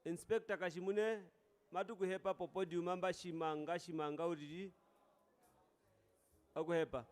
Inspector Kashimune, matuku hepa po podium amba shimanga uriri. Aku hepa.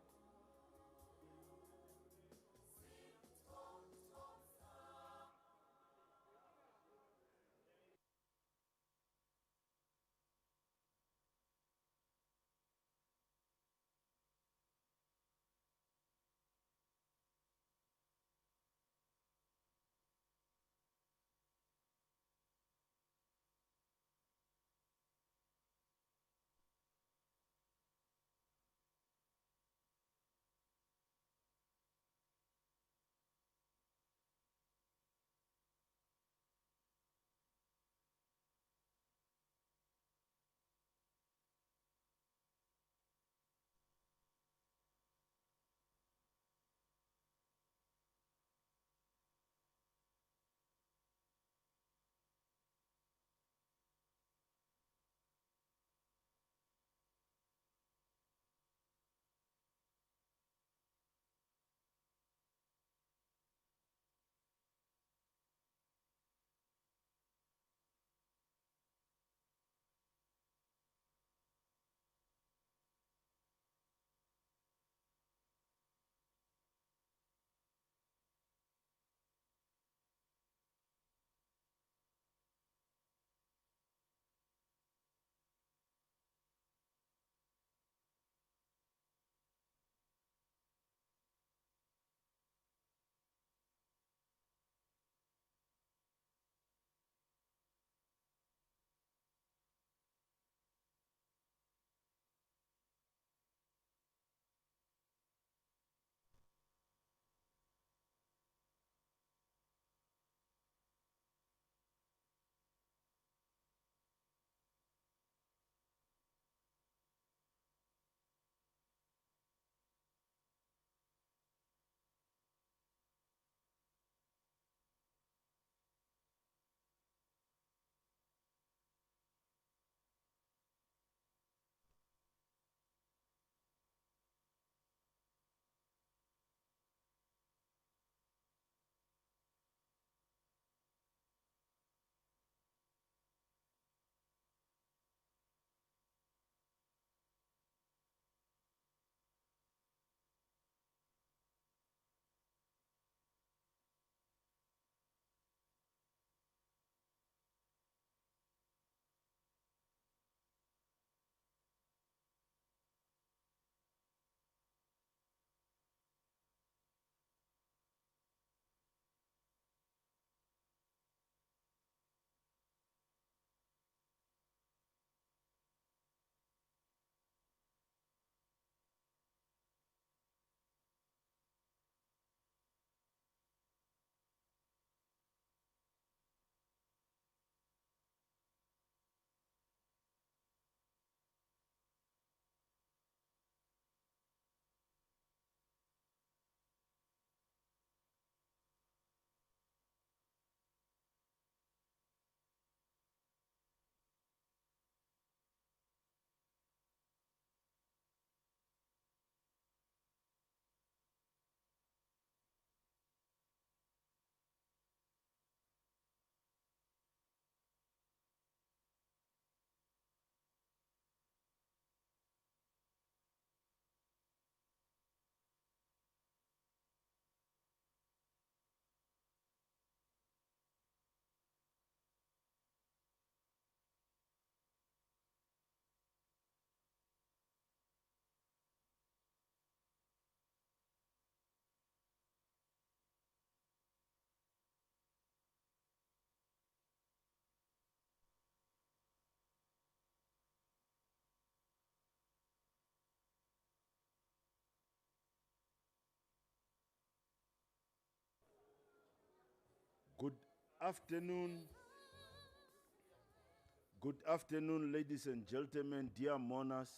Good afternoon, ladies and gentlemen, dear mourners.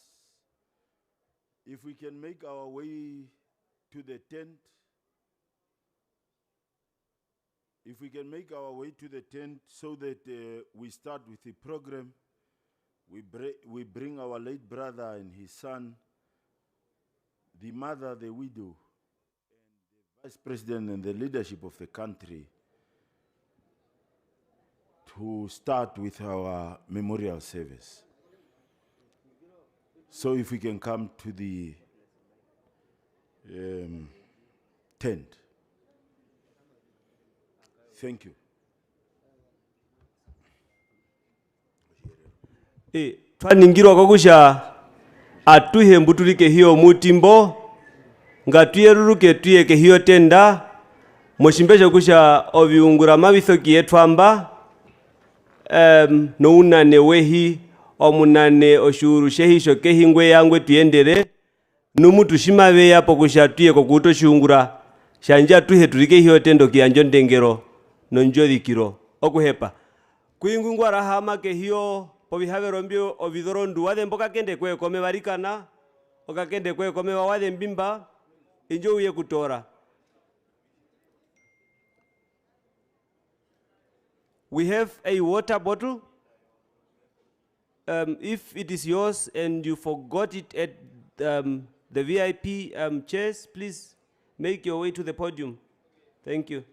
If we can make our way to the tent, so that we start with the program, we bring our late brother and his son, the mother, the widow, and the vice president and the leadership of the country to start with our memorial service. So if we can come to the tent. Thank you. Twaningirwa kokusha atuhe mbutulike hiyo mutimbo nga tuyeruruke tuyeke hiyo tenda moshimbejo kusha oviungura mabithoki etwamba nounane wehi omunane oshuru shehisho kehingwe yangwe tuyendere numutu shimave yapo kusha tuyeko kuto shiungura shanja tuhe tulike hiyo tendo kianjo ndengero nonjodhikiro okuhepa kuingungwa rahama ke hiyo povihave mbio ovidhorondu wade mboka kende kwe kome varikana okakende kwe kome wade mbimba injo uye kutora. We have a water bottle. If it is yours and you forgot it at the VIP chairs, please make your way to the podium. Thank you.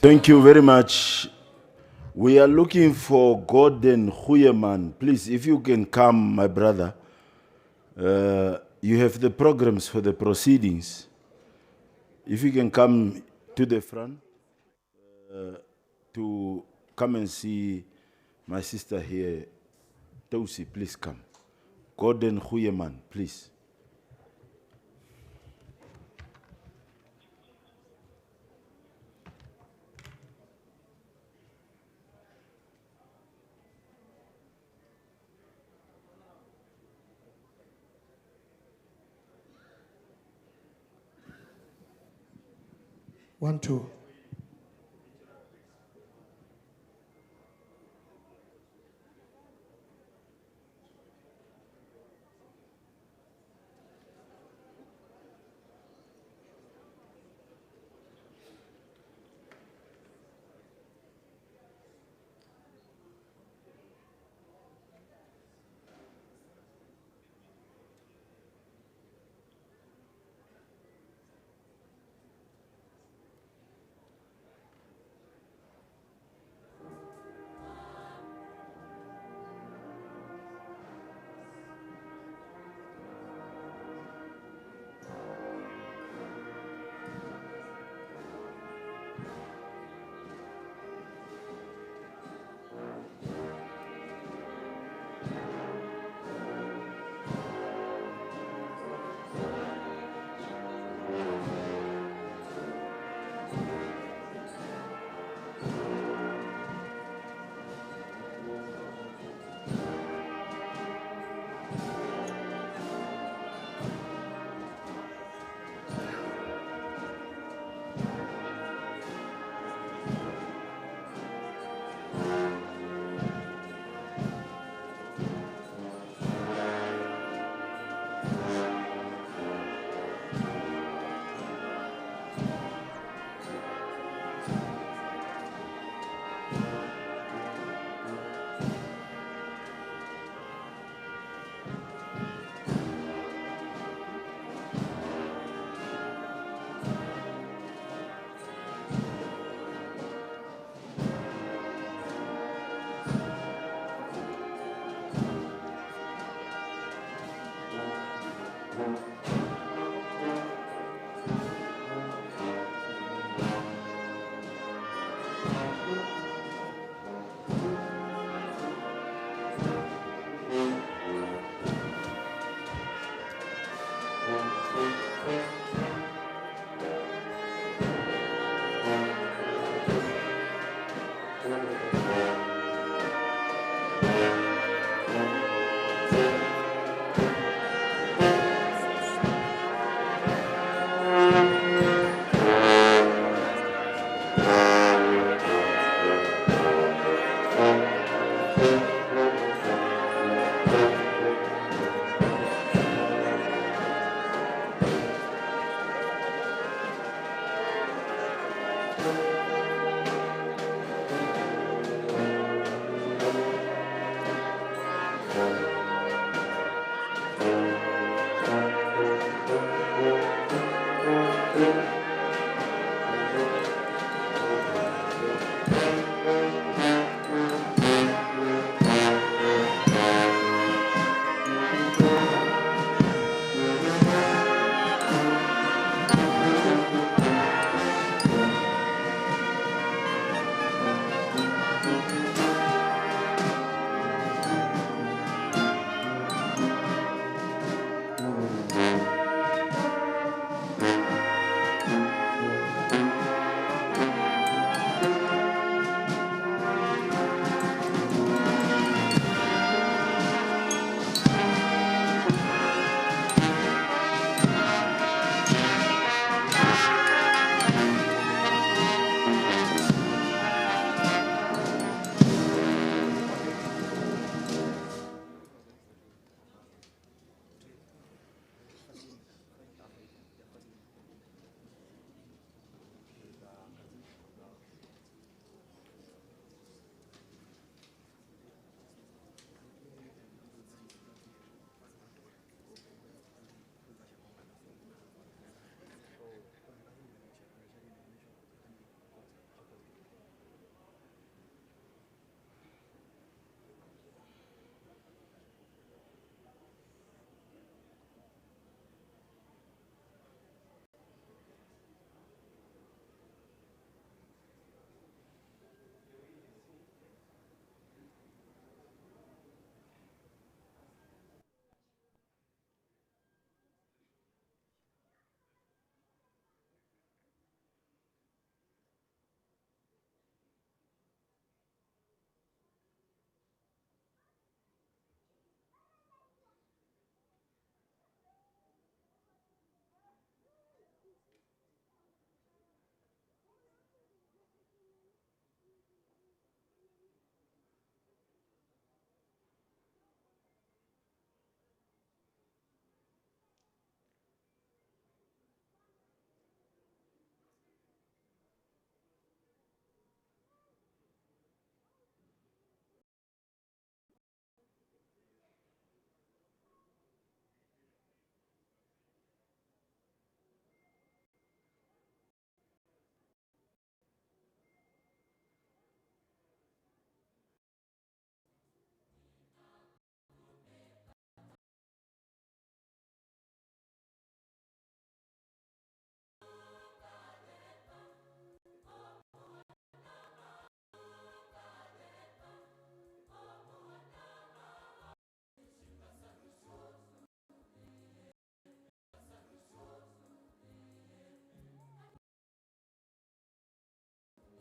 Thank you very much. We are looking for Gordon Huyeman. Please, if you can come, my brother. You have the programs for the proceedings. If you can come to the front to come and see my sister here, Tosi, please come. Gordon Huyeman, please. One, two.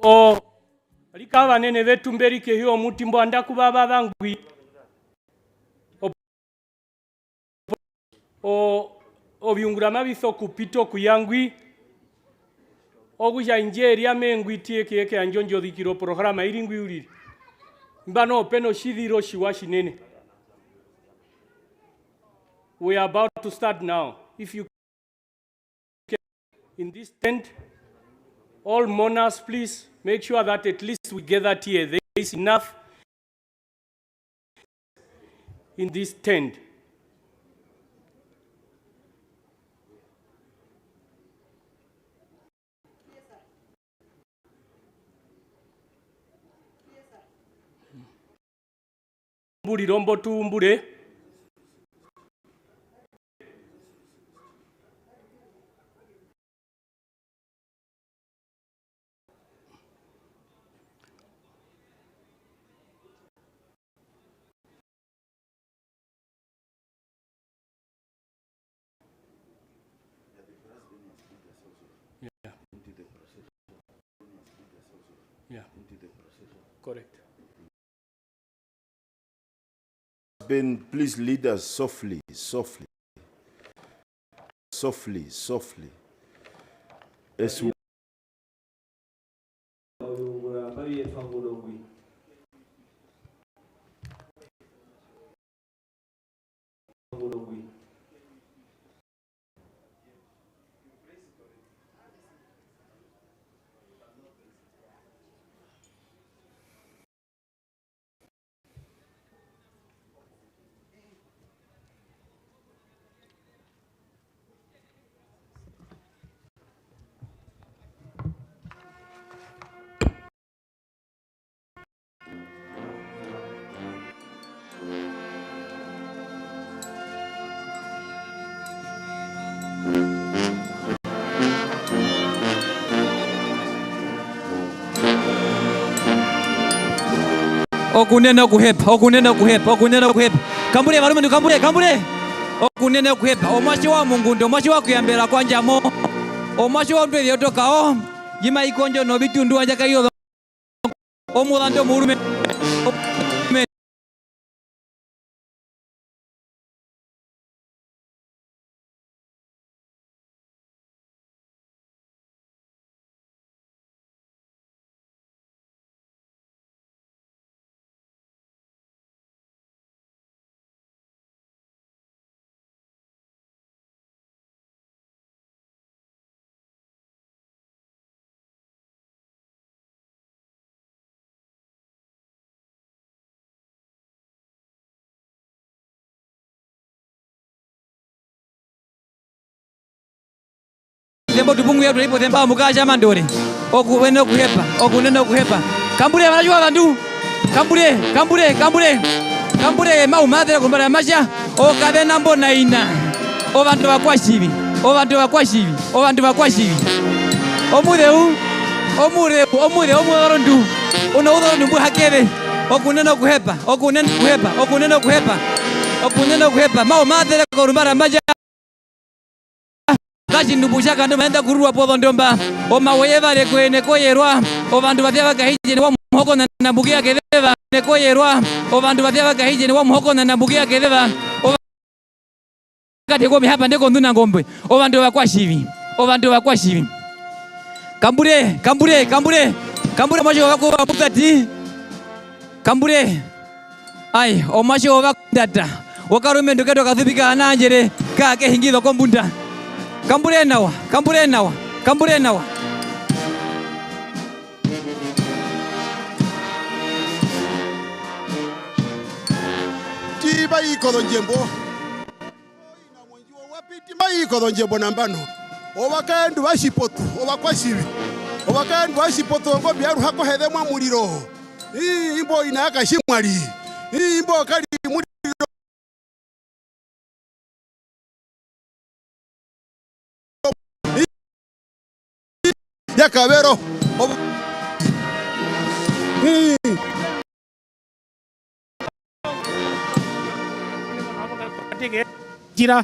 o likava nene vetu mberike hiyo mutimbo andakuva vavangwi o viungura maviso kupito kuyangwi oguja injeria mengwi tieke yeke anjonjo dikiro programa iringwi uriri mbano peno shidiro shiwashi nene. We are about to start now. If you can, in this tent, all mourners, please make sure that at least we gather here. There is enough in this tent. Mburi rombo tu mbure. Yeah. Correct. Ben, please lead us softly, softly, softly, softly. As we okunene kuhepa kambure barume kambure okunene kuhepa omwashi wa mungundo omwashi wa kuyambera kwa njamo omwashi wa ndwe yotokao yima ikonjo no bitundu anjaka yo omulando murume Tembo tupungu ya tulipo temba mukaja mandore okunene kuhepa kambure banajua bandu kambure mau madre kumbara masha okadena mbona ina obantu bakwashibi omurondu unoudondu mbahakebe okunene kuhepa mau madre kumbara masha kashi ndubushaka ndo maenda kurua podho ndomba omawoye vale kwene koyerwa obandu bathia kahije ni wa muhoko na nambukia kedeva ne koyerwa obandu bathia kahije ni wa muhoko na nambukia kedeva kati kwa hapa ndeko nduna ngombe obandu bakwashibi kambure mwashi wako mutati kambure ai omwashi wako wakarume nduketo kathubika ananjere kake hingido kombunda kambure nawa tiba ikodo njembo ina mwenjiwo wapiti maikodo njembo nambano obakaendu bashipotu obakwashibi obakaendu bashipotu ngo byaru hako hedemwa muliro imbo ina akashimwali imbo kali muliro ya kabero jira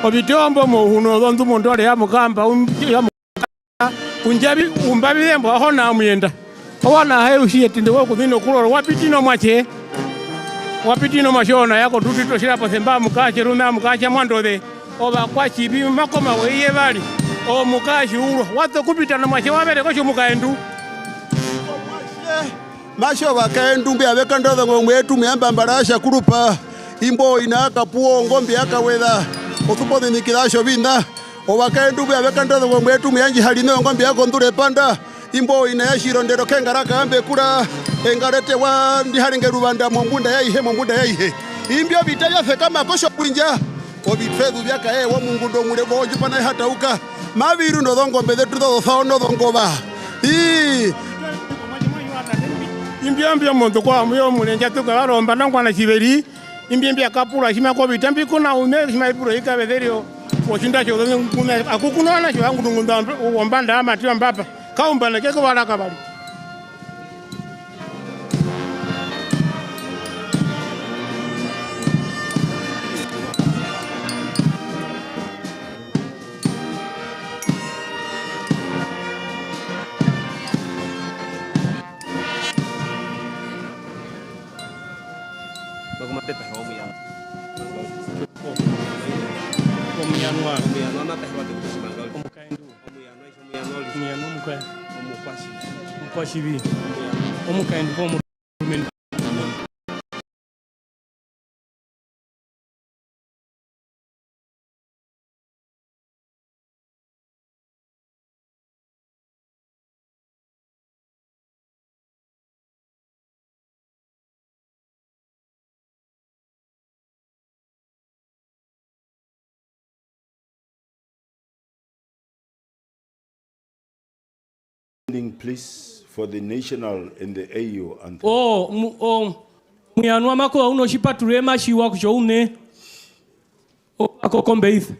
obitombo mo huno dondu mondore ya mugamba unjabi umbabi embo aho na muyenda owana hayo shiyetinde wo kuthino kuloro wapitino mwache wapitino mashona yako tutito shirapo semba mukache runa mukache mwandode oba kwa chibi makoma weye bali o mukashi ulo wato kupita na mwache wabere ko mukaendu masho bakaendu mbi abeka ndodo ngomwe yetu myamba mbarasha kurupa imbo inaka puo ngombe yakawedha otupo nikidasho binda obakaendu mbi abeka ndodo ngomwe yetu myanji halino ngombe yako ndure panda imbo inayashiro ndero kengaraka ambe kura engarete wa ndi halinge rubanda mombunda yaihe imbyo bitaya fe kama kosho kuinja obitfedu byaka wa mungu ndo mure boju pana hata uka mabiru ndo ngombe zetu ndo thao ndo ngoba imbyambya muntu kwa muyo mulenja tuka baromba nangwana kiberi imbyambya kapura shimako bitambi kuna ume shimaipuro ikabetherio oshinda cyo nguna akukunona cyo angu ngunda ombanda amati ambapa kaumbana keko baraka bali Shibi omukaendu ko murumen please, for the national and the AU anthem. Muyanwa mako uno shipature mashiwa kushone akokombeith.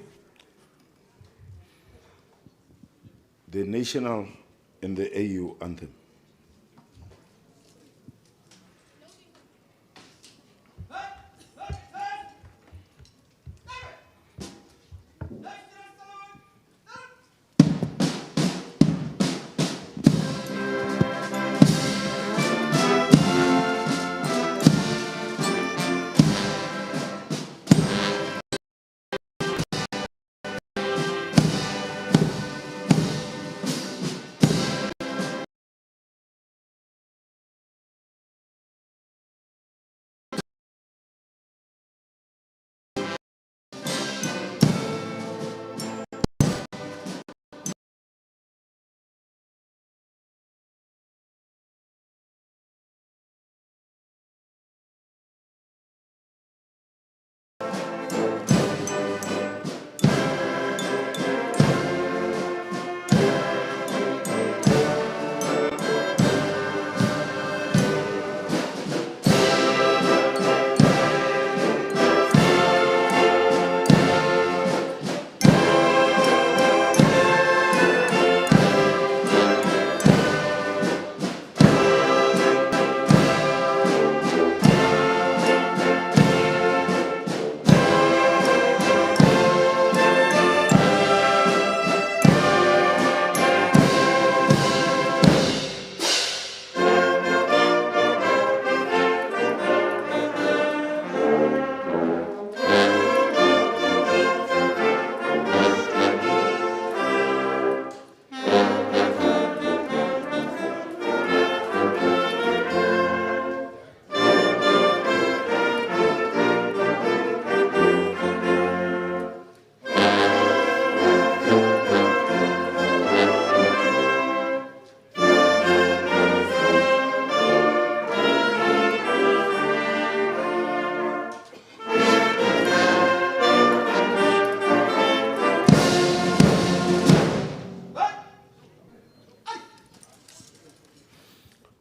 The national and the AU anthem.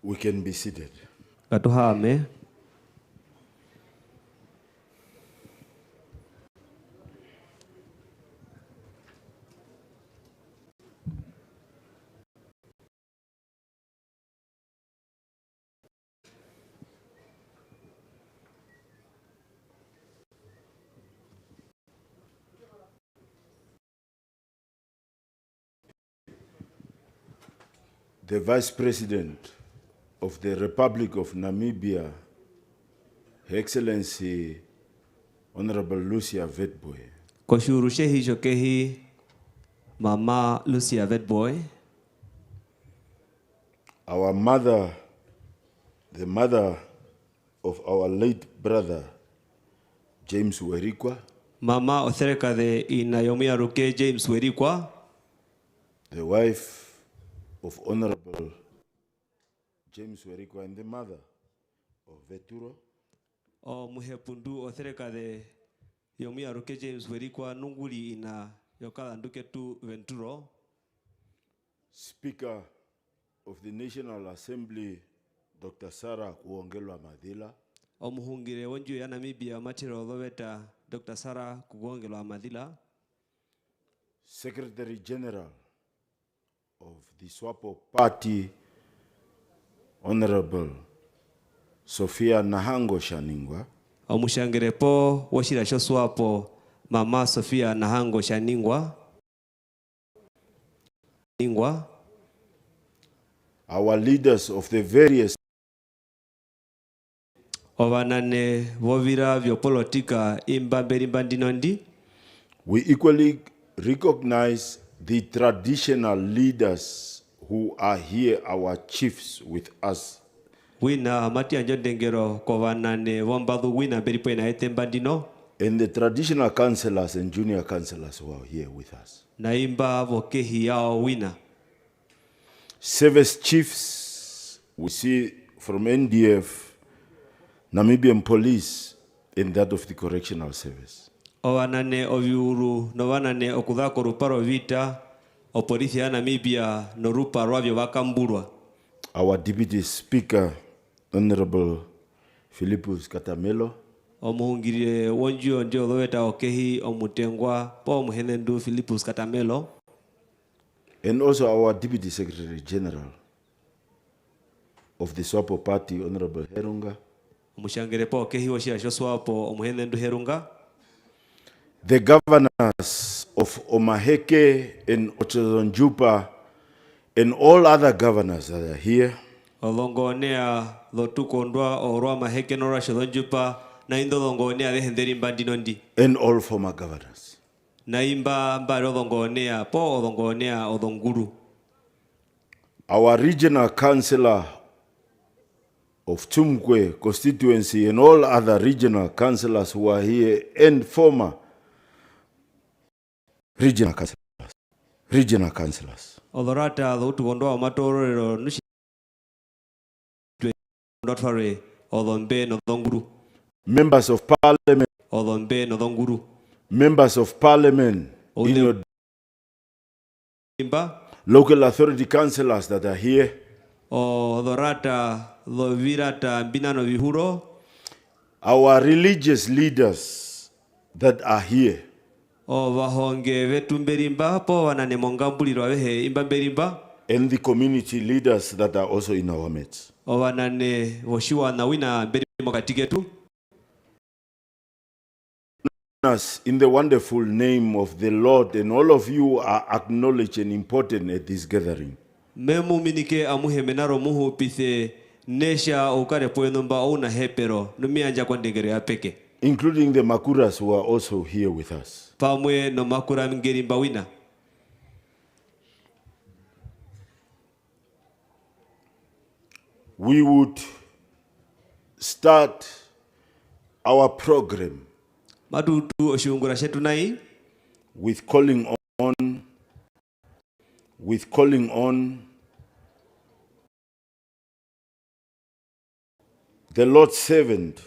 We can be seated. Katuhame. The Vice President of the Republic of Namibia, Her Excellency Honorable Lucia Vetboy. Koshuru shehi jokehi Mama Lucia Vetboy. Our mother, the mother of our late brother, James Uerikua. Mama Othereka de Inayomia Ruke James Uerikua. The wife of Honorable James Uerikua and the mother of Venturo. O muhepundu Othereka de Yomia Ruke James Uerikua nunguli ina yokala nduke tu Venturo. Speaker of the National Assembly, Dr. Sarah Kuongelwa Madila. O muhungire wonju ya Namibia Matiro Loveta Dr. Sarah Kuongelwa Madila. Secretary General of the Swapo Party, Honorable Sophia Nahango Shaningwa. O mushangirepo washira Swapo Mama Sophia Nahango Shaningwa. Our leaders of the various Ovanane vovira vyopolitika imbamberi mbandinondi. We equally recognize the traditional leaders who are here, our chiefs with us. Wina mati anjondengero kovanane vombadu wina beripo ina ete mbandino. And the traditional councillors and junior councillors who are here with us. Naimba vokehi yao wina. Service chiefs, we see from NDF, Namibian Police, and that of the Correctional Service. Ovanane oviuru, novanane okudhako ruparo vita, o polisi ya Namibia no ruparo avyo vakamburwa. Our Deputy Speaker, Honorable Philippus Katamelo. O muhungire wonjio ndio loveta okehi o mutengwa po muhenendu Philippus Katamelo. And also our Deputy Secretary General of the Swapo Party, Honorable Herunga. Mushangirepo okehi washira Swapo o muhenendu Herunga. The governors of Omaheke and Otjozondjupa and all other governors that are here. Olongonea lotukondwa orwa maheke nora Otjozondjupa na indo longonea lehenderi mbandinondi. And all former governors. Naimba mbaro longonea po longonea odonguru. Our regional councillor of Tumkwe constituency and all other regional councillors who are here and former regional councillors. Olorata lotukondwa matorero nushi ndotfare olombe no donguru. Members of Parliament. Olombe no donguru. Members of Parliament. In your local authority councillors that are here. Olorata lovirata mbinano vihuro. Our religious leaders that are here. Vahonge vetumberimba po wanane mongambuliro avehe imbamberimba. And the community leaders that are also in our midst. Wanane woshiwa na wina berimo katiketu. Us in the wonderful name of the Lord, and all of you are acknowledged and important at this gathering. Memu minike amuhe menaro muhu pise nesha ukare poenomba una hepero numianja kwa ndegere apeke. Including the Makuras who are also here with us. Pamwe no makura mgerimba wina. We would start our program Madudu oshungura shetu nai with calling on the Lord's servant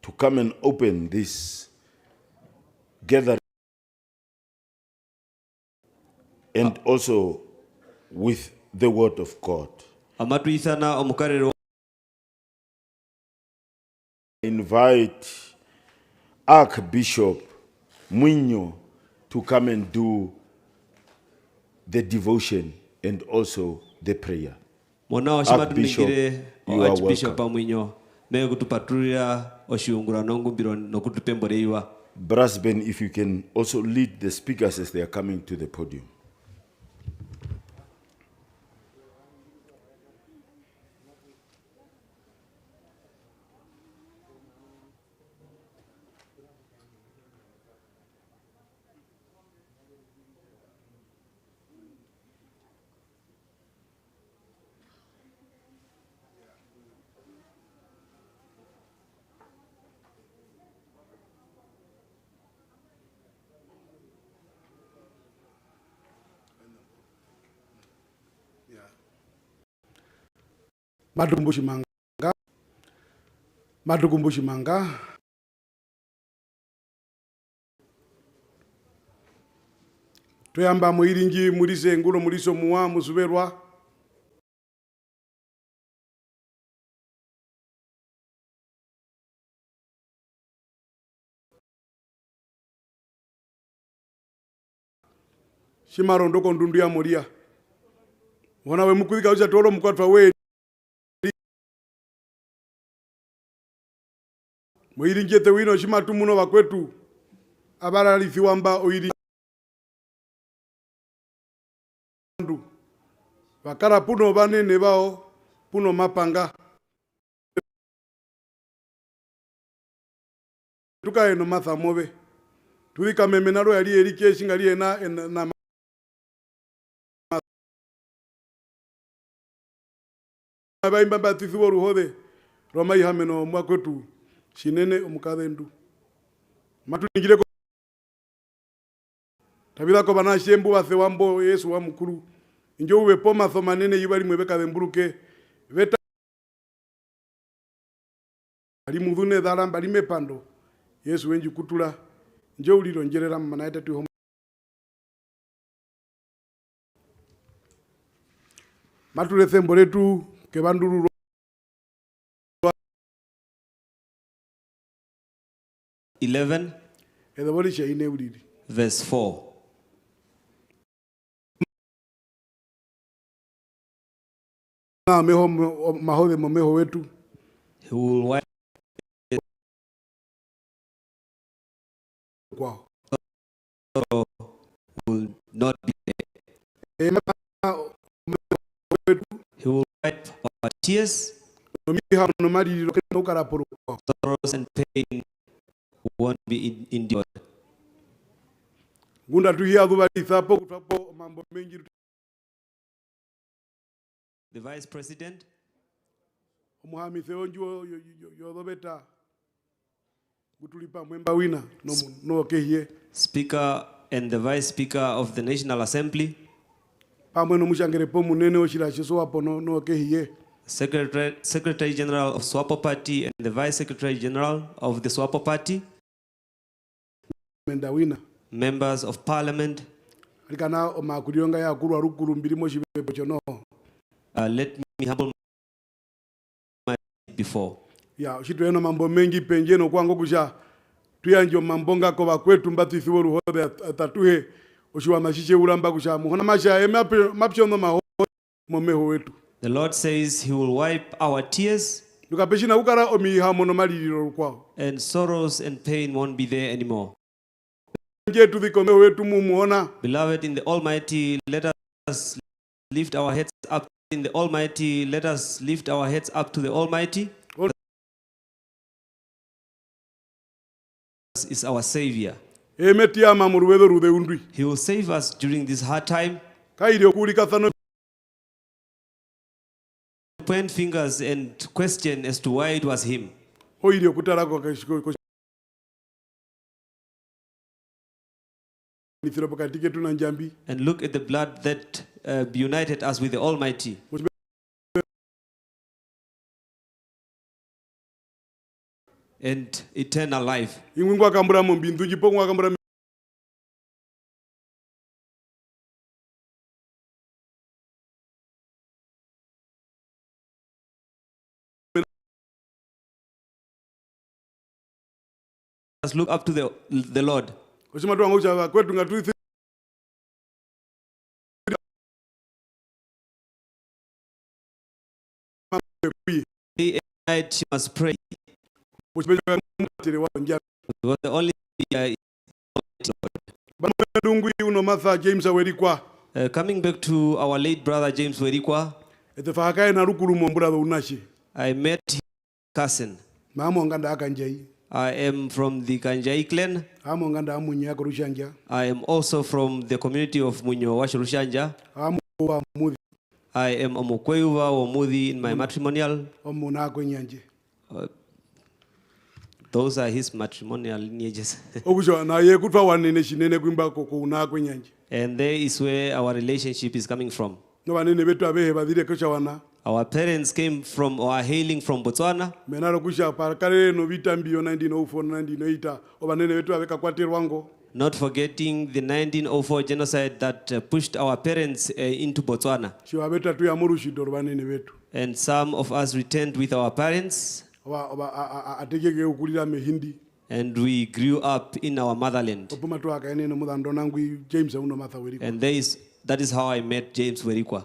to come and open this gathering, and also with the word of God. amatuithana omukarero. Invite Archbishop Mwinyo to come and do the devotion and also the prayer. Archbishop, you are Archbishop welcome. Mwinyo me kutupatrulira oshiungurano ngumbiro nokutupemboreiwa. Brass band, if you can also lead the speakers as they are coming to the podium. Madukumbushi manga tuyamba muiringi mulise ngulo muliso muwa musuberwa shimaro ndoko ndundu ya moria wana we mukudika ucha tolo mkwatwa we muiringete wino shimatu muno wakwetu abaralithiwa mba oiri wakara puno banene bao puno mapanga tukaeno mathamobe tulika memenaro yali erike shingali na abaimba batithiwa ruhode roma ihameno mwakwetu shinene omukathendu matuningire ko tabira ko bana shembu bathe wambo Yesu wa mukuru injo ube poma thomanene yibali mwebeka themburuke veta ali mudhune dhalamba limepando Yesu wenji kutula njo ulironjerera mana etatu matule thembo letu ke banduru verse 4. Na meho mahode mo meho wetu. He will wipe wow. Will not be there. He will wipe our tears. Sorrows and pain won't be endured. The Vice President, Speaker and the Vice Speaker of the National Assembly, Secretary General of Swapo Party and the Vice Secretary General of the Swapo Party, members of Parliament. Let me humble myself before. Ya shitueno mambo mengi penjeno kwangu kusha tuyanjo mambonga ko bakwetu mbatithiwo ruhode atatuhe oshiwa mashishe ulamba kusha muhona masha mapchono maho momeho wetu. The Lord says he will wipe our tears, and sorrows and pain won't be there anymore. Beloved in the Almighty, let us lift our heads up in the Almighty. Let us lift our heads up to the Almighty. This is our Savior. He will save us during this hard time. Point fingers and question as to why it was him. And look at the blood that united us with the Almighty. And eternal life. us look up to the Lord. Kusema tu angusha kwetu ngatu Day and night she must pray. Because the only James Uerikua. Coming back to our late brother James Uerikua, I met his cousin. I am from the Kanjai clan. I am also from the community of Munyo Washurushanja. I am a Mukweuva or Mudi in my matrimonial. Those are his matrimonial lineages. And there is where our relationship is coming from. Our parents came from or are hailing from Botswana. Not forgetting the 1904 genocide that pushed our parents into Botswana. And some of us returned with our parents. And we grew up in our motherland. And that is how I met James Uerikua.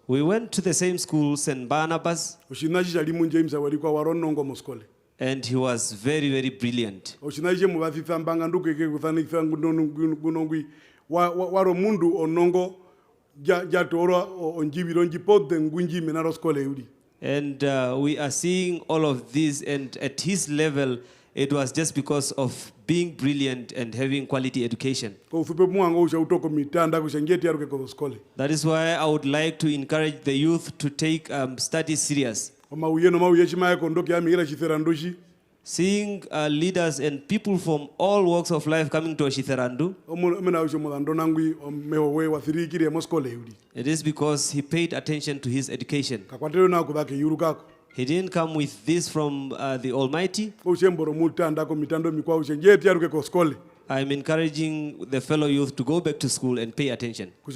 We went to the same school, St. Barnabas. And he was very, very brilliant. And we are seeing all of this, and at his level, it was just because of being brilliant and having quality education. That is why I would like to encourage the youth to take studies serious. Seeing leaders and people from all walks of life coming to Otjiserandu, it is because he paid attention to his education. He didn't come with this from the Almighty. I'm encouraging the fellow youth to go back to school and pay attention, so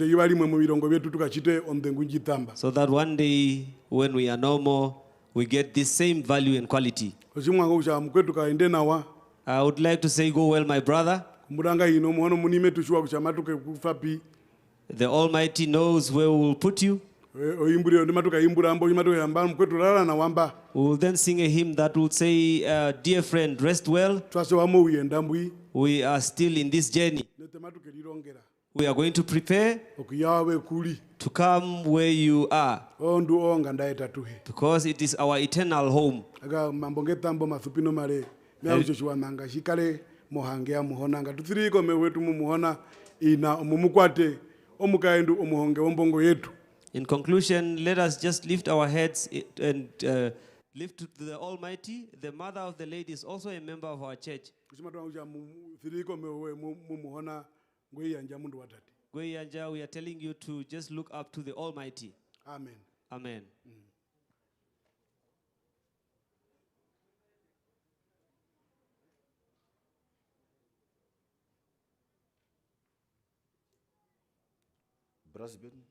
that one day when we are no more, we get this same value and quality. I would like to say, go well, my brother. The Almighty knows where we will put you. We will then sing a hymn that would say, dear friend, rest well. We are still in this journey. We are going to prepare to come where you are, because it is our eternal home. In conclusion, let us just lift our heads and lift to the Almighty. The mother of the lady is also a member of our church. Gweyanja, we are telling you to just look up to the Almighty. Amen. Amen. Brisbane.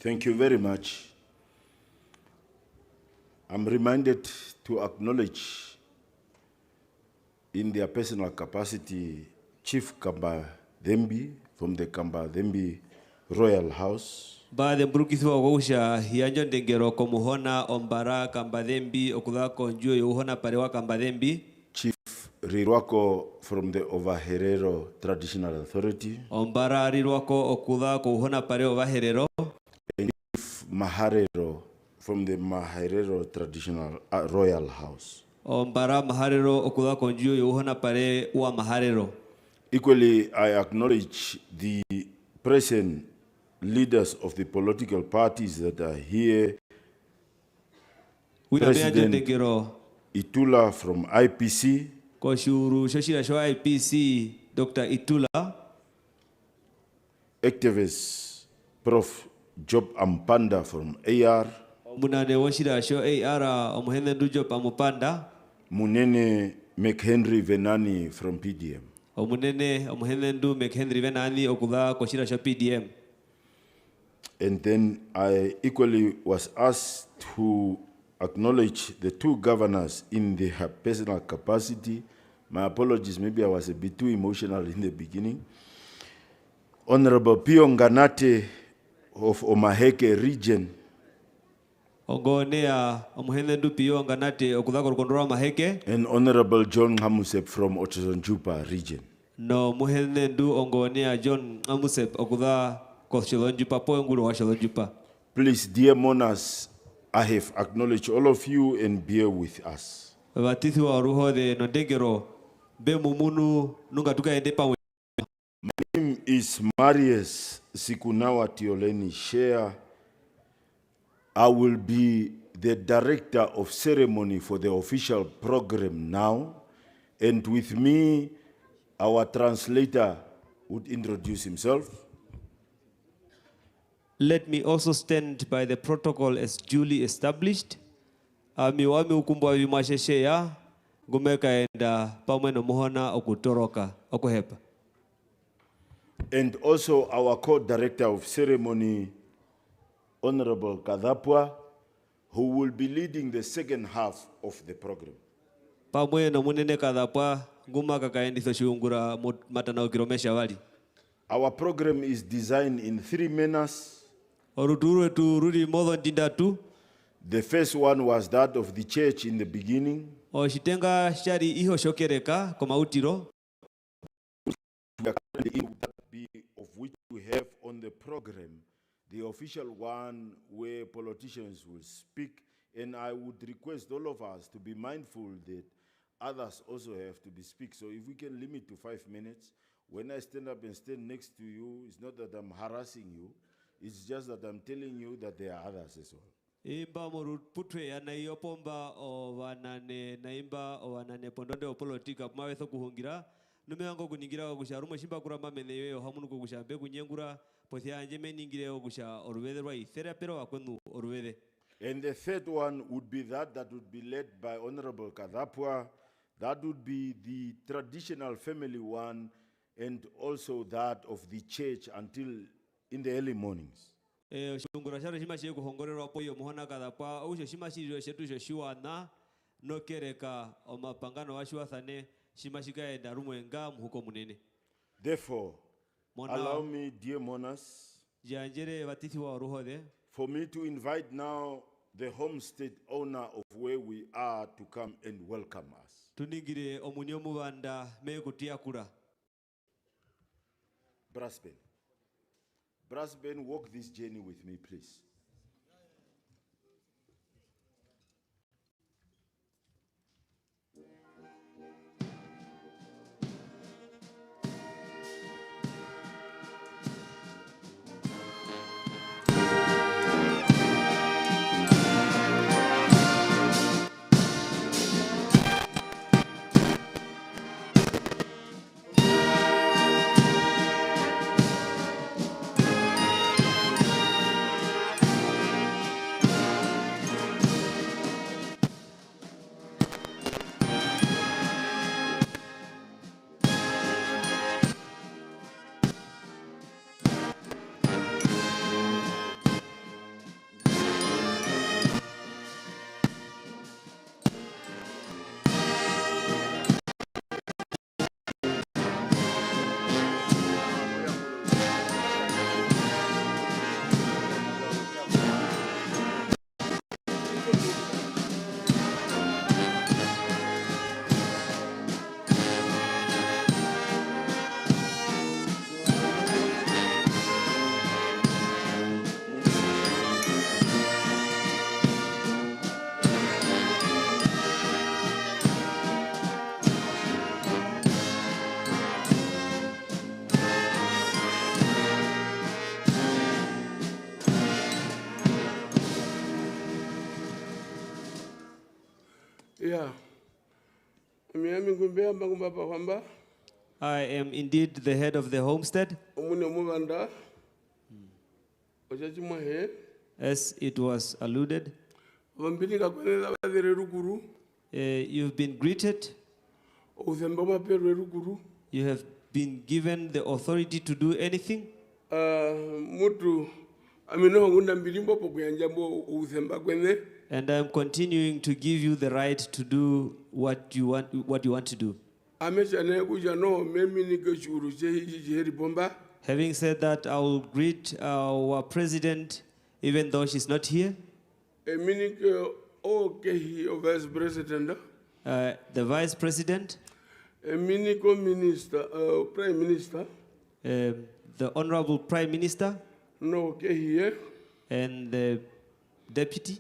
Thank you very much. I'm reminded to acknowledge in their personal capacity Chief Kamba Thembi from the Kamba Thembi Royal House. Baada mburukithwa gusha hianjo ndengero komuhona ombara Kambadhembi okudhako njuo yuhona parewa Kambadhembi. Chief Rirwako from the Ovaherero Traditional Authority. Ombara Rirwako okudhako uhona parewa Ovaherero. And Chief Maharero from the Maharero Traditional Royal House. Ombara Maharero okudhako njuo yuhona parewa Maharero. Equally, I acknowledge the present leaders of the political parties that are here. President Itula from IPC. Koshuru Shoshira Show IPC, Dr. Itula. Activist Prof. Job Ampanda from AR. Munane Washira Show AR, Omuhendu Job Amupanda. Munene McHenry Venani from PDM. Omunene Omuhendu McHenry Venani okudha Koshira Show PDM. And then I equally was asked to acknowledge the two governors in their personal capacity. My apologies, maybe I was a bit too emotional in the beginning. Honorable Pio Nganate of Omaheke Region. Ongonea Omuhendu Pio Nganate okudha Kondora Maheke. And Honorable John Hamusep from Otjozondjupa Region. No Muhendu Ongonea John Hamusep okudha Please, dear mourners, I have acknowledged all of you and bear with us. My name is Marius Sikunawa Tioleni Shea. I will be the director of ceremony for the official program now. And with me, our translator would introduce himself. Let me also stand by the protocol as duly established. Miwami ukumbwa vimashesheya gumeka enda pamweno mohona okutoroka okuhepa. And also our co-director of ceremony, Honorable Kadhapwa, who will be leading the second half of the program. Pamweno munene Kadhapwa gumaka kaenditho shiungura matana ukiromesha wali. Our program is designed in 3 manners. The first one was that of the church in the beginning. Of which we have on the program, the official one where politicians will speak, and I would request all of us to be mindful that others also have to be speak. So if we can limit to 5 minutes, when I stand up and stand next to you, it's not that I'm harassing you. It's just that I'm telling you that there are others as well. Imba putwe ya naiyopomba o wanane naimba o wanane pondonde o politika maweso kuhungira numeango kuningira o kusha rumo shimba kuramba meneyo hamunu kusha be kunyengura pothia anje meningire o kusha orwede rwai therapero akwenu orwede. And the third one would be that would be led by Honorable Kadhapwa. That would be the traditional family one, and also that of the church until in the early mornings. Shungura shara shima shiye kuhongorerwa poyo muhona Kadhapwa usho shima shiro shetu shoshiwa na no kereka o mapangano washiwa thane shima shika enda rumwenga muhuko munene. Therefore, allow me, dear mourners, for me to invite now the homestead owner of where we are to come and welcome us. Tuningire omunyomu wanda me kutia kura. Brassben, walk this journey with me, please. Yeah. Miami ngumbea mbangumba kwamba I am indeed the head of the homestead, omune mubanda ochachimwa he as it was alluded. vambini kakweneza badhere rukuru You've been greeted. uzemba maperwe rukuru You have been given the authority to do anything. mutu amino ngunda mbilimbo pokuyanja mbo uzemba kwene. And I'm continuing to give you the right to do what you want to do. Having said that, I will greet our president, even though she's not here. The Vice president, minister, prime minister, the honorable prime minister, no here, and the deputy.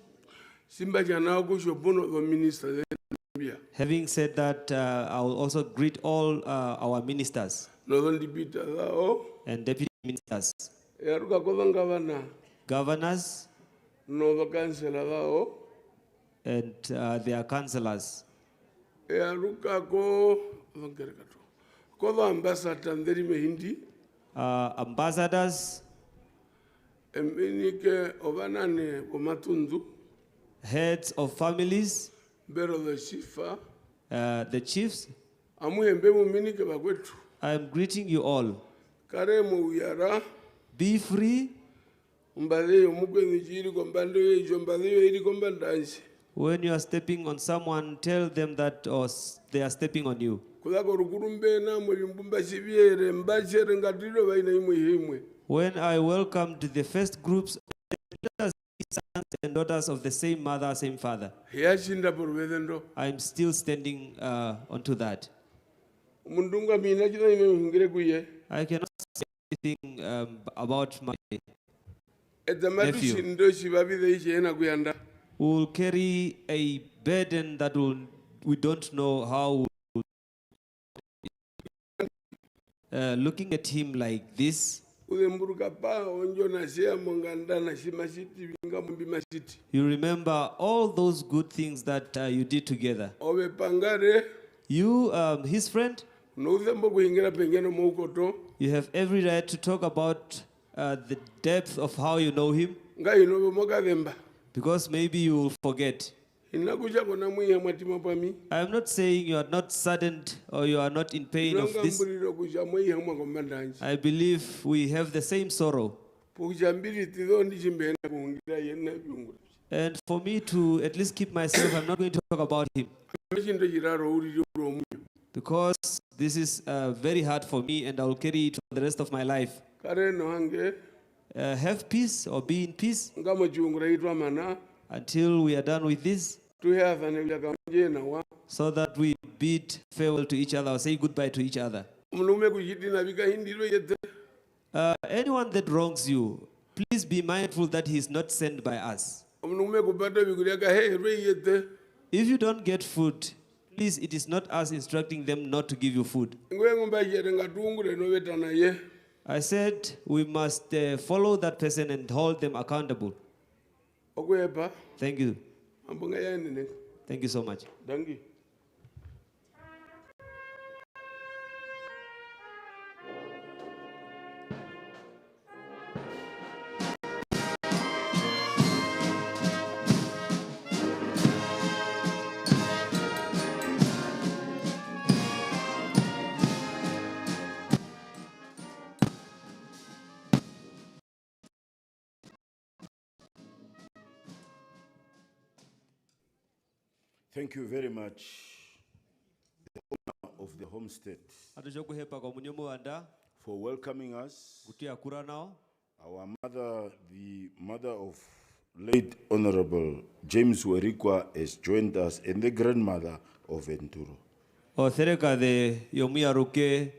Having said that, I will also greet all our ministers and deputy ministers, governors, and their councillors. Ambassadors, heads of families, the chiefs. I am greeting you all. Be free. When you are stepping on someone, tell them that they are stepping on you. When I welcomed the first groups, sons and daughters of the same mother, same father, I am still standing onto that. I cannot say anything about my nephew. We will carry a burden that we don't know how. Looking at him like this, you remember all those good things that you did together. You, his friend, you have every right to talk about the depth of how you know him, because maybe you will forget. I am not saying you are not saddened or you are not in pain of this. I believe we have the same sorrow. And for me to at least keep myself, I'm not going to talk about him, because this is very hard for me and I will carry it for the rest of my life. Have peace or be in peace until we are done with this, so that we bid farewell to each other or say goodbye to each other. Anyone that wrongs you, please be mindful that he is not sent by us. If you don't get food, please, it is not us instructing them not to give you food. I said we must follow that person and hold them accountable. Thank you. Thank you so much. Thank you. Thank you very much, the owner of the homestead, for welcoming us. Our mother, the mother of late Honorable James Uerikua, has joined us, and the grandmother of Venturo. Othereka de yomuyaruke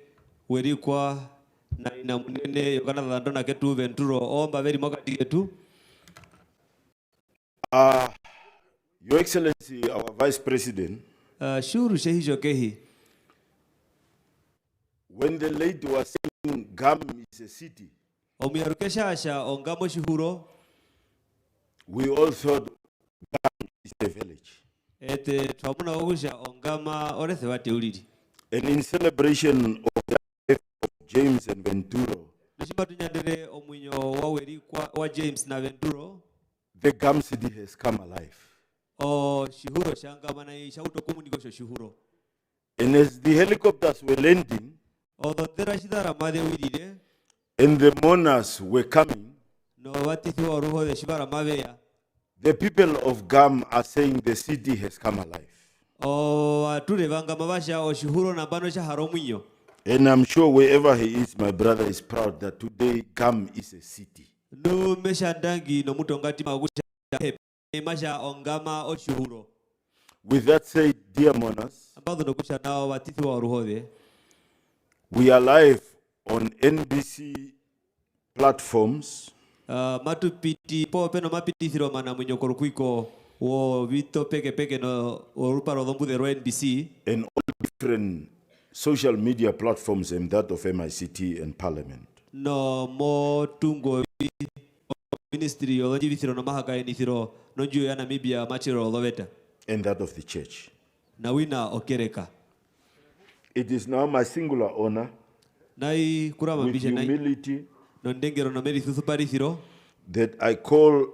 Uerikua na inamunene yokana landona ketu Venturo omba veri mokati ketu. Your Excellency, our Vice President, when the late was saying Gam is a city, we all thought Gam is a village. ete twamuna okusha ongama orethe wa Theology. And in celebration of the life of James and Venturo, Nishima tunyandere omwinyo wa Uerikua wa James na Venturo. the gum city has come alive. O shihuro shangama na ishauto kumunigosho shihuro. And as the helicopters were landing, Although there shidara made wirire, and the mourners were coming, no watithi wa ruho de shibara maveya. the people of Gam are saying the city has come alive. O ature vanga mabasha o shihuro na bano sha haromwinyo. And I'm sure wherever he is, my brother is proud that today Gam is a city. No mesha dangi no mutongati magusha hepe masha ongama o shihuro. With that said, dear mourners, Ambado no kusha nao watithi wa ruho de. we are live on NBC platforms. Matu piti po peno mapiti thiro mana mwinyo korukuiko wo vito peke no oruparo dombu de NBC. And all different social media platforms and that of MICT and Parliament. No mo tungo ministry o jivi thiro no mahaka ni thiro no juu ya Namibia machiro loveta. And that of the church. Na wina okereka. It is now my singular honor, Nai kurama with bishe nai humility, no ndengero no meri susupari thiro. that I call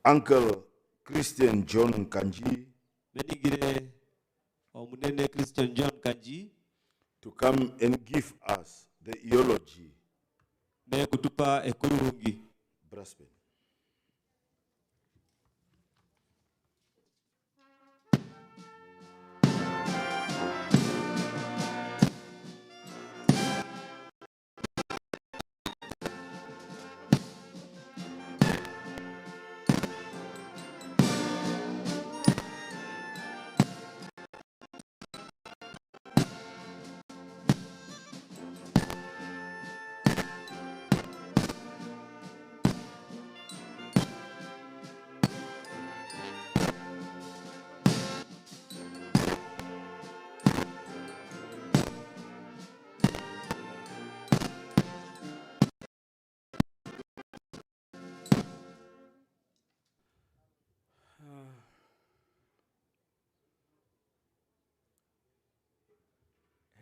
Uncle Christian John Kanji Menigire o munene Christian John Kanji to come and give us the Theology. me kutupa ekurungi. Braspen.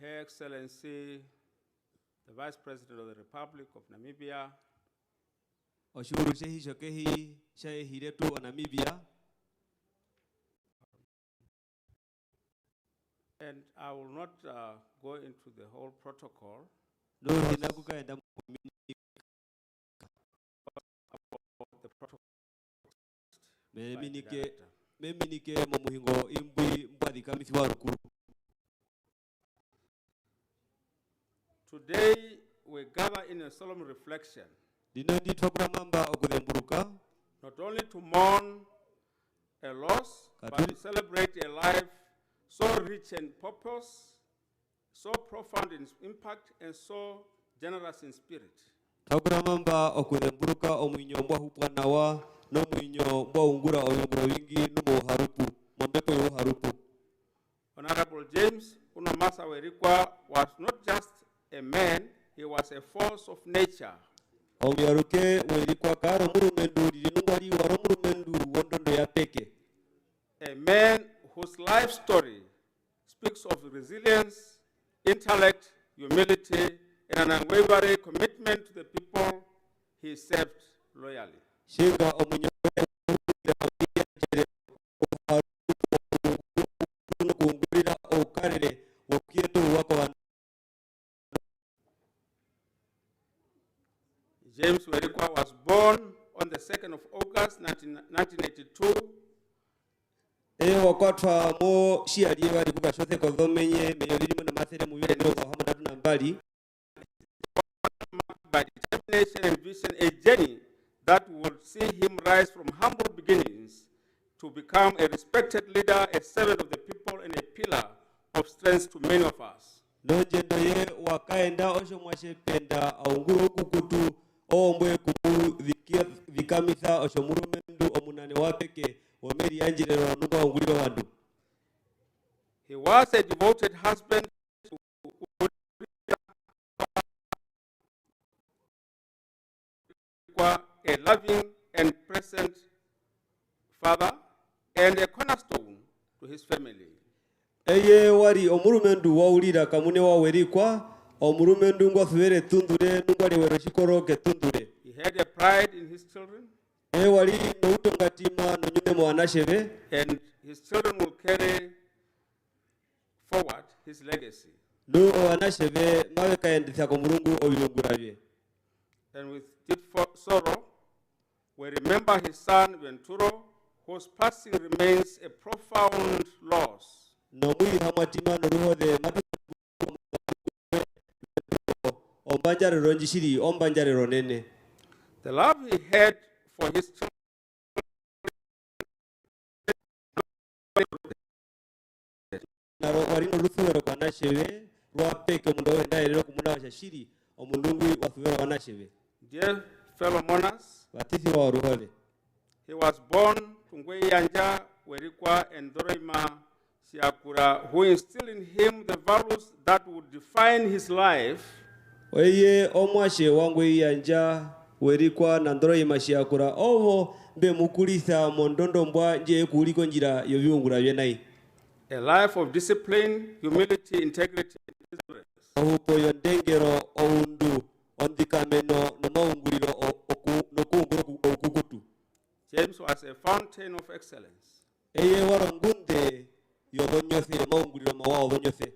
Her Excellency, the Vice President of the Republic of Namibia, O shuru shehi shokehi shehi hiretu o Namibia. and I will not go into the whole protocol No hinakuka enda of the protocol. meminike mo muhingo imbwi mbadi kamisi wa rukuru. Today, we gather in a solemn reflection, Dino ndi twakura mamba okudemburuka. not only to mourn a loss, but to celebrate a life so rich in purpose, so profound in impact, and so generous in spirit. Twakura mamba okudemburuka omwinyo mbwa hupwanawa no mwinyo mbwa ungura oyongura wingi numo harupu. Mwambepo yo harupu. Honorable James Unamasa Uerikua was not just a man, he was a force of nature. Omyaruke Uerikua karo murumendu dinungwari waro murumendu wondondo ya peke. A man whose life story speaks of resilience, intellect, humility, and an unwavering commitment to the people he served loyally. Shinga omwinyo kungurira okarere wakieto wako wa. James Uerikua was born on the 2nd of August 1982 Wakatwa mo shialie wali kuba shote kodomenye meyolini na mathere muyule ndogo hamadatu na mbali. by determination and vision, a journey that would see him rise from humble beginnings to become a respected leader, a servant of the people, and a pillar of strength to many of us. Nojendo ye wakaenda osho mwashe penda aunguru kukutu ombwe kumu vikamisa osho murumendu omunane wapeke omeri anjire ronuka unguriro wandu. He was a devoted husband to a loving and present father, and a cornerstone to his family. Eye wari omurumendu waulira kamune wa Uerikua omurumendu ngwafubere tundure nungwali wero shikoroke tundure. He had a pride in his children. Wali noutongatima nonyume mwanashebe. And his children will carry forward his legacy. Do wanashebe mawe kaendesha kwa Mulungu obiyongurabye. And with deep sorrow, we remember his son Venturo, whose passing remains a profound loss. No mui hamatima no ruho de matu ombanjare ronjishiri ombanjare ronene. The love he had for his children naro warino luthuro kwanashebe rwapeke mundo wendairero kumuna shiri omundungu wathubero kwanashebe. Dear fellow mourners, Batithi wa ruhole. he was born to Ngweyanja, Uerikua, and Doroima Siakura, who instilled in him the values that would define his life. Oye omwashe wangweyanja Uerikua na Doroima Siakura ovo be mukulitha mondondo mbwa nje kuliko njira yobyungura byenai. A life of discipline, humility, integrity, and perseverance. Ohupo yondengero oundu ondikameno no maunguliro okukutu. James was a fountain of excellence. Eye warongunde yodonyothe maunguliro mawa odonyothe.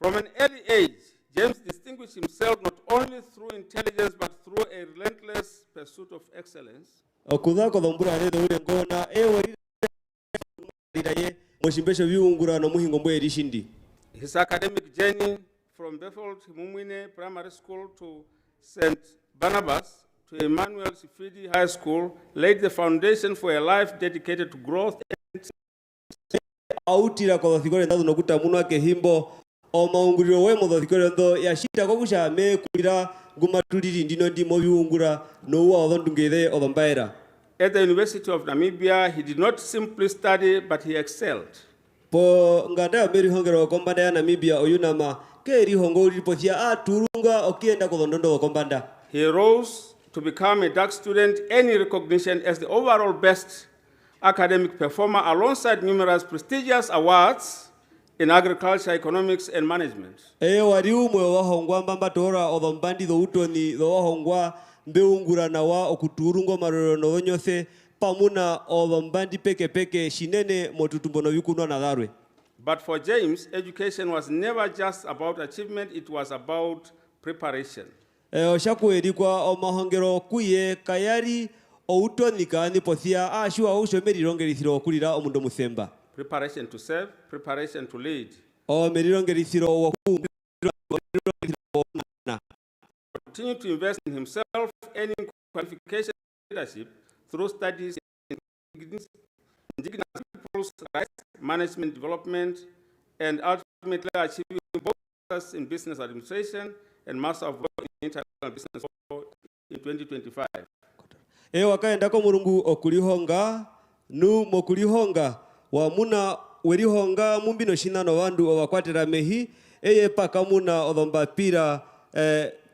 From an early age, James distinguished himself not only through intelligence but through a relentless pursuit of excellence. Okudhako dhombura redo ule ngona ewe riraye moshimbesho byungura no muhingo mbwe erishindi. His academic journey from Bethel Mumwine Primary School to St. Barnabas to Emmanuel Sifidi High School laid the foundation for a life dedicated to growth and Autira kwa thikore ndadu nokuta munwa ke himbo o maunguriro we mo thikore ndo yashita ko kusha me kulira gumatuliri ndino ndimo byungura no wa odondungere odombaera. At the University of Namibia, he did not simply study, but he excelled. Po nganda beri hongero kombanda ya Namibia oyunama keri hongo ripothia aturunga okienda ko dondondo kombanda. He rose to become a dark student, any recognition as the overall best academic performer alongside numerous prestigious awards in agriculture, economics, and management. Wari umwe wa hongwa mbamba tora odombandi do utoni do hongwa mbeungura na wa okuturungo maroro no nyothe pamuna odombandi peke peke shinene motutumbo no bikunwa na darwe. But for James, education was never just about achievement, it was about preparation. Oshaku Uerikua omahongero kuye kayari outoni kandi pothia ashua ushomeri rongerithiro okulira omundo muthemba. Preparation to serve, preparation to lead. Merirongerithiro waku Continue to invest in himself, earning qualification leadership through studies in indigenous people's rights, management development, and ultimately achieving both in business administration and master of law in international business in 2025. Wakaenda ko Mulungu okulihonga nu mokulihonga wa muna werihonga mumbino shinano wandu owakwatira mehi eye paka muna odomba pira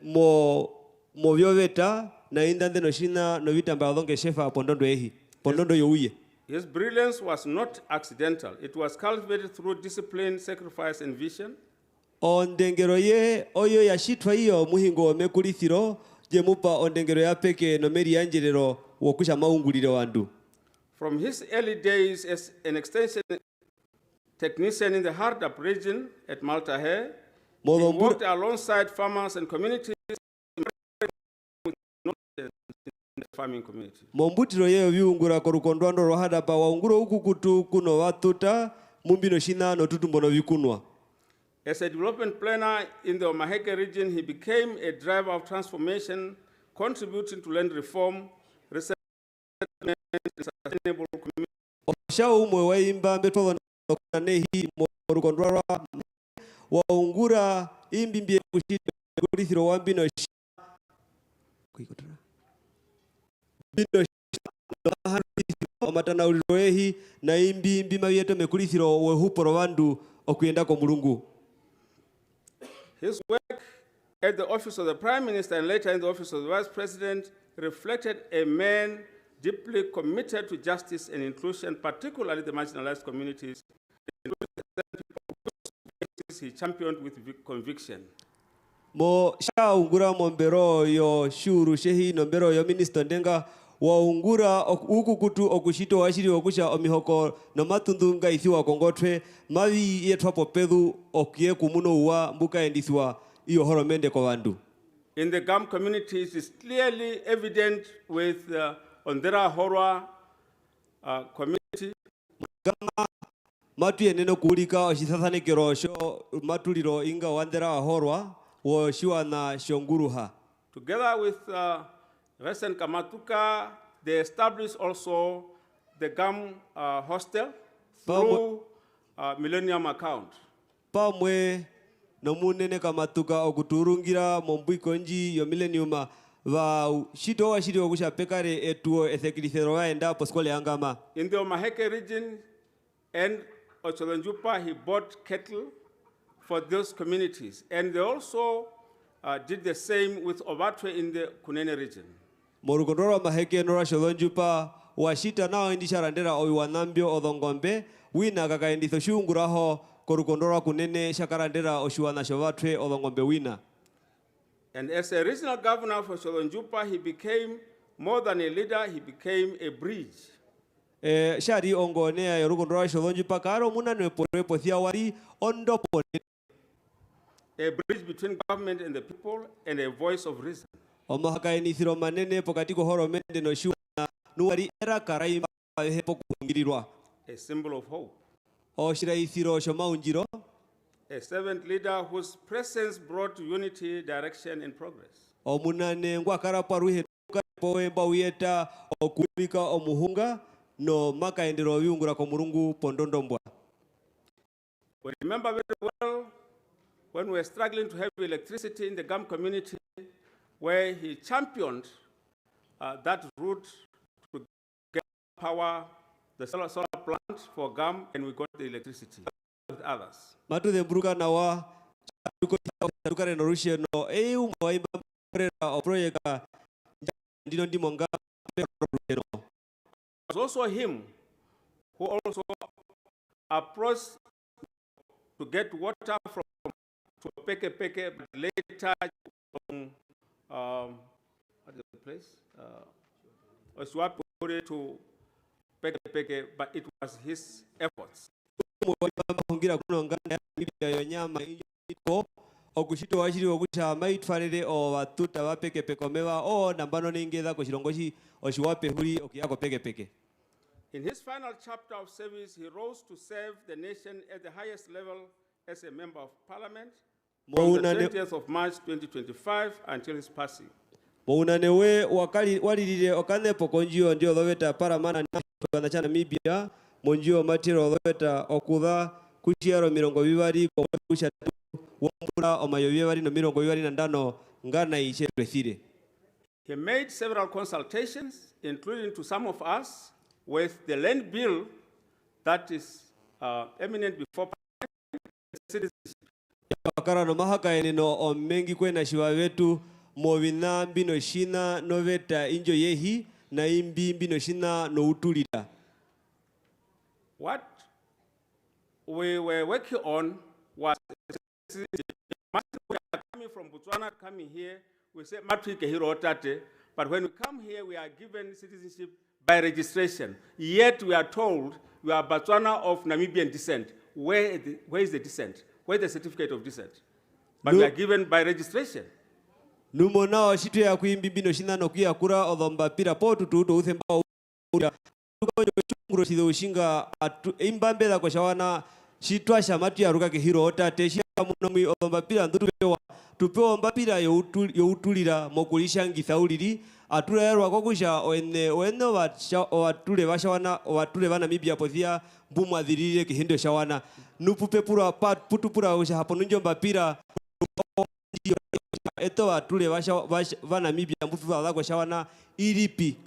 mo byoveta na indande no shina no vitamba odonge shefa pondondo ehi pondondo youye. His brilliance was not accidental. It was cultivated through discipline, sacrifice, and vision. Ondengero ye oyo yashitwa iyo muhingo mekulithiro jemupa ondengero ya peke no meri yanjerero wokusha maunguliro wandu. From his early days as an extension technician in the Hardap region at Malta, he worked alongside farmers and communities in the farming community. Mombutiro ye byungura korukondwando ro Hardap waunguro ukukutu kuno watuta mumbino shina no tutumbono bikunwa. As a development planner in the Omaheke region, he became a driver of transformation, contributing to land reform, resettlement, and sustainable community. Osha umwe wa imba mbeto na nehi morukondwa waungura imbimbi kushithiro wambino bino omatana uliroehi na imbimbi mabyeto mekulithiro wehuporo wandu okuyenda ko Mulungu. His work at the office of the Prime Minister and later in the office of the Vice President reflected a man deeply committed to justice and inclusion, particularly the marginalized communities, he championed with conviction. Mo shaungura mombero yo shuru shehi nombero yo minister ndenga waungura ukukutu okushito washiri okusha omihoko no matundunga ithiwa kongotwe mavi yetwapo pedhu okie kumuno uwa mbuka endithiwa iyo horomende kwa wandu. In the GAM communities, it's clearly evident with Ondera Horwa community. Gama matu yeneno kuulika oshisasane kirosho matuliro inga wandera Horwa wo shiwa na shonguruha. Together with Resen Kamatuka, they established also the GAM hostel through Millennium account. Pamwe nomunene Kamatuka okuturungira mombuiko nji yo Millennium va shito wa shiri okusha pekare etuo ethekilithero waenda poskole angama. In the Omaheke region and Otjozondjupa, he bought cattle for those communities, and they also did the same with Obatwe in the Kunene region. Morugondora Maheke nora Otjozondjupa washita nao indisha randera oiwanambio odhongombe wina kakaenditho shunguraho korukondora kunene shakarandera oshuana shovatwe odhongombe wina. And as a regional governor for Otjozondjupa, he became more than a leader, he became a bridge. Shari ongonea yorugondora Otjozondjupa karo muna nweporepo thiawari ondopo. A bridge between government and the people and a voice of reason. Omahaka enithiro manene pokatiko horomende no shuana nuari era karaima hepo kuhungirirwa. A symbol of hope. Oshira ithiro shomaunjiro. A servant leader whose presence brought unity, direction, and progress. Omunane ngwakara paruhe poe bawiyeta okubika omuhunga no makaendero viungura ko murungu pondondo. We remember very well when we were struggling to have electricity in the GAM community, where he championed that route to get power, the solar plant for GAM, and we got the electricity with others. Matu de bruka nawa tukare no rushe no eu moiba prera o projeka ndino ndimonga no. It was also him who also approached to get water from Peke, but later from what is the place? Swapo to Peke, but it was his efforts. Okushito washiri okusha maitfarere o watuta wa Peke omewa o nambano ningeza koshirongoshi oshiwape huri okiyako Peke. In his final chapter of service, he rose to serve the nation at the highest level as a member of parliament from the 20th of March 2025 until his passing. Mounanewe walirire okane pokonjio ndio dhoveta paramana na cha Namibia monjio matiro dhoveta okuda kuchiaro mirongo vivari kwa kusha wambura omayo vivari no mirongo vivari na ndano ngana ishetwethire. He made several consultations, including to some of us, with the land bill that is eminent before citizenship. Wakara no mahaka eneno omengi kwena shiwa wetu movina mbino shina noveta injo yehi na imbi mbino shina no utulida. What we were working on was coming from Botswana, coming here, we say matrike hiro tate, but when we come here, we are given citizenship by registration. Yet we are told we are Botswana of Namibian descent. Where is the descent? Where is the certificate of descent? But we are given by registration. Numona o shitu ya kuimbi bino shina no kia kura odhomba pira potu tuto uthemba ura tukojo chunguro shido ushinga imbambe da kwa shawana shitwa shamatu ya ruka ke hiro ota teshi munomi odhomba pira ndutupewa tupewa mbapira yo utulira mokulisha ngithauliri atura yarwa kokusha oene watule vashawana watule vana Namibia pothia mbumu adhirire kihindo shawana nupupe pura putupura usha hapo nunjo mbapira eto watule vana Namibia mbufu valako shawana iripi.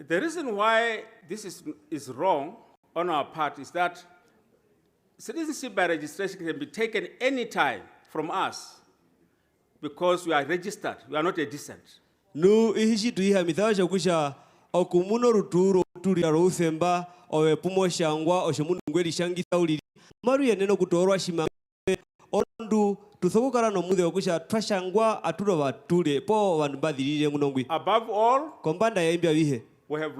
The reason why this is wrong on our part is that citizenship by registration can be taken any time from us because we are registered, we are not a descent. Nu ihishi tuiha mithawa kusha okumuno ruturo tulira rusemba owe pumo shangwa oshomundu ngweli shangitha uliri maru yeneno kutorwa shimangwe ondu tusokukara no muthe okusha twashangwa aturo batule po bandu bathirire munongwi. Above all, kombanda yaimbya bihe we have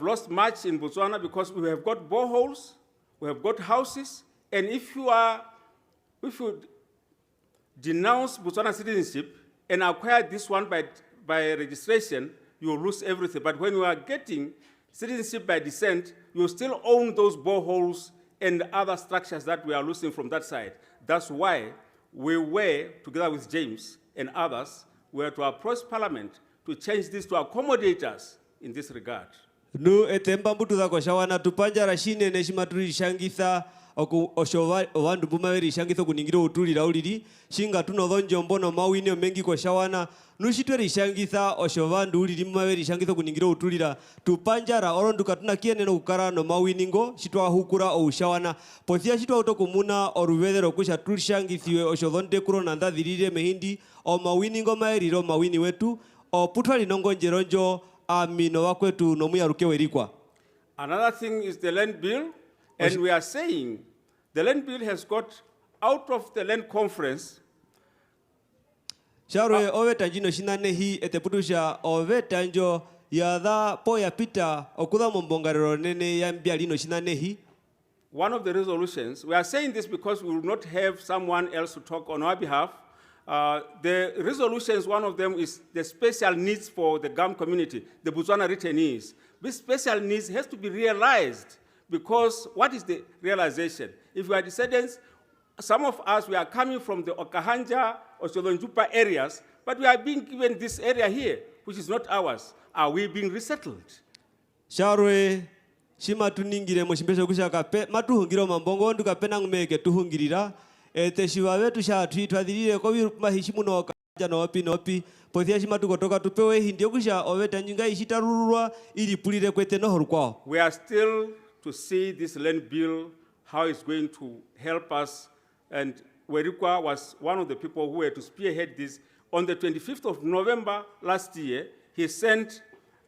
lost much in Botswana because we have got boreholes, we have got houses, and if you denounce Botswana citizenship and acquire this one by registration, you will lose everything. But when you are getting citizenship by descent, you still own those boreholes and other structures that we are losing from that side. That's why we were, together with James and others, we were to approach Parliament to change this to accommodate us in this regard. Nu etemba mbutu za shawana tupanja rashine neshimaturi shangitha oshova wandu bumaveri shangitha kuningiro utulira uliri shinga tunodhonjo mbono mawine mengi kwa shawana nushitweri shangitha oshovandu uliri mumaveri shangitha kuningiro utulira tupanjara oronduka tunakieneno kukara no mawiningo shitwa hukura o ushawana pothia shitwa utokumuna oruvethero kusha tulishangithiwe oshodhonde kuro na ndathirire mehindi o mawiningo maeriro mawini wetu o putwa linongo njeronjo amino wakwetu no muyaruke Uerikua. Another thing is the land bill, and we are saying the land bill has got out of the land conference. Sharwe ove tanjino shinane hi eteputusha ove tanjo yadha po ya pita okudha mombongarero nene ya mbialino shinane hi. One of the resolutions, we are saying this because we will not have someone else to talk on our behalf. The resolutions, one of them is the special needs for the GAM community, the Botswana returnees. This special needs has to be realized because what is the realization? If we are descendants, some of us, we are coming from the Otjizonjupa areas, but we are being given this area here, which is not ours. Are we being resettled? Sharwe, shima tuningire moshimbesho kushaka pe, matuhungiro mambongo nduka pena ngumeke tuhungirira. Teshiwa wetu sha twithwathirire ko mahishimu no kanja no opi pothia shima tukotoka tupewe hindi okusha oveta njinga ishitarurwa ili pulire kwete no horkwao. We are still to see this land bill, how it's going to help us, and Uerikua was one of the people who were to spearhead this. On the 25th of November last year, he sent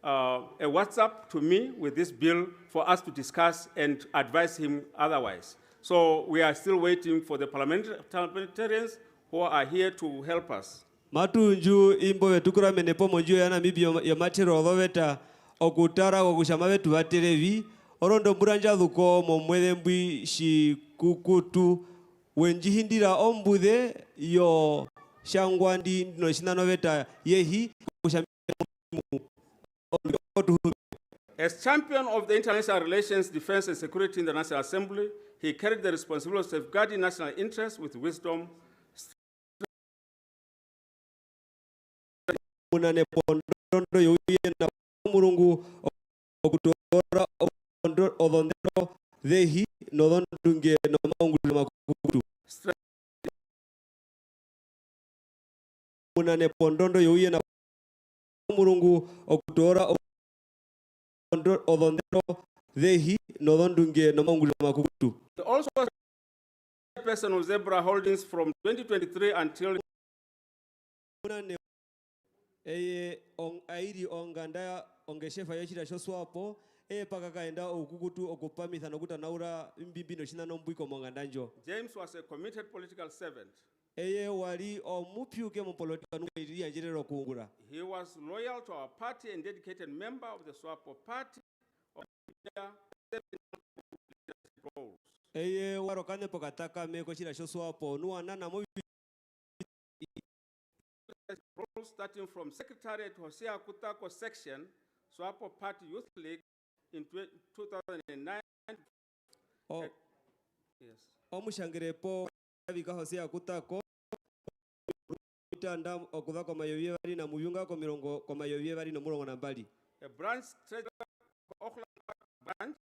a WhatsApp to me with this bill for us to discuss and advise him otherwise. So we are still waiting for the parliamentarians who are here to help us. Matunju imbo wetukura menepo monju ya Namibia ya matero oveta okutara okushama wetu batelevi orondo mburanja dhuko momwele mbwi shikukutu wenjihindira ombudhe yo shangwandi no shinanoveta yehi okushama. As champion of the international relations, defense and security in the National Assembly, he carried the responsibility of safeguarding national interests with wisdom. Also, person of Zebra Holdings from 2023 until airi onganda ongeshefa yeshira Swapo pakakaenda okukutu okupamitha nokuta naura mbimbino shina nombwiko mongandanjo. James was a committed political servant. Wali omupyuke mu politika nuiri anjerero kungura. He was loyal to our party and dedicated member of the Swapo party. Warokane pokataka meko shira Swapo nuanana mo starting from Secretariat Hosea Kutako section, Swapo Party Youth League in 2009. Yes. Omushangirepo bika Hosea Kutako itanda okuva kwa mayobye bali na muyunga ko mirongo kwa mayobye bali no murongo na mbali. A branch treasurer of Auckland branch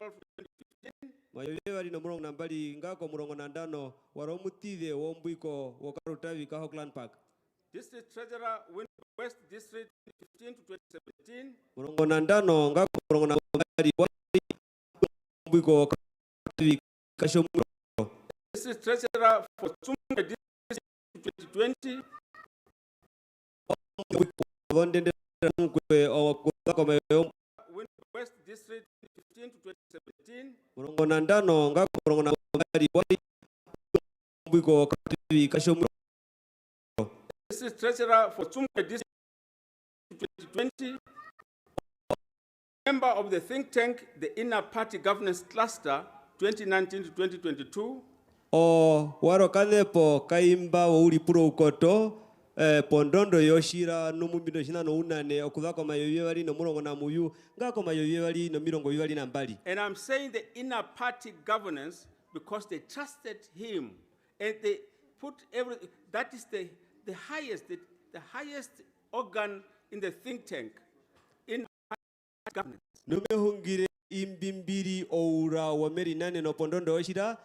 2012-2015. Mayobye bali no murongo na mbali ngako murongo na ndano waromutide wombwiko wokarutavi ka Auckland Park. District Treasurer, Windhoek West District 2015 to 2017. Murongo na ndano ngako murongo na mbali wombwiko kashomu. District Treasurer for Tsumbe District 2020. abondende nkwe okudakoma West District 2015 to 2017. murongo na ndano ngako murongo na mbali wali mbiko katibi kasho District Treasurer for Tsumwe District 2020. Member of the think tank, the Inner Party Governance Cluster 2019 to 2022. o waro kanepo kaimba uli puro ukoto pondondo yoshira no mumbindo shina no unane okudhako mayoye bali no murongo na muyu ngako mayoye bali no mirongo bibali na mbali. And I'm saying the Inner Party Governance because they trusted him and they put everything. That is the highest organ in the think tank. In governance. Numehungire imbimbiri oura wa meri nane no pondondo yoshira.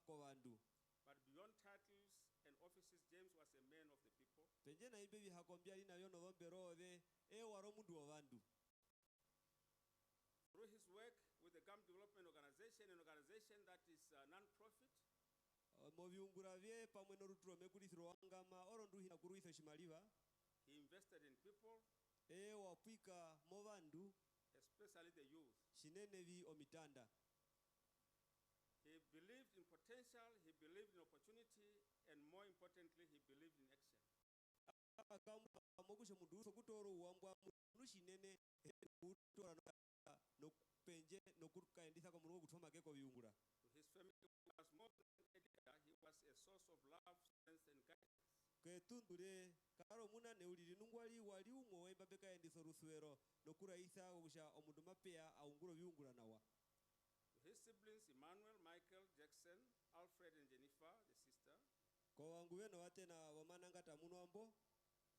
But beyond titles and offices, James was a man of the people. Penjena ibebi hakombia ina yono dhombero de waro mundu ovandu. Through his work with the GAM Development Organization, an organization that is non-profit, Moviunguravye pamwe no ruturo mekulithiro wangama orondu hina kuruitho shimaliva. He invested in people, wapwika movandu, especially the youth. Shinenevi omitanda. He believed in potential, he believed in opportunity, and more importantly, he believed in action. Mokushe muduso kutoro uambwa mushinene kutora no penje no kukaendisa kwa murugo kutoma keko viungura. To his family was more than a leader, he was a source of love, strength, and guidance. Ketundure karo muna neuliri nungwali wali umwe babeka endiso rusuero no kuraisa kusha omundu mapea aunguro viungura nawa. To his siblings Emmanuel, Michael, Jackson, Alfred, and Jennifer, the sister. Kwa wangu weno wate na wamananga tamuno ambo.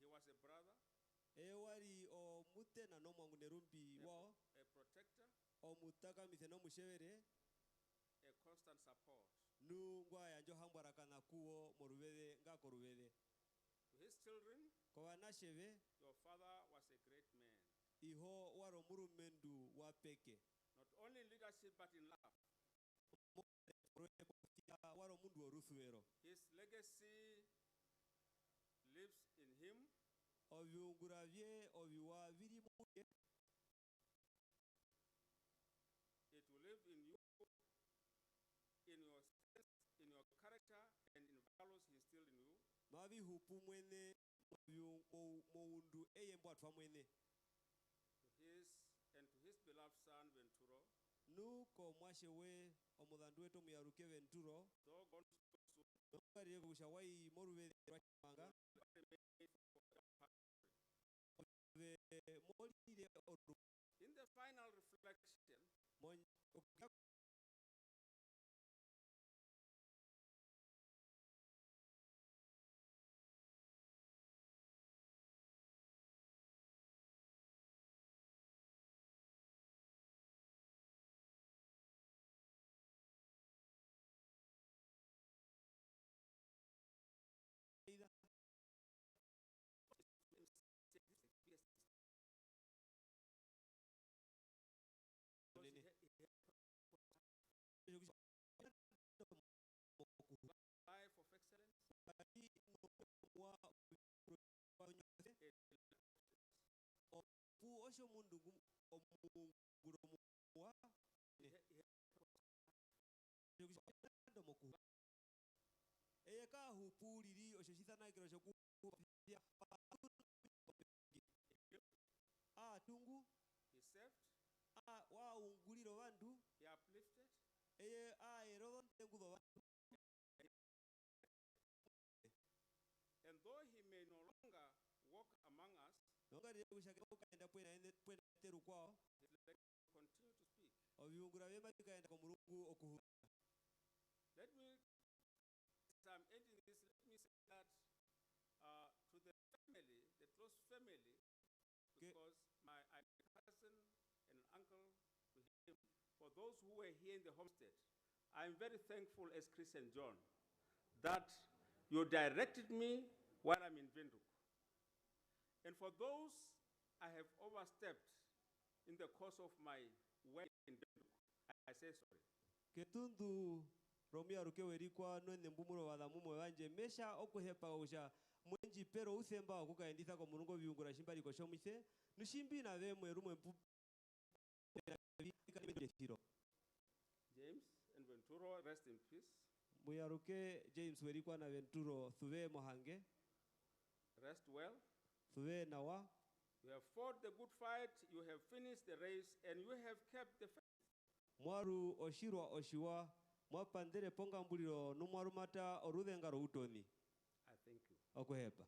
He was a brother. Wali o mute na no mwangu nerumbi wao. A protector. O mutaka miseno mushevere. A constant support. Nungwa ya njo hambara kana kuo moruvede ngako ruvede. To his children. Kwa wanasheve. Your father was a great man. Iho waro murumendu wapeke. Not only in leadership but in love. His legacy lives in him. It will live in you, in your sense, in your character, and in values he instilled in you. beloved son Venturo, nuko mwashe we omudhandu wetu muyaruke Venturo though gone so soon, nokariye kushawai morube rwamanga molire oru in the final reflection, life of excellence, fu osho mundu omunguro mwa eyeka hupuliri osho shithanakiro shoku tungu he served, wa unguliro bandu he uplifted, eye erodon tengudo bandu and though he may no longer walk among us, nongari kushaka ukaenda pwena teru kwao his legacy will continue to speak. obiungura bema bikaenda kwa mulungu okuhura. Let me, as I'm ending this, let me say that to the family, the close family, because I'm a cousin and uncle to him, for those who were here in the homestead, I'm very thankful as Christian John that you directed me while I'm in Windhoek. And for those I have overstepped in the course of my work in Windhoek, I say sorry. Ketundu Romia ruke Uerikua nwene mbumuro wadhamumwe wanje mesha okuhepa usha mwenji pero usemba okukaenditha kwa mulungu biungura shimbali kwa shomwise nushimbi na vemwe rumwe mpu James and Venturo, rest in peace. Muyaruke James Uerikua na Venturo thuve mohange Rest well. thuve nawa. You have fought the good fight, you have finished the race, and you have kept the faith. Mwaru oshirwa oshiwa mwapandere ponga mbuliro numwaru mata orudhengaro utoni. I thank you. Okuhepa.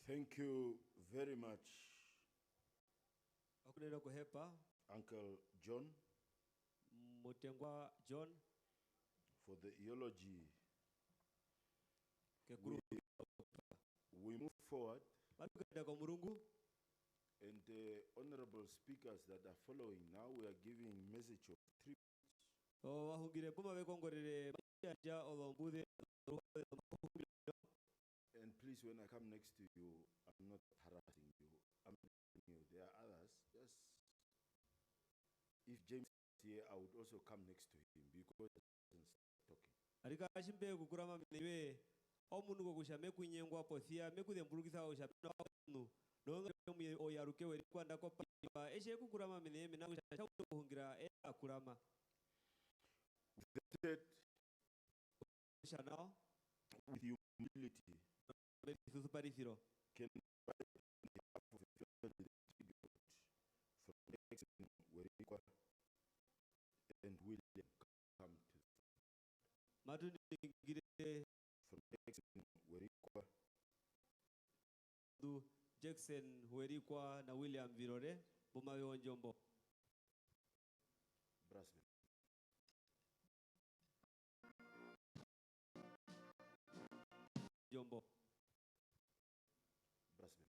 Thank you very much, Okunenda kuhepa Uncle John, Mutengwa John for the eulogy. kekuru We move forward, badukenda kwa mulungu and the honorable speakers that are following now, we are giving message of tribute. wahungire poma bekongorere ja olombude. And please, when I come next to you, I'm not harassing you. I'm telling you, there are others. Just if James is here, I would also come next to him because he doesn't stop talking. Arika ashimbe kukurama miniwe omundu kokusha mekunyengwa pothia mekudembulukitha osha no nonga oyaruke Uerikua ndako pa eshe kukurama miniwe na kusha kuhungira akurama Vetted now with humility, can provide on behalf of the tribute from Excellent Uerikua and William come to from Excellent Uerikua Jackson Uerikua na William Virore Bumawe Onjombo Brasville. Jombo Brasville.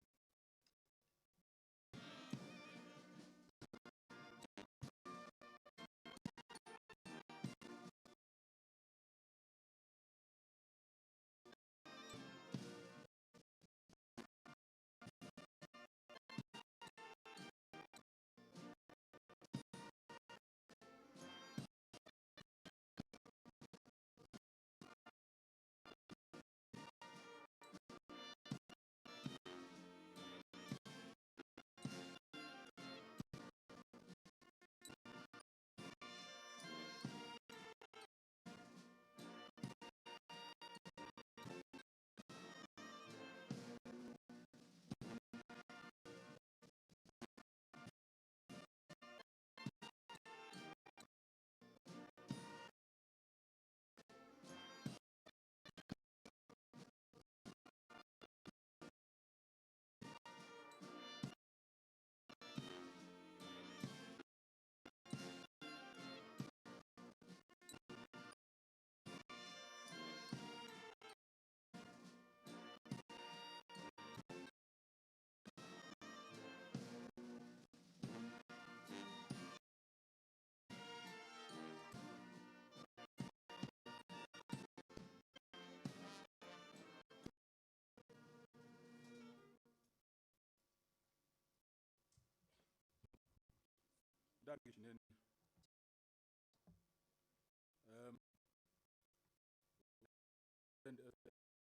And as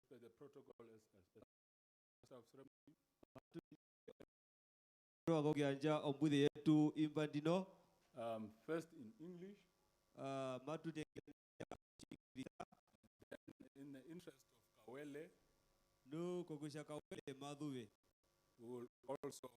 per the protocol as of ceremony. First in English. In the interest of Kawele, we will also.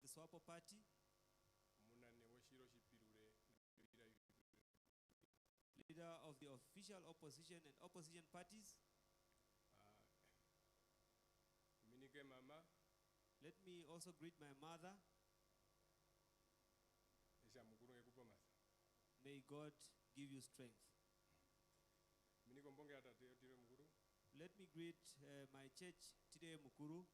The Swapo party, leader of the official opposition and opposition parties. Let me also greet my mother. May God give you strength. Let me greet my church today, Mukuru.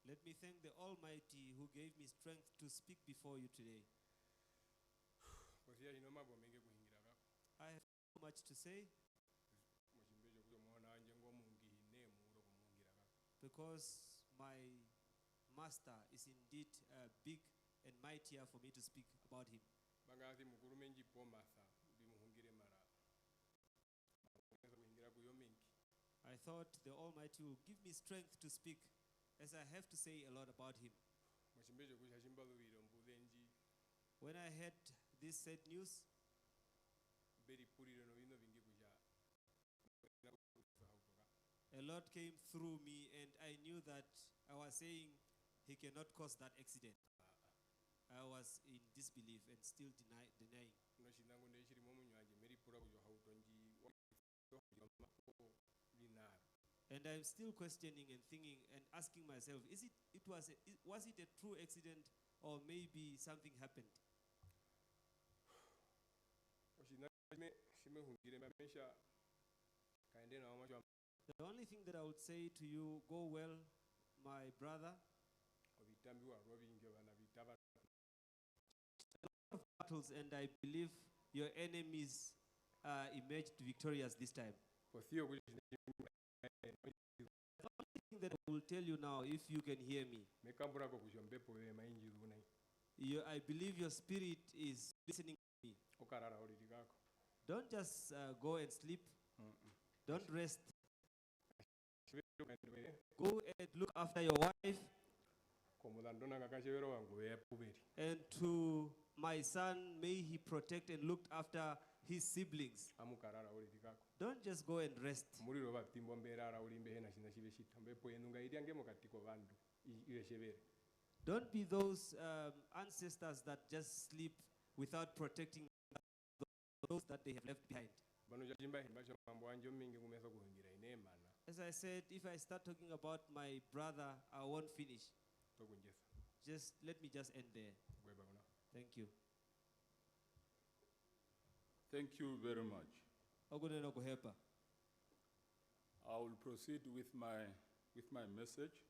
Let me thank the Almighty who gave me strength to speak before you today. I have so much to say because my master is indeed big and mightier for me to speak about him. I thought the Almighty will give me strength to speak, as I have to say a lot about him. When I heard this sad news, a lot came through me, and I knew that I was saying he cannot cause that accident. I was in disbelief and still denying. And I'm still questioning and thinking and asking myself, was it a true accident, or maybe something happened? The only thing that I would say to you, go well, my brother. Battles, and I believe your enemies emerged victorious this time. The only thing that I will tell you now, if you can hear me, I believe your spirit is listening to me. Don't just go and sleep. Don't rest. Go and look after your wife. And to my son, may he protect and look after his siblings. Don't just go and rest. Don't be those ancestors that just sleep without protecting those that they have left behind. As I said, if I start talking about my brother, I won't finish. Let me just end there. Thank you. Thank you very much. I will proceed with my message.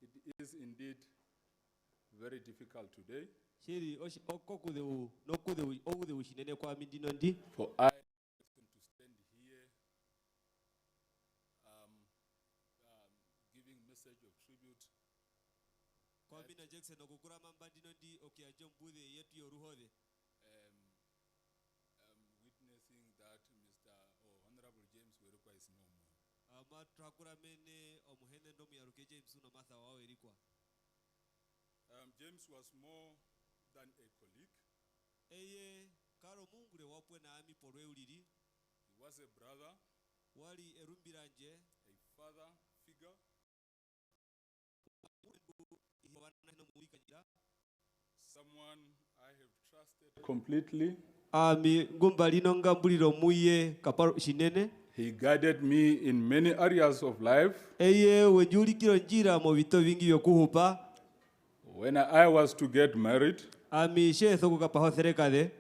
It is indeed very difficult today. For I to stand here giving message of tribute. Witnessing that Mr. or Honorable James Uerikua is no more. James was more than a colleague. He was a brother, a father figure, someone I have trusted completely. Ami ngumba lino ngambuliro muye kaparo shinene. He guided me in many areas of life. Eye wejulikiro njira mu bito bingi byokuhupa. When I was to get married, Ami shetho kukapaho serekade.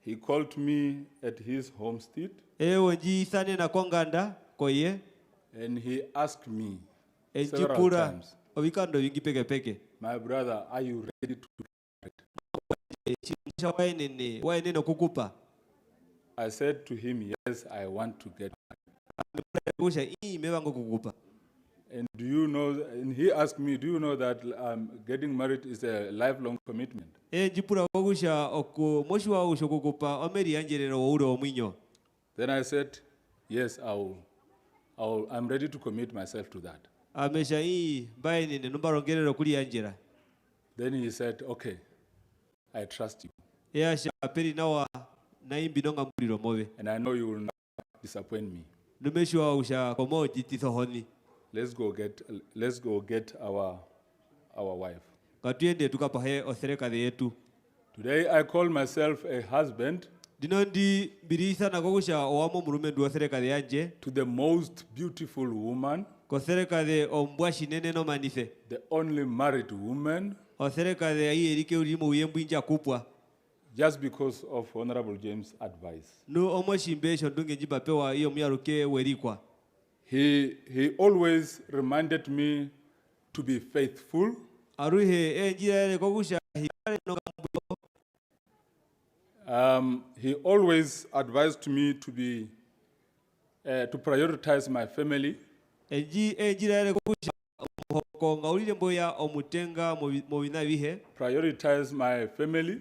he called me at his homestead. Wenji sane na konganda koye. And he asked me several Enjipura times, obikando bingi peke peke. my brother, are you ready to? Kukupa. I said to him, yes, I want to get married. And do you know, and he asked me, do you know that getting married is a lifelong commitment? Then I said, yes, I'm ready to commit myself to that. Then he said, okay, I trust you. And I know you will not disappoint me. Let's go get our wife. Today I call myself a husband to the most beautiful woman, the only married woman, just because of Honorable James' advice. He always reminded me to be faithful. He always advised me to prioritize my family. Prioritize my family.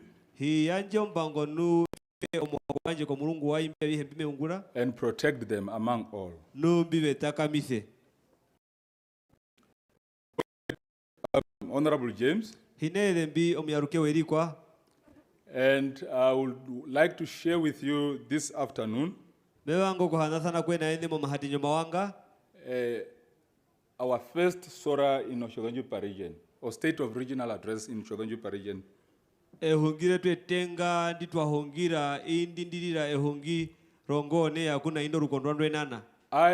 And protect them among all. Honorable James. And I would like to share with you this afternoon our first SORA in Otjozondjupa Region, or State of Regional Address in Otjozondjupa Region. I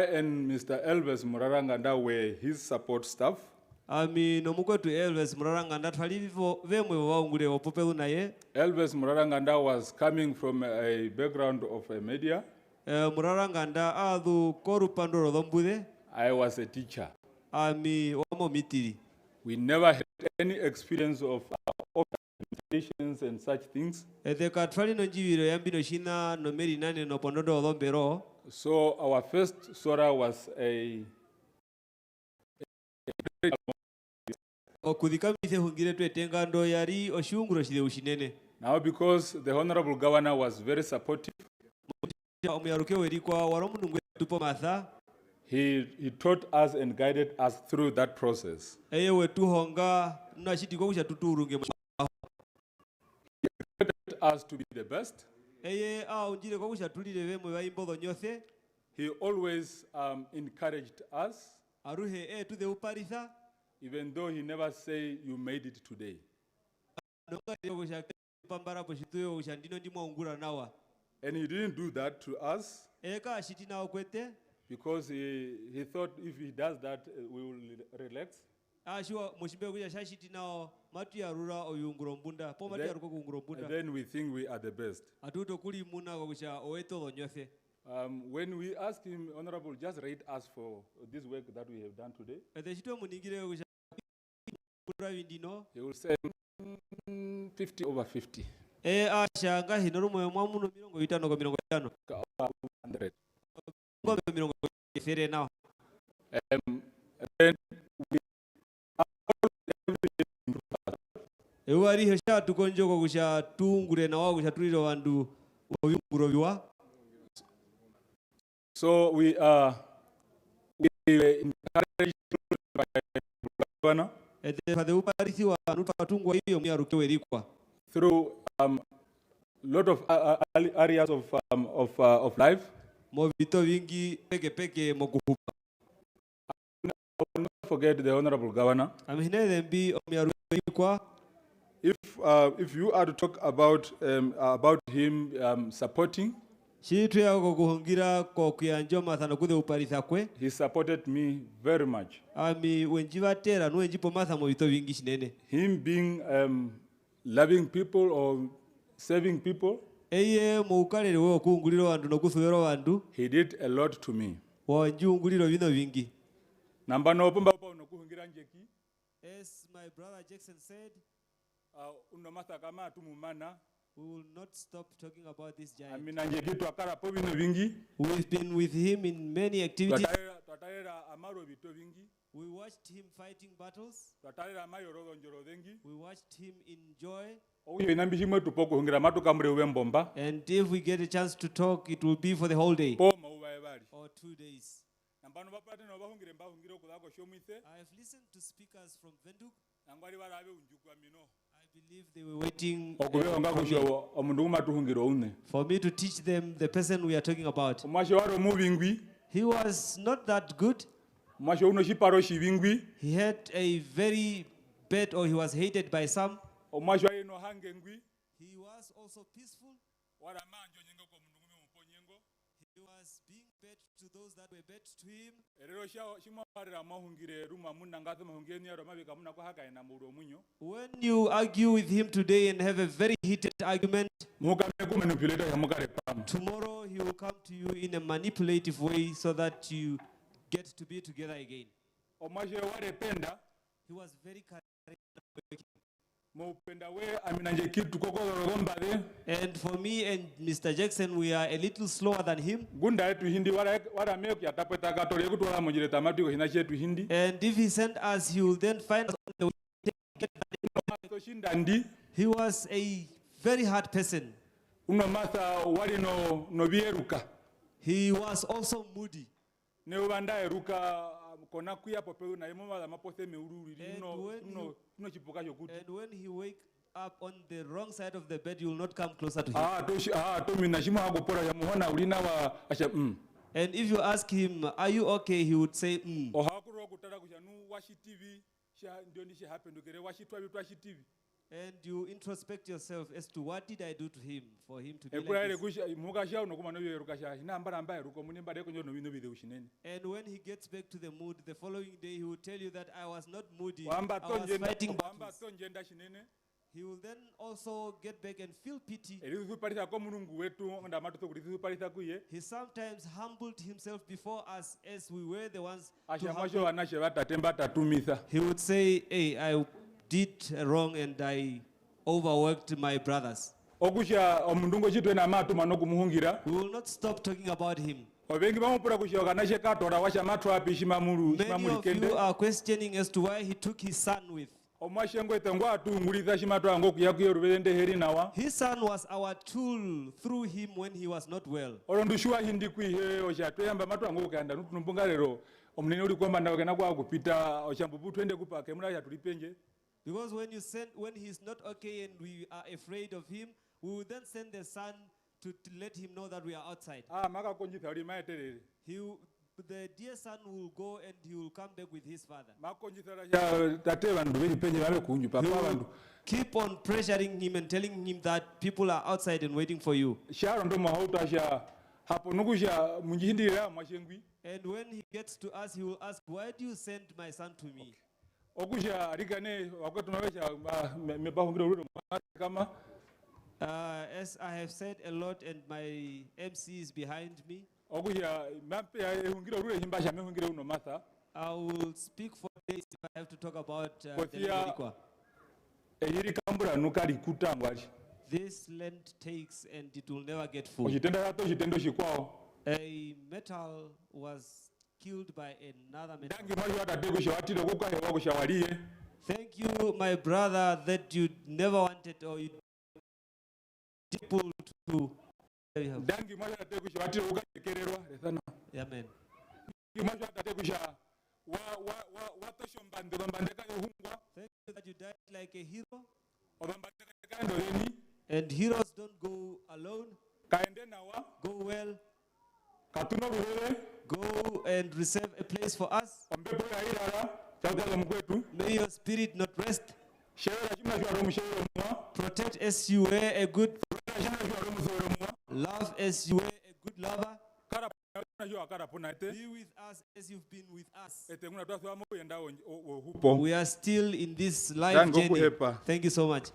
and Mr. Elvis Muraranganda were his support staff. Elvis Muraranganda was coming from a background of a media. I was a teacher. We never had any experience of organizations and such things. So our first SORA was a now, because the Honorable Governor was very supportive, he taught us and guided us through that process. He expected us to be the best. He always encouraged us, even though he never said, you made it today. And he didn't do that to us because he thought if he does that, we will relax. Then we think we are the best. When we asked him, Honorable, just rate us for this work that we have done today, he will say 50 over 50. 100. Then so we are encouraged by the governor through a lot of areas of life. I will not forget the Honorable Governor. If if you are to talk about him supporting, Shitu ya kukuhungira kwa kuyanjo mathano kuthe uparitha kwe. he supported me very much. Ami wenjiva tera nuwe njipo mathamo vito vingi shinene. Him being loving people or serving people, Eye muukarere wewe kuunguliro wandu nokuthuwero wandu. he did a lot to me. Wanjiunguliro vino vingi. Namba no pomba upa unokuhungira njeki. As my brother Jackson said, unomatha kama atumumana. we will not stop talking about this giant. Amina njeki twakara po bino vingi. We've been with him in many activities. Twataera amaro vito vingi. We watched him fighting battles. Twataera amayoro njoro vengi. We watched him enjoy. Oyo inambishimwe tupoko hungira matu kamure uwembomba. And if we get a chance to talk, it will be for the whole day. Po mauwaebali. Or 2 days. Nambano bapate no bahungire mbahungire okudako shomise. I have listened to speakers from Windhoek. Nangwali barabe unjukwa mino. I believe they were waiting for me to teach them the person we are talking about. He was not that good. He had a very bad, or he was hated by some. He was also peaceful. He was being bad to those that were bad to him. When you argue with him today and have a very heated argument, tomorrow he will come to you in a manipulative way so that you get to be together again. He was very charismatic. And for me and Mr. Jackson, we are a little slower than him. And if he sent us, he will then find us on the way. He was a very hard person. He was also moody. And when he wake up on the wrong side of the bed, you will not come closer to him. And if you ask him, are you okay, he would say, And you introspect yourself as to what did I do to him for him to be like this. And when he gets back to the mood, the following day he will tell you that I was not moody, I was fighting battles. He will then also get back and feel pity. He sometimes humbled himself before us as we were the ones to humble. He would say, hey, I did wrong and I overworked my brothers. We will not stop talking about him. Many of you are questioning as to why he took his son with. His son was our tool through him when he was not well. Because when he's not okay and we are afraid of him, we will then send the son to let him know that we are outside. The dear son will go and he will come back with his father. He will keep on pressuring him and telling him that people are outside and waiting for you. And when he gets to us, he will ask, why do you send my son to me? As I have said a lot and my MC is behind me, I will speak for days if I have to talk about the Uerikua. This land takes and it will never get full. A metal was killed by another metal. Thank you, my brother, that you never wanted or you people to. Amen. Thank you that you died like a hero. And heroes don't go alone. Go well. Go and reserve a place for us. May your spirit not rest. Protect as you were a good love as you were a good lover. Be with us as you've been with us. We are still in this life journey. Thank you so much.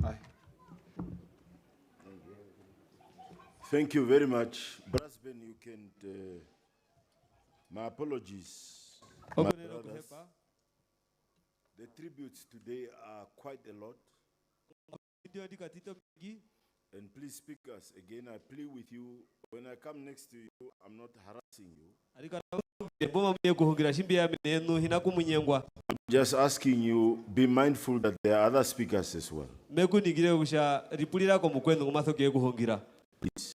Thank you very much. Brasben, you can... my apologies, my brothers. The tributes today are quite a lot. And please, speakers, again, I plead with you, when I come next to you, I'm not harassing you. I'm just asking you, be mindful that there are other speakers as well. Please.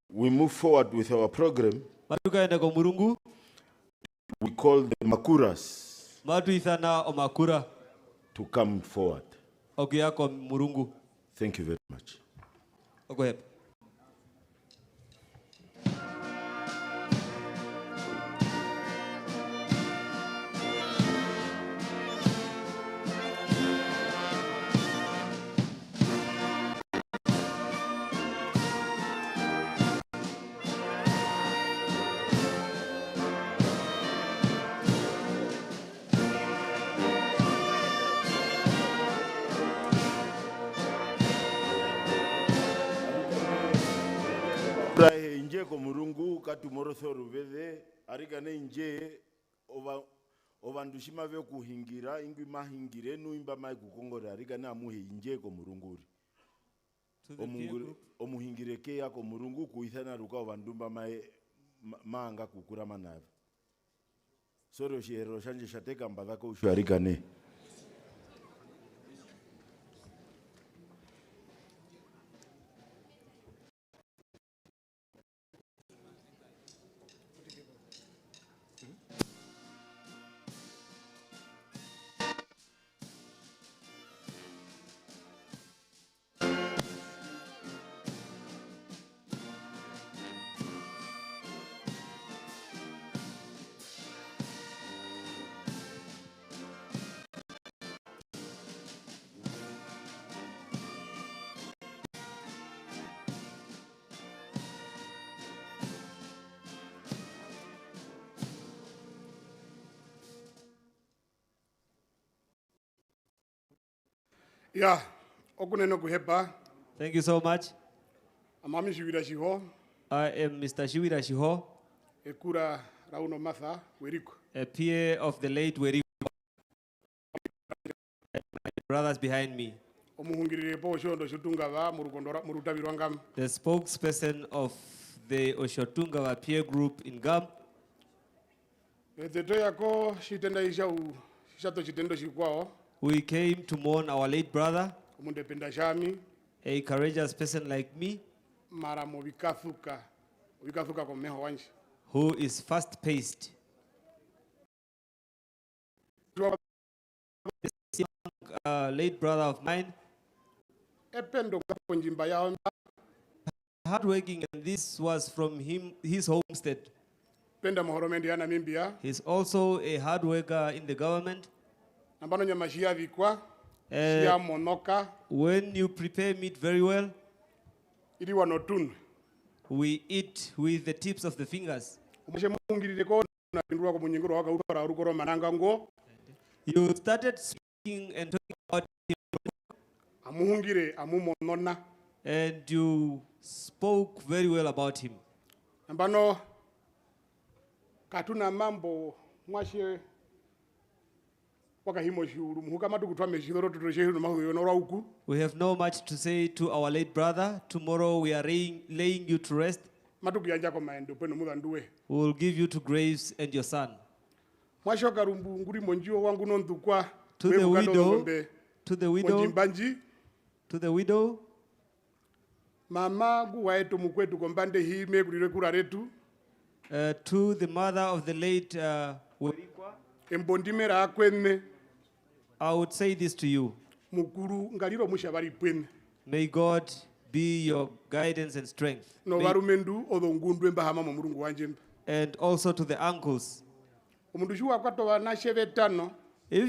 We move forward with our program. We call the Makuras to come forward. Thank you very much. Go ahead. Murungu katumoro thoruvede arikane nje ovandushima ve kuhingira ingwi mahingire nuimba mai kukongore arikane amuhe nje ko murunguri omuhingire ke yako murungu kuithana ruka ovandumba mai maanga kukura manave soro shihero shanje shateka mbadha ko ushu arikane. Yeah, okuneno kuhepa. Thank you so much. Amami Shiwira Shiho. I am Mr. Shiwira Shiho, Ekura Rauno Matha, Uerikua. a peer of the late Uerikua. My brothers behind me. The spokesperson of the Oshotungawa peer group in GAM. We came to mourn our late brother, a courageous person like me, who is fast-paced. This young late brother of mine, hardworking, and this was from his homestead. He's also a hard worker in the government. When you prepare meat very well, we eat with the tips of the fingers. You started speaking and talking about him, and you spoke very well about him. We have no much to say to our late brother. Tomorrow we are laying you to rest. We will give you to graves and your son. To the widow, to the mother of the late Uerikua, I would say this to you. May God be your guidance and strength. And also to the uncles. If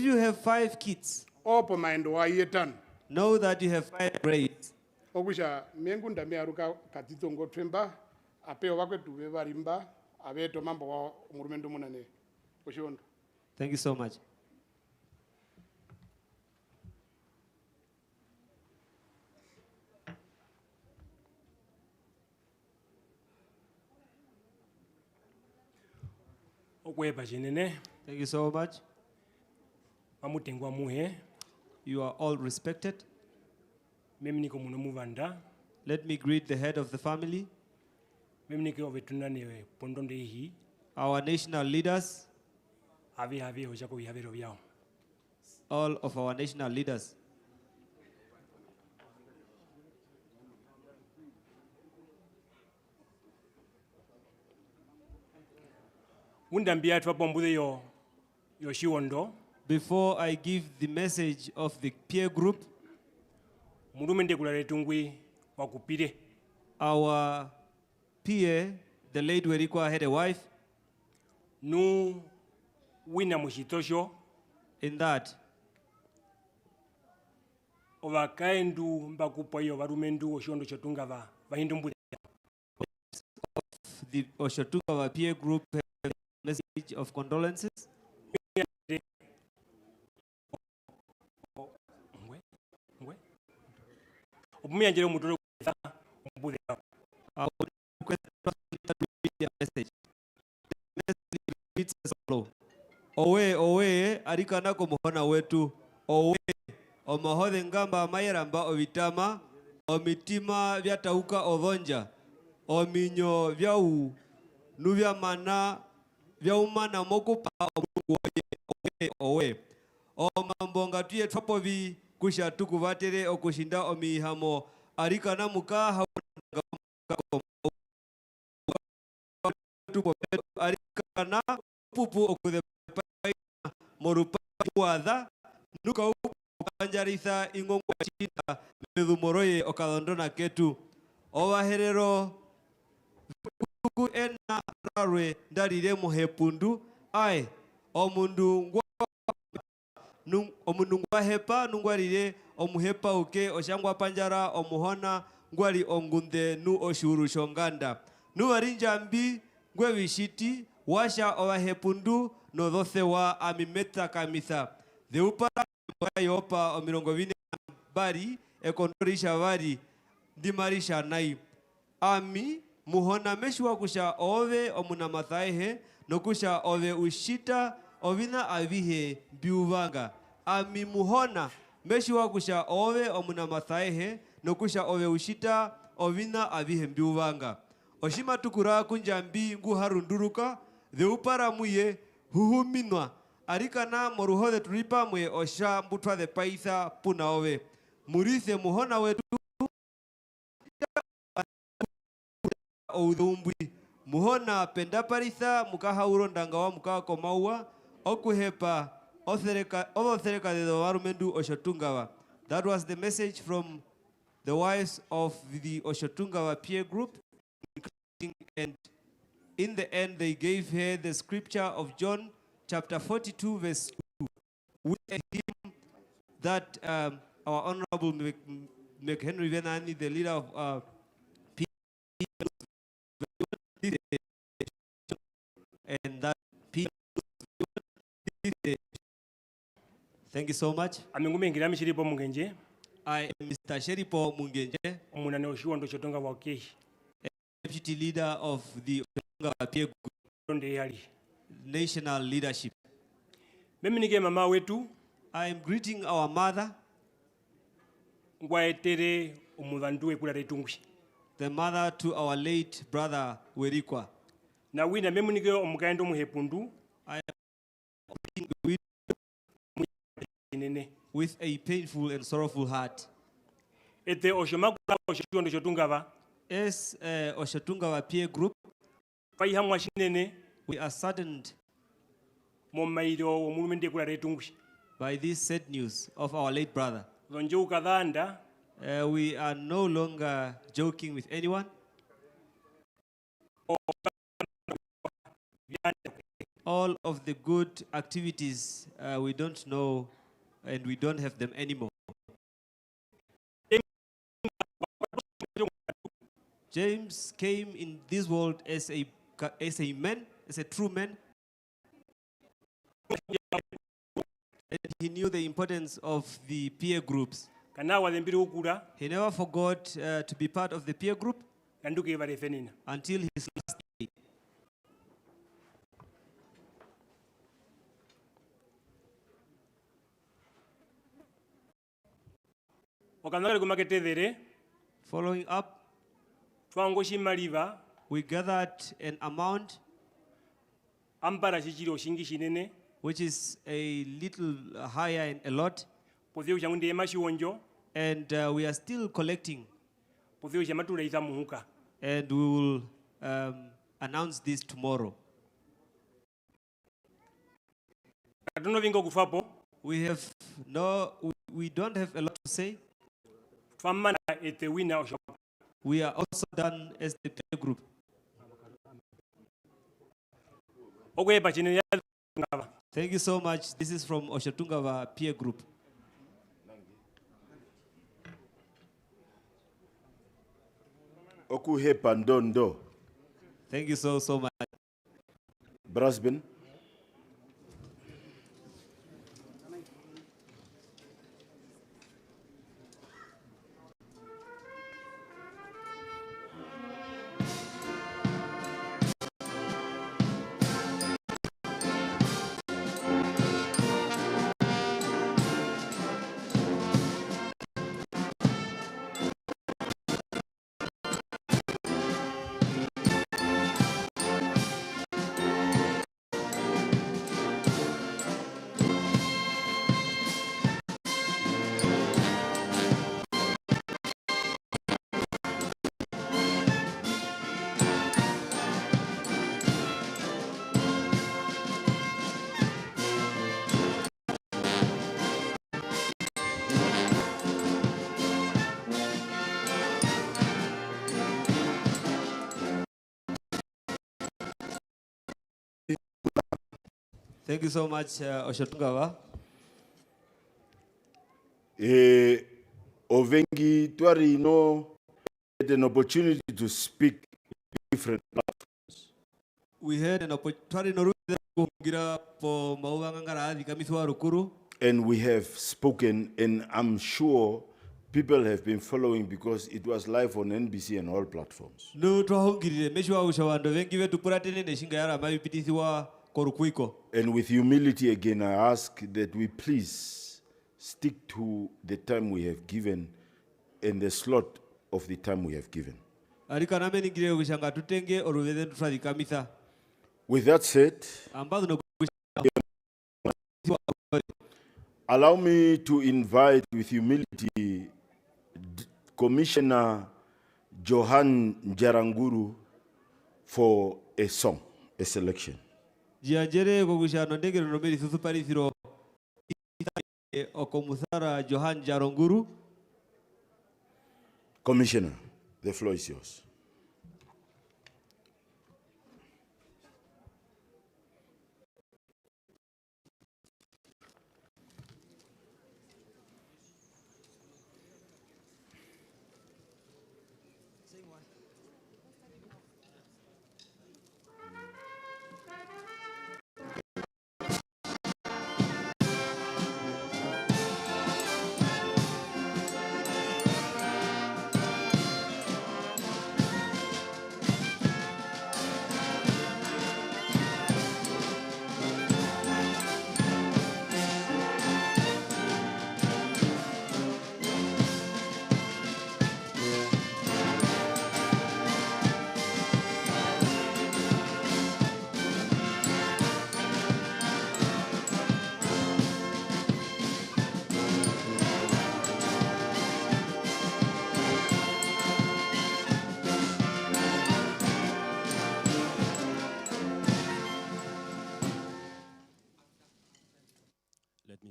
you have 5 kids, opo maendo wa yetan. Know that you have 5 grades. Okusha mengu ndame aruka katitongo twemba apeo wakwe tuwe varimba abeto mambo wa umurumendo munane. Oshondo. Thank you so much. Thank you so much. You are all respected. Let me greet the head of the family, our national leaders, all of our national leaders. Before I give the message of the peer group, our peer, the late Uerikua, had a wife. In that, the Otjiserandu peer group had a message of condolences. Owe arikana kumuhona wetu owe omahodhe ngamba mayeramba ovitama omitima vyatauka odhonja ominyo vyau nuvya mana vyaumana mokupa owe omambonga tuye twapovi kusha tukuvatere okushinda omihamo arikana muka arikana pupu okude morupa puada nuka upanjaritha ingongwa china medumoroye okadondona ketu ovaherero kuku ena rarwe ndarire muhepundu ai omundu ngwahepa nungwarire omuhepa uke oshangwa panjara omuhona ngwali ongunde nu oshuru shonganda nu warinjambi ngwe vishiti washa ovahepundu no 12 wa amimeta kamitha deupara yopa omirongovine bari ekondorisha bari ndimarisha nai ami muhona meshwa kusha ove omuna mathaihe no kusha ove ushita ovina avihe biuvanga ami muhona meshwa kusha ove omuna mathaihe no kusha ove ushita ovina avihe biuvanga oshima tukura kunjambi ngu harunduruka deupara muye huhuminwa arikana moruhode tulipa mwe osha mbutwa de paisa puna ove murithe muhona wetu oudumbwi muhona penda paritha mukaha urondanga wa mukaha komaua okuhepa othereka de warumendu Otjiserandu. That was the message from the wives of the Otjiserandu peer group, and in the end they gave her the scripture of John chapter 42 verse 2 with a hymn that our Honorable Henry Venani, the leader of and that thank you so much. I am Mr. Sheripo Mungenje, deputy leader of the peer group, national leadership. I am greeting our mother, the mother to our late brother Uerikua. I am with a painful and sorrowful heart. As Otjiserandu peer group, we are saddened by this sad news of our late brother. We are no longer joking with anyone. All of the good activities, we don't know and we don't have them anymore. James came in this world as a man, as a true man. And he knew the importance of the peer groups. He never forgot to be part of the peer group until his last day. Following up, we gathered an amount which is a little higher and a lot, and we are still collecting, and we will announce this tomorrow. We don't have a lot to say. We are also done as the peer group. Thank you so much. This is from Otjizarandua peer group. Thank you so much. Brasben. Thank you so much, Otjizarandua. Ovengi Twari had an opportunity to speak different platforms. We had an opportunity and we have spoken, and I'm sure people have been following because it was live on NBC and all platforms. And with humility again, I ask that we please stick to the time we have given and the slot of the time we have given. With that said, allow me to invite with humility Commissioner Johan Njaranguru for a song, a selection. Commissioner, the floor is yours.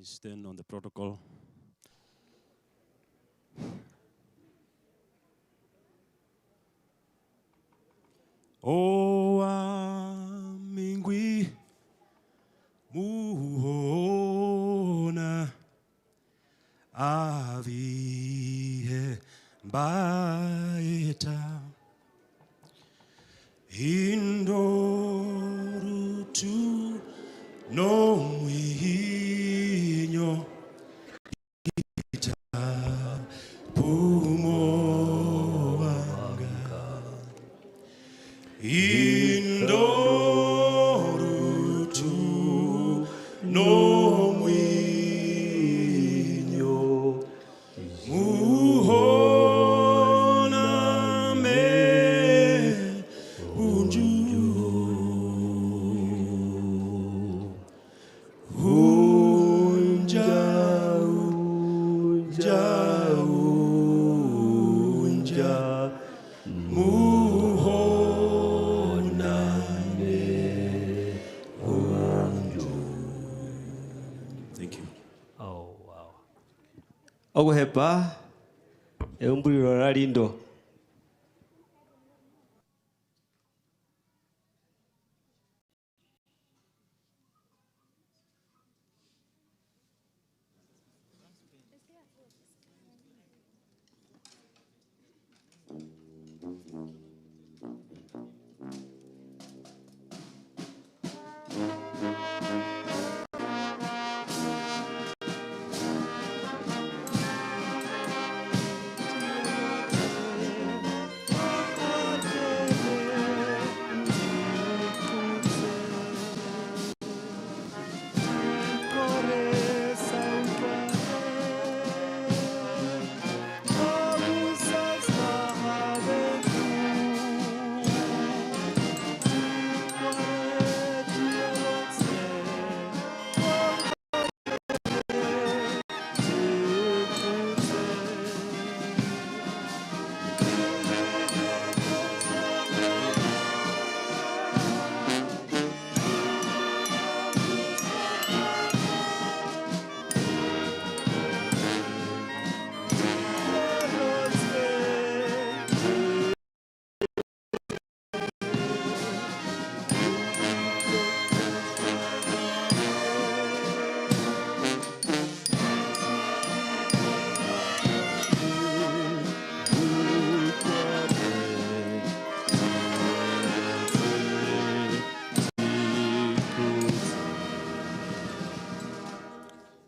Stand on the protocol. O amingwi muona baeta indorutu no mwinyo ita pumo wanga indorutu no Oguhepa eumbuliro lalindo.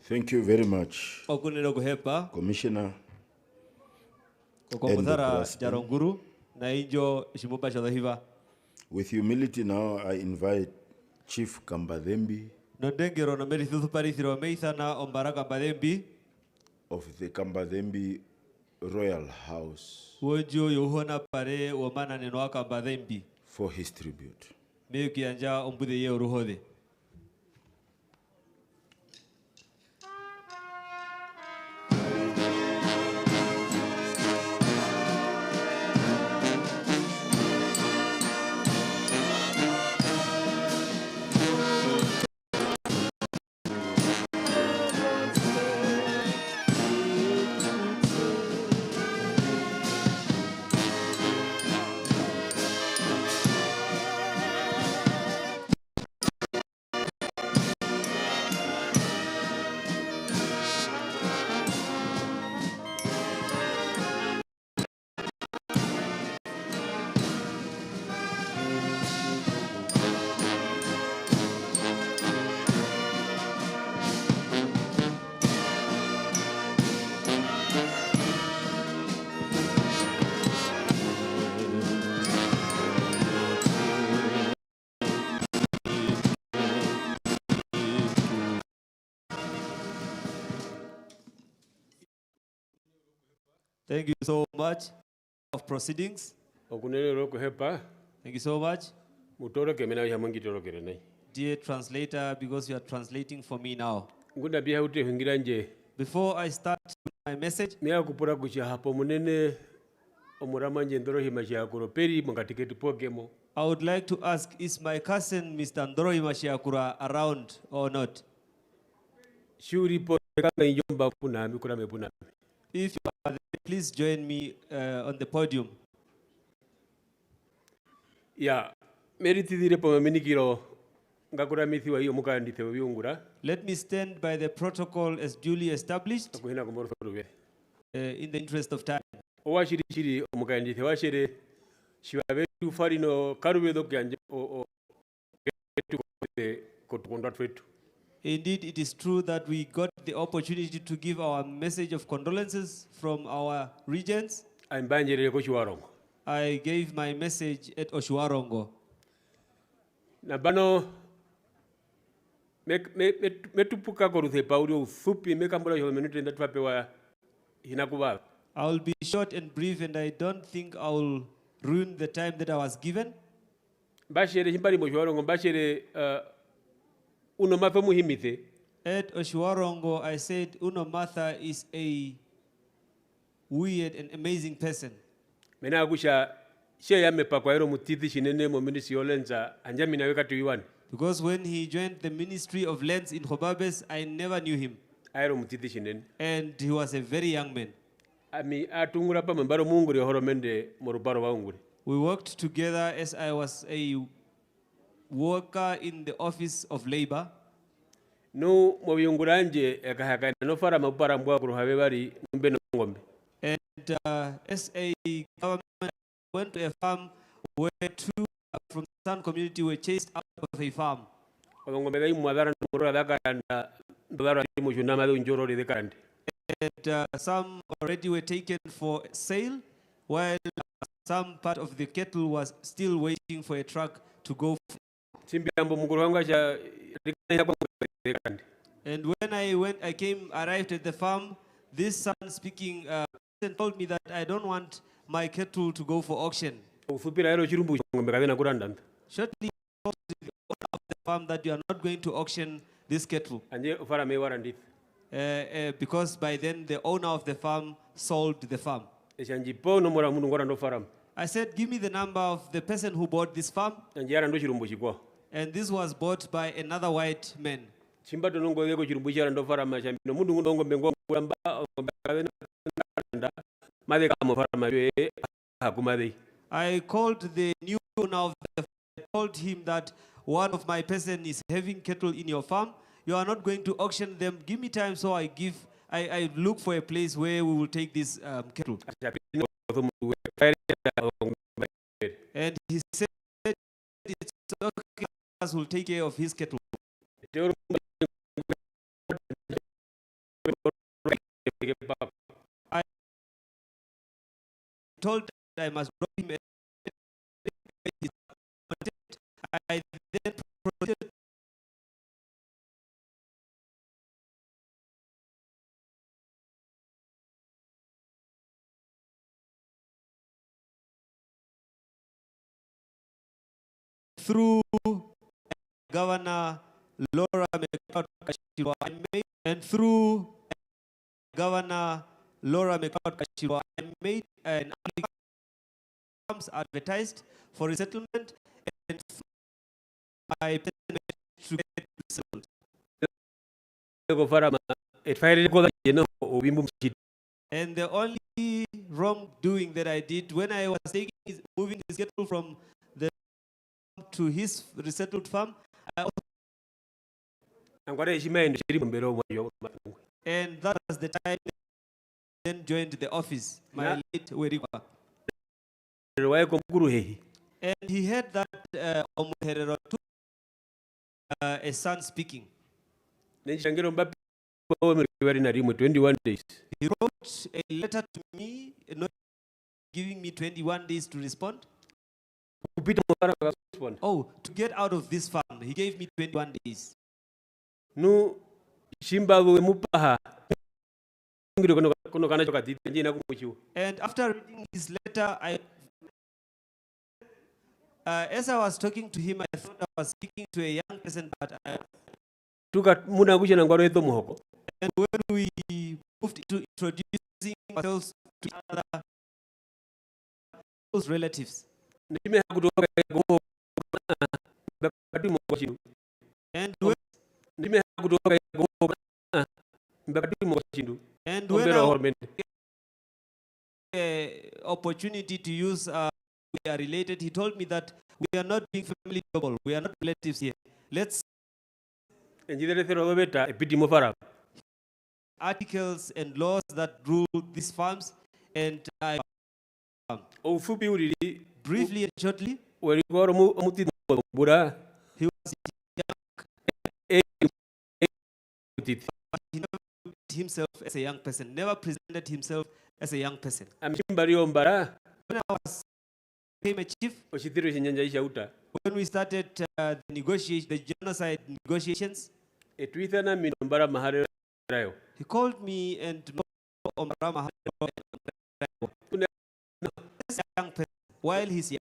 Thank you very much, Okuneno kuhepa Commissioner. kokomuzara jaronguru na injo shimupa shadahiva. With humility now, I invite Chief Kambadembi Nondengero na meri thutu parithiro meitha na ombara Kambadembi of the Kambadembi Royal House wojo yohona pare womana neno Kambadembi for his tribute. meyo kianja ombude ye uruhode. Thank you so much of proceedings. Okuneno kuhepa Thank you so much. mutoro kemena ya mungi toro kerene. Dear translator, because you are translating for me now. Ngunda bia ute hingira nje. Before I start my message, Mia kupura kushia hapo munene omurama nje ndoro himashia kuroperi mungatiketi pokemo. I would like to ask, is my cousin Mr. Ndoroi Mashiakura around or not? Shuri po kama yomba punami kurame punami. If you are there, please join me on the podium. Ya, meriti dire po minikiro ngakura mithi wa hiyo mukandite wiungura. Let me stand by the protocol as duly established Kuhina kumoro in the interest of time. Owashiri shiri omukandithe washere shiwabetu farino karubedo kyanje o kotukondwa twetu. Indeed, it is true that we got the opportunity to give our message of condolences from our regions. Ambanjere ko Otjiwarongo. I gave my message at Otjiwarongo. Nabano metupuka koruthe paudio ufupi mekambula yo minuto ndatwapewa hinakuba. I will be short and brief, and I don't think I will ruin the time that I was given. Bashere himbali mo Otjiwarongo bashere uno mafe muhimithe. At Otjiwarongo, I said Uno Martha is a weird and amazing person. Mena kusha she yamepakwa ero mutithi shinene mo ministry olenza anjami nawe katuiwan. Because when he joined the ministry of lands in Khobabes, I never knew him. Ero mutithi shinene. And he was a very young man. Ami atungura pa mbaro mungure horomende morubaro waungure. We worked together as I was a worker in the office of labor. No mobiunguranje ekahaka no fara mapara mbwa kuruhabe bari mbeno ngombe. And as a government went to a farm where two from the San community were chased out of a farm. Ngombe gai mwadara mura daka anda ndara mo junama do njoro de karande. And some already were taken for sale, while some part of the cattle was still waiting for a truck to go. And when I arrived at the farm, this son-speaking person told me that I don't want my cattle to go for auction. Shortly, he told the owner of the farm that you are not going to auction this cattle. Because by then the owner of the farm sold the farm. I said, give me the number of the person who bought this farm. And this was bought by another white man. I called the new owner of the farm. I told him that one of my person is having cattle in your farm. You are not going to auction them. Give me time so I look for a place where we will take this cattle. And he said, it's okay, us will take care of his cattle. I told that I must drop him. I then proceeded through Governor Laura McLeod, and through Governor Laura McLeod, I made an application advertised for resettlement, and I to get resettled. And the only wrongdoing that I did when I was moving his cattle from the to his resettled farm, and that was the time I then joined the office, my late Uerikua. And he heard that a son speaking. He wrote a letter to me, not giving me 21 days to respond. Oh, to get out of this farm, he gave me 21 days. No, and after reading his letter, as I was talking to him, I thought I was speaking to a young person, but and when we moved to introducing ourselves to other relatives, and when I opportunity to use we are related, he told me that we are not being family double, we are not relatives here. Let's articles and laws that rule these farms, and I Briefly and shortly, Uerikua he was himself as a young person, never presented himself as a young person. When I became a chief, when we started the genocide negotiations, he called me and as a young person, while he's young.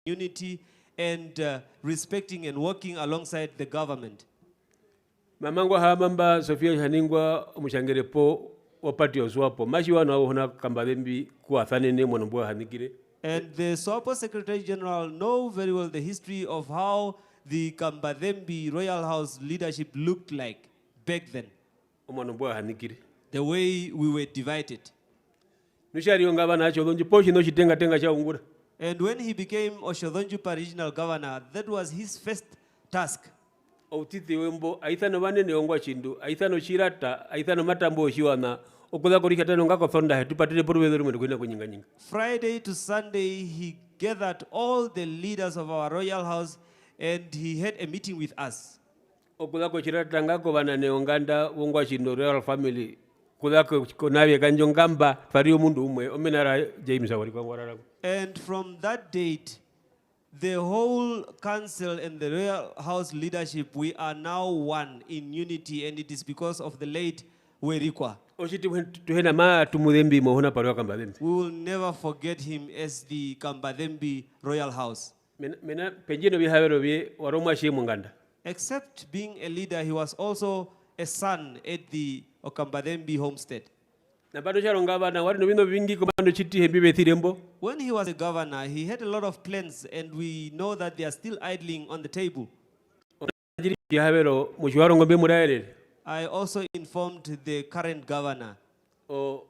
Unity and respecting and working alongside the government. Mamangu hamamba Sofia Haningwa mushangerepo wapati wa Swapo. Mashi wana hona kambadembi kuathanene mwanambua hanikire. And the Swapo Secretary General know very well the history of how the Kambadembi Royal House leadership looked like back then. The way we were divided. And when he became Otjozondjupa Regional Governor, that was his first task. Friday to Sunday, he gathered all the leaders of our royal house and he had a meeting with us. Royal family. And from that date, the whole council and the royal house leadership, we are now one in unity, and it is because of the late Uerikua. We will never forget him as the Kambadembi Royal House. Except being a leader, he was also a son at the Okambadembi homestead. When he was a governor, he had a lot of plans, and we know that they are still idling on the table. I also informed the current governor. The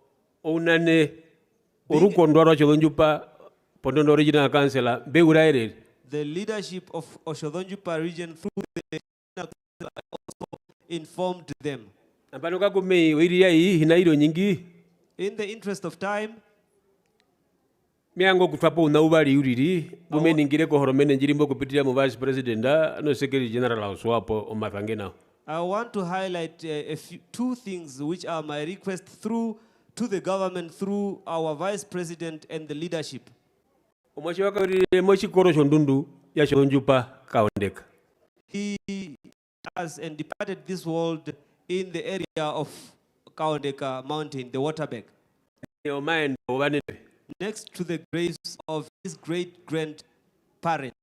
leadership of Otjozondjupa Region through the regional council, I also informed them. In the interest of time, miango kutwapo unaubali uriri bumeningire ko horomene njirimbo kupitia mu vice president no secretary general of Swapo omathangena. I want to highlight two things which are my request to the government through our vice president and the leadership. Omachi wakarire mochi koro shondundu ya Otjozondjupa kaondeka. He has and departed this world in the area of Kaondeka Mountain, the waterback, next to the graves of his great-grandparents.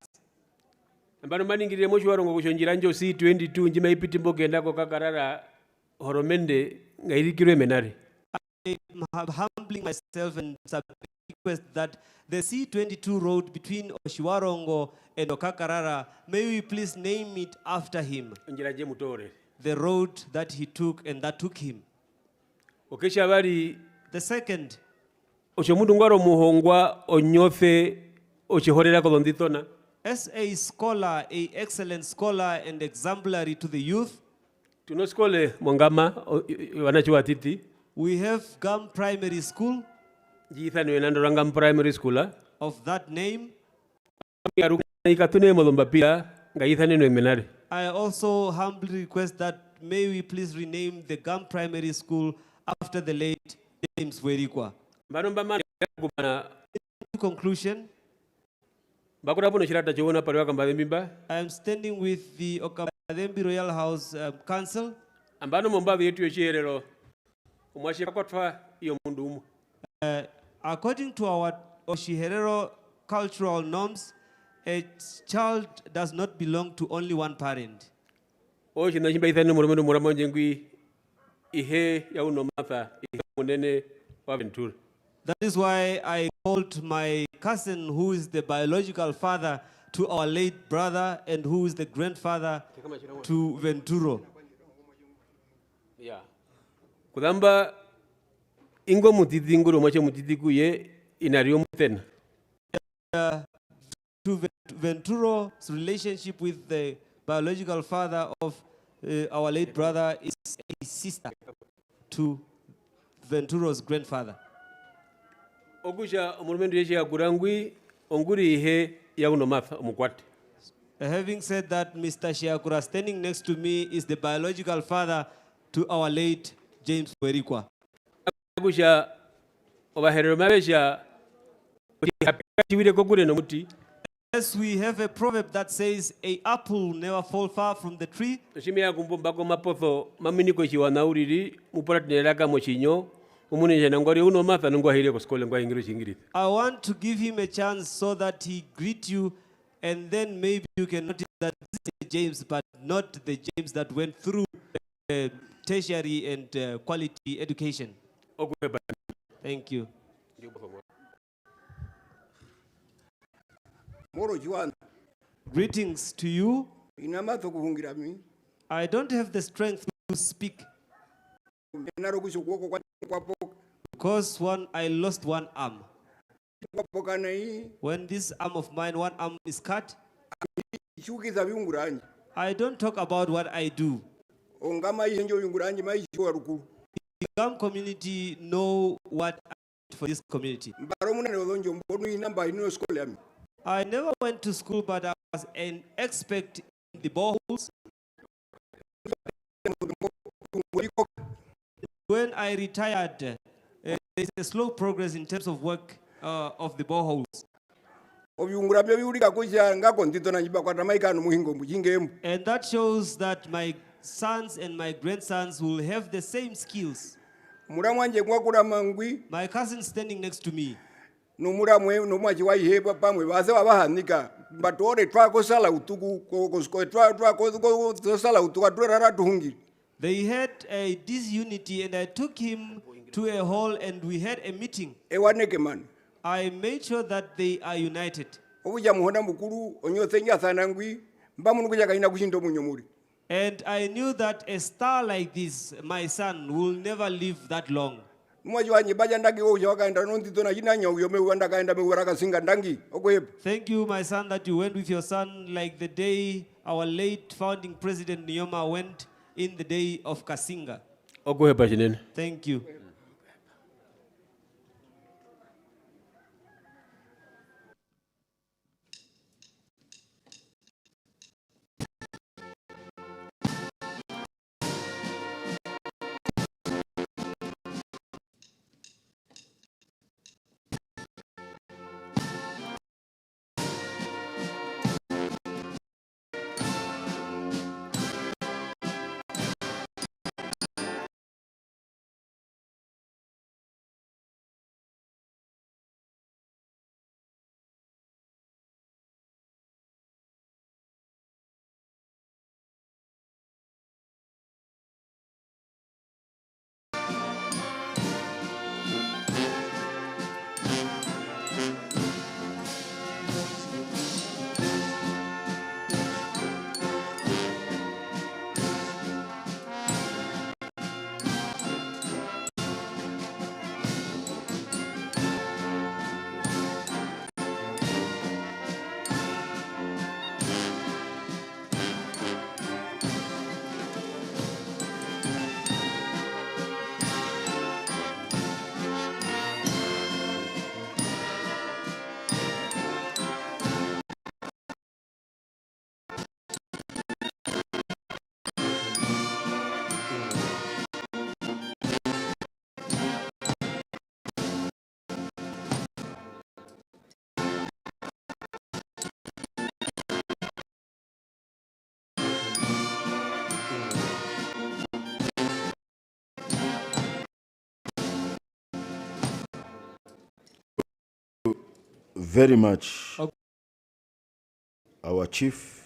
Otjiwarongo kushonjiranjo C22 njima ipiti mboke ndako Okakarara horomende ngairikirwe menari. I am humbling myself and request that the C22 road between Otjiwarongo and Okakarara, may we please name it after him. The road that he took and that took him. The second, as a scholar, an excellent scholar and exemplary to the youth, we have Gam Primary School of that name. I also humbly request that may we please rename the Gam Primary School after the late James Uerikua. In conclusion, I am standing with the Okambadembi Royal House Council. According to our Otjiherero cultural norms, a child does not belong to only one parent. That is why I called my cousin, who is the biological father to our late brother and who is the grandfather to Venturo. Kudamba ingo mutiti nguru mache mutiti kuye inario mutena. To Venturo's relationship with the biological father of our late brother is a sister to Venturo's grandfather. Okusha omulumendu yeshi agurangwi onguri ihe yauno matha omukwate. Having said that, Mr. Shiakura standing next to me is the biological father to our late James Uerikua. Okusha obaherero mabesha kokure no muti. Yes, we have a proverb that says, "A apple never fall far from the tree." Shimia kumbomba mapotho maminiko chiwanauriri muparatinelaka mochinyo umunije nangori uno matha nungwa hile koskole ngwa ingiro chingirithi. I want to give him a chance so that he greet you, and then maybe you can notice that this is James, but not the James that went through tertiary and quality education. Thank you. Greetings to you. I don't have the strength to speak because I lost one arm. When this arm of mine, one arm is cut, I don't talk about what I do. The Gam community know what I do for this community. I never went to school, but I was an expert in the boreholes. When I retired, there's a slow progress in terms of work of the boreholes. And that shows that my sons and my grandsons will have the same skills. My cousin standing next to me. They had a disunity, and I took him to a hall and we had a meeting. I made sure that they are united. And I knew that a star like this, my son, will never live that long. Thank you, my son, that you went with your son like the day our late founding president Nyoma went in the day of Kasinga. Thank you. Very much. Our chief.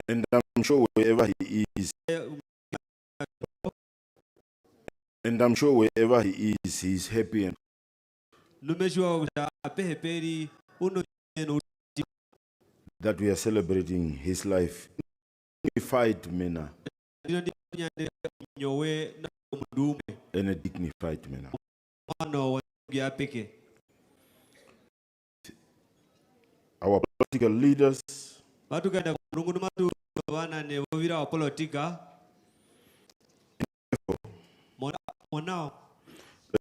And I'm sure wherever he is, he's happy. And that we are celebrating his life in a dignified manner. In a dignified manner. our political leaders, Matukenda Mulungu numatu wana ne bovira wa politika. Monao.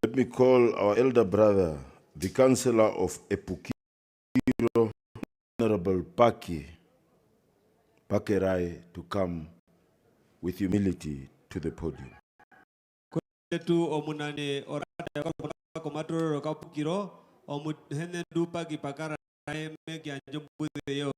let me call our elder brother, the Councillor of Epukiro, Honorable Pakerai, to come with humility to the podium. Tu omunane orada ko matoro kapukiro omuhene dupa kipakara me kianjombude yo.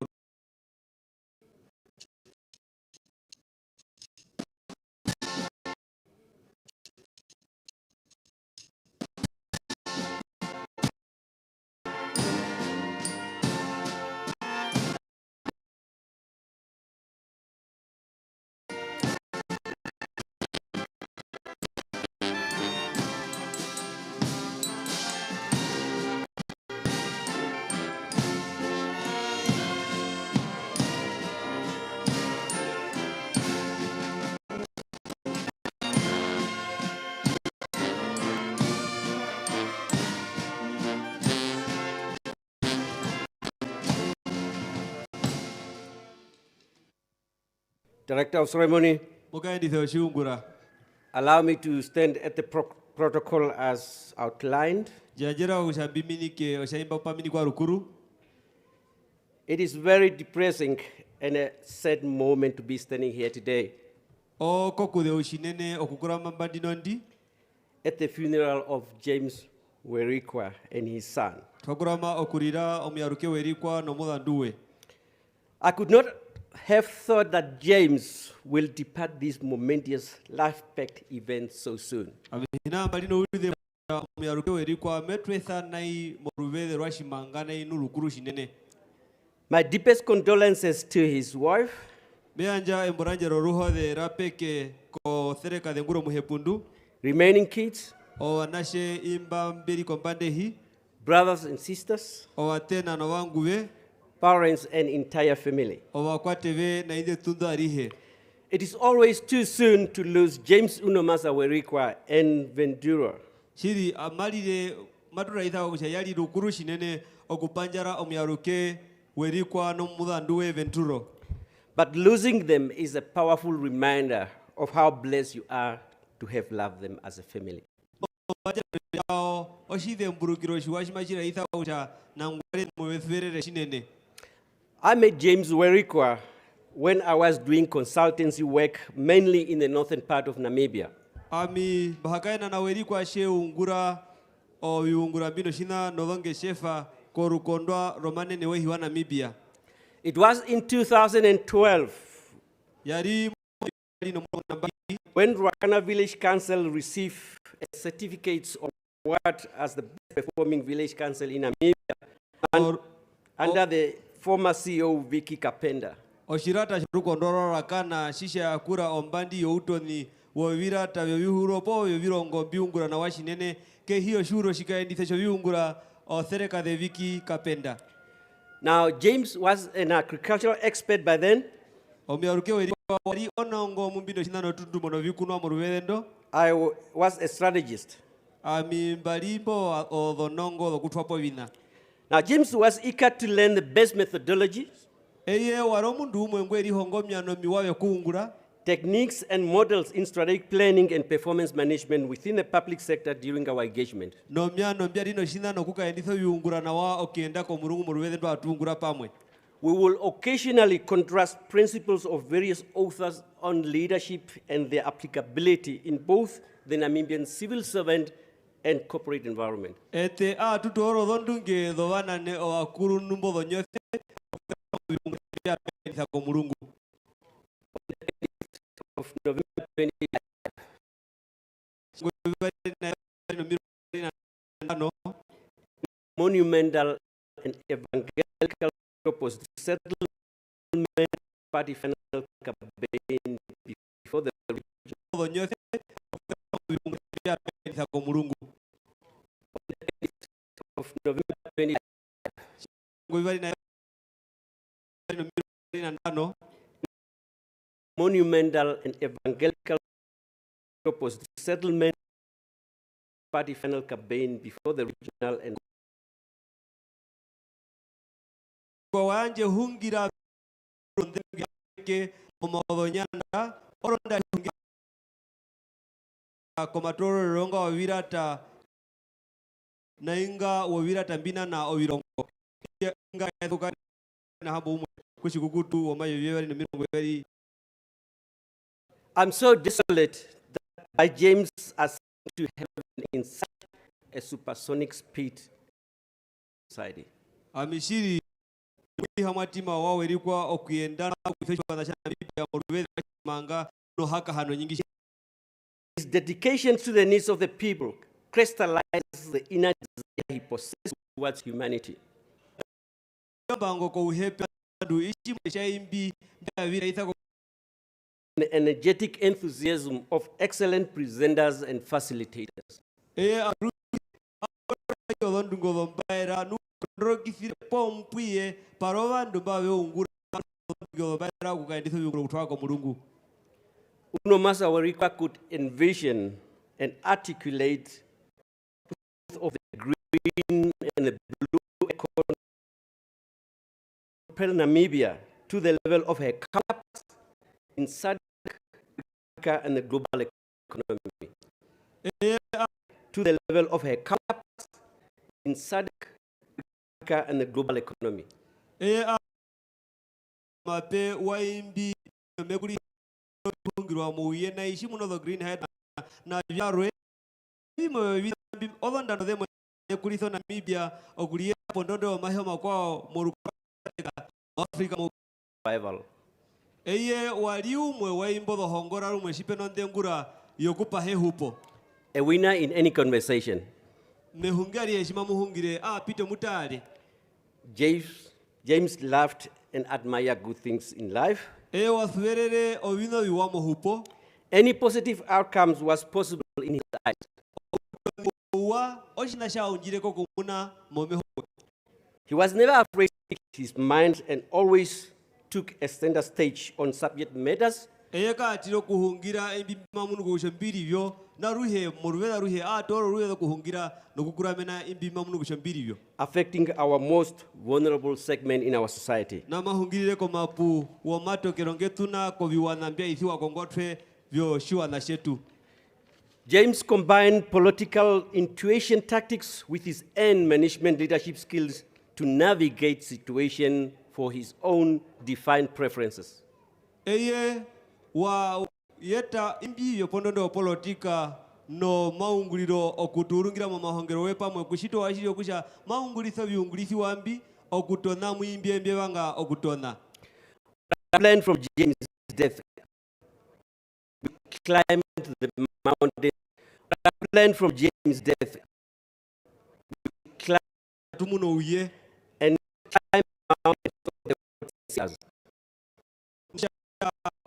Director of Ceremony, allow me to stand at the protocol as outlined. It is very depressing and a sad moment to be standing here today at the funeral of James Uerikua and his son. I could not have thought that James will depart this momentous life-packed event so soon. My deepest condolences to his wife, remaining kids, brothers and sisters, parents and entire family. It is always too soon to lose James Unomasa Uerikua and Venturo. But losing them is a powerful reminder of how blessed you are to have loved them as a family. I met James Uerikua when I was doing consultancy work, mainly in the northern part of Namibia. It was in 2012 when Ruakana Village Council received certificates of award as the best performing village council in Namibia under the former CEO Vicky Kapenda. Oshirata shurukondoro rakana shisha yakura ombandi youtoni wovirata vyuhuropo virongo biungura na washinene ke hiyo shuro shikaendithe viungura othereka de Vicky Kapenda. Now James was an agricultural expert by then. I was a strategist. Now James was eager to learn the best methodologies, techniques and models in strategic planning and performance management within the public sector during our engagement. We will occasionally contrast principles of various authors on leadership and their applicability in both the Namibian civil servant and corporate environment. Of November 20 monumental and evangelical purpose to settlement party final campaign before the of November 20 monumental and evangelical purpose to settlement party final campaign before the regional and kwa wanje hungira ndenge omodonyanda oronda hungira komatoro ronga wavirata nainga wavirata mbina na ovirongo inga eduka na habu kushikukutu omayo na mirongo yari. I'm so desolate that by James ascending to heaven in such a supersonic speed society. Amishiri hamatima wa Uerikua okuendana kufeshwa na Namibia moruwezi manga no haka hano nyingi. His dedication to the needs of the people crystallizes the inner desire he possesses towards humanity. An energetic enthusiasm of excellent presenters and facilitators. Unomasa Uerikua could envision and articulate both of the green and the blue economy, propel Namibia to the level of her counterparts in SADC and the global economy. To the level of her counterparts in SADC and the global economy. Survival. A winner in any conversation. James loved and admired good things in life. Any positive outcomes was possible in his eyes. He was never afraid to speak his mind and always took a center stage on subject matters affecting our most vulnerable segment in our society. James combined political intuition tactics with his own management leadership skills to navigate situation for his own defined preferences. No maunguliro okuturungira mu mahongero wepa mwe kushito washiro kusha maungulitho biungulisi wambi okutona muimbiembye banga okutona. Learned from James' death. We climbed the mountain. Learned from James' death. We climbed and climbed the mountain of the Otjiserandu. I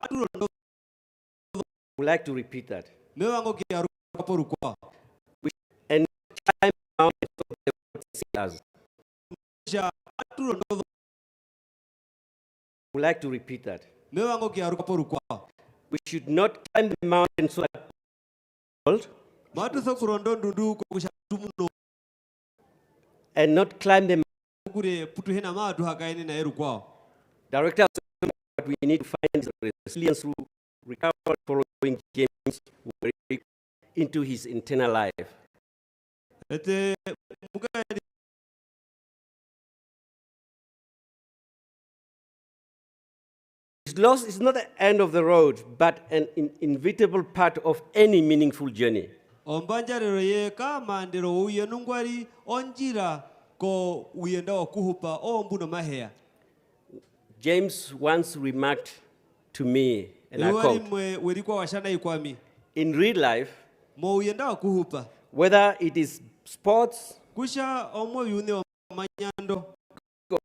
would like to repeat that. And climb mountains of the Otjiserandu. I would like to repeat that. We should not climb the mountain so that and not climb the mountain. Director, what we need to find is resilience through recovery following James into his internal life. His loss is not the end of the road, but an inevitable part of any meaningful journey. James once remarked to me, and I quote, in real life, whether it is sports or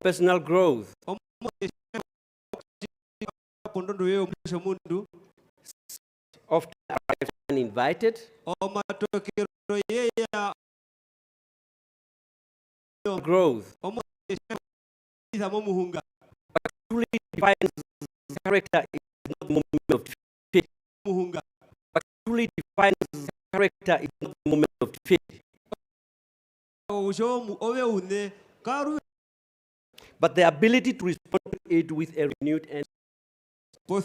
personal growth, often arrive uninvited, growth truly defines character is not the moment of defeat. What truly defines character is not the moment of defeat, but the ability to respond to it with a renewed energy. When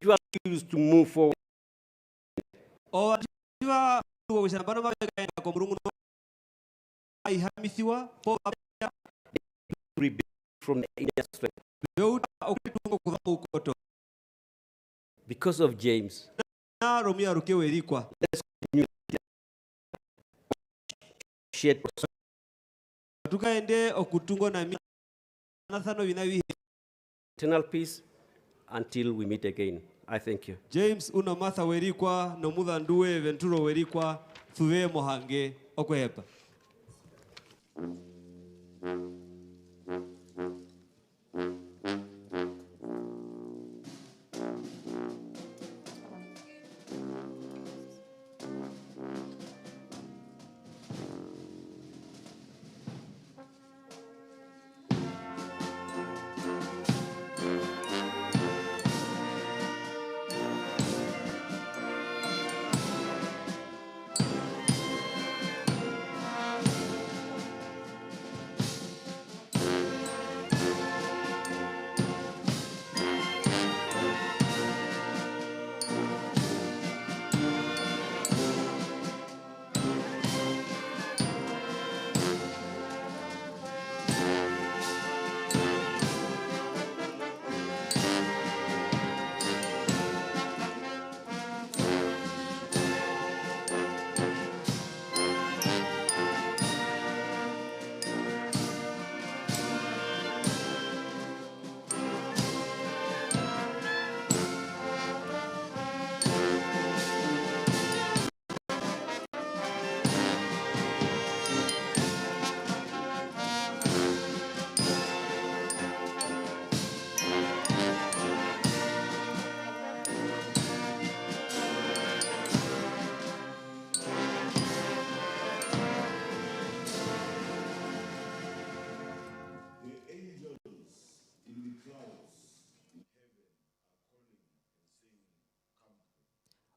you are used to move forward, rebuild from the inner strength. Because of James, let's continue. Share eternal peace until we meet again. I thank you. James una Martha Uerikua no muthandue Venturo Uerikua thuwe mohange okwehepa.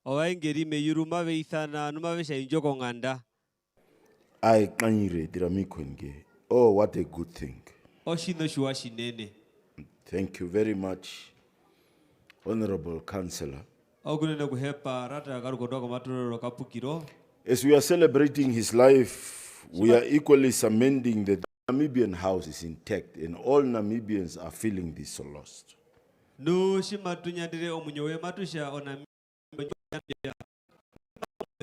Owaingeri meyuruma veithana numa vesha injoko nganda. I kanire diramikwenge. Oh, what a good thing. Oshino shuashi nene. Thank you very much, Honorable Councillor. Ogunene kuhepa rata karukotoka maturoro kapukiro. As we are celebrating his life, we are equally cementing that the Namibian house is intact and all Namibians are feeling this lost. No shimatunyandire omunyowe matusha ona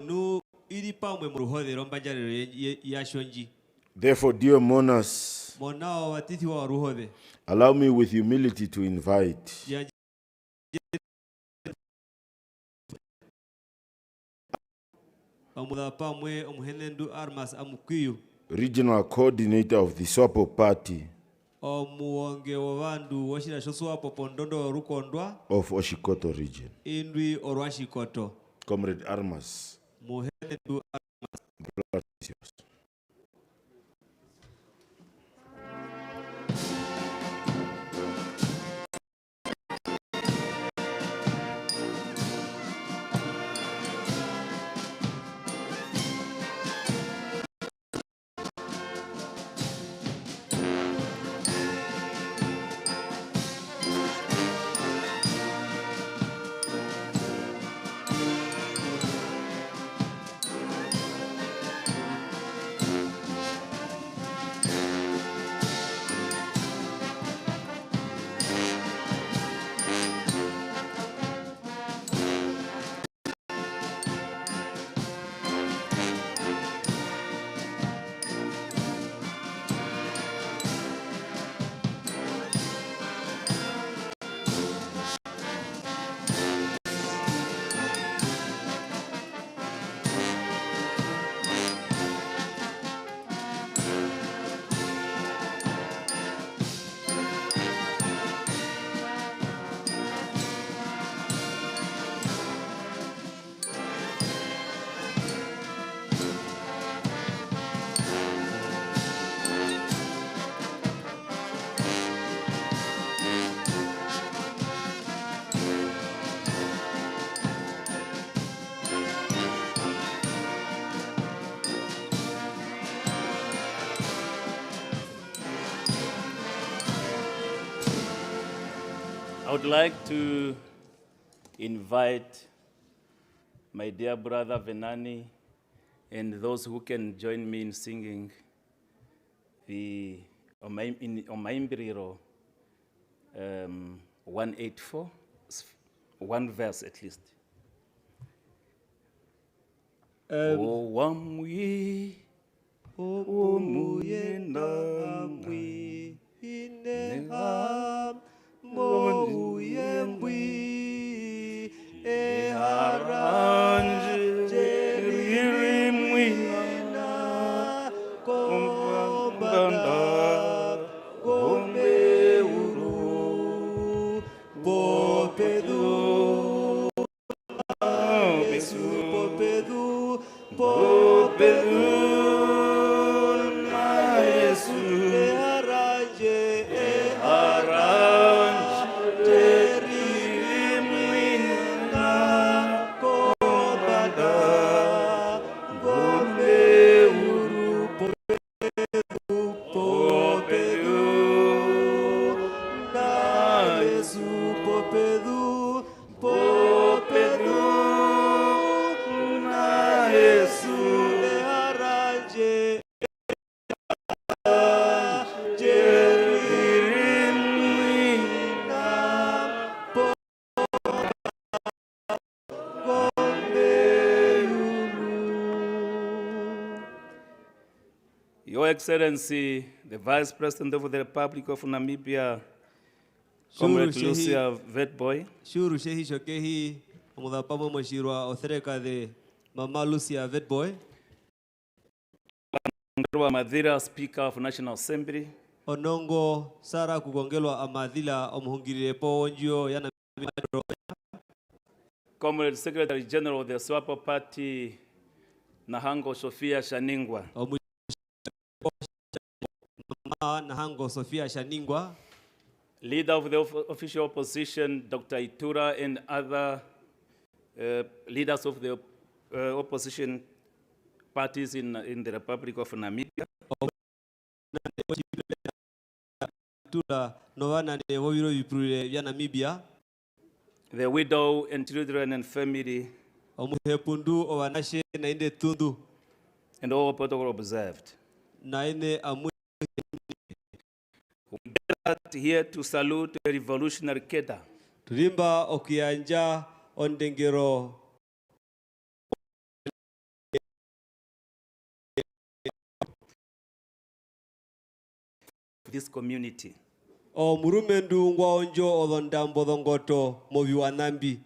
no iripa mwe muruhode rombanjarero yashonji. Therefore, dear mourners, monao watithi wa ruhode. Allow me with humility to invite Regional Coordinator of the Swapo Party of Oshikoto Region, Comrade Armas. I would like to invite my dear brother Venani and those who can join me in singing the Omaimbiriro 184, one verse at least. O wamwi, o muyendamwi, ineham, mo uyembwi, eharanje, jeririmwina, kombanda, gombe uru, popedu, popedu, popedu, na Yesu, eharanje, jeririmwina, kombanda, gombe uru, popedu, popedu, na Yesu, popedu, popedu, na Yesu, eharanje, jeririmwina, gombe uru. Your Excellency, the Vice President of the Republic of Namibia, Comrade Shehi. Lucia Vetboy, Shuru shehi shokehi omudhapamo moshirwa othereka de Mama Lucia Vetboy, Ndrwa Madhira, Speaker of National Assembly, onongo Sara kugongelwa amadhila omuhungirire po onjio yana Comrade Secretary General of the Swapo Party, Nahango Sophia Shaningwa, Mama Nahango Sophia Shaningwa, Leader of the official opposition, Dr. Itura, and other leaders of the opposition parties in the Republic of Namibia, tula novana ne wobiro vipurire vya Namibia, the widow and children and family, omuhepundu owanashe na inde tundu and all protocol observed. na ine amu We gathered here to salute a revolutionary cadre tulimba okuyanja ondengero this community. omurumendu ngwa onjo odondambo dhongoto moviwanambi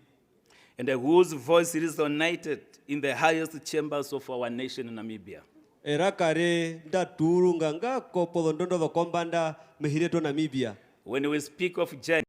And whose voice resonated in the highest chambers of our nation in Namibia. erakare ndaturu ngangako podondondo dhokombanda mehireto Namibia. When we speak of James,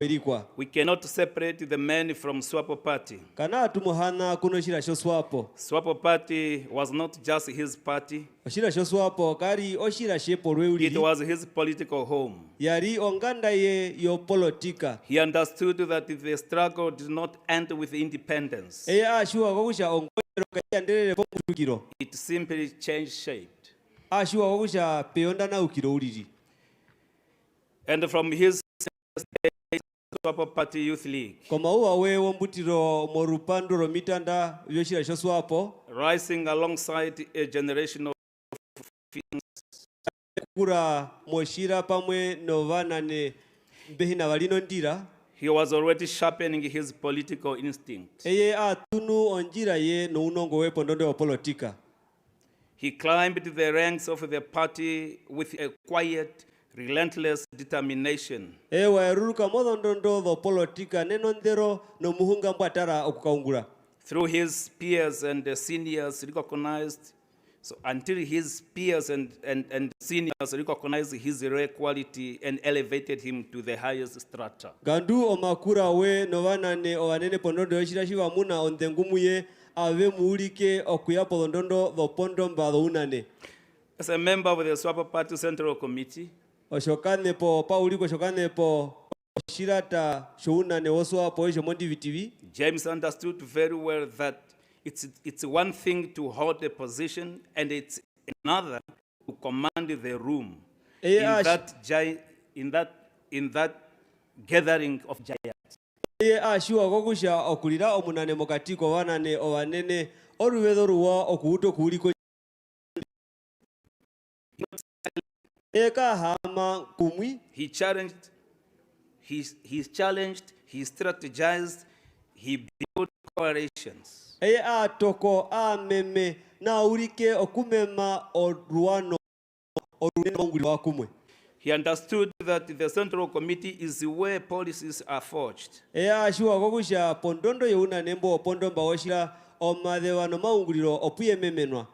Uerikua we cannot separate the man from Swapo Party. kana tumuhana kuno shira sho Swapo. Swapo Party was not just his party, Oshira sho Swapo kari oshira shepo it rweuli was his political home. yari onganda ye yo politika. He understood that the struggle did not end with independence. Eya ashua kokusha ongojero kayanderere po mutukiro. It simply changed shape. Ashua kokusha peyonda na ukiro uliri. And from his Swapo Party Youth League, Koma uwa we wombutiro morupando romitanda yoshira sho Swapo. rising alongside a generation of Kura moshira pamwe novana ne behina walino ndira. he was already sharpening his political instinct. Eye atunu onjira ye no unongo we pondondo wa politika. He climbed the ranks of the party with a quiet, relentless determination. Ewa eruruka modondondo dho politika nenondero no muhunga mbwatara okukaungura. Through his peers and seniors recognized, so until his peers and seniors recognized his rare quality and elevated him to the highest strata. Gandu omakura we novana ne owanene pondondo yoshira shiva muna ondengumuye ave muulike okuya pondondo dho pondomba dho unane. As a member of the Swapo Party Central Committee, Oshokane po pauliko shokane po shirata shounane oswapo esho mondi vitivi. James understood very well that it's one thing to hold a position and it's another to command the room. In that gathering of giants. Eye ashiwa kokusha okulira omunane mokatiko wanane owanene oruwedo ruwa okuuto kuliko eka hama kumwi. He challenged, he strategized, he built coalitions. Eye atoko ameme na urike okumema oruano orunene monguli wakumwe. He understood that the Central Committee is where policies are forged. Eye ashiwa kokusha pondondo yeuna nembo pondomba oshira omadewano maunguliro opuyememenwa.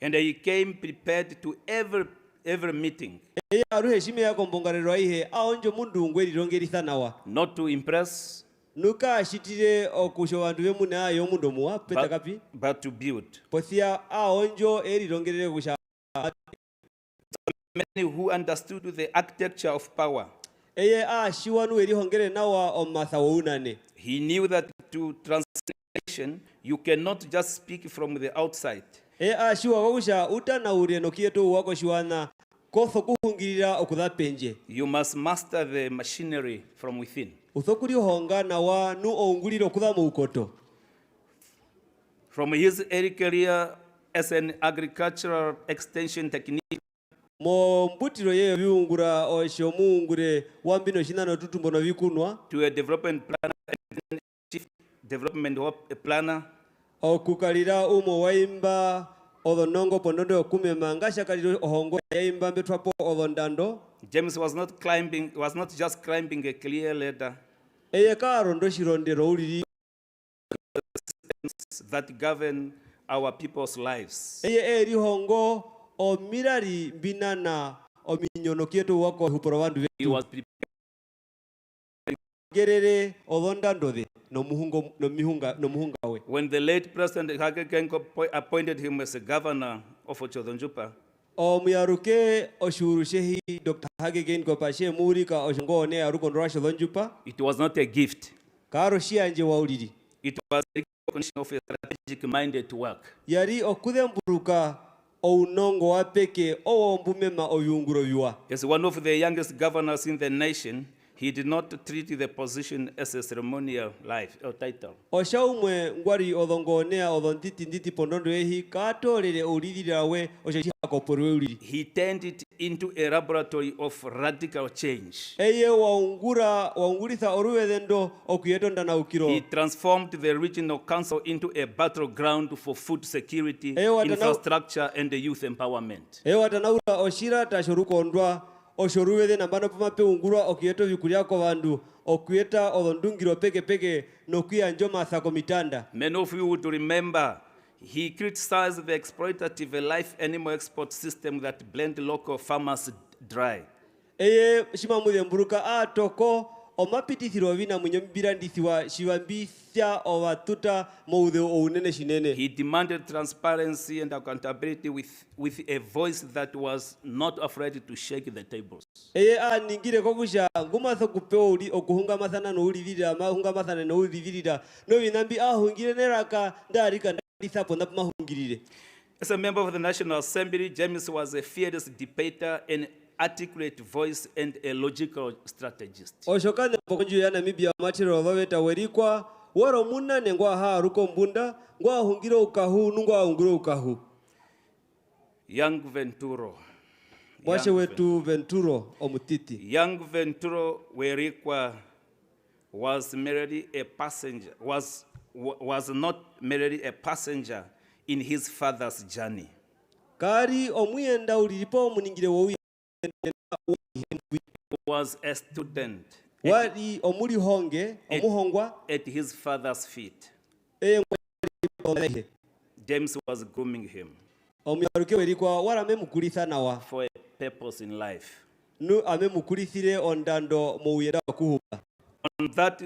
And he came prepared to every meeting. Eye aruheshime yako mbongarero ihe aonjo mundu ngweri rongerisa nawa. Not to impress, Nuka ashitire okusho wandu bemune ayo mundu muwa peta kapi. but to build. Posia aonjo eri rongerere kusha. Many who understood the architecture of power. Eye ashiwanu eri hongere nawa omasa wounane. He knew that to translation, you cannot just speak from the outside. Eye ashiwa kokusha utana urieno kieto wako shiwana kotho kuhungirira okutha penje. You must master the machinery from within. Uthokuri honga nawa nu ounguliro okutha muukoto. From his early career as an agricultural extension technician, Mo mbutiro ye biungura osho muungure wambino shinano tutumbono bikunwa. to a development planner, and chief development planner, Okukalira umo waimba odonongo pondondo okumema ngasha kaliro ohongo yaimba mbetwapo odondando. James was not just climbing a clear ladder Eye karondo shirondero uliri. that govern our people's lives. Eye eri hongo o mirari binana o minyono kieto wako huporo wandu He vetu. was prepared. Gerere odondando de no muhunga we. When the late President Hage Geingob appointed him as a governor of Otjozondjupa, O muyaruke oshuru shehi Dr. Hage Geingob pashe murika oshongo ne aruko ndorasho Otjozondjupa. it was not a gift. Karo shianje wa uliri. It was a recognition of a strategic minded work. Yari okudemburuka o unongo wapeke o mbumema o yunguro yua. As one of the youngest governors in the nation, he did not treat the position as a ceremonial life or title. O shaumwe ngwari odongonea odonditi nditi pondondo ehi katolele ulirira we o shehi akoporwe uliri. He turned it into a laboratory of radical change. Eye waungulitha oruwedendo okuyetonda na ukiro. He transformed the regional council into a battleground for food security, infrastructure, and the youth empowerment. Eye watanaura oshira tashorukondwa oshoruwede nambano pumape ungurwa okuyeto vikulia kwa vandu okuyeta odondungiro peke nokuya njoma thako mitanda. Many of you would remember he criticized the exploitative life animal export system that blend local farmers dry. Eye shimamude mburuka atoko omapitithiro vina munyambirandithiwa shivambithya ovatuta moudhe ounene shinene. He demanded transparency and accountability with a voice that was not afraid to shake the tables. Eye aningire kokusha ngumatho kupeo okuhunga mathana no ulivira mahunga mathana no ulivira no vinambi ahungire neraka ndarika ndithapo ndapumahungirire. As a member of the National Assembly, James was a fearless debater, an articulate voice, and a logical strategist. Oshokane pokonju ya Namibia matiro vaveta Uerikua waro munane ngwa haruko mbunda ngwa hungiro ukahu nungwa hungiro ukahu. Young Venturo. Mwashe wetu Venturo omutiti. Young Venturo Uerikua was merely a passenger, was not merely a passenger in his father's journey. Kari omuyenda uliripo muningire wowi. Was a student Wali omuli honge omuhongwa at his father's feet. James was grooming him omuyaruke Uerikua wara memukulitha nawa for a purpose in life. nu amemukulithire ondando mouyenda kuhuba. On that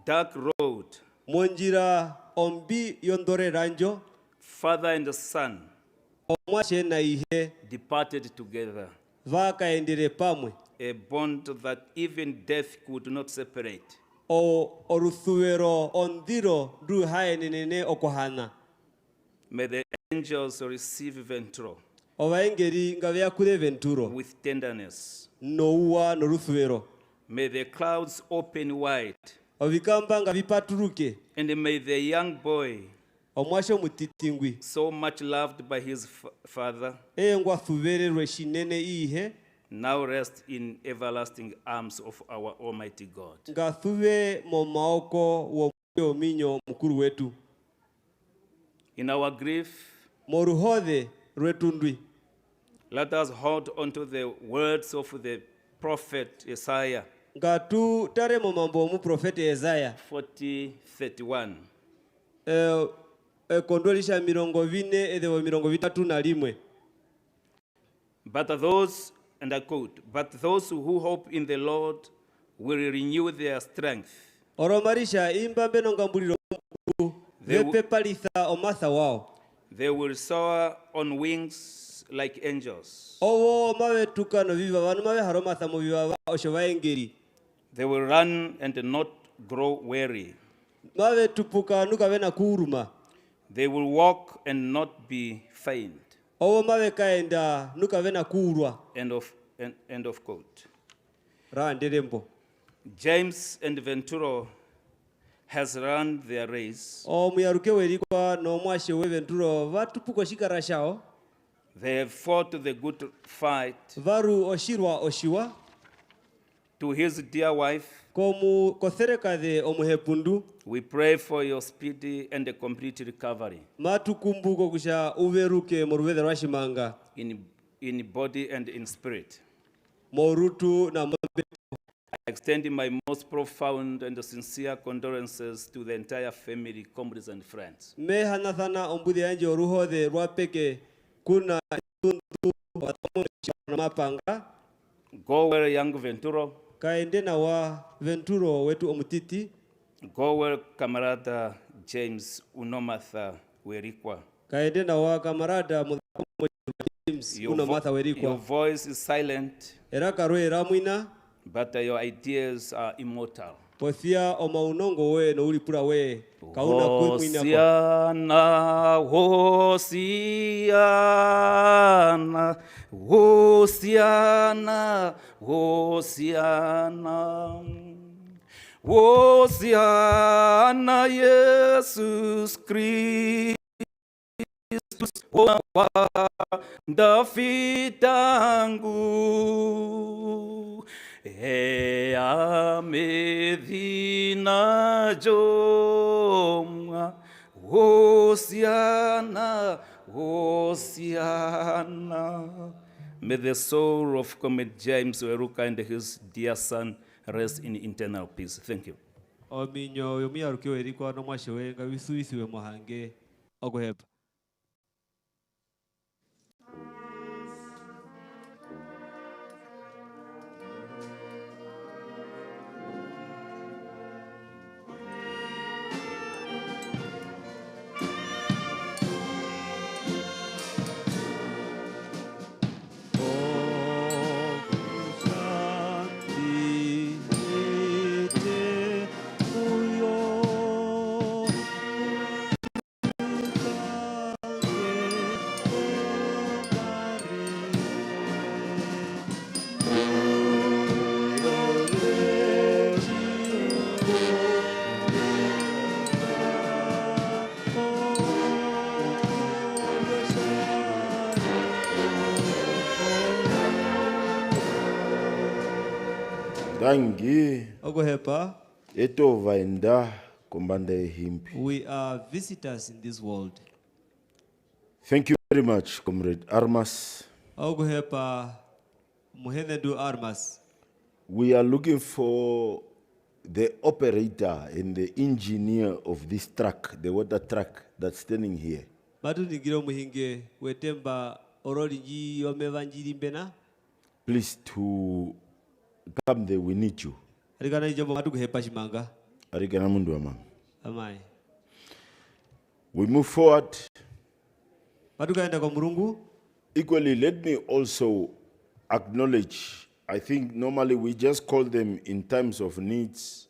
dark road, monjira ombi yondore ranjo, father and son omwashe na ihe departed together. Vakaendere pamwe. A bond that even death could not separate. O oruthuero ondiro du haenene okohana. May the angels receive Venturo Ovaengeri ngavya kure Venturo with tenderness. Noua noruthuero. May the clouds open wide, Ovikamba nga vipaturuke. and may the young boy, Omwashe omutitingwi. so much loved by his father, Engwa thuvererwe shinene ihe. now rest in everlasting arms of our Almighty God. Nga thuve mo maoko wo minyo mkuru wetu. In our grief, Moruhode rwetundwi. let us hold on to the words of the prophet Isaiah Nga tu tare mo mambo mu profeti Isaiah. 40:31. Kondolisha mirongo vine edewo mirongo vitatu na limwe. But those, and I quote, but those who hope in the Lord will renew their strength. Oromarisha imba beno ngambuliro vepe palitha omatha wao. They will soar on wings like angels. Owo mawe tukano viva vanu mawe haromatha mu viva oshowa engeri. They will run and not grow weary. Mawe tupuka nuka vena kuruma. They will walk and not be faint. Owo mawe kaenda nuka vena kurwa. End of quote. Randerembo. James and Venturo has run their race. O muyaruke Uerikua no mwashe we Venturo vatupuko shikara shao. They have fought the good fight. Varu oshirwa oshiwa. To his dear wife, komu kothereka de omuhepundu. We pray for your speedy and complete recovery. Matukumbuko kusha uveruke moruwethe rwashimanga. In body and in spirit. Morutu na I extend my most profound and sincere condolences to the entire family, comrades and friends. Me hanathana ombudi anje oruhothe rwapeke kuna tundu na mapanga. Go well, young Venturo. Kaende na wa Venturo wetu omutiti. Go well, camarada James Unomatha Uerikua. Kaende na wa camarada James Unomatha Uerikua. Your voice is silent. Eraka roe ramwina. But your ideas are immortal. Pothia omaunongo we no ulipura we. Kauna kuimwina kwa. Hosiana, Hosiana, Hosiana. Hosiana, Jesus Christus, Dafitangu. Ea medina jomwa, Hosiana, Hosiana. May the soul of Comrade James Uerikua and his dear son rest in eternal peace. Thank you. Ominyo yomiyaruke Uerikua no mwashewe nga wisuisiwe mohange ogoheba. Dangi. Ogohepa. Eto vaenda kombande himpi. We are visitors in this world. Thank you very much, Comrade Armas. Ogohepa muhenedu Armas. We are looking for the operator and the engineer of this truck, the water truck that's standing here. Badu nigiro muhinge wetemba oroliji yomevanjiri mbena. Please to come there, we need you. Arigana ijambo matu kuhepa shimanga. Arigana mundu amang. Amai. We move forward. Badu kaenda kwa Murungu. Equally, let me also acknowledge, I think normally we just call them in times of needs,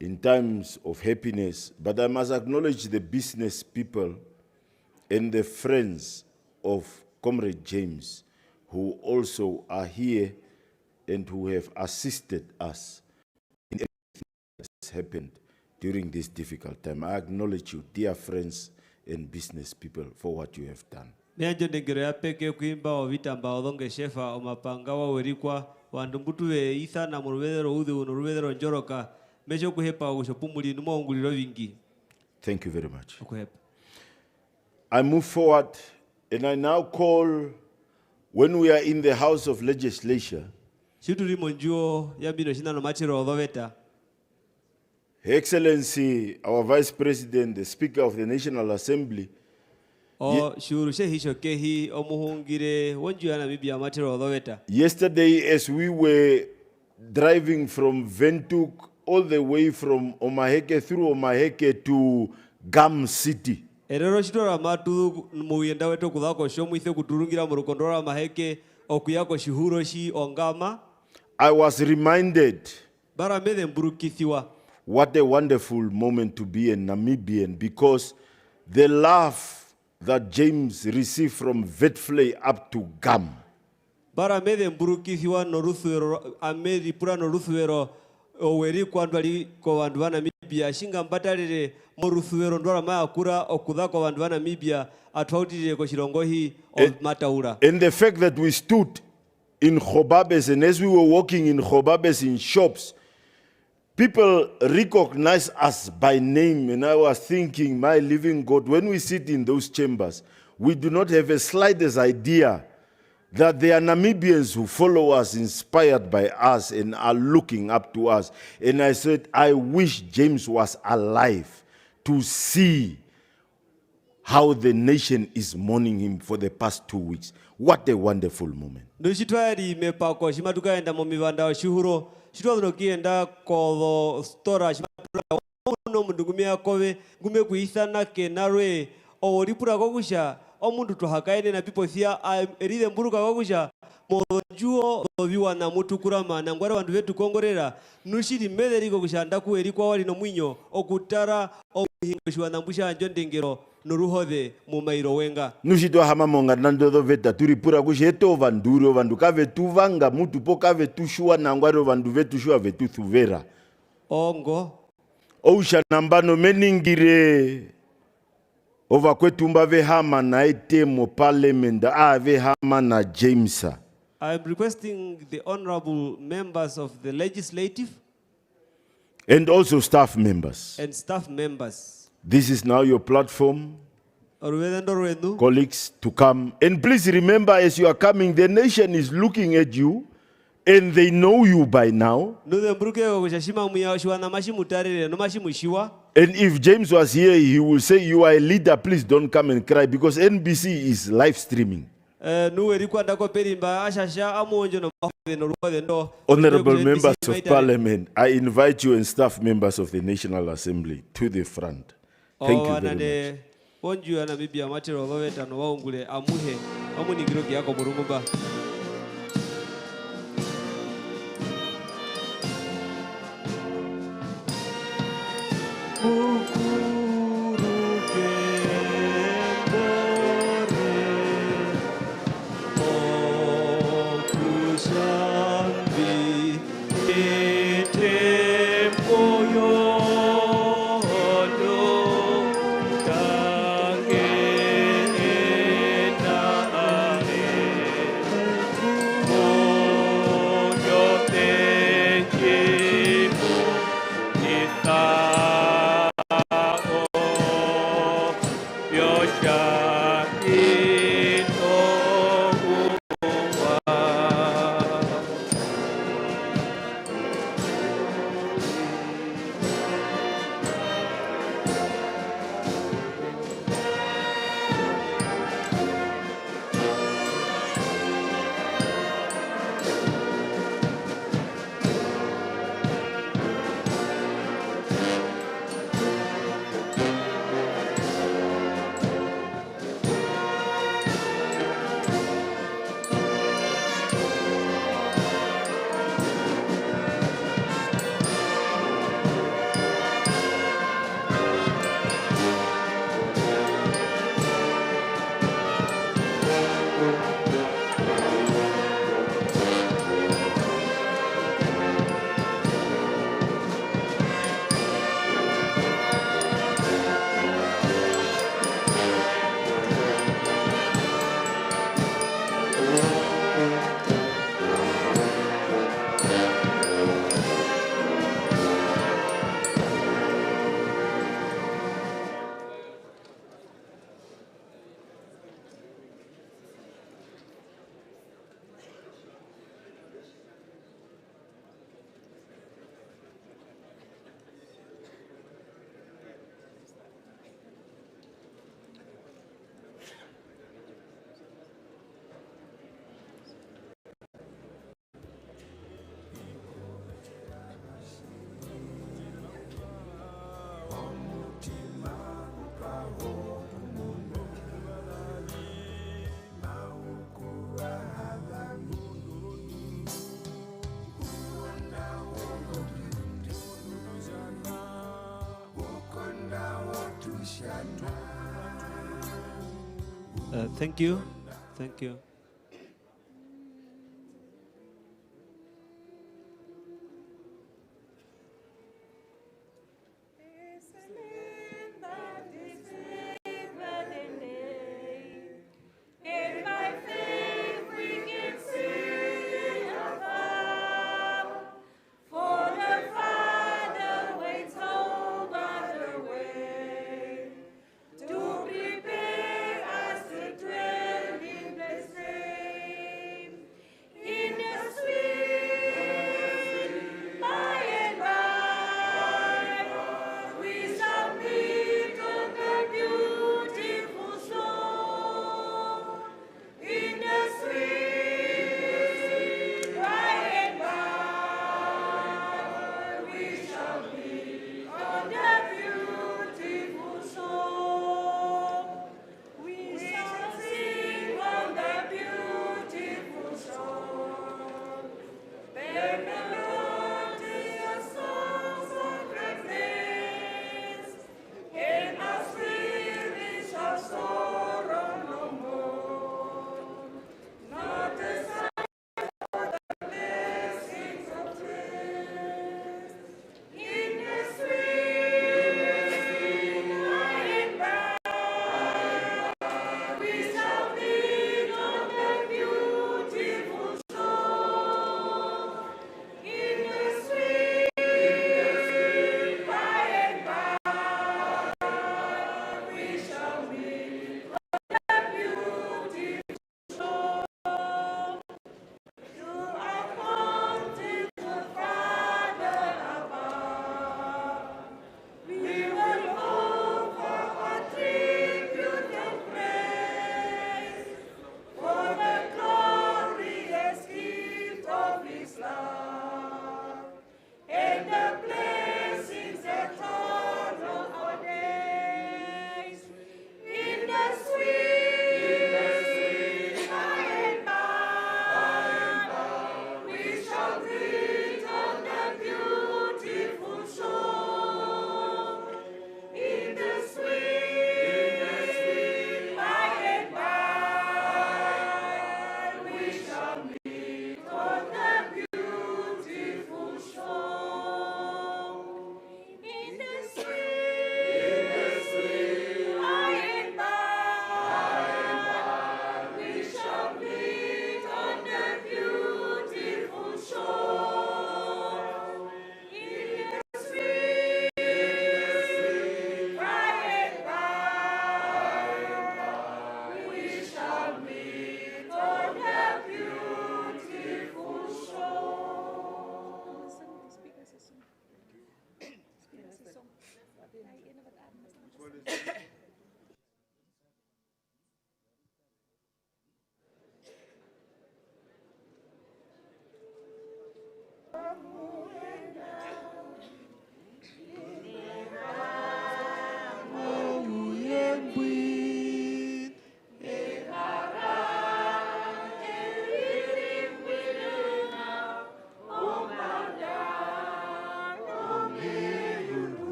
in times of happiness, but I must acknowledge the business people and the friends of Comrade James who also are here and who have assisted us in everything that's happened during this difficult time. I acknowledge you, dear friends and business people, for what you have done. Neanjo ndengero ya peke kuimba o vitamba odonge shefa o mapanga wa Uerikua wandumbutuwe itha na muruvethero uthu nuruvethero njoroka mecho kuhepa ushopumuli numo onguliro vingi. Thank you very much. Okuhepa. I move forward and I now call, when we are in the House of Legislature, Shituri monjuo ya bino shina no machiro odoveta. Her Excellency, our Vice President, the Speaker of the National Assembly, yesterday as we were driving from Windhoek all the way from Omaheke through Omaheke to Gam City, I was reminded what a wonderful moment to be a Namibian, because the love that James received from Witflay up to Gam. Uerikua ndwali ko vandu va Namibia shinga mbatalele moruthuvero ndwala maakura okutha ko vandu va Namibia atwautire ko shirongo hi mataura. And the fact that we stood in Khobabes, and as we were walking in Khobabes in shops, people recognize us by name, and I was thinking, my living God, when we sit in those chambers, we do not have a slightest idea that there are Namibians who follow us, inspired by us, and are looking up to us. And I said, I wish James was alive to see how the nation is mourning him for the past 2 weeks. What a wonderful moment. Shitwa kienda ko stora no mundugumia kowe gume kuithana kenarwe o ripura kogusha o mundu to hakaine na people thia eride mburuka kogusha monjuo obiwa na mutu kurama na ngwara bandu vetu kongorera nushiri metheri kogusha ndaku Uerikua wali no mwinyo okutara omuhingoshwa na mbusha njondengero nuruhothe mumairo wenga nushitwa hama monga nandodo veta turipura kusheto vanduro vandu kave tuvanga mutu po kave tushua na ngwaro vandu vetu shua vetu thuvera ongo ousha nambano meningire ova kwetumba ve hama na etemo parliament ve hama na Jamesa. I am requesting the honorable members of the legislative and also staff members. And staff members. This is now your platform, colleagues, to come. And please remember, as you are coming, the nation is looking at you, and they know you by now. And if James was here, he will say, you are a leader, please don't come and cry, because NBC is live streaming. Honorable members of Parliament, I invite you and staff members of the National Assembly to the front. Thank you very much. Thank you. Thank you.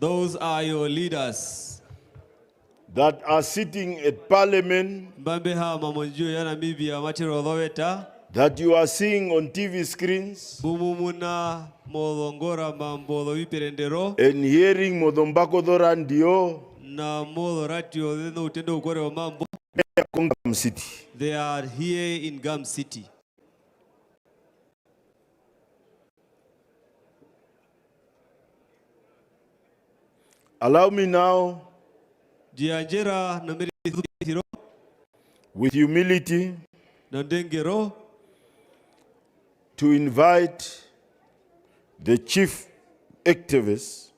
Those are your leaders that are sitting at parliament, that you are seeing on TV screens and hearing Modombako Dorandio. na modo ratio de no utendo ukore wa mambo. City. They are here in Gum City. Allow me now, Dianjera na with humility, Nandengero, to invite the chief activist,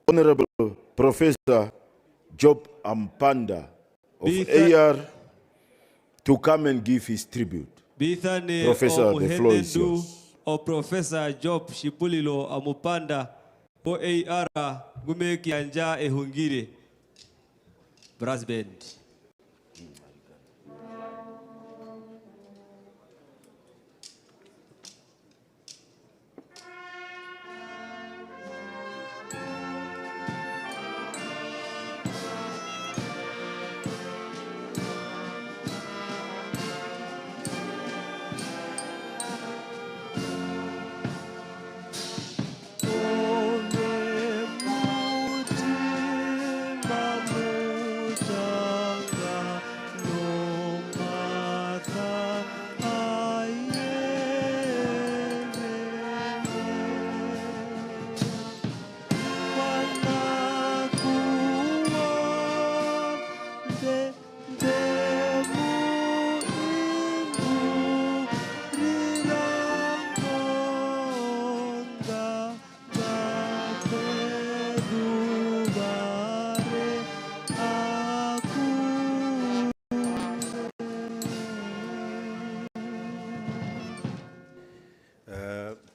Honorable Professor Job Ampanda of AR, to come and give his tribute. Professor, the floor is yours. O Professor Job Shipulilo Amupanda po AR gume kianja ehungire. Brass band.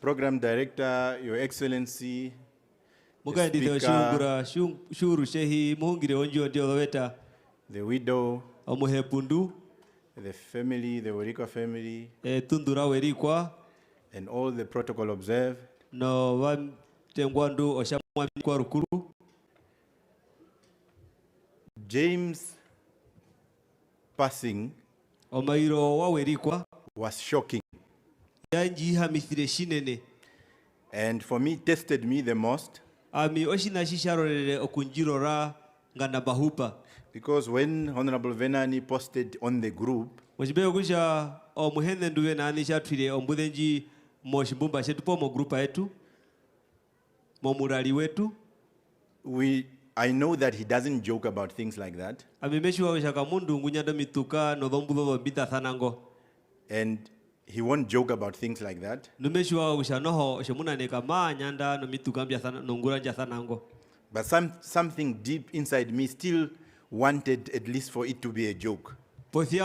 Program Director, Your Excellency, the widow, the family, the Uerikua family, and all the protocol observed. James' passing was shocking. And for me, tested me the most. Because when Honorable Venani posted on the group, I know that he doesn't joke about things like that. And he won't joke about things like that. But something deep inside me still wanted at least for it to be a joke. We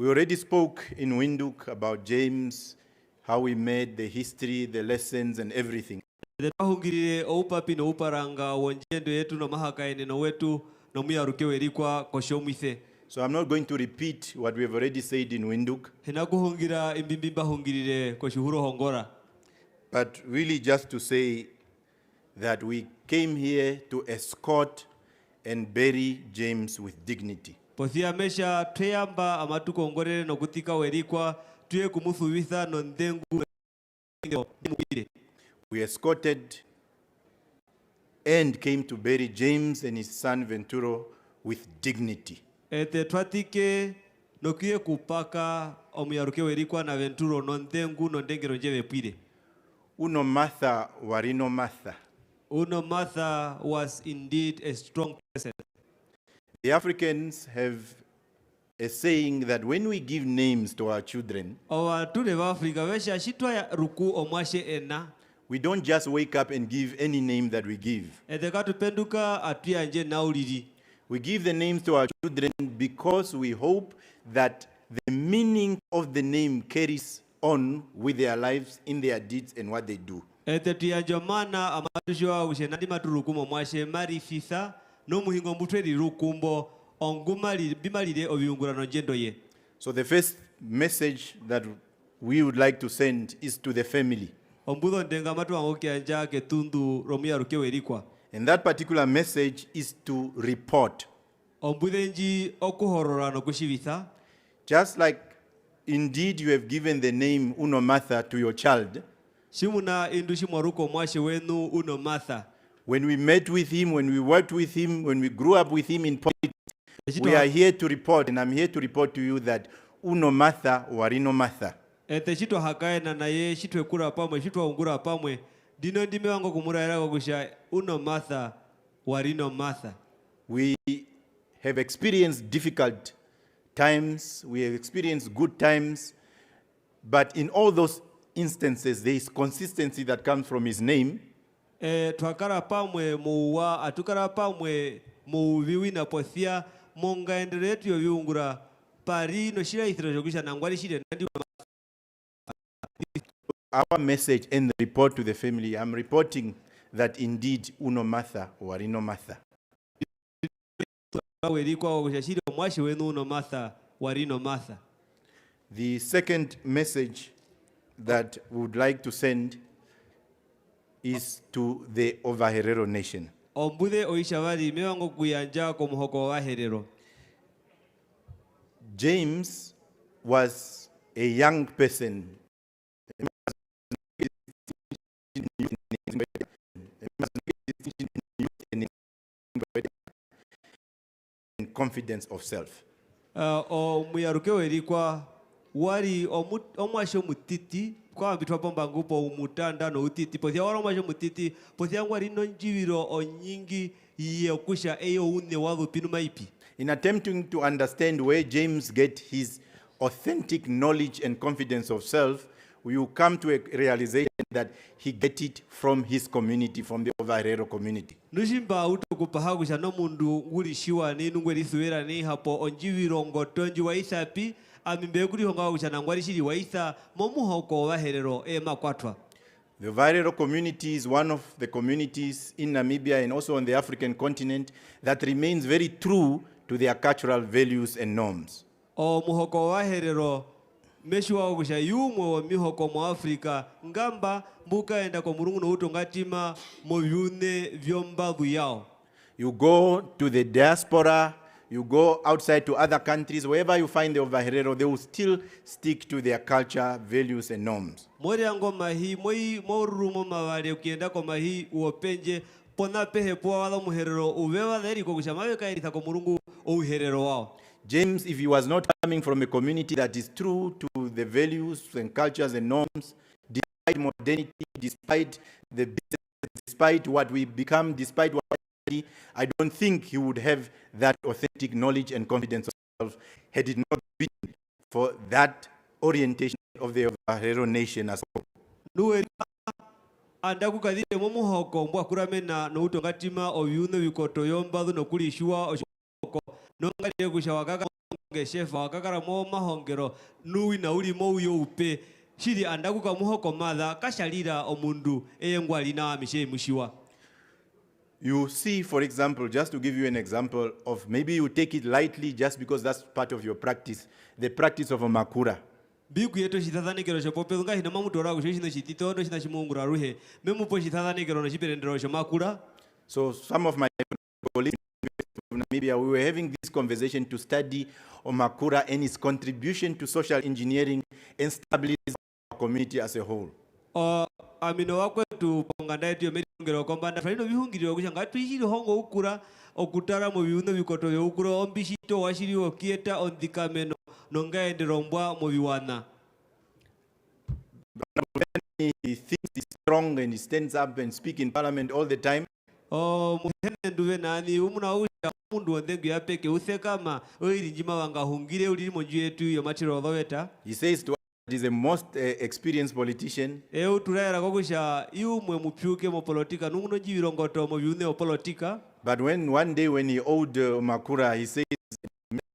already spoke in Windhoek about James, how we made the history, the lessons, and everything. So I'm not going to repeat what we have already said in Windhoek. But really just to say that we came here to escort and bury James with dignity. We escorted and came to bury James and his son Venturo with dignity. Uno Martha warino Martha. Uno Martha was indeed a strong person. The Africans have a saying that when we give names to our children, we don't just wake up and give any name that we give. We give the names to our children because we hope that the meaning of the name carries on with their lives, in their deeds, and what they do. So the first message that we would like to send is to the family. And that particular message is to report. Just like indeed you have given the name Uno Martha to your child, When we met with him, when we worked with him, when we grew up with him in politics, we are here to report, and I'm here to report to you that uno matha warino matha. Ete chitwa hakaena na ye chitwe kura pamwe chitwa ungura pamwe dino ndime wango kumuraira kusha uno matha warino matha. We have experienced difficult times, we have experienced good times, but in all those instances there is consistency that comes from his name. Twakara pamwe muwa atukara pamwe muviwi na pothia monga enderetu yo viungura pari no shira ithiro kusha nangwali shire nandi. Our message and the report to the family, I'm reporting that indeed uno matha warino matha. The second message that we would like to send is to the Ovaherero nation. James was a young person. And confidence of self. Uerikua wari omwasho mutiti kwa bitwa pomba ngupo umutanda no utiti pothia wara omwasho mutiti pothia ngwari no njibiro onyingi ye kusha eyo une wabo pinu maipi. In attempting to understand where James get his authentic knowledge and confidence of self, we will come to a realization that he get it from his community, from the Ovaherero community. Nushimba utokupahakusha no mundu ulishiwa ni nungweri suera ni hapo onjiviro ngotonji wa isapi amimbe kuri honga kusha nangwari shiri wa isa momu hoko Ovaherero makwatwa. The Ovaherero community is one of the communities in Namibia and also on the African continent that remains very true to their cultural values and norms. Muhoko Ovaherero meshuwa kusha yumwe wa mihoko mu Afrika ngamba mbuka enda kwa murungu no utongatima mo yune vyombabu yao. You go to the diaspora, you go outside to other countries, wherever you find the Ovaherero, they will still stick to their culture, values and norms. Mori yango mahi morumo mawale ukienda kwa mahi uopenje pona pehe poa wala muherero uwewa dheri kwa kushamawe kairita kwa murungu uherero wao. James, if he was not coming from a community that is true to the values and cultures and norms, despite modernity, despite the business, despite what we become, despite what we study, I don't think he would have that authentic knowledge and confidence of himself had it not been for that orientation of the Ovaherero nation as well. Andakukadhire momuhoko mbwa kuramena no utongatima oyune wikoto yombadu no kulishua oshoko nongalire kusha wakaka ngeshefa wakakara mo mahongero nuwi na uli mo uyo upe shiri andakuka muhoko madha kashalira omundu eyengwali na mishe mushiwa. You see, for example, just to give you an example of maybe you take it lightly just because that's part of your practice, the practice of a makura. Biku yeto shitadhani kero shopope unga hina mamu tora kushishi na shitito ndo shina shimungura ruhe memu po shitadhani kero na shiperendero shomakura. So some of my colleagues in Namibia, we were having this conversation to study Omakura and its contribution to social engineering and stabilizing our community as a whole. Amino wakwe tu ponganda yetu yomeri ngero kombanda falino bihungiriro kushanga twishiri hongo ukura okutara mu biuno bikoto yo ukura ombishito washiri okieta ondikameno nongaendero mbwa mu biwana. He thinks he's strong and he stands up and speaks in parliament all the time. Muhenduwe nani umuna usha mundu ondengu ya peke usekama oiri njima wanga hungire uli monju yetu yo matiro odhoweta. He says to us that he's the most experienced politician. Uturaira kokusha iumwe mupyuke mo politika nunguno jivirongoto mo biune o politika. But when one day when he owed Omakura, he says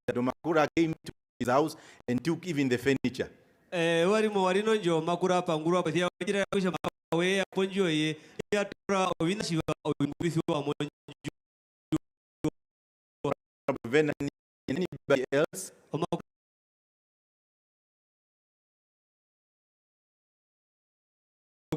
that Omakura came to his house and took even the furniture. Wari mo warino njo makura panguru apathia wajira kusha mawe aponjo ye ya tora ovina shiva ovingurisi wa monju. Anybody else?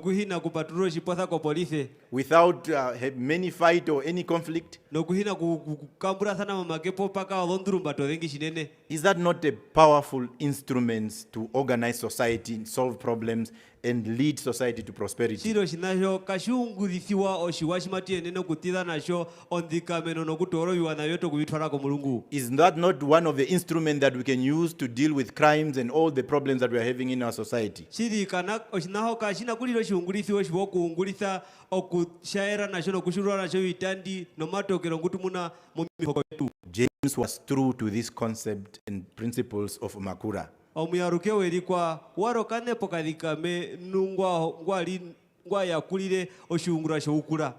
Kuhina kupaturo shipotha kwa polisi. Without many fight or any conflict. No kuhina kukambura sana mamakepo paka olondurumba todengi shinene. Is that not a powerful instrument to organize society, solve problems, and lead society to prosperity. Chiro shinacho kashungulithiwa oshiwashimatiene nokutila nasho ondikameno nokutoro yuwanayoto kubitwala ko mulungu. Is that not one of the instruments that we can use to deal with crimes and all the problems that we are having in our society? Chiri kana oshinaho kashina kulilo shungulithiwa shiwokuungulitha okushaira nasho nokushurwa nasho itandi nomatokero ngutumuna mu mihoko yetu. James was true to this concept and principles of Makura. Omuyaruke Uerikua warokane pokadikame ngwa yakulire oshungura shokura.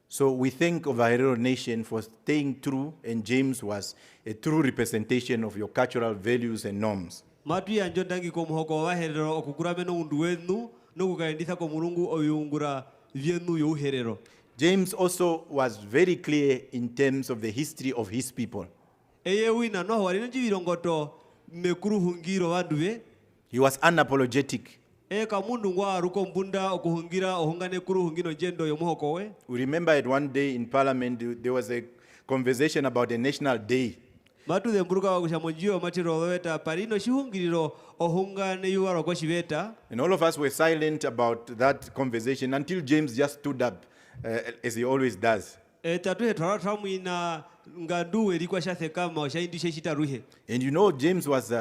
So we thank of our Herero nation for staying true, and James was a true representation of your cultural values and norms. Matu yanjo ndangi ko muhoko wa Herero okukura meno undu wenu nokukaenditha ko mulungu oyungura vyenu yo Herero. James also was very clear in terms of the history of his people. Eye wina no walino jivirongoto mekuru hungiro wanduwe. He was unapologetic. Kamundu ngwa ruko mbunda okuhungira ohungane kuru hungino jendo yo muhoko we. We remember at one day in parliament there was a conversation about a national day. Matu de mburuka wakushamonjio matiro weta parino shihungiriro ohungane yuwaro ko shiveta. And all of us were silent about that conversation until James just stood up as he always does. Tatuhe taratramu ina ngandu Uerikua shathekama oshaindishe shitaruhe. And you know James was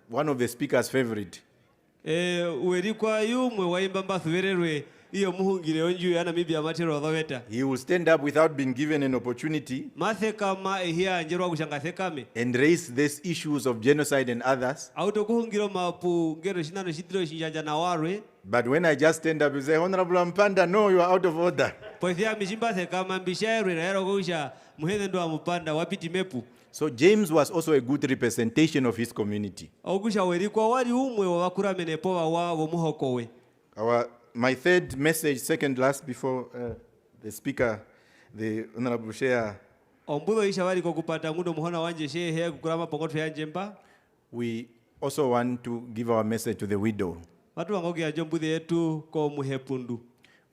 one of the speaker's favorite. Uerikua yumwe waimba mbathuwererwe iyo muhungire onju ya Namibia matiro weta. He will stand up without being given an opportunity mathekama ehia anjerwa kushangathekame and raise these issues of genocide and others. Autokuhungiro mapu ngero shinano shitiro shinjanja na warwe. But when I just stand up and say, Honorable Mpanda, no, you are out of order. So James was also a good representation of his community. My third message, second last before the speaker, the Honorable Shea, we also want to give our message to the widow.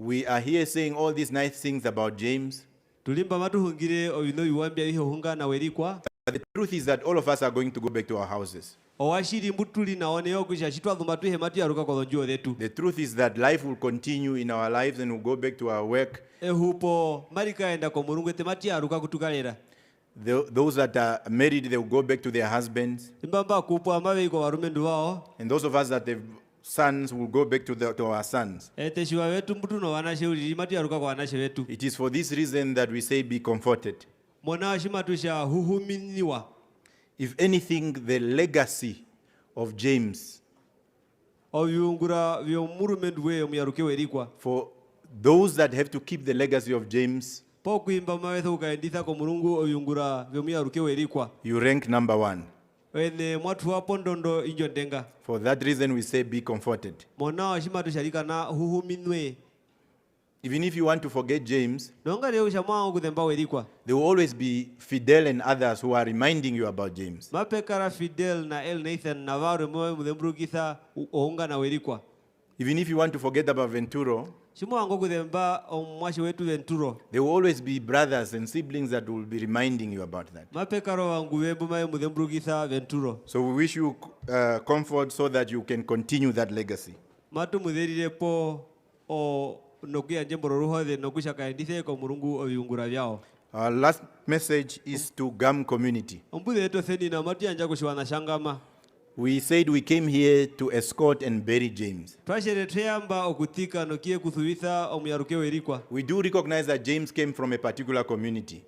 We are here saying all these nice things about James. But the truth is that all of us are going to go back to our houses. The truth is that life will continue in our lives and we'll go back to our work. Those that are married, they will go back to their husbands. And those of us that have sons will go back to our sons. It is for this reason that we say be comforted. If anything, the legacy of James, for those that have to keep the legacy of James, you rank number one. For that reason we say be comforted. Even if you want to forget James, there will always be Fidel and others who are reminding you about James. Even if you want to forget about Venturo, there will always be brothers and siblings that will be reminding you about that. So we wish you comfort so that you can continue that legacy. Our last message is to GAM community. We said we came here to escort and bury James. We do recognize that James came from a particular community.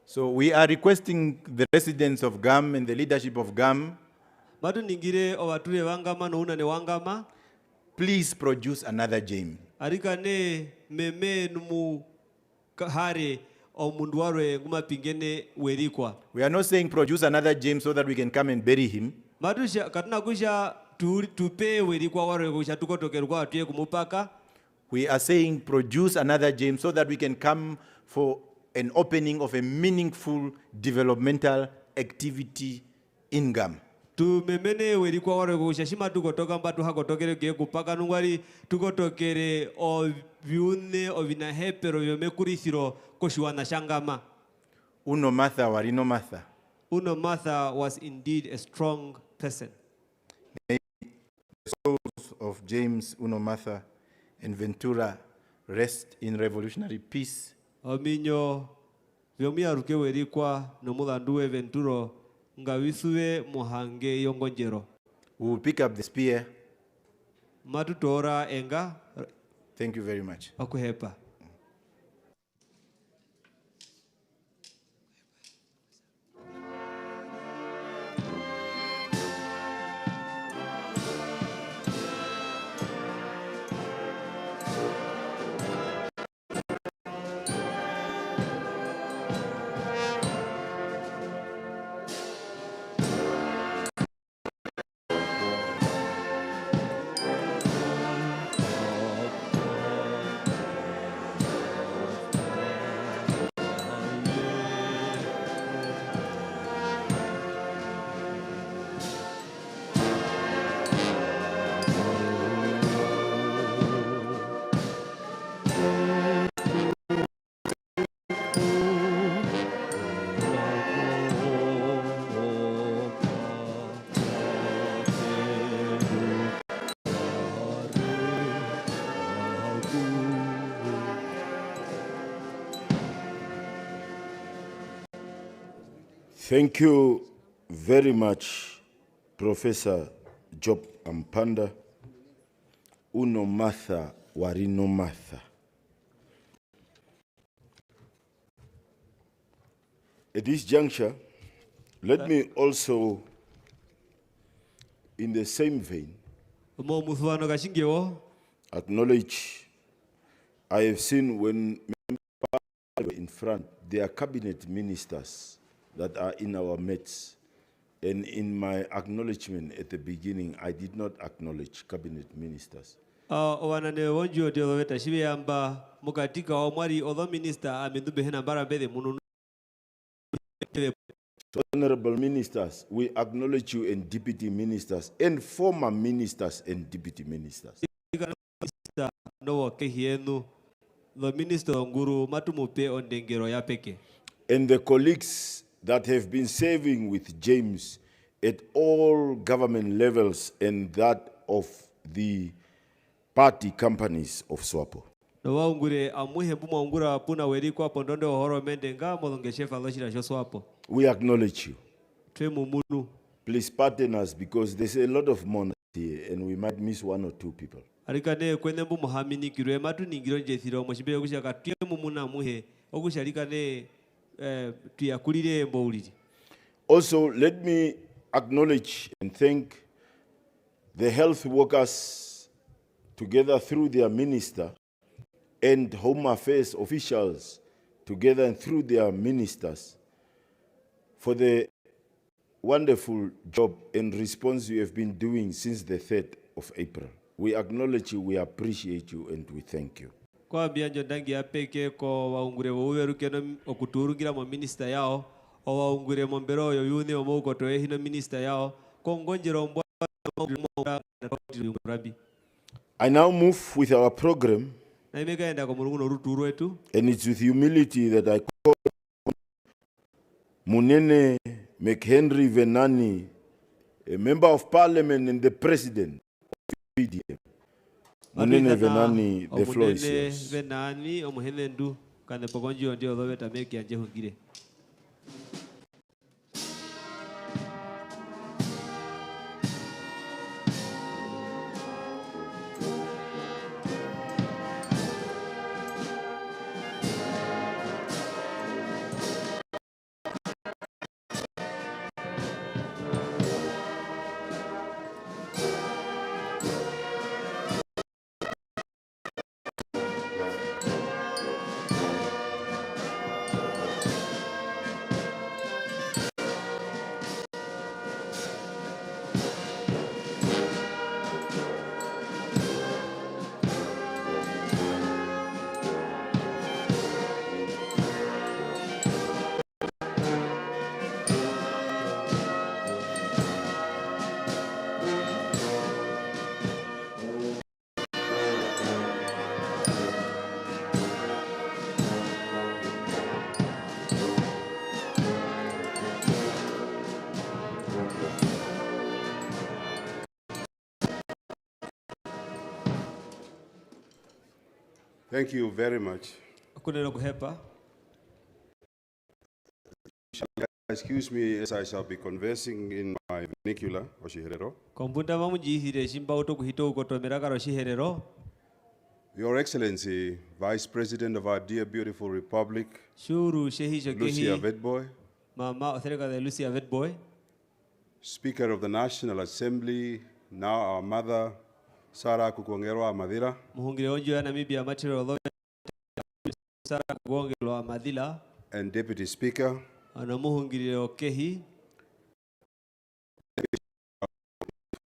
So we are requesting the residents of GAM and the leadership of GAM, please produce another James. We are not saying produce another James so that we can come and bury him. We are saying produce another James so that we can come for an opening of a meaningful developmental activity in GAM. Tumemene Uerikua waro shashima tukotoka mbatu hakotokere kupaka nungwari tukotokere o viune o vinahepero vyomekurisiro koshuana shangama. Uno matha warino matha. Uno Martha was indeed a strong person. May the souls of James, Uno Martha, and Ventura rest in revolutionary peace. Ominyo vyomia ruke Uerikua no mulanduwe Venturo ngawisue muhange yongonjero. We will pick up the spear. Matutora enga. Thank you very much. Okuhepa. Thank you very much, Professor Job Ampanda. Uno Martha warino Martha. At this juncture, let me also, in the same vein, acknowledge I have seen when members in front, they are cabinet ministers that are in our midst. And in my acknowledgement at the beginning, I did not acknowledge cabinet ministers. Owanane wonju dioloweta shibe yamba mukatika omwari odo minister amendube hena barambede mununu. Honorable ministers, we acknowledge you and deputy ministers and former ministers and deputy ministers. No kehienu the minister nguru matumupe ondengero ya peke. And the colleagues that have been serving with James at all government levels and that of the party companies of Swapo. No waungure amuhe buma ungura puna Uerikua pondondo ohoro mendenga molongeshe faloshira sho Swapo. We acknowledge you. Twe mumunu. Please pardon us because there's a lot of money here and we might miss one or two people. Arikane kwene mbu muhamini kirwe matu ningiro njethiro moshibe okushaka twe mumuna muhe okusharikane tuyakulire mbouliri. Also, let me acknowledge and thank the health workers together through their minister and Home Affairs officials together and through their ministers for the wonderful job and response you have been doing since the 3rd of April. We acknowledge you, we appreciate you, and we thank you. Kwa bianjo ndangi ya peke ko waungure wo Ueruke no okuturungira mo minister yao o waungure mo mbero yo yune o mo kotoe hino minister yao ko ngonjero mbwa. I now move with our program, and it's with humility that I call Munene McHenry Venani, a member of parliament and the president of PDM. Munene Venani, the floor is yours. Venani omuhenendu kane pogonji ndio lobeta meki anje hungire. Thank you very much. Okunena kuhepa. Excuse me as I shall be conversing in my vernacular, Otjiherero. Kompunda mamujihire shimba uto kuhito ukotomera karo shiherero. Your Excellency, Vice President of our dear beautiful Republic, Shuru shehisho kehi. Lucia Vetboy, Mama othereka de Lucia Vetboy. Speaker of the National Assembly, now our mother, Sarah Kukongerwa Amadira, Muhungire onjo ya Namibia material lawyer Sarah Kukongerwa Amadila. and Deputy Speaker, Anamuhungire okehi.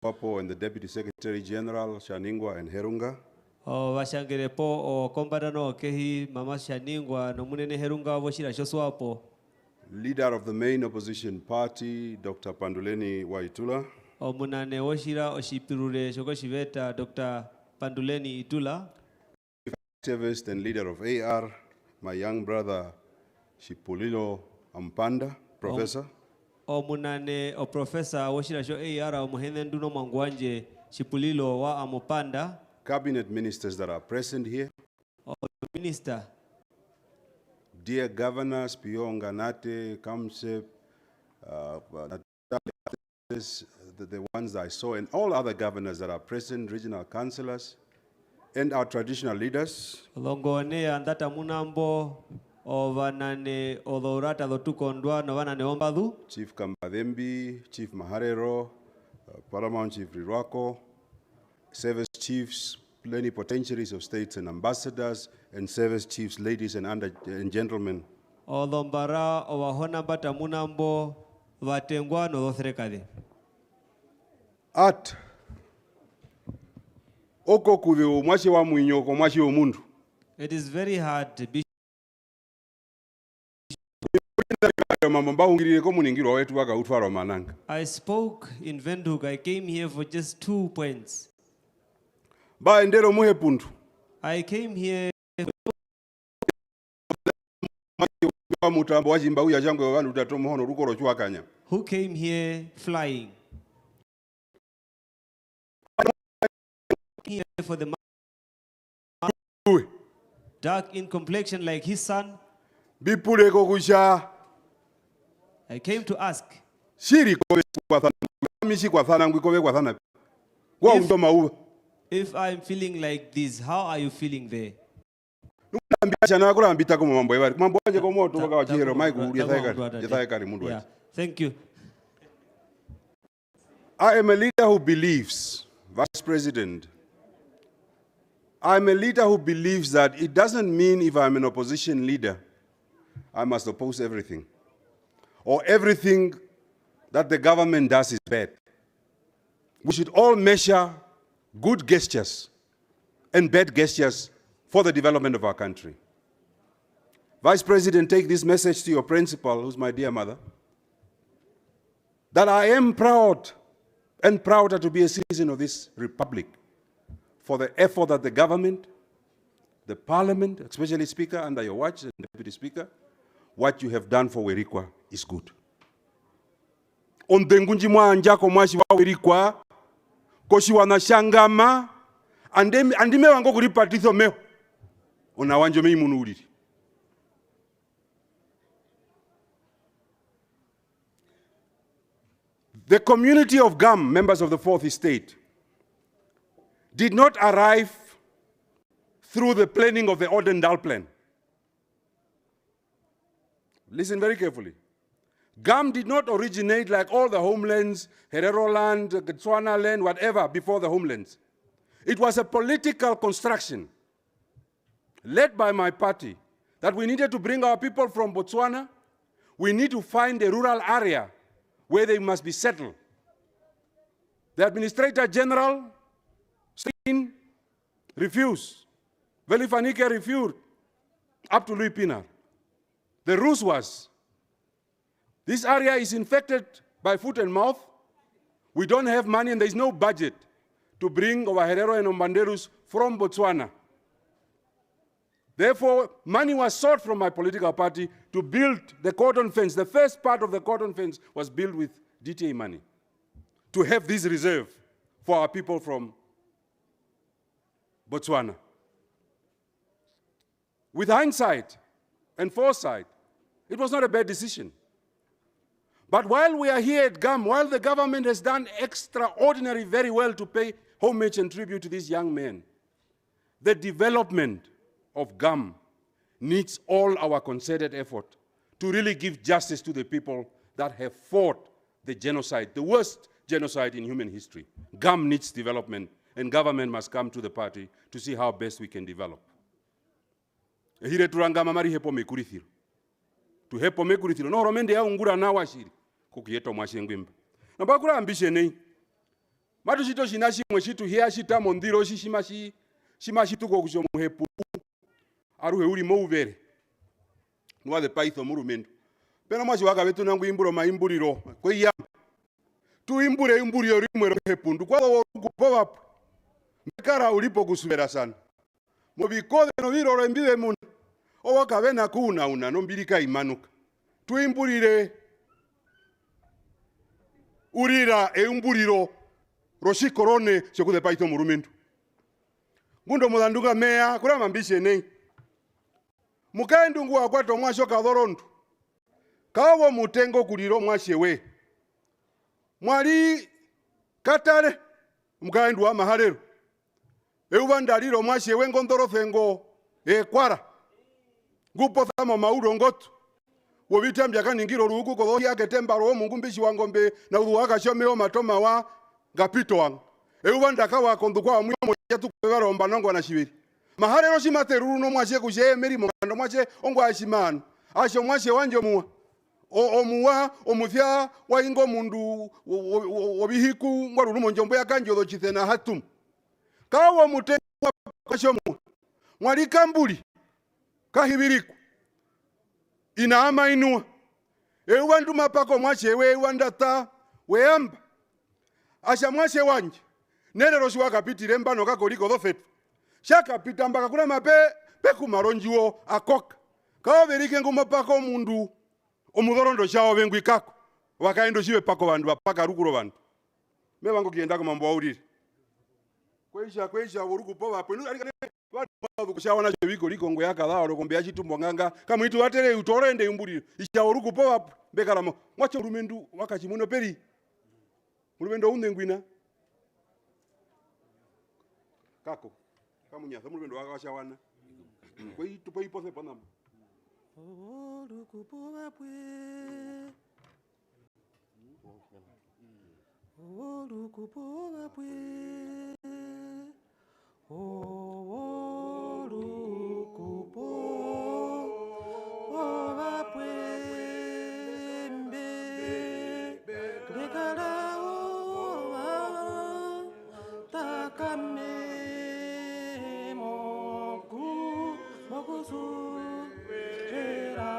Swapo, and the Deputy Secretary General, Shaningwa and Herunga, O vashangire po o kombadano okehi Mama Shaningwa no munene herunga woshira Swapo. Leader of the main opposition party, Dr. Panduleni Waitula, O munane woshira oshipirure shoko shiveta Dr. Panduleni Itula. activist and leader of AR, my young brother, Shipulilo Ampanda, professor. O munane o professor woshira sho AR o muhene nduno mangwanje Shipulilo wa Amupanda. Cabinet ministers that are present here. O minister. Dear governors, Pionga, Nate, Kamsep, the ones I saw, and all other governors that are present, regional councillors, and our traditional leaders. Longone andata munambo o vanane odorata dotukondwa no vanane ombadu. Chief Kambadembi, Chief Maharero, Paramount Chief Rirwako, service chiefs, plenipotentiaries of states and ambassadors, and service chiefs, ladies and gentlemen. Olombara o wahona bata munambo vatengwa no dothrekade. At oko kudhiu mwashi wa mwinyoko mwashi wa mundu. It is very hard to be I spoke in Windhoek. I came here for just 2 points. I came here who came here flying. Here for the dark in complexion like his son. I came to ask if I'm feeling like this, how are you feeling there? Yeah, thank you. I am a leader who believes, Vice President, I'm a leader who believes that it doesn't mean if I'm an opposition leader, I must oppose everything. Or everything that the government does is bad. We should all measure good gestures and bad gestures for the development of our country. Vice President, take this message to your principal, who's my dear mother, that I am proud and prouder to be a citizen of this republic for the effort that the government, the parliament, especially Speaker, under your watch, and Deputy Speaker, what you have done for Uerikua is good. Ondengunji mwanjako mwashi wa Uerikua, koshi wanashangama, andime wango kuripatitho meo, unawanjo mei munuriri. The community of GAM, members of the Fourth Estate, did not arrive through the planning of the Odendal plan. Listen very carefully. GAM did not originate like all the homelands, Herero land, Botswana land, whatever, before the homelands. It was a political construction led by my party that we needed to bring our people from Botswana. We need to find a rural area where they must be settled. The Administrator General, Steen, refused. Velifanike refused, up to Louis Pinar. The ruse was, this area is infected by foot and mouth. We don't have money and there is no budget to bring our Herero and Ombanderus from Botswana. Therefore, money was sought from my political party to build the cordon fence. The first part of the cordon fence was built with DTA money to have this reserve for our people from Botswana. with hindsight and foresight, it was not a bad decision. But while we are here at GAM, while the government has done extraordinary very well to pay homage and tribute to these young men, the development of GAM needs all our concerted effort to really give justice to the people that have fought the genocide, the worst genocide in human history. GAM needs development, and government must come to the party to see how best we can develop. Hire turangama mari hepo mekurithiro. Tu hepo mekurithiro. No romende ya ungura na washiri. Kukieto mwashengwimba. Na bakura ambishe nei. Matu shito shinashi mweshitu hea shita mondiro shimashi tuko kushomu hepo. Aruhe uri mouvere. Nwa de paitho murumendo. Pena mwashi waka wetu nangu imburo maimburiro. Kwe ya. Tu imbure imburio rimwero hepundu. Kwa warugu powapu. Mekara ulipo kusuvera sana. Mobikode no viroro embiwe muna. Owaka vena kuna una nombirika imanuka. Tu imburire. Urira umburiro. Roshi korone shekude paito murumendo. Gundo mudanduka mea kura mambishe nei. Mukaendu nguwa kwato mwasho kadhorondu. Kawo mutengo kuliro mwashewe. Mwali katare mukaendu wa maharero. Eubandaliro mwashewe ngondoro fengo kwara. Gupo thama mauro ngotu. Wobita mjaka ningiro rugu kodho yake tembaro mungumbishi wangombe na uduwaka shomeo matoma wa gapito wangu. Eubandaka wa kondukwa wa mwiyo mojatu kwevaro mbanongo na shibiri. Maharero shimate ruru no mwashe kushe meri mwando mwashe ongo ashimanu. Asho mwashe wanjo muwa. Omuwa omuthia wa ingo mundu obihiku ngwaruru monjombo ya kanjo dochite na hatum. Kawo mutengo kwa shomu. Mwali kambuli. Kahibiriku. Ina ama inua. Ewandu mapako mwashe we wandata weamba. Asha mwashe wanje. Nere roshi wakapitire mbano kakoliko dhofetu. Shaka pita mbaka kuna mape peku maronjiwo akoka. Kawo verike ngumapako mundu omudhorondo shao vengu ikako. Wakaendo shiwe pako vandu wapaka rukuro vandu. Mewango kiendako mambo wauriri. Kweisha uruku powa pwenu. Wadu kushawa na shewiko liko ngo yaka dhao rokombe ya chitumbo nganga. Kama itu watere utorende umburi. Isha uruku powa bekaramo. Mwache urumendu wakachimuno peri. Urumendo unde ngwina. Kako. Kamunyasa urumendo wakashawana. Kwei tupo ipose panama. Uruku powa pwe. Uruku powa pwe. Uruku powa pwe. Bekara owa takame mokusu era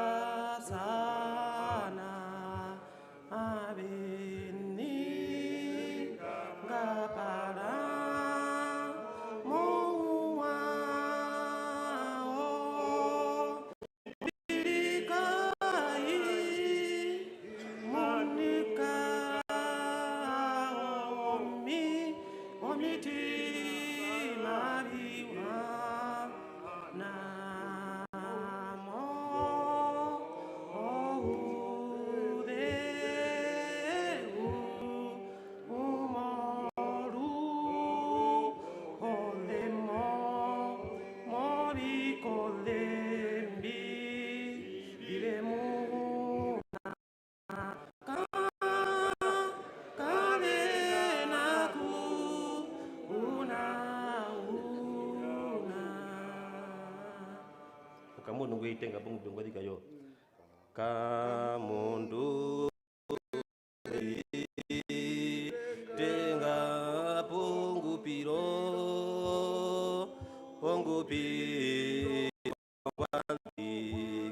sana abeni ngapara mowa o birikai monika omiti mariwa na kamundu ngitenga bungu ngwadika yo kamundu tenga bungu piro bungu pi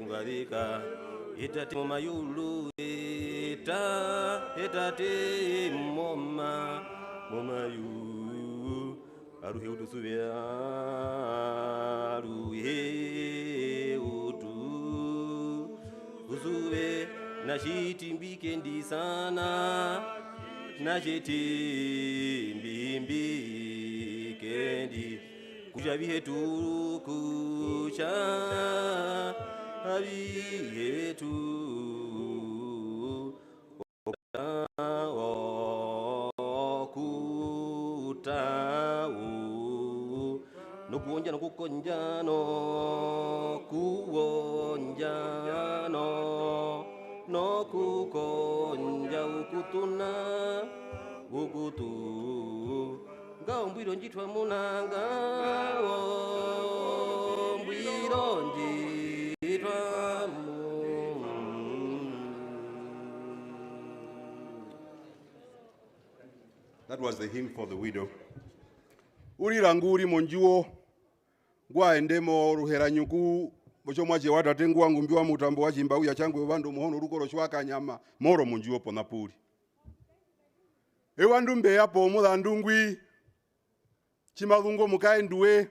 ngwadika itati momayulu itati momayu aruhe udusubia aruhe Uzube na shitimbike ndi sana na shitimbike ndi Kujavihetu kucha avihetu okutau nokuonja nokukonja nokukonja ukutuna ukutu ngaumbwiro njitwa munanga mbwiro njitwa That was the hymn for the widow. Uriranguri monjuo ngwaendemo ruheranyuku bocho mwache watate wangu mbiwa mutambo wa chimba uya changwe vandu muhono rukoro shwaka nyama moro monjuo pona puli. Ewandu mbeya po muthandu ngwi chimathungo mukaenduwe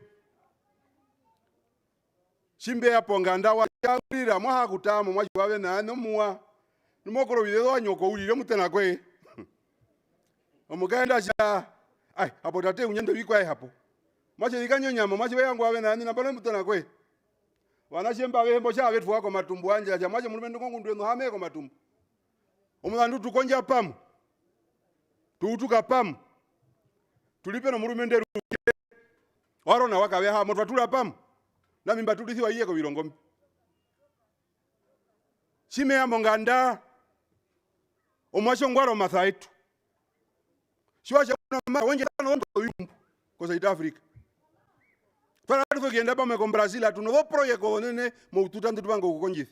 chimbeya po nganda wa changurira mwaha kutamo mwachi wawe na nomuwa nimokoro bidho nyoko ulire mutena kwe omukaenda cha ai hapo tate unyende bikwa hapo mwache likanyo nyama mwache yangu wawe na na pale mutena kwe wanachemba wembo cha wetu wako matumbu anje cha mwache mulumendo kongu ndwe hameko matumbu omuthandu tukonja pamu tuutuka pamu tulipe no mulumende ruke warona wakawe ha motwa tula pamu na mimba tulithiwa iye ko bilongombe chime ya monganda omwacho ngwaro mathaitu shiwacha na wenje tano ndo yumbu ko South Africa para tuko kienda pa ko Brazil atuno do project nene mo ututandu tubango kukonjisa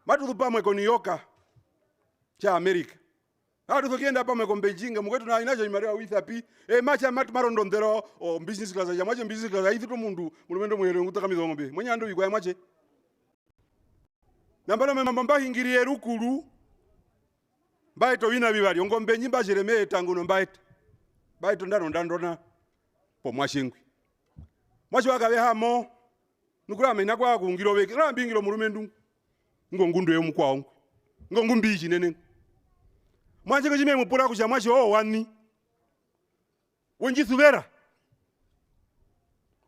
matu tupamwe ko New York cha America tuko kienda pa ko Beijing mukwetu na inacho imaria withapi macha matu marondo ndero o business class ya mwache business class aithi to mundu mulumendo mwere ngutaka mizongombe mwanyando bikwa mwache nambalo memamba hingirie rukulu mbaito wina bibali ngombe nyimba jereme tanguno mbaito ndandona po mwashingwi mwachi wakabe hamo nukura mena kwa kungiro weke rambingiro murumendu ngongundo yo mukwawo ngongumbi chinene mwache ko chime mupura kucha mwachi wani wenjisubera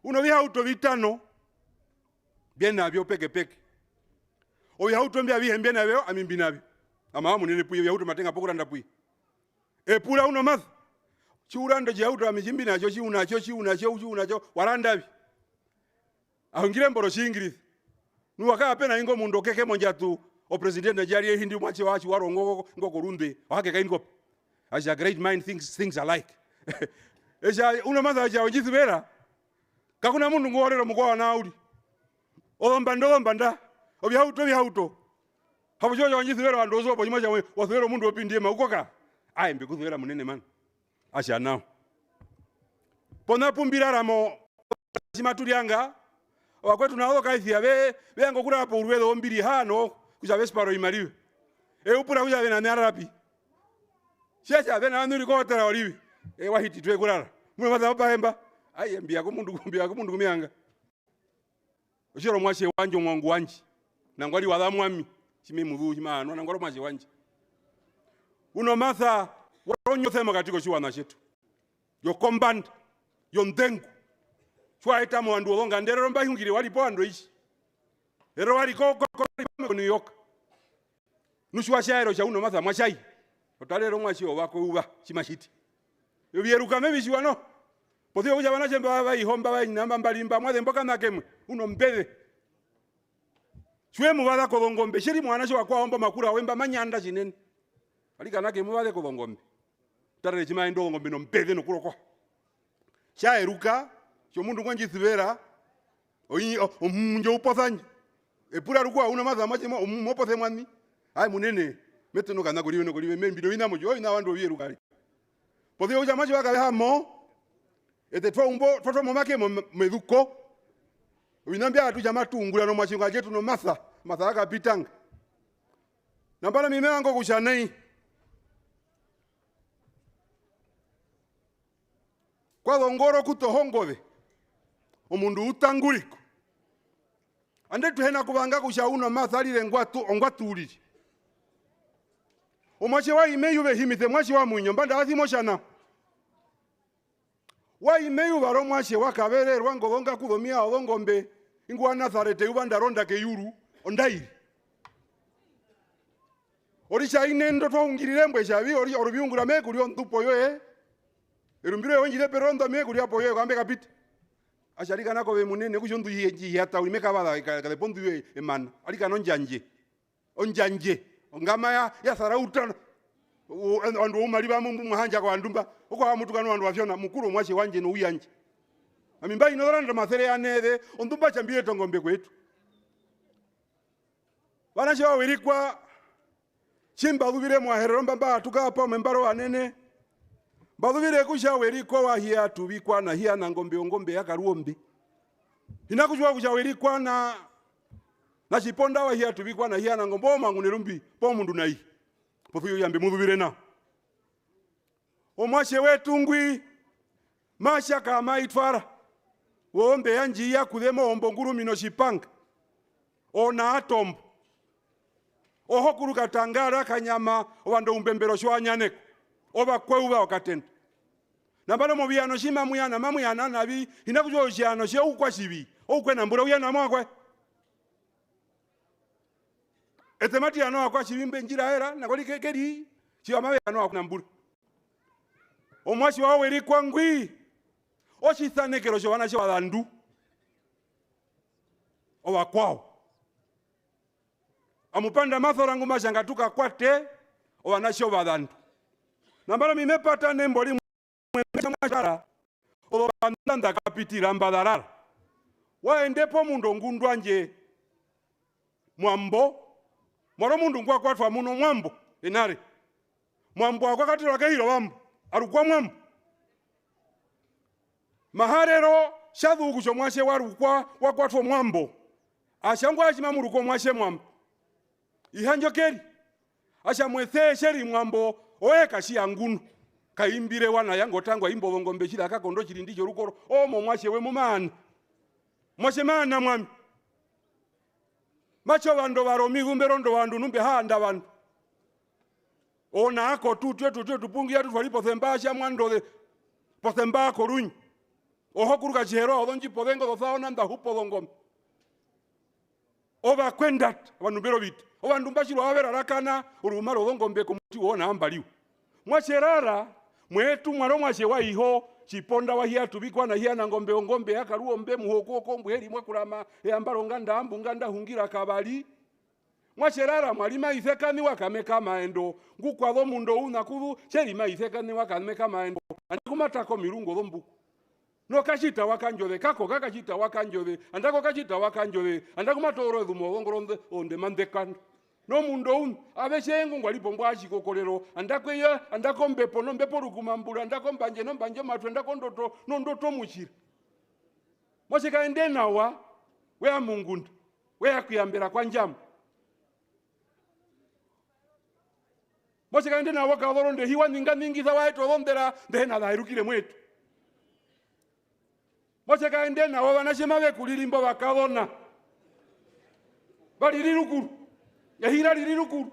uno biha auto vitano bien nabyo peke oya auto mbia bihembia nabyo amimbi nabyo ama munene puyo ya auto matenga pokura ndapui pula uno math chiuranda je auto amijimbi nacho chiunacho warandabi ahungire mboro chingirizi nuwaka pena ingo mundo keke monjatu o president Nigeria hindi mwache wachi warongo ngoko runde wake kaingo as a great mind things alike eja uno math aja ojisibera kakuna mundu ngorero mukwa nauli ombanda obyauto hapo jojo njithero andozo po nyimaja wathero mundu opindie maukoka ai mbikuthera munene man asha nao pona pumbirara mo chimatulianga wakwetu nawo kaithia bengo kura hapo urwedo ombiri hano kuja vesparo imaliwe upura kuja bena narapi checha bena anuri kotera olivi wahiti twe kurara mwe matha pahemba ai mbia ko mundu kumianga oshero mwashe wanjo mwangu wanji nangwali wadhamwami chime mudhu chimano nangwalo mwashe wanji uno matha waronyo thema katiko chiwana chetu yo comband yo ndengu chwaita mu andu olonga ndero mba hungire walipo ando ichi ero wali ko New York nushwa shairo cha uno matha mwashai otalero mwashio wako uba chimashiti yobyeruka mebishwa no pothio kuja bana chemba baba ihomba ba namba mbalimba mwa mboka nakemwe uno mbele chwe mubala ko ngombe shiri mwana cho akwa omba makura wemba manyanda chinene alika nake mubale ko ngombe tare chima ndo ngombe no mbele no kuroko chaeruka cho mundu ngwanjithibera omunjo upothanya epura rukwa una matha machema omopothe mwani ai munene metuno kana kuliwe membido ina mojo ina wandu byeruka pothio kuja macho wakabe hamo toto momake meduko winambia atu jama tungula no machinga jetu no matha akapitanga nambala mime wango kushanai kwa longoro kutohongove omundu utanguliko ande tuhena kubanga kushauna matha lile ongwatulili omwache wa imeyu behimithe mwachi wa munyo mbanda athimoshana wa imeyu baro mwashe wakabere rwango longa kudomia olongombe ingwa Nazarete ubanda ronda ke yuru ondairi orisha inendo twongirire mbwe shabi ori orubiungura me kuri ontupo yo erumbiro onjire perondo me kuri apo yo kambe kapita asharika nako be munene kushondu yiji hata ulimeka bala kale pondu yo emana alika nonjanje onjanje ngama ya sarauta andu umali ba muhanja kwa ndumba uko mutukano andu afyona mukuru mwashe wanje no uyanje amimba inoranda mathere anede ondumba chambie tongombe kwetu bana shawa Uerikua chimba dubire mwaherero mbamba tukapa membaro anene badubire kusha Uerikua wa hia tubikwa na hia na ngombe yakaruombe inakujwa kusha Uerikua na chiponda wa hia tubikwa na hia na ngombe mangunerumbi po mundu nai pofuyo yambe mudubire na omwashe wetu ngwi masha kama itwara wombe yanji ya kudemo ombo ngurumi no shipanga ona atombo oho kuruka tangara kanyama obando umbembero shwanyane oba kweuba wakatenda nabano mobiano shima muyana mamuyana nabi inakujo jano she ukwa shibi okwe nambura uyana mwakwe etemati ano akwa shibimbe njira era nakoli kekeri shiwa mawe ano akunambura omwashi wa Uerikua ngwi oshithane kero shobana she wadandu oba kwao amupanda mathora nguma shangatuka kwate obana she wadandu nambara mimepata nemboli mwemashara obanda kapitira mbadalala waendepo mundo ngundwanje mwambo moro mundu ngwa kwatwa muno mwambo enare mwambo akwakatira kahiro wambo arukwa mwambo maharero shadhugu shomwashe warukwa wakwatwa mwambo ashangwa achimamuruko mwashe mwambo ihanjo keri ashamwethe sheri mwambo oeka shiyangunu kaimbire wana yango tangwa imbo ngombe shira kakondo chiri ndicho rukoro omo mwashe we mumana mwashe mana mwami macho bando baromi gumbe rondo bandu numbe handa bandu ona ako tutwe tupungia tutwalipo thembasha mwandole pothemba korunyi oho kuruka chero odonji podengo dothaona nda hupo ngombe oba kwendat abantu bero bit obandu mbashiro abera rakana urumaro ngombe komuti wona ambaliwa mwasherara mwetu mwaro mwashe wa iho chiponda wa hia tubikwa na hia na ngombe yakaruombe muhoko kombu heri mwakurama yambaro nganda ambu nganda hungira kabali mwasherara mwalima ithekani wakameka maendo ngukwa tho mundo unakuru cherima ithekani wakameka maendo andukumatako mirungo thombu no kashita wakanjole kako kakashita wakanjole andako kashita wakanjole andakumatoro thumo thongoronde onde mandekando no mundo abeshengu ngwalipo mbwashi kokolero andakweya andakombepo no mbepo rukumambura ndakombanje no mbanje matwe ndakondoto no ndoto muchira mose kaende nawa we amungunda we akuyambira kwa njamu mose kaende nawa kadoronde hiwa ningi zawa eto ondera ndena dairukire mwetu mose kaende nawa banashema be kulilimbo bakabona bali rirukuru yahira liriruku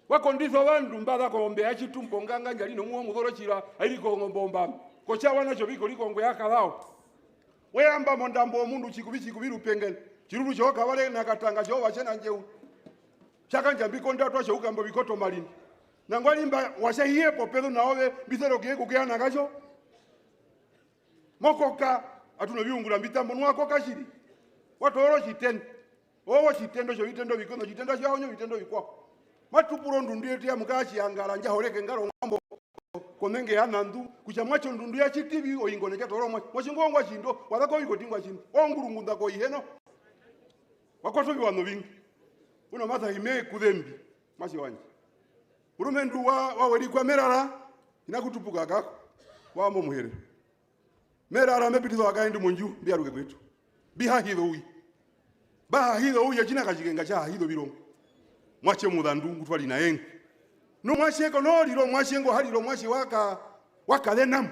wakondizo bandu mbada kombe yachitumpo nganga njali no muwo mudhorochira aliko ngombomba kocha wana chobiko liko ngwe yakadao weyamba mondambo omundu chikubiru pengel chiruru choka wale nakatanga jova chena njeu chakanja mbiko ndatwa cheukambo bikoto malini nangwalimba washahiyepo pedo nawe bisero kiyeku kyana gacho mokoka atuno biungula mbitambo nwako kashiri watoro chitende owo chitendo cho vitendo bikono chitendo chawo nyo vitendo bikwa matupuro ndundu yetu ya mukachi angala nja horeke ngaro ngambo konenge yanandu kucha mwacho ndundu ya chitibi oyingone cha toro mwachingongwa chindo wadako iko tingwa chindo ongurungunda ko iheno wakoto biwano bingi uno matha ime kudembi mashi wanje urumendu wa Uerikua merara inakutupuka kako wamo muhere merara mepitizo akaindi munju biaruke kwetu biha hidho uyi ba hido uye china kachigenga cha hido birongo mwache mudhandu ngutwali na yenga no mwashe ko no liro mwashe ngo haliro mwashe waka denam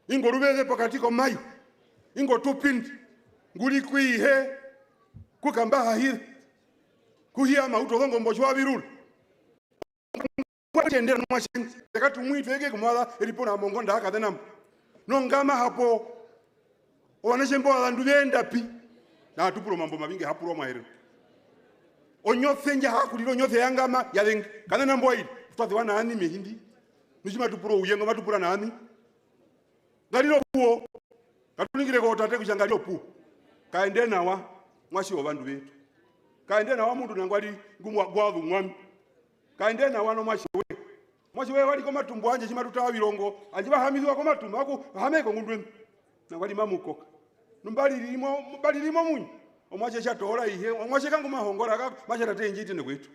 ingo rubeze pakati ko mayo ingo tupindi nguli kwihe kukamba hido kuhia mauto zongo mboshwa birul kwa tendera mwashe tekatu mwitweke kumala elipona mongo ndaka denam Nongama hapo. Owaneshembo abandu benda pi. Na tupuro mambo mabingi hapuro mahero. Onyothe nja hakuliro onyothe yangama yalenga. Kana nambo iri. Twathi wana ani mehindi. Nishima tupuro uyengo matupura nani. Galilo puo. Katulingire ko tate kujangalio puo. Kaende nawa mwashi obandu betu. Kaende nawa mundu nangwali gumwa gwavu mwami. Kaende nawa no mwashi we. Mwashi we wali ko matumbo anje chima tutawirongo. Anje bahamizwa ko matumbo ako hameko ngundwe. Nangwali mamukoka. Numbali limo munyi. Omwache chatola ihe, omwache kangu mahongora kako, macha tate njiti ndekwetu.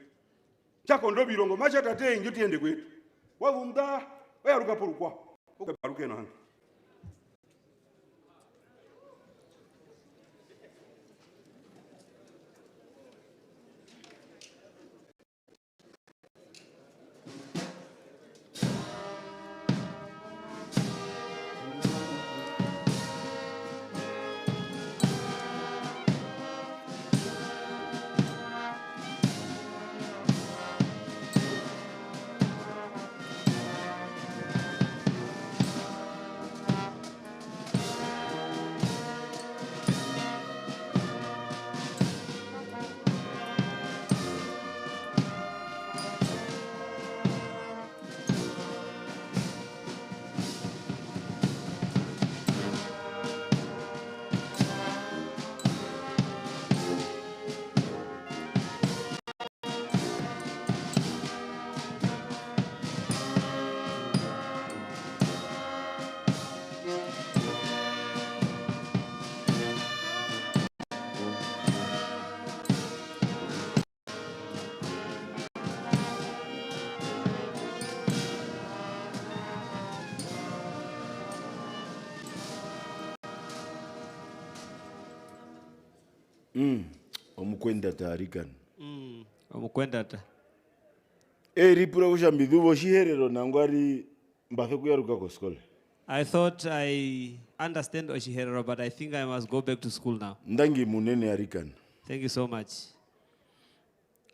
Chako ndo birongo, macha tate njiti ndekwetu. Wavunda, wayaruka porukwa. Ukabaruke no hanga. Omukwenda tarikan. Omukwenda ta. Ripura kushambiduvo shiherero nangwari mbafe kuyaruka ko school. I thought I understand Oshiherero, but I think I must go back to school now. Ndangi munene arikan. Thank you so much.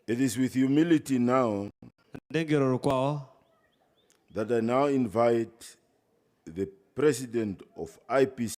It is with humility now that I now invite the president of IPC,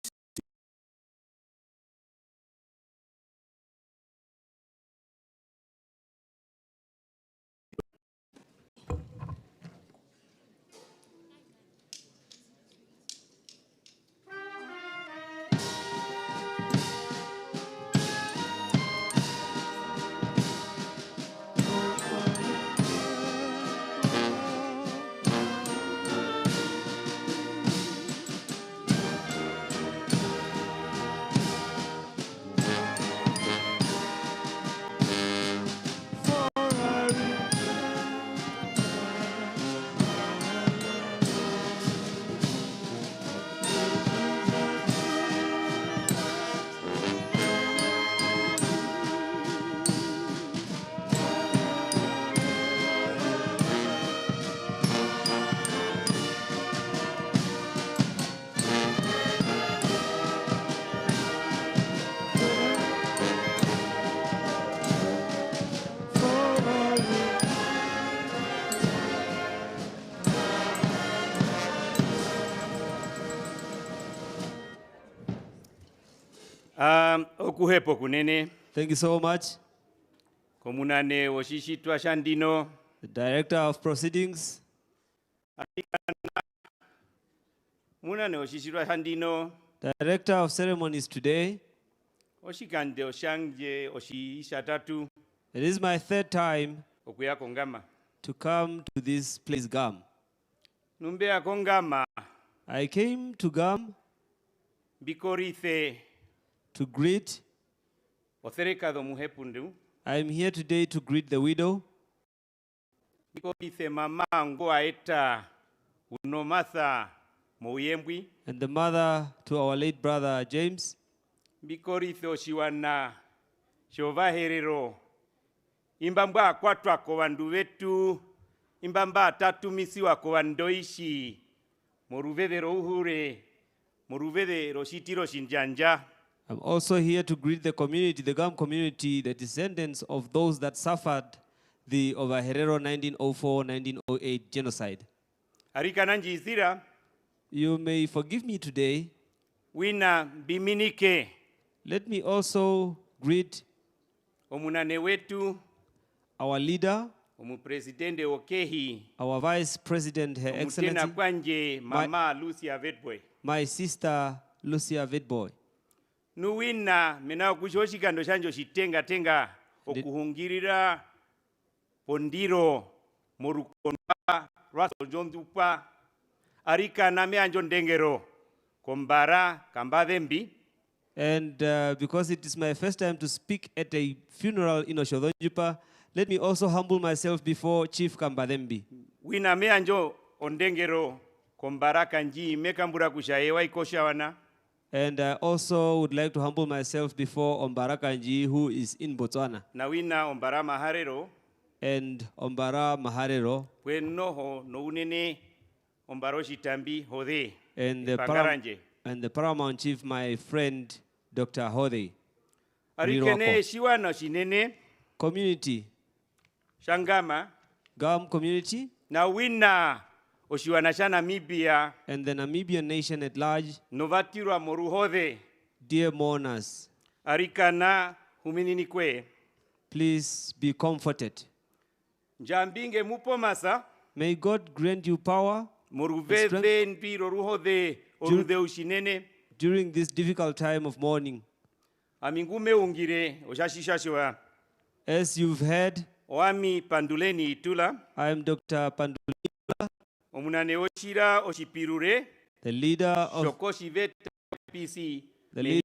okuhepo kunene. Thank you so much. Komunane woshishitwa shandino. The director of proceedings. Munane woshishitwa shandino. Director of ceremonies today. Oshikande oshanje oshishatatu. It is my third time okuya kongama to come to this place Gam. Numbea kongama. I came to Gam bikorithe to greet. Othereka muhepundu. I am here today to greet the widow. Bikorithe mama ngo aeta unomatha moyembwi. And the mother to our late brother James. Bikorithe oshiwana shovaherero. Imbamba kwatwa ko bandu betu. Imbamba tatumisiwa ko bandoishi. Moruvevero uhure. Moruvevero shitiro shinjanja. I'm also here to greet the community, the Gam community, the descendants of those that suffered the Ovaherero 1904-1908 genocide. Arika nanjizira. You may forgive me today. Wina biminike. Let me also greet Omunane wetu. Our leader. Omupresidente Okehi. Our Vice President, Her Excellency. Kwanje Mama Lucia Vetboy. My sister, Lucia Vetboy. Nuwina mena kushoshikando shanjo shitenga okuhungirira pondiro morukonba Otjozondjupa arika name anjo ndengero kombara kambadembi. And because it is my first time to speak at a funeral in Otjozondjupa, let me also humble myself before Chief Kambadembi. Wina me anjo ondengero kombara kanji mekambura kushaewa ikoshawana. And I also would like to humble myself before Ombara Kanji, who is in Botswana. Nawina Ombara Maharero. And Ombara Maharero. Kwenoho no unene Ombaro Shitambi Hode. And the Paramount Chief, my friend, Dr. Hode. Arikene Shiwano Shinene. Community. Shangama. Gam community. Nawina Oshiwanasha Namibia. And the Namibian nation at large. Novatirwa moruhode. Dear mourners. Arikana humininikwe. Please be comforted. Jambinge mupomasa. May God grant you power. Moruveve npiro ruhode orude ushinene. During this difficult time of mourning. Amingume ungire oshashishashwa. As you've heard. Oami Panduleni Itula. I am Dr. Panduleni. Omunane Oshira Oshipirure. The leader of PC. The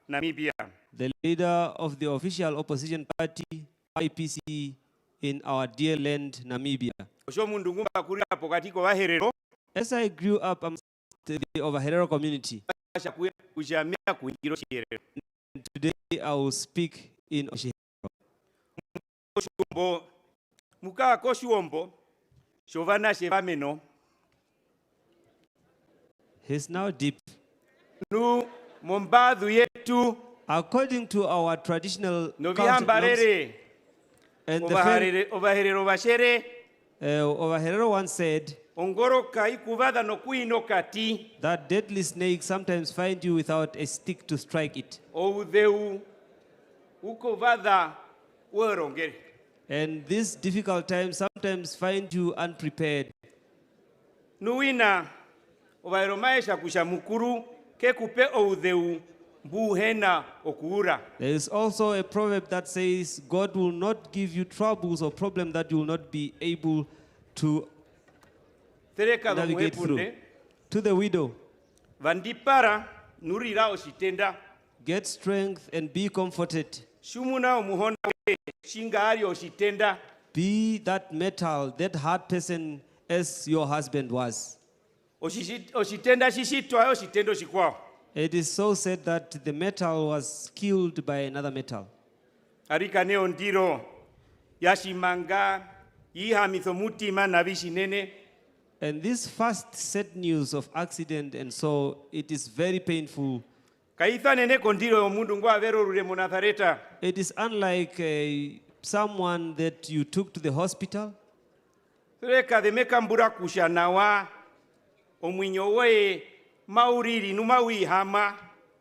Namibia. The leader of the official opposition party, IPC, in our dear land, Namibia. As I grew up amongst the Overherero community, today I will speak in Oshihero. He's now deep. According to our traditional Overherero once said that deadly snakes sometimes find you without a stick to strike it. And this difficult time sometimes find you unprepared. Nuina ovaeromaesha kushamukuru kekupe oudeu buhena okura. There is also a proverb that says God will not give you troubles or problems that you will not be able to navigate through. To the widow, vandipara nurira oshitenda. Get strength and be comforted. Shumuna omuhona shingari oshitenda. Be that metal, that hard person as your husband was. It is so said that the metal was killed by another metal. Arika neondiro yashimanga yihamithomutima navishinene. And this first sad news of accident, and so it is very painful. It is unlike someone that you took to the hospital.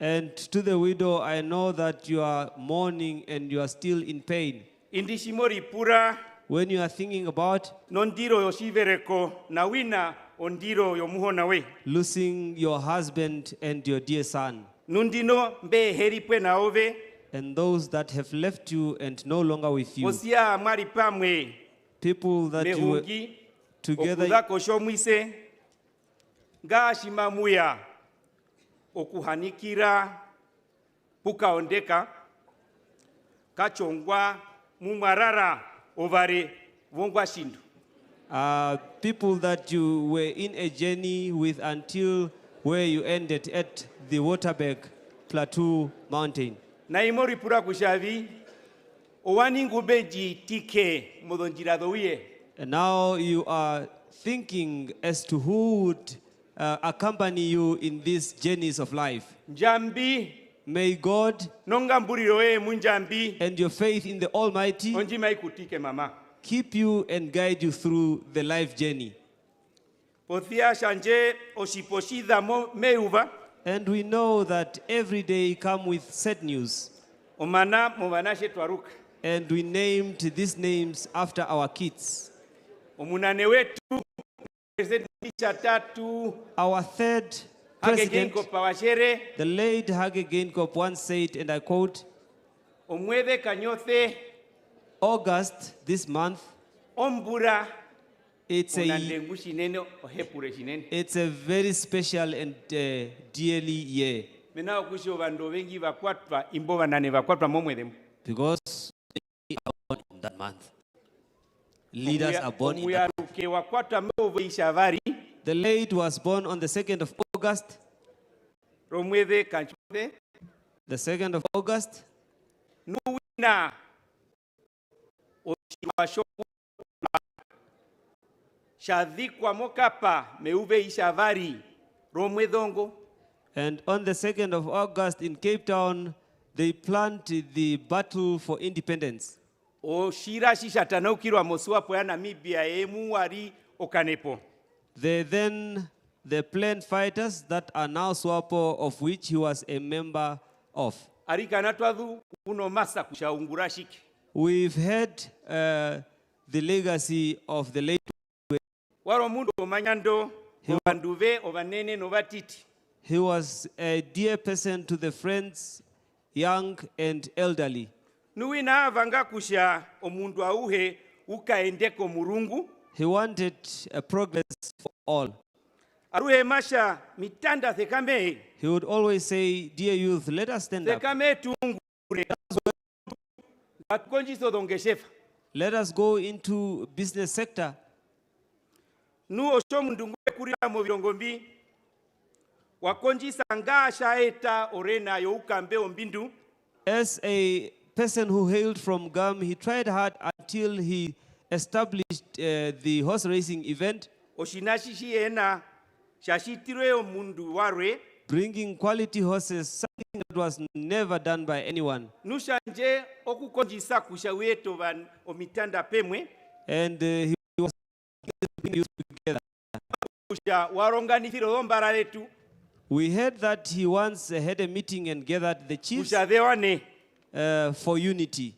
And to the widow, I know that you are mourning and you are still in pain. When you are thinking about losing your husband and your dear son, and those that have left you and no longer with you, people that you were together, okuhanikira pukaondeka kachongwa mumarara ovare vongwa shindu. People that you were in a journey with until where you ended at the Waterberg Plateau Mountain. Na imori pura kushavi owani ngubeji tike modonjirado uye. And now you are thinking as to who would accompany you in these journeys of life. Jambi, may God and your faith in the Almighty keep you and guide you through the life journey. Pothia shanje oshiposhida meuva. And we know that every day come with sad news. Omana movanashe twaruka. And we named these names after our kids. Omunane wetu tatu. Our third president, the late Hage Geingob, once said, and I quote, Omwede kanyothe August this month, ombura it's a very special and dearly year. Because we are born in that month. Leaders are born in that month. The late was born on the 2nd of August. The 2nd of August. And on the 2nd of August in Cape Town, they planned the battle for independence. The planned fighters that are now Swapo, of which he was a member of. We've heard the legacy of the late. He was a dear person to the friends, young and elderly. He wanted a progress for all. He would always say, dear youth, let us stand up. Let us go into business sector. As a person who hailed from Gam, he tried hard until he established the horse racing event, bringing quality horses, something that was never done by anyone. And he was used together. We heard that he once had a meeting and gathered the chiefs for unity.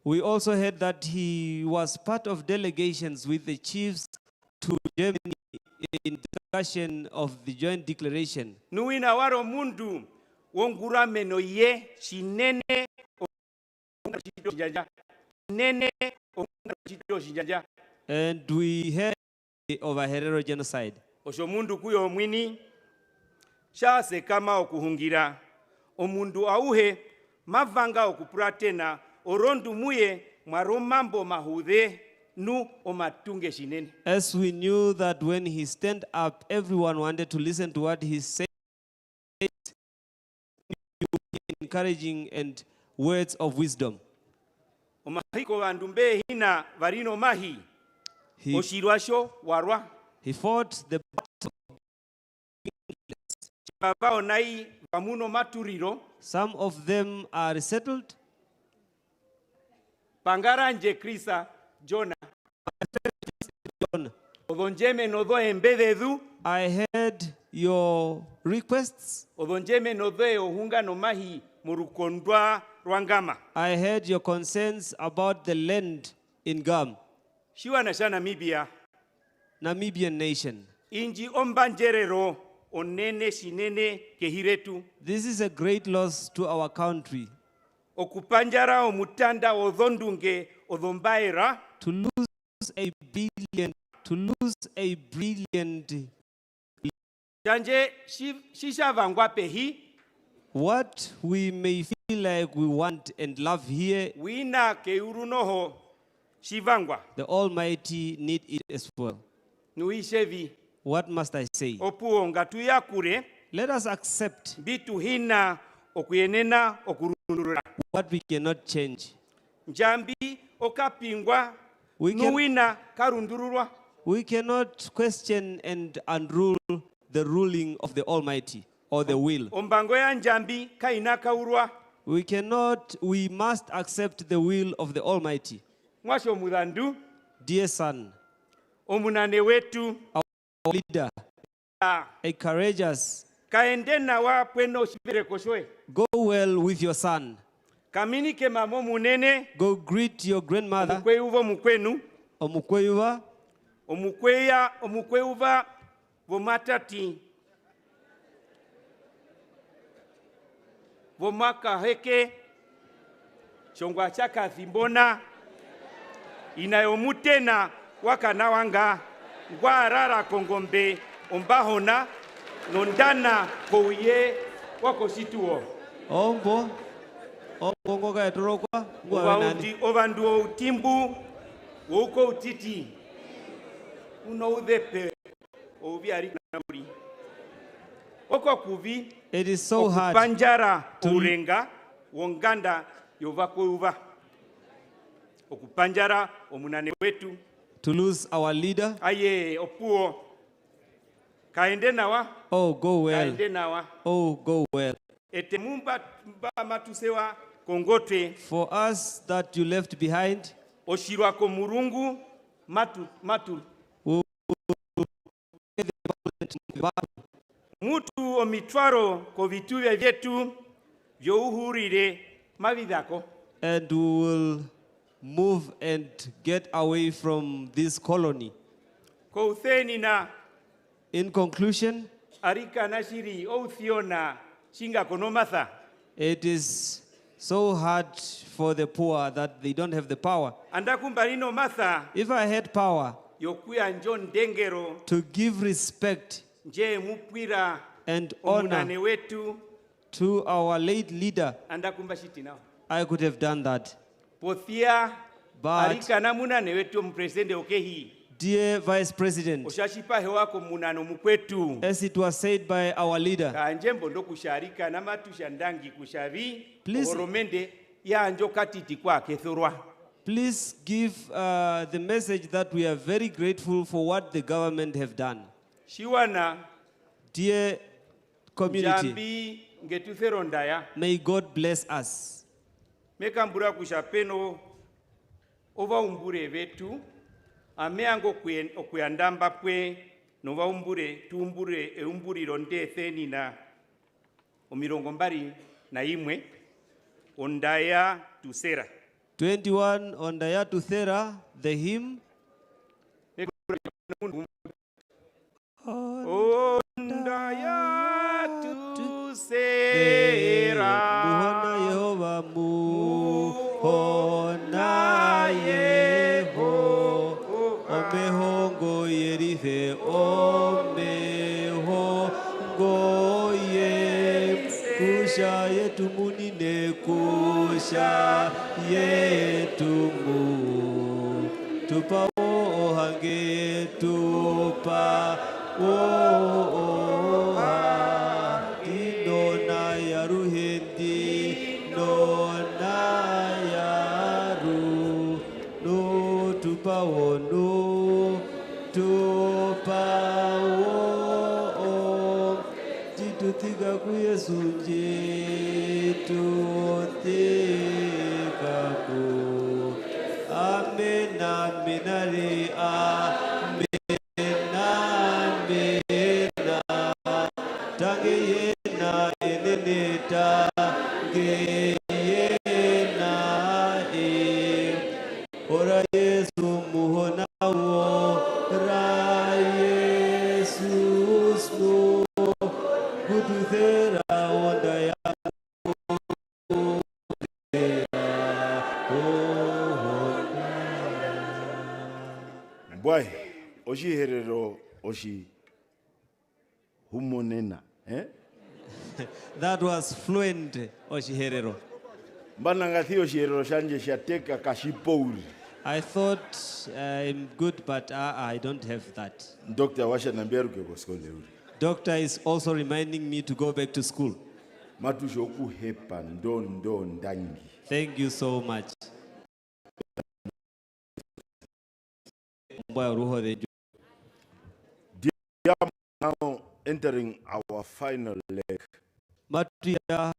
We also heard that he was part of delegations with the chiefs to Germany in discussion of the joint declaration. And we heard of a Herero genocide. Oshomundu kuyo mwini shase kama okuhungira omundu auhe mavanga okupuratena orondu muye maromambo mahude nu omatunge shinene. As we knew that when he stand up, everyone wanted to listen to what he said, encouraging and words of wisdom. Omahiko vandumbe hina varino mahi oshirwasho warwa. He fought the battle. Some of them are resettled. Pangaranje Krisa Jonah. I heard your requests. I heard your concerns about the land in Gam. Namibian nation. This is a great loss to our country. Okupanjara omutanda odhondunge odhombaira. To lose a brilliant. What we may feel like we want and love here, the Almighty need it as well. What must I say? Let us accept what we cannot change. We cannot question and unrule the ruling of the Almighty. or the will. Ombango ya njambi kaina kaurwa. We must accept the will of the Almighty. Mwasho mudhandu. Dear son, omunane wetu, our leader, a courageous, kaende na wa pweno shibere koshwe. Go well with your son. Kamini ke mamo munene. Go greet your grandmother. Omukweuva mukwenu. Omukweuva. Omukweuva vomatati. Vomaka heke. Chongwa chaka thimbona. Inayomutena wakana wanga. Ngwarara kongombe. Ombahona. Nondana kouye wako situo. Ombo. Ombongo ga etorokwa. Ovanduo utimbu. Woko utiti. Uno udepe. Oviari namuri. Oko kuvi. It is so hard. Okupanjara urenga. Wonganda yovako uva. Okupanjara omunane wetu. To lose our leader. Aye opuo. Kaende nawa. Oh, go well. Kaende nawa. Oh, go well. Ete mumba matusewa kongote. For us that you left behind. Oshirwa ko murungu matu. Mutu omitwaro ko vituvya vyetu vyo uhurire mavidako. And we will move and get away from this colony. Ko utheni na. In conclusion, arika nashiri outhiona shinga konomatha. It is so hard for the poor that they don't have the power. Andakumbarino matha. If I had power yokuya njon dengero to give respect nje mupwira and honor wetu to our late leader, andakumbashiti nao. I could have done that. Pothia but arika na munane wetu mpresidente okehi. Dear Vice President, as it was said by our leader, please give the message that we are very grateful for what the government have done. Dear community, may God bless us. Ameango okuyandamba pwe nova tumbure eumburiro ndetheni na omirongo mbari na imwe ondaya tusera 21 ondaya tusera, the hymn ondaya tusera muhona Yehova muhona Omehongo yerife omehongo ye kusha yetu munine kusha yetu mu tupa ohange tupa ohange nona yaruhendi nona yaru no tupa ono Tutiga kuyesu tutiga ku amen amen ale amen amen tange yena enene tange yena ora Yesu muhona ora Jesus no Kututhera onda ya Boy, oshi herero oshi humonena, eh? That was fluent Oshiherero. Mbanangathi oshi herero shanje shateka kashipouri. I thought I'm good, but I don't have that. Doctor washa nambiaru kwa skole uri. Doctor is also reminding me to go back to school. Thank you so much. entering our final leg. Matuya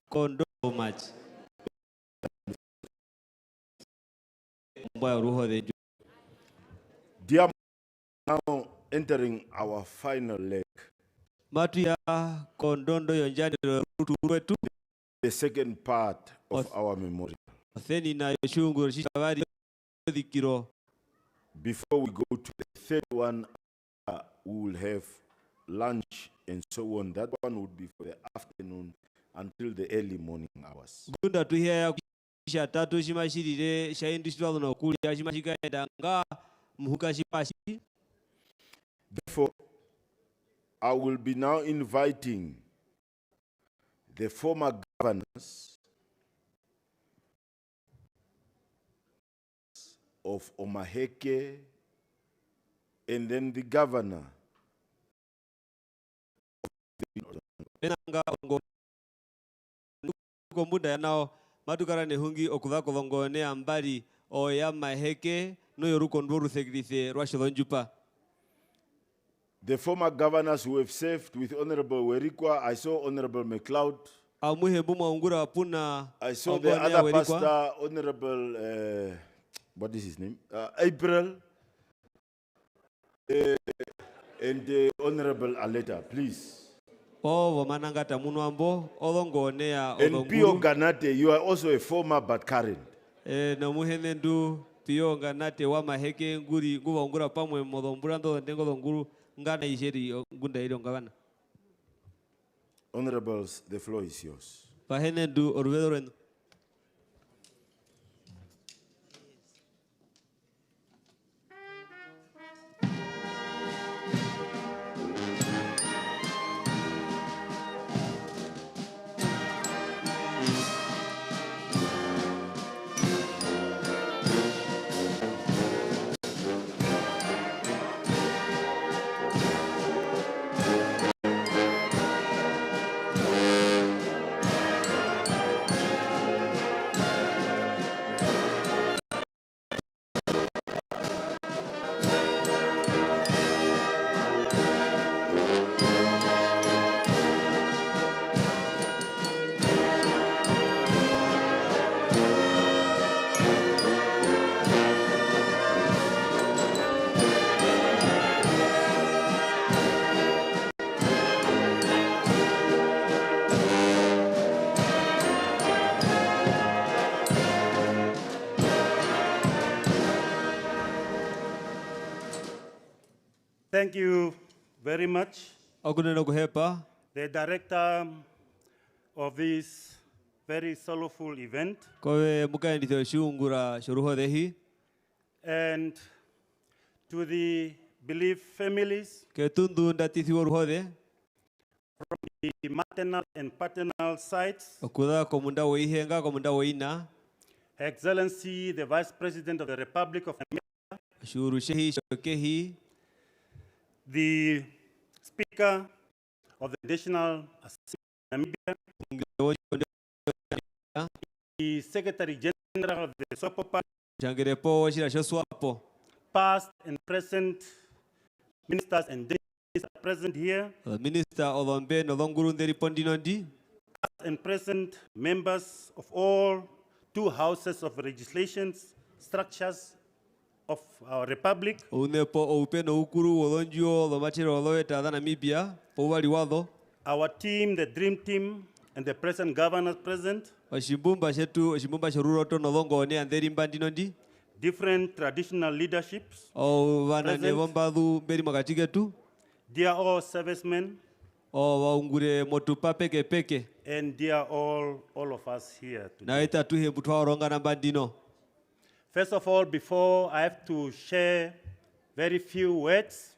kondo match. Dear, now entering our final leg. Matuya kondondo yonjani rutu. The second part of our memorial. Before we go to the third one, we will have lunch and so on. That one would be for the afternoon until the early morning hours. Therefore, I will be now inviting the former governors of Omaheke and then the governor matukara nehungi okuvako vongone ambari oya maheke no yorukondworu segrise Otjozondjupa. The former governors who have served with Honorable Uerikua, I saw Honorable McLeod. I saw the other pastor, Honorable, what is his name? April. And Honorable Aleta, please. And Pio Ganate, you are also a former but current. Honorables, the floor is yours. Thank you very much. The director of this very soulful event. And to the bereaved families from the maternal and paternal sides. Excellency, the Vice President of the Republic of Namibia. The Speaker of the National Assembly of Namibia, the Secretary General of the Swapo, past and present ministers and deputies are present here, past and present members of all two houses of legislations, structures of our republic. Our team, the dream team, and the present governors present. Different traditional leaderships. They are all servicemen. And they are all of us here today. First of all, before I have to share very few words,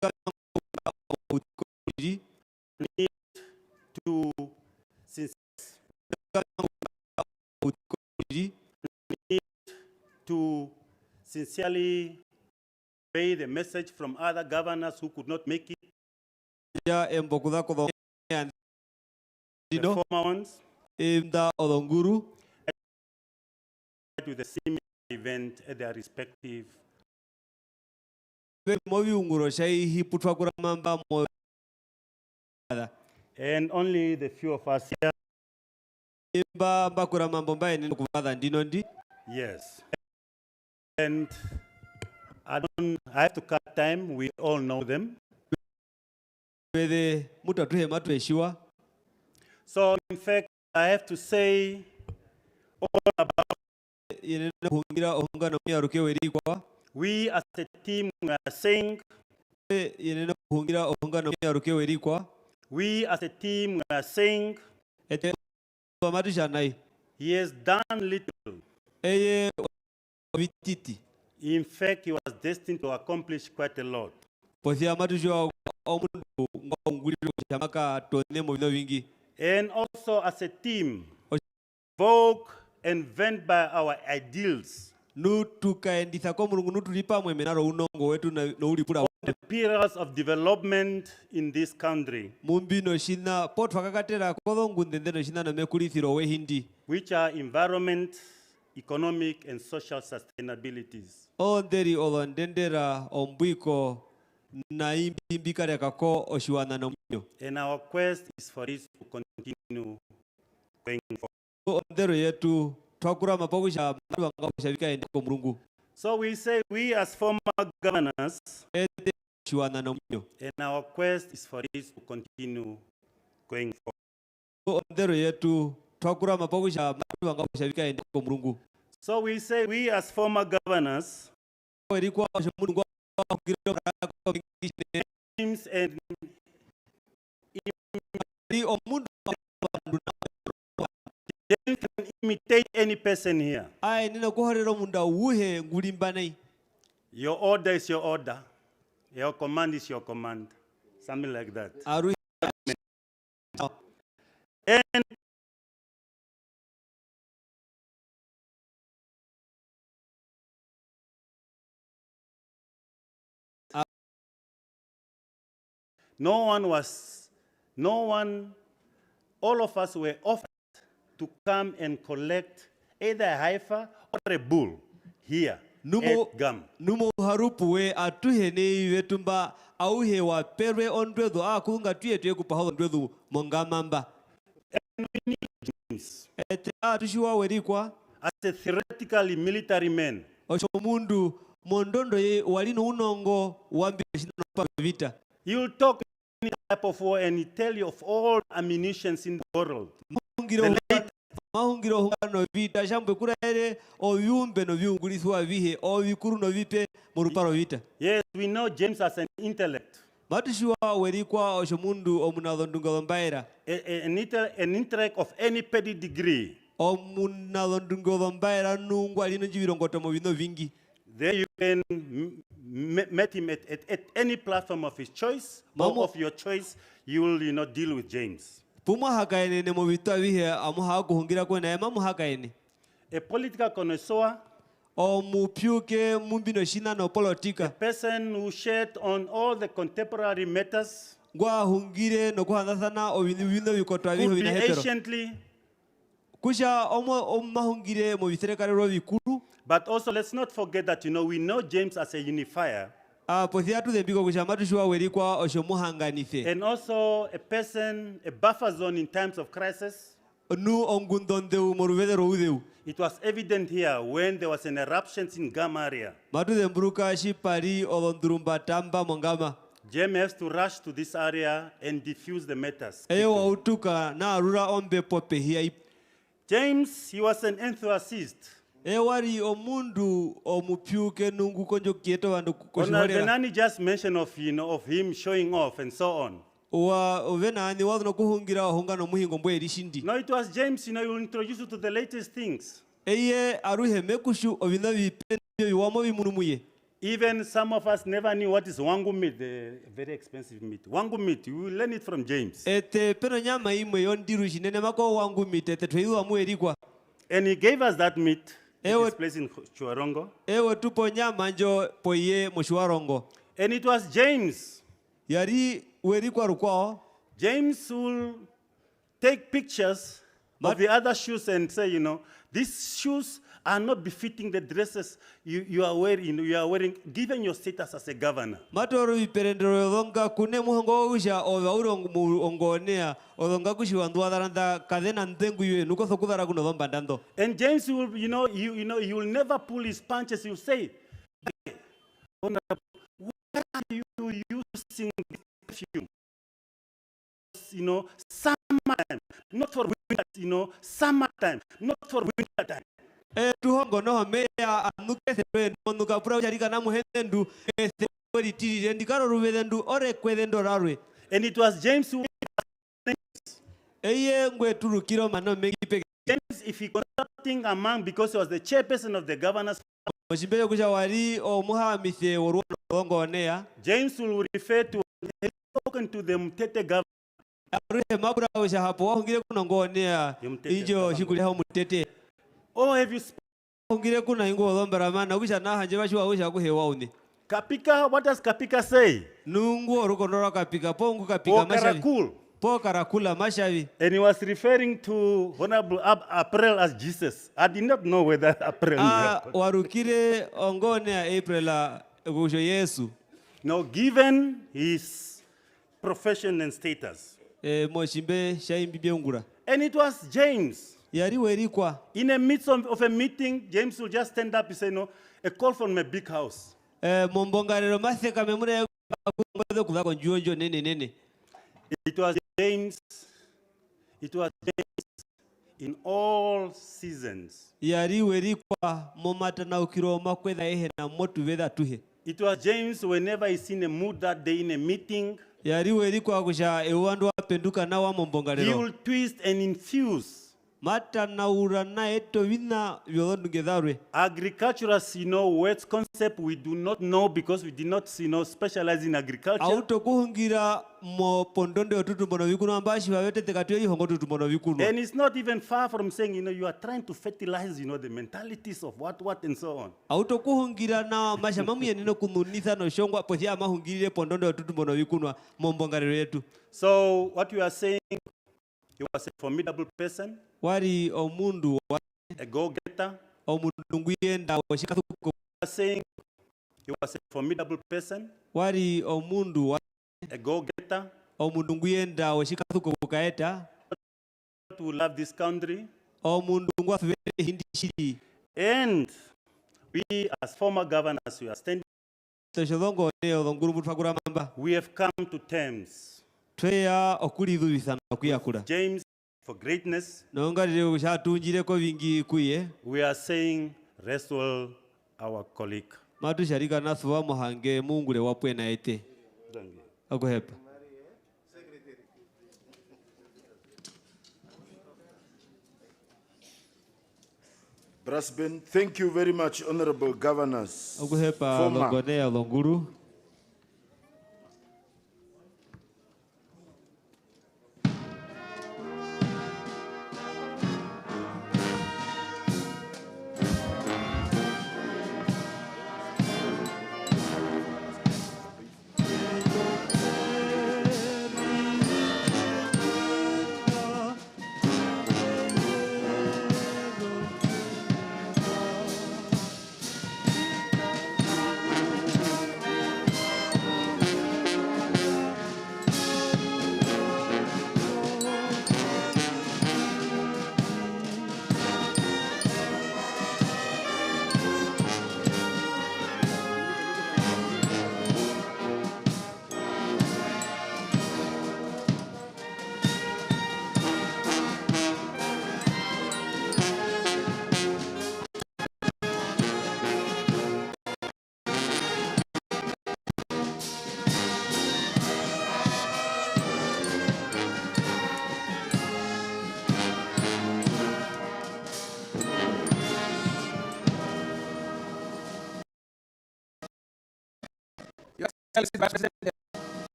I need to sincerely pay the message from other governors who could not make it. The former ones to the same event at their respective. And only the few of us here. Yes. And I have to cut time. We all know them. So in fact, I have to say all about we as a team we are saying we as a team we are saying he has done little. In fact, he was destined to accomplish quite a lot. And also as a team, evoke and vent by our ideals. The pillars of development in this country, which are environment, economic and social sustainabilities. And our quest is for it to continue going forward. So we say we as former governors, and our quest is for it to continue going forward. So we say we as former governors, and they can imitate any person here. Your order is your order. Your command is your command. Something like that. And all of us were offered to come and collect either a heifer or a bull here at Gam. And we need James as a theoretically military man. He will talk any type of war and he tell you of all ammunitions in the world. Yes, we know James as an intellect. An intellect of any petty degree. There you can meet him at any platform of his choice or of your choice. You will deal with James. A political connoisseur, a person who shared on all the contemporary matters, who be anciently. But also, let's not forget that we know James as a unifier. And also a person, a buffer zone in times of crisis. It was evident here when there was an eruption in Gama area. James has to rush to this area and diffuse the matters. James, he was an enthusiast. Venani just mentioned of him showing off and so on. No, it was James, he will introduce you to the latest things. Even some of us never knew what is wangu meat, the very expensive meat. Wangu meat, you will learn it from James. And he gave us that meat. This place in Otjiwarongo. And it was James. James will take pictures of the other shoes and say, these shoes are not befitting the dresses you are wearing, given your status as a governor. Matoru iperendero yodonga kune muhongo usha ovauro ongonea odonga kushiwandua daranda kadena ndengu yue nuko sokudara kuno dombandando. And James will, he will never pull his punches. He will say, Honorable, why are you using perfume? Summertime, not for winter, summertime, not for winter time. Tuhongo no mea anuke sepe nuka pura ucharika na muhendu sepori tiri ndikaro ruvedendu ore kwedendo rarwe. And it was James who James, if he consulting among, because he was the chairperson of the governors, James will refer to spoken to the Mtete governor. Oh, have you Kapika, what does Kapika say? And he was referring to Honorable April as Jesus. I did not know whether April. Now, given his profession and status, and it was James. In the midst of a meeting, James will just stand up and say, no, a call from a big house. It was James in all seasons. It was James whenever he's in a mood that day in a meeting, he will twist and infuse. Agriculturists, words concept we do not know because we did not, specialize in agriculture. And it's not even far from saying, you are trying to fertilize, the mentalities of what and so on. So what you are saying, he was a formidable person, a go-getter. You are saying he was a formidable person, a go-getter, to love this country. And we as former governors, we are standing. We have come to terms. James, for greatness, we are saying, rest well, our colleague. Brasben, thank you very much, Honorable Governors. Former.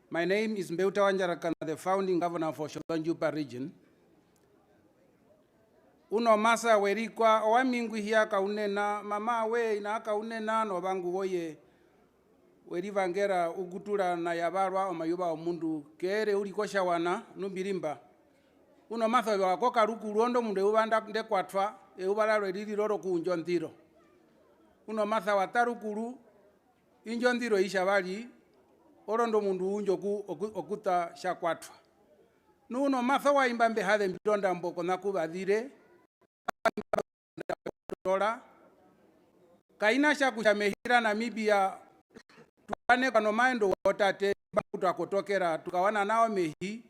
My name is Venturo, the founding governor of Otjozondjupa Region. Uno masa Uerikua oamingu hiaka unena mama we inaka unena no bangu woye werivangera ugutura na yabarwa omayuba omundu kere ulikosha wana numbirimba uno matho wako karukuru ondo munde ubanda nde kwatwa ubala lwelili loro kunjo ndiro uno matha watarukuru injo ndiro ishabali orondo mundu unjo okuta shakwatwa nuno matha wa imbambe hade mbidonda mboko nakubadhire dola kaina shakushamehira Namibia tuane kano maendo otate bakutu akotokera tukawana nao mehi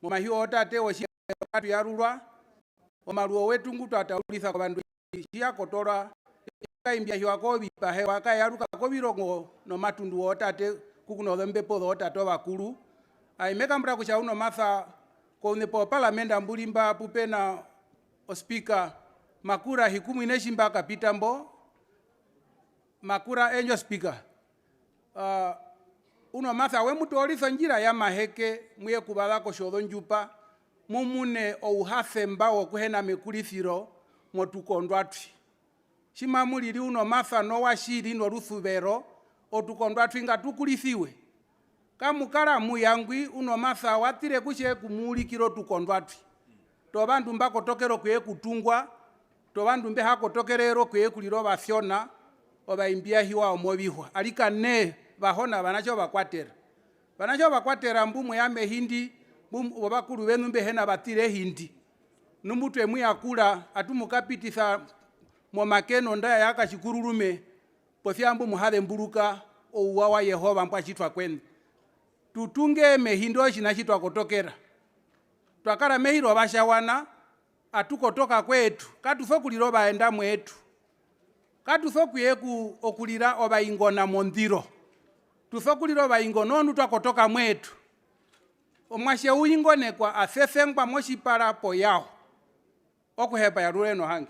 momahi otate woshi watu yarulwa omaruo wetu ngutu ataulitha kwa bandu shia kotora kaimbia hiwa ko bipahe waka yaruka ko birongo no matundu otate kukuno mbepo otate bakuru aimeka mbra kusha uno matha ko nepo parlamenta mbulimba pupena o speaker makura hikumu ineshimba kapita mbo makura enjo speaker uno matha we mutu olitho njira ya maheke muye kubala ko Otjozondjupa mumune ouhathemba okuhena mekulithiro motukondwa twi shimamulili uno matha no washiri no ruthubero otukondwa twi nga tukulithiwe kamukala muyangwi uno matha watire kushe kumulikiro tukondwa twi to bandu mbako tokero kuye kutungwa to bandu mbe hako tokerero kuye kuliro bafyona obaimbia hiwa omobihwa alika ne bahona banacho bakwatera mbumu ya mehindi mbumu bakuru benu mbe hena batire hindi numutu emu yakula atumukapititha mo makeno ndaya yakashikururume pothiambu muhade mburuka ouwa wa Yehova mpwachitwa kwenu tutunge mehindo shinachitwa kotokera twakara mehiro bashawana atukotoka kwetu katufo kuliro baenda mwetu katufo kuyeku okulira obaingona mondiro tufo kuliro baingono onu twakotoka mwetu omwashe uingonekwa afefengwa moshipala po yao okuhepa ya ruleno hangi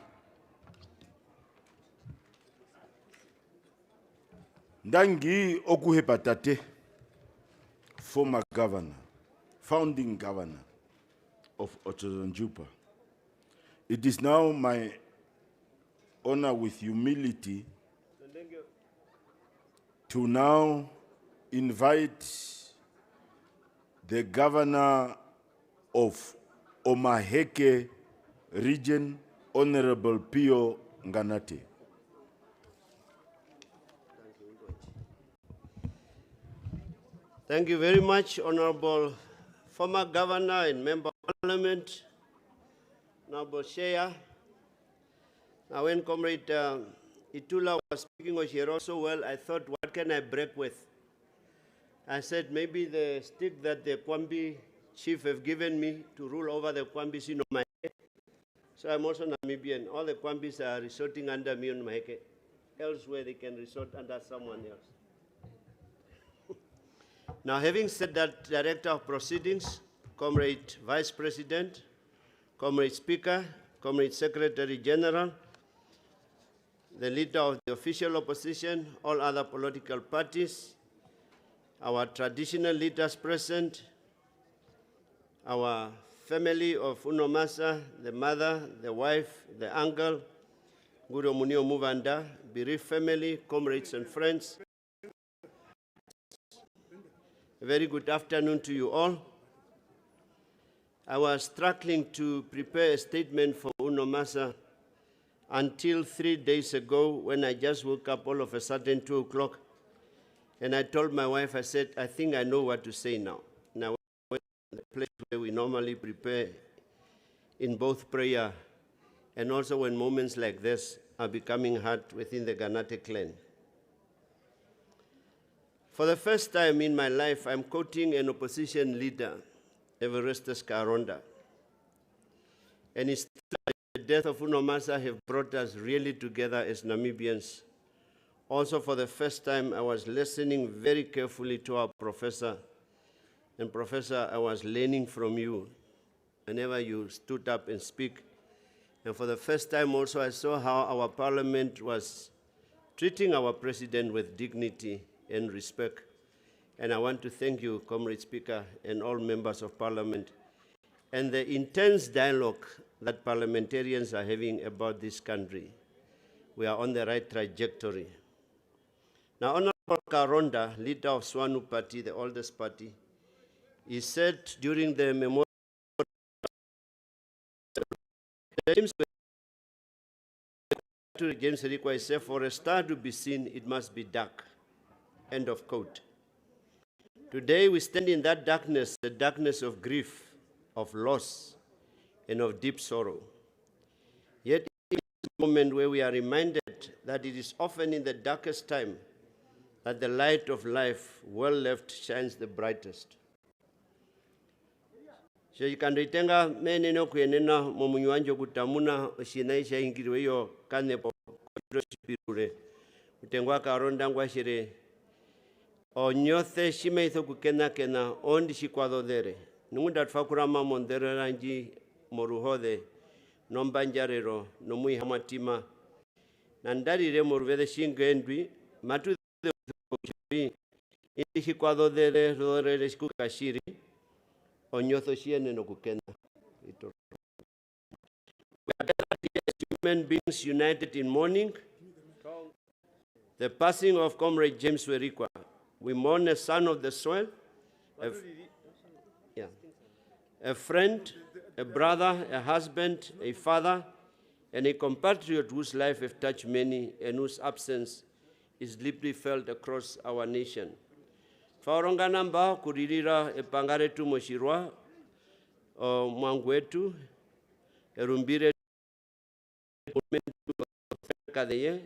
Ndangi okuhepa tate, former governor, founding governor of Otjozondjupa. It is now my honor with humility to now invite the governor of Omaheke region, Honorable Pio Nganate. Thank you very much, Honorable former Governor and Member of Parliament, Honorable Shea. Now when Comrade Itula was speaking of here also well, I thought, what can I break with? I said, maybe the stick that the Kwambi chief have given me to rule over the Kwambis in my head. So I'm also Namibian. All the Kwambis are resorting under me on my head. Elsewhere they can resort under someone else. Now, having said that, Director of Proceedings, Comrade Vice President, Comrade Speaker, Comrade Secretary General, the leader of the official opposition, all other political parties, our traditional leaders present, our family of Unomasa, the mother, the wife, the uncle, Guru Munio Muvanda, bereaved family, comrades and friends. A very good afternoon to you all. I was struggling to prepare a statement for Unomasa until 3 days ago when I just woke up all of a sudden 2 o'clock. And I told my wife, I said, I think I know what to say now. Now, the place where we normally prepare in both prayer and also when moments like this are becoming hard within the Ganate clan. For the first time in my life, I'm quoting an opposition leader, Everestus Karonda. And it's the death of Unomasa have brought us really together as Namibians. Also, for the first time, I was listening very carefully to our professor. And Professor, I was learning from you whenever you stood up and speak. And for the first time also, I saw how our parliament was treating our president with dignity and respect. And I want to thank you, Comrade Speaker, and all members of Parliament, and the intense dialogue that parliamentarians are having about this country. We are on the right trajectory. Now, Honorable Karonda, leader of Swanu Party, the oldest party, he said during the memorial James Uerikua said, for a star to be seen, it must be dark. End of quote. Today we stand in that darkness, the darkness of grief, of loss, and of deep sorrow. Yet in this moment where we are reminded that it is often in the darkest time that the light of life, well left, shines the brightest. Shikanditenga meneno kuyenena momunywanjo kutamuna shinaisha ingiriwe yo kane po shipirure utengwa karonda ngwashire onyothe shimeitho kukena kena ondi shikwadodere nungunda tfakurama mondere ranji moruhode nombanjarero nomui hamatima nandarire moruvede shingendwi matu indi shikwadodere rodere shikukashiri onyotho shiene no kukena. We are human beings united in mourning the passing of Comrade James Uerikua. We mourn a son of the soil, a friend, a brother, a husband, a father, and a compatriot whose life has touched many and whose absence is deeply felt across our nation. Faoronga namba kuririra epangare tu moshirwa mwangu wetu erumbire kadeye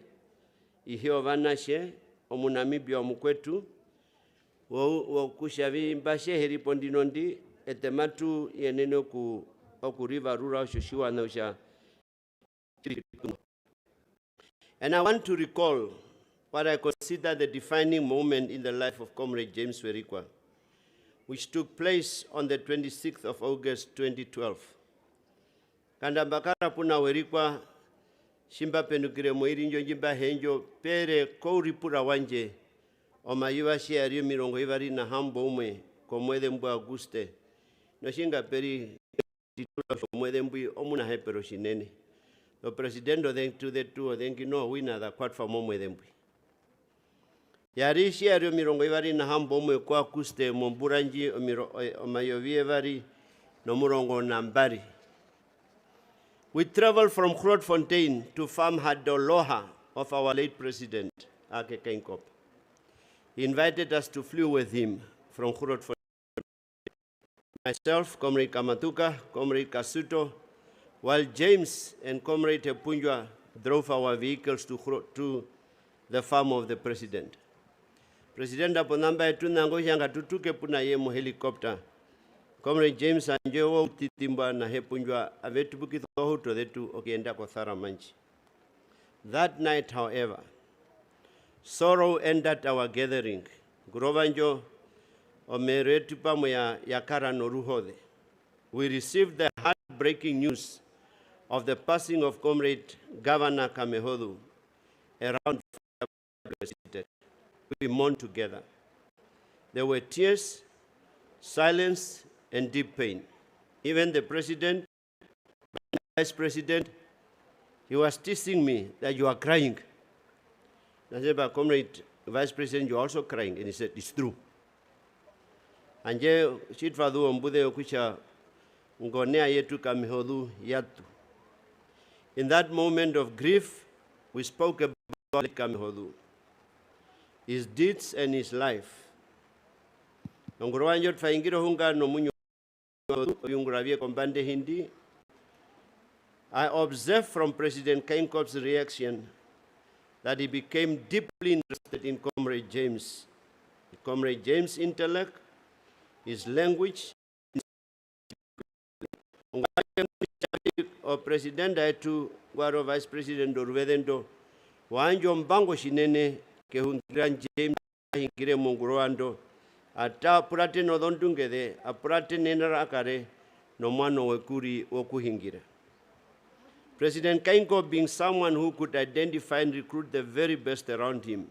ihio vanashe omunamibia omukwetu wo kushavi mbashe heripo ndinondi etematu yenene okuriva rura oshoshiwa na osha. And I want to recall what I consider the defining moment in the life of Comrade James Uerikua, which took place on the 26th of August 2012. Kandambakara puna Uerikua shimba penukire moirinjo njimba henjo pere kouripura wanje omayuwa shiario mirongo ivari na hambo umwe komwede mbu Auguste no shinga peri titula komwede mbu omuna hepero shinene no presidendo den to the two denki no wina da kwat fa momwede mbu yari shiario mirongo ivari na hambo umwe kwa Auguste momburanji omayovie vari no murongo nambari. We traveled from Grootfontein to farm Hadoloha of our late president, Ake Keinkop. He invited us to fly with him from Grootfontein. Myself, Comrade Kamatuka, Comrade Kasuto, while James and Comrade Tepunjwa drove our vehicles to the farm of the president. President aponamba etu nango yanga tutuke puna yemo helicopter. Comrade James anjewo titimba na hepunjwa avetu bukitho hoto detu okienda kothara manchi. That night, however, sorrow ended our gathering. Grovanjo omeretu pamo ya kara noruhode. We received the heartbreaking news of the passing of Comrade Governor Kamehodu around the president. We mourned together. There were tears, silence, and deep pain. Even the president, the vice president, he was teasing me that you are crying. I said, but Comrade Vice President, you're also crying. And he said, it's true. And shitfadu ombude okucha ngonea yetu Kamehodu yatu. In that moment of grief, we spoke about Kamehodu, his deeds and his life. Ngorowanjo tfaingiro hunga no munyo yunguravie kombande hindi. I observed from President Keinkop's reaction that he became deeply interested in Comrade James. Comrade James' intellect, his language, o President Aitu Gwaro Vice President Dorvedendo wanjo mbango shinene ke hungiran James hingire munguroando ata purate no dondungede apurate nenara akare no mano wekuri okuhingira. President Keinkop, being someone who could identify and recruit the very best around him,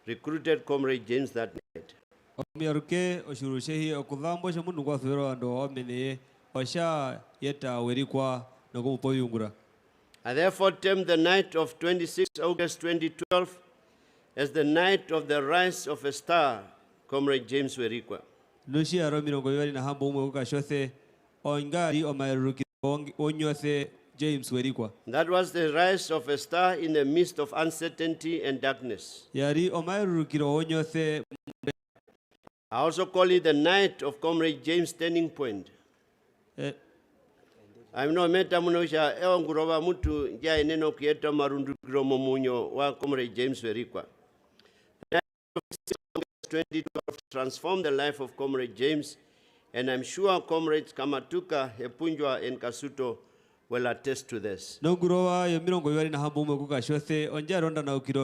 recruited Comrade James that night. Omiaruke oshurushehi okudhambo shamundu kwa fero ando omene osha yeta Uerikua nogo poyungura. I therefore termed the night of 26 August 2012 as the night of the rise of a star, Comrade James Uerikua. Lushi aro mirongo ivari na hambo umwe ukashothe ongari omairuki onyothe James Uerikua. That was the rise of a star in the midst of uncertainty and darkness. Yari omairurukiro onyothe. I also call it the night of Comrade James' turning point. I'm not meta munosha eongurova mutu ja eneno kieta marundukiro momunyo wa Comrade James Uerikua. The night of 2012 transformed the life of Comrade James, and I'm sure Comrades Kamatuka, Hepunjwa, and Kasuto will attest to this. Nongurova yomirongo yari na hambume kukashothe onjaronda na ukiro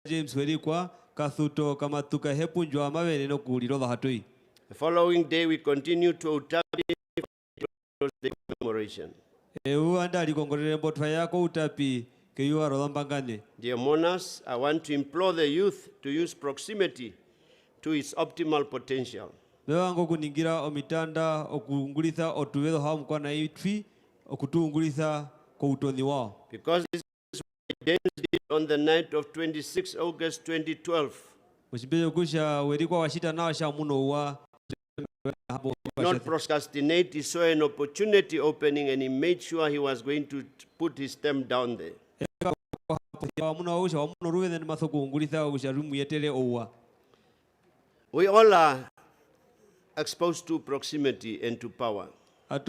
James Uerikua Kasuto Kamatuka Hepunjwa amabene no kuliro hatui. The following day we continue to utapi the commemoration. Anda likongorere mbotwa yako utapi keyuwa rodambangane. Dear monarchs, I want to implore the youth to use proximity to its optimal potential. Bewango kuningira omitanda okungulitha otuwedo hawa mkwana itwi okutungulitha kwa utoni wao. Because this is what James did on the night of 26 August 2012. Mshibejo kusha Uerikua washita na washa muno uwa. Not procrastinate, he saw an opportunity opening and he made sure he was going to put his stem down there. We all are exposed to proximity and to power. The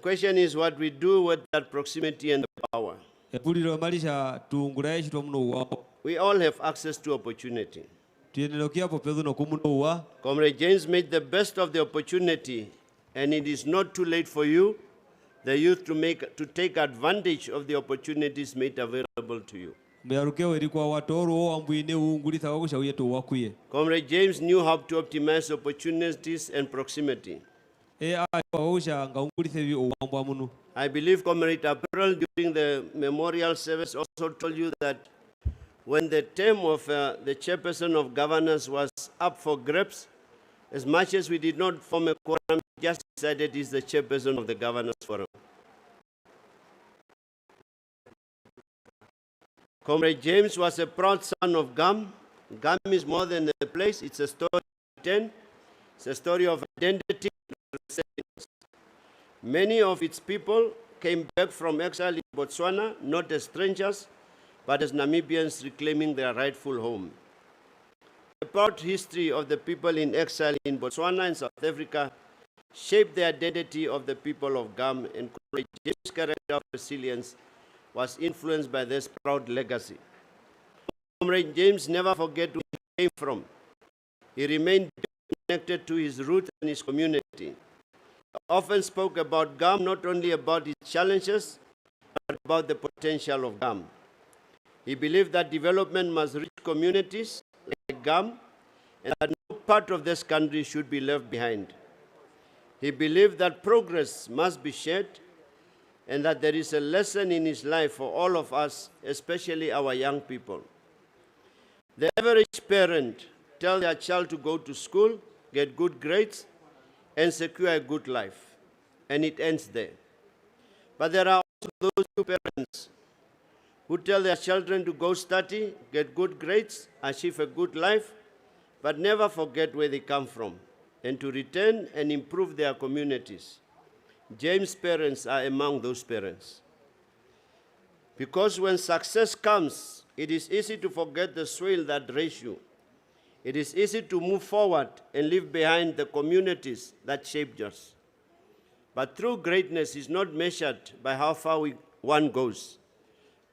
question is what we do with that proximity and the power. We all have access to opportunity. Comrade James made the best of the opportunity, and it is not too late for you, the youth, to take advantage of the opportunities made available to you. Comrade James knew how to optimize opportunities and proximity. I believe Comrade April during the memorial service also told you that when the term of the chairperson of governors was up for grabs, as much as we did not form a quorum, we just decided he's the chairperson of the governors forum. Comrade James was a proud son of GAM. GAM is more than a place, it's a story of 10. It's a story of identity and resilience. Many of its people came back from exile in Botswana, not as strangers, but as Namibians reclaiming their rightful home. The proud history of the people in exile in Botswana and South Africa shaped the identity of the people of GAM, and Comrade James' character of resilience was influenced by this proud legacy. Comrade James never forgot where he came from. He remained connected to his roots and his community. He often spoke about GAM, not only about its challenges, but about the potential of GAM. He believed that development must reach communities like GAM, and that no part of this country should be left behind. He believed that progress must be shared, and that there is a lesson in his life for all of us, especially our young people. The average parent tells their child to go to school, get good grades, and secure a good life, and it ends there. But there are also those two parents who tell their children to go study, get good grades, achieve a good life, but never forget where they come from, and to return and improve their communities. James' parents are among those parents. Because when success comes, it is easy to forget the soil that raised you. It is easy to move forward and leave behind the communities that shaped us. But true greatness is not measured by how far one goes,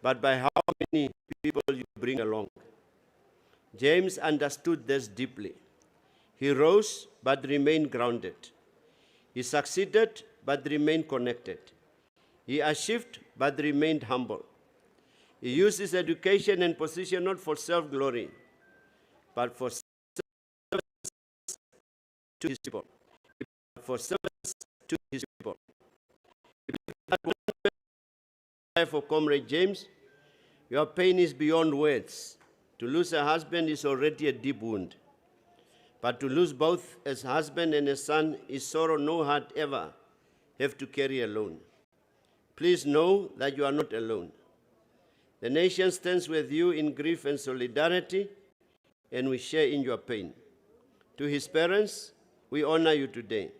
but by how many people you bring along. James understood this deeply. He rose but remained grounded. He succeeded but remained connected. He achieved but remained humble. He used his education and position not for self-glory, but for service to his people. For service to his people. For Comrade James, your pain is beyond words. To lose a husband is already a deep wound. But to lose both as husband and a son is sorrow no heart ever have to carry alone. Please know that you are not alone. The nation stands with you in grief and solidarity, and we share in your pain. To his parents, we honor you today.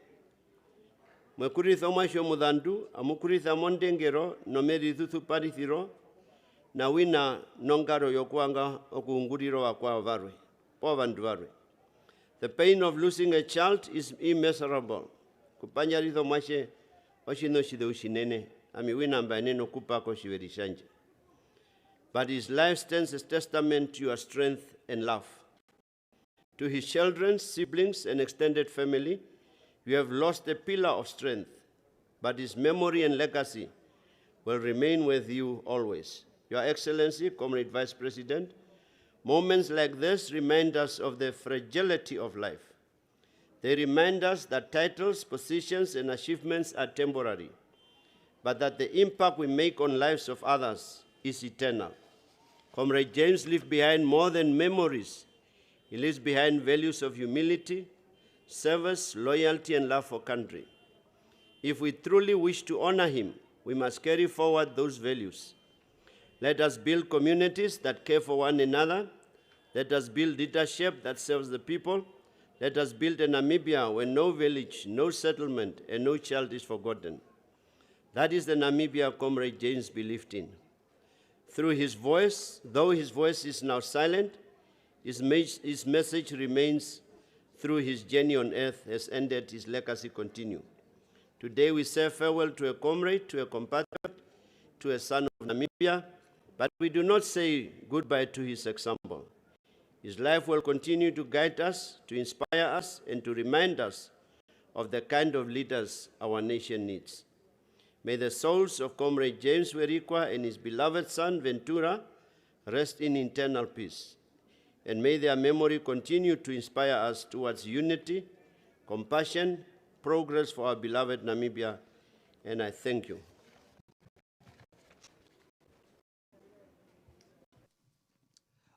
mwekuritha mwasho mudhandu, amukuritha mondengero, nomeri thuthu parithiro, na wina nongaro yokuanga okuunguriro wakwa varwe, po vandu varwe. The pain of losing a child is immeasurable. Kupanyaritho mwashe, washino shide ushinene, ami wina mbaneno kupako shiverishanje. But his life stands as testament to your strength and love. To his children, siblings, and extended family, you have lost a pillar of strength, but his memory and legacy will remain with you always. Your Excellency, Comrade Vice President, moments like this remind us of the fragility of life. They remind us that titles, positions, and achievements are temporary, but that the impact we make on lives of others is eternal. Comrade James left behind more than memories. He leaves behind values of humility, service, loyalty, and love for country. If we truly wish to honor him, we must carry forward those values. Let us build communities that care for one another. Let us build leadership that serves the people. Let us build a Namibia where no village, no settlement, and no child is forgotten. That is the Namibia Comrade James believed in. Through his voice, though his voice is now silent, his message remains. Through his journey on earth has ended, his legacy continue. Today we say farewell to a comrade, to a compatriot, to a son of Namibia, but we do not say goodbye to his example. His life will continue to guide us, to inspire us, and to remind us of the kind of leaders our nation needs. May the souls of Comrade James Uerikua and his beloved son Venturo rest in eternal peace. And may their memory continue to inspire us towards unity, compassion, progress for our beloved Namibia. And I thank you.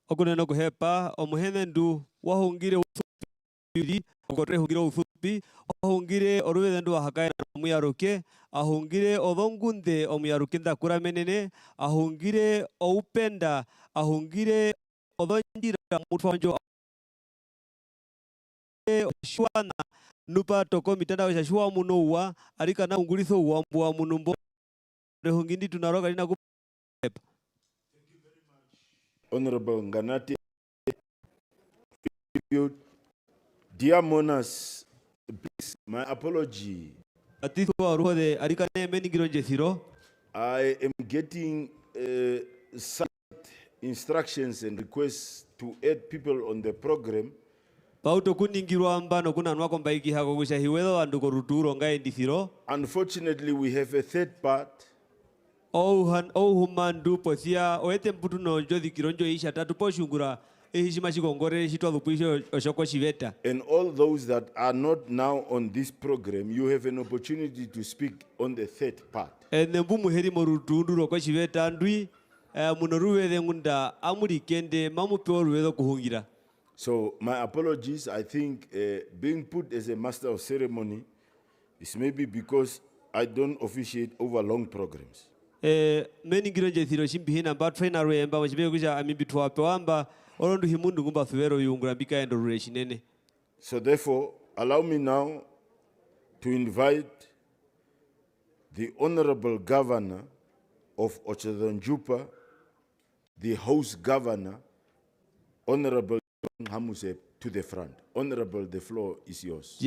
Okuneno kuhepa omuhenendu wahungire ufupi okore hungire ufupi wahungire oruvendu wahakaira omuyaruke ahungire odongunde omuyaruke ndakura menene ahungire oupenda ahungire odonjira mutwanjo shwana nupa toko mitandao ya shwa munowa arika na unguritho wa mbwa munumbo rehungindi tunaroga lina kuhepa. Honorable Nganati, dear Monas, please, my apology. I am getting some instructions and requests to add people on the program. Unfortunately, we have a third part. And all those that are not now on this program, you have an opportunity to speak on the third part. So my apologies. I think being put as a master of ceremony is maybe because I don't officiate over long programs. So therefore, allow me now to invite the Honorable Governor of Otjozondjupa, the host governor, Honorable Hamusep, to the front. Honorable, the floor is yours.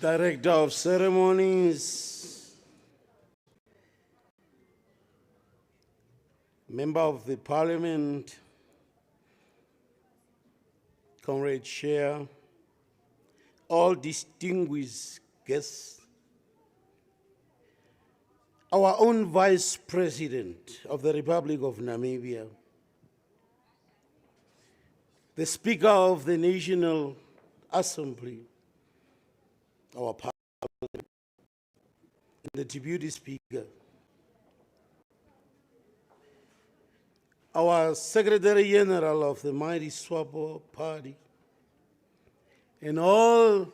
Director of Ceremonies, Member of the Parliament, Comrade Chair, all distinguished guests, our own Vice President of the Republic of Namibia, the Speaker of the National Assembly, our Parliament, and the Deputy Speaker, our Secretary General of the mighty Swapo party, and all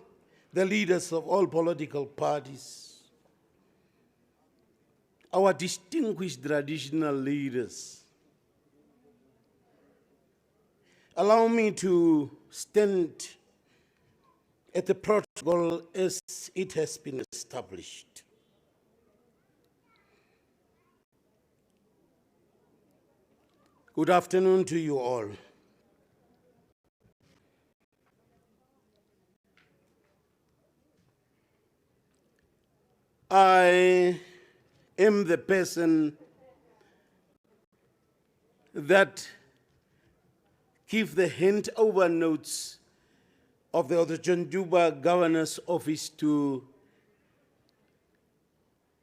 the leaders of all political parties, our distinguished traditional leaders. Allow me to stand at the protocol as it has been established. Good afternoon to you all. I am the person that give the handover notes of the Otjozondjupa Governor's Office to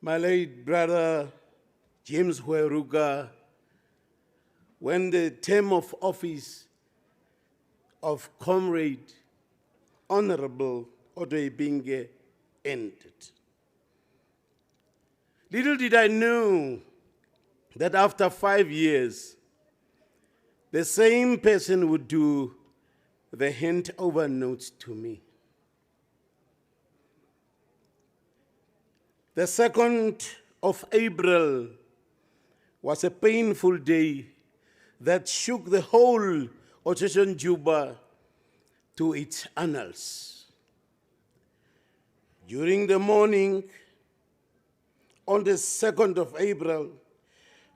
my late brother James Uerikua when the term of office of Comrade Honorable Otjiwarongo ended. Little did I know that after 5 years, the same person would do the handover notes to me. The 2nd of April was a painful day that shook the whole Otjozondjupa to its annals. During the morning, on the 2nd of April,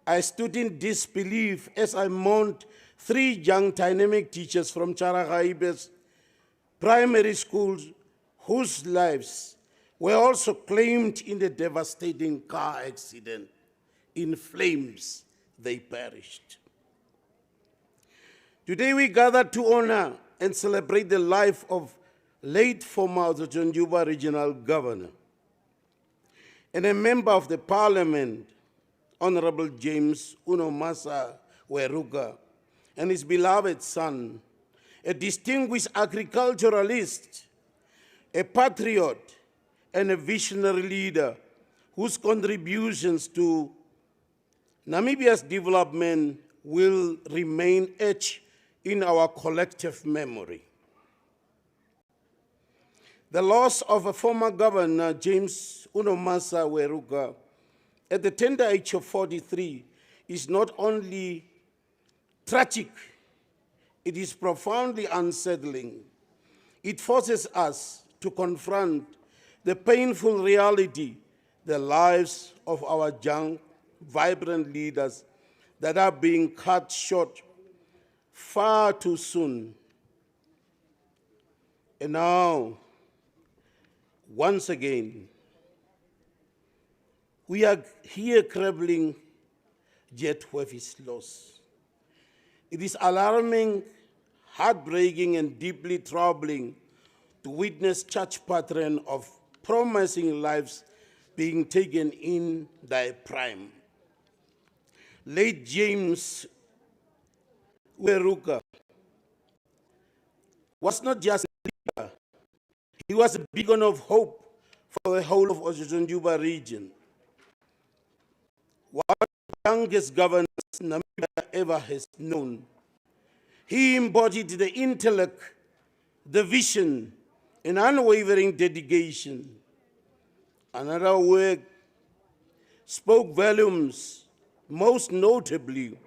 I stood in disbelief as I mourned 3 young dynamic teachers from Charagaibe's primary schools whose lives were also claimed in the devastating car accident. In flames, they perished. Today we gather to honor and celebrate the life of late former Otjozondjupa Regional Governor and a member of the Parliament, Honorable James Unomasa Uerikua, and his beloved son, a distinguished agriculturalist, a patriot, and a visionary leader whose contributions to Namibia's development will remain etched in our collective memory. The loss of a former governor, James Unomasa Uerikua, at the tender age of 43, is not only tragic, it is profoundly unsettling. It forces us to confront the painful reality, the lives of our young, vibrant leaders that are being cut short far too soon. And now, once again, we are here crippling yet with his loss. It is alarming, heartbreaking, and deeply troubling to witness such pattern of promising lives being taken in their prime. Late James Uerikua was not just a leader, he was a beacon of hope for the whole of Otjozondjupa region. One of the youngest governors Namibia ever has known. He embodied the intellect, the vision, and unwavering dedication. Another work spoke volumes, most notably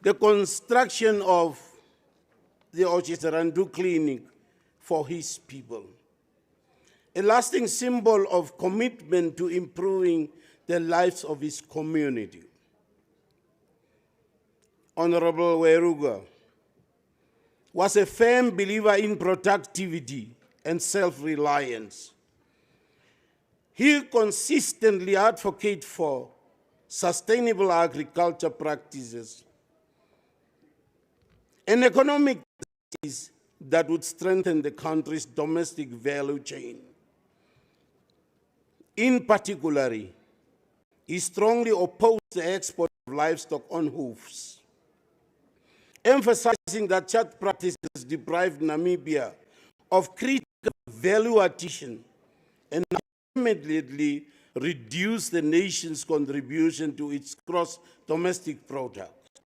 the construction of the Otjiserandu clinic for his people, a lasting symbol of commitment to improving the lives of his community. Honorable Uerikua was a firm believer in productivity and self-reliance. He consistently advocated for sustainable agriculture practices and economic policies that would strengthen the country's domestic value chain. In particular, he strongly opposed the export of livestock on hoofs, emphasizing that such practices deprived Namibia of critical value addition and ultimately reduced the nation's contribution to its gross domestic product.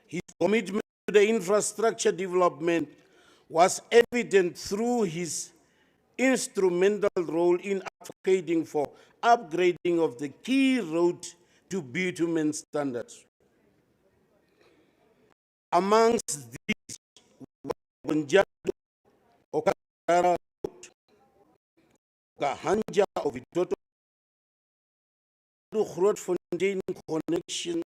His commitment to the infrastructure development was evident through his instrumental role in advocating for upgrading of the key road to bitumen standards. Amongst these, Windhoek, Okakarara, Gahanja of Venturo, Grootfontein connection,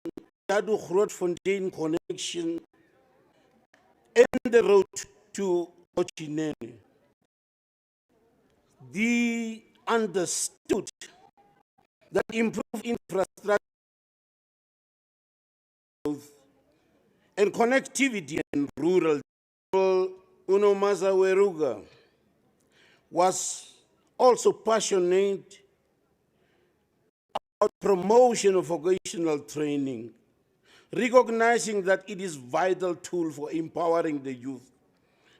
and the road to Otjiserandu. They understood that improved infrastructure and connectivity in rural Uerikua was also passionate about promotion of vocational training, recognizing that it is a vital tool for empowering the youth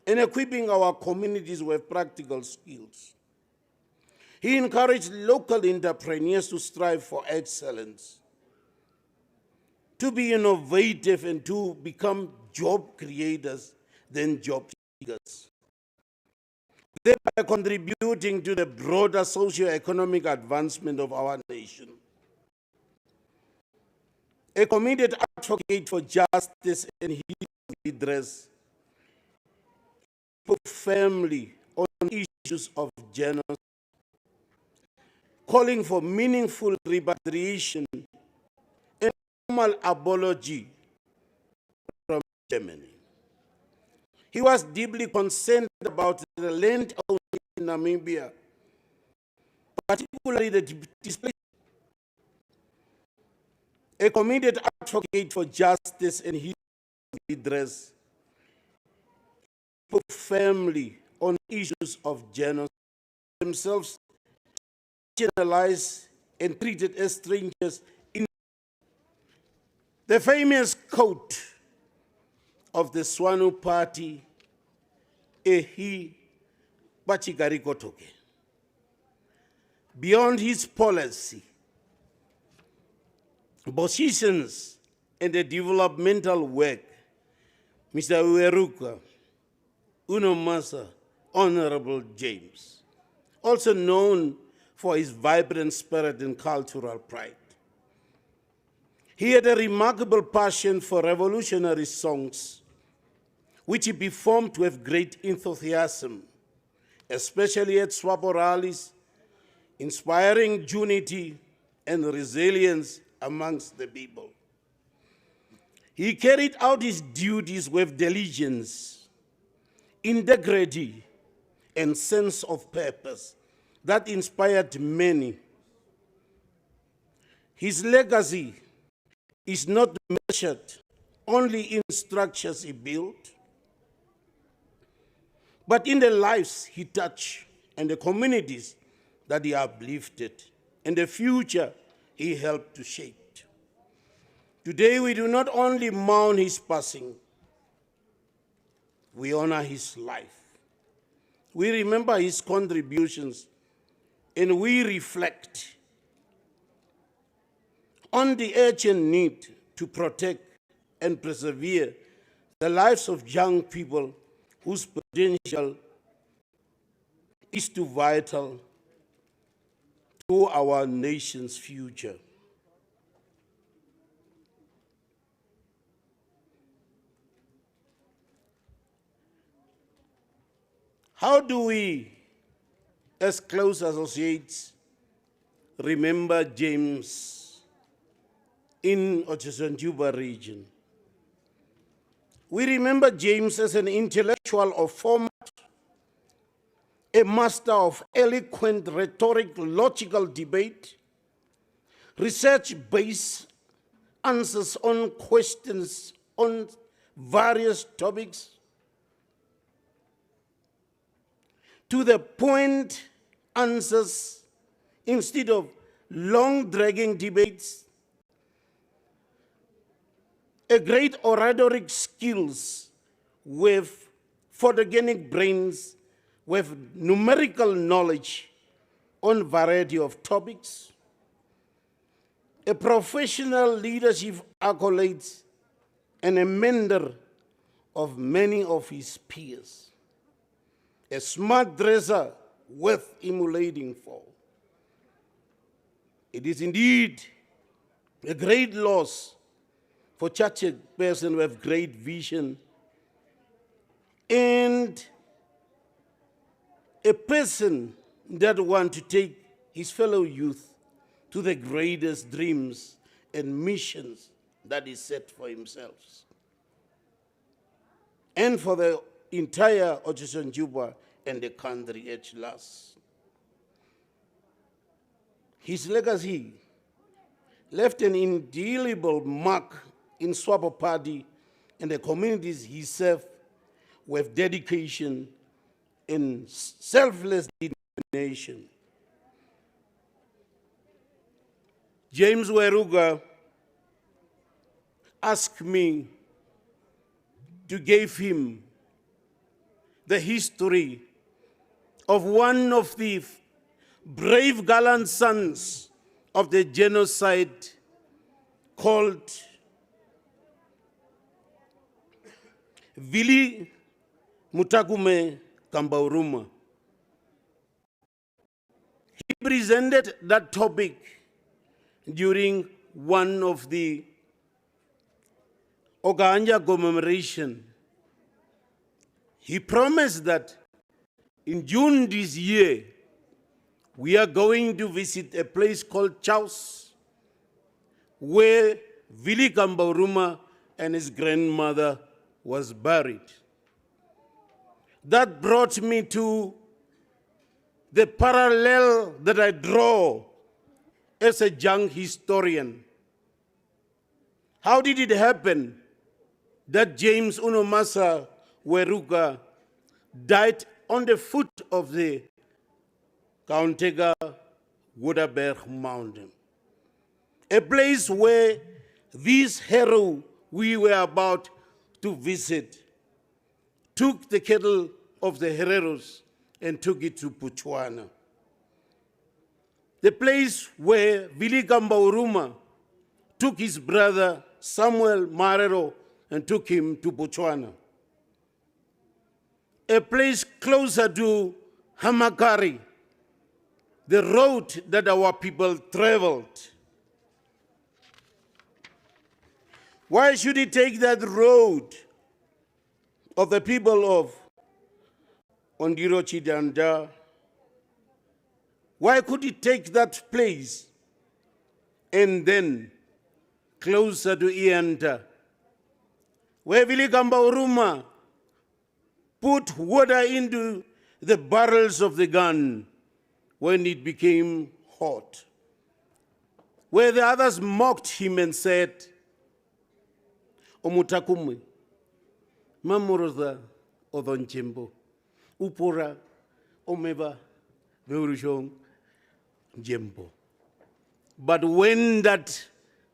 and equipping our communities with practical skills. He encouraged local entrepreneurs to strive for excellence, to be innovative and to become job creators than job seekers, thereby contributing to the broader socio-economic advancement of our nation. A committed advocate for justice and his redress, firmly on issues of genocide, calling for meaningful repatriation and formal apology from Germany. He was deeply concerned about the land ownership in Namibia, particularly the displaced. A committed advocate for justice and his redress, firmly on issues of genocide, themselves marginalized and treated as strangers. In the famous quote of the Swapo party, "Ehi bachigarikotoke." Beyond his policy, positions, and the developmental work, Mr. Uerikua, Unomasa, Honorable James, also known for his vibrant spirit and cultural pride. He had a remarkable passion for revolutionary songs, which he performed with great enthusiasm, especially at Swapo rallies, inspiring unity and resilience amongst the people. He carried out his duties with diligence, integrity, and sense of purpose that inspired many. His legacy is not measured only in structures he built, but in the lives he touched and the communities that he uplifted and the future he helped to shape. Today we do not only mourn his passing, we honor his life. We remember his contributions and we reflect on the urgent need to protect and persevere the lives of young people whose potential is too vital to our nation's future. How do we, as close associates, remember James in Otjozondjupa Region? We remember James as an intellectual of format a master of eloquent rhetoric, logical debate, research-based answers on questions on various topics, to the point answers instead of long dragging debates, a great oratoric skills with photogenic brains, with numerical knowledge on variety of topics, a professional leadership accolades, and a mentor of many of his peers, a smart dresser worth emulating for. It is indeed a great loss for such a person with great vision and a person that wants to take his fellow youth to the greatest dreams and missions that is set for himself and for the entire Otjizarander and the country at large. His legacy left an indelible mark in Swapo party and the communities he served with dedication and selfless determination. James Uerikua asked me to give him the history of one of the brave gallant sons of the genocide called Vili Mutakume Kambauruma. He presented that topic during one of the Okakarara commemoration. He promised that in June this year, we are going to visit a place called Chaus, where Vili Kambauruma and his grandmother was buried. That brought me to the parallel that I draw as a young historian. How did it happen that James Unomasa Uerikua died on the foot of the Kauntega Woodberg Mountain, a place where this hero we were about to visit took the cattle of the Hereros and took it to Botswana. The place where Vili Kambauruma took his brother Samuel Marero and took him to Botswana. A place closer to Hamakari, the road that our people traveled. Why should he take that road of the people of Otjiwarongo? Why could he take that place and then closer to Ianta, where Vili Kambauruma put water into the barrels of the gun when it became hot, where the others mocked him and said, Omutakumwe, Mamoroza Odonchembo, Upora, Omeba, Veurishong, Jembo. But when that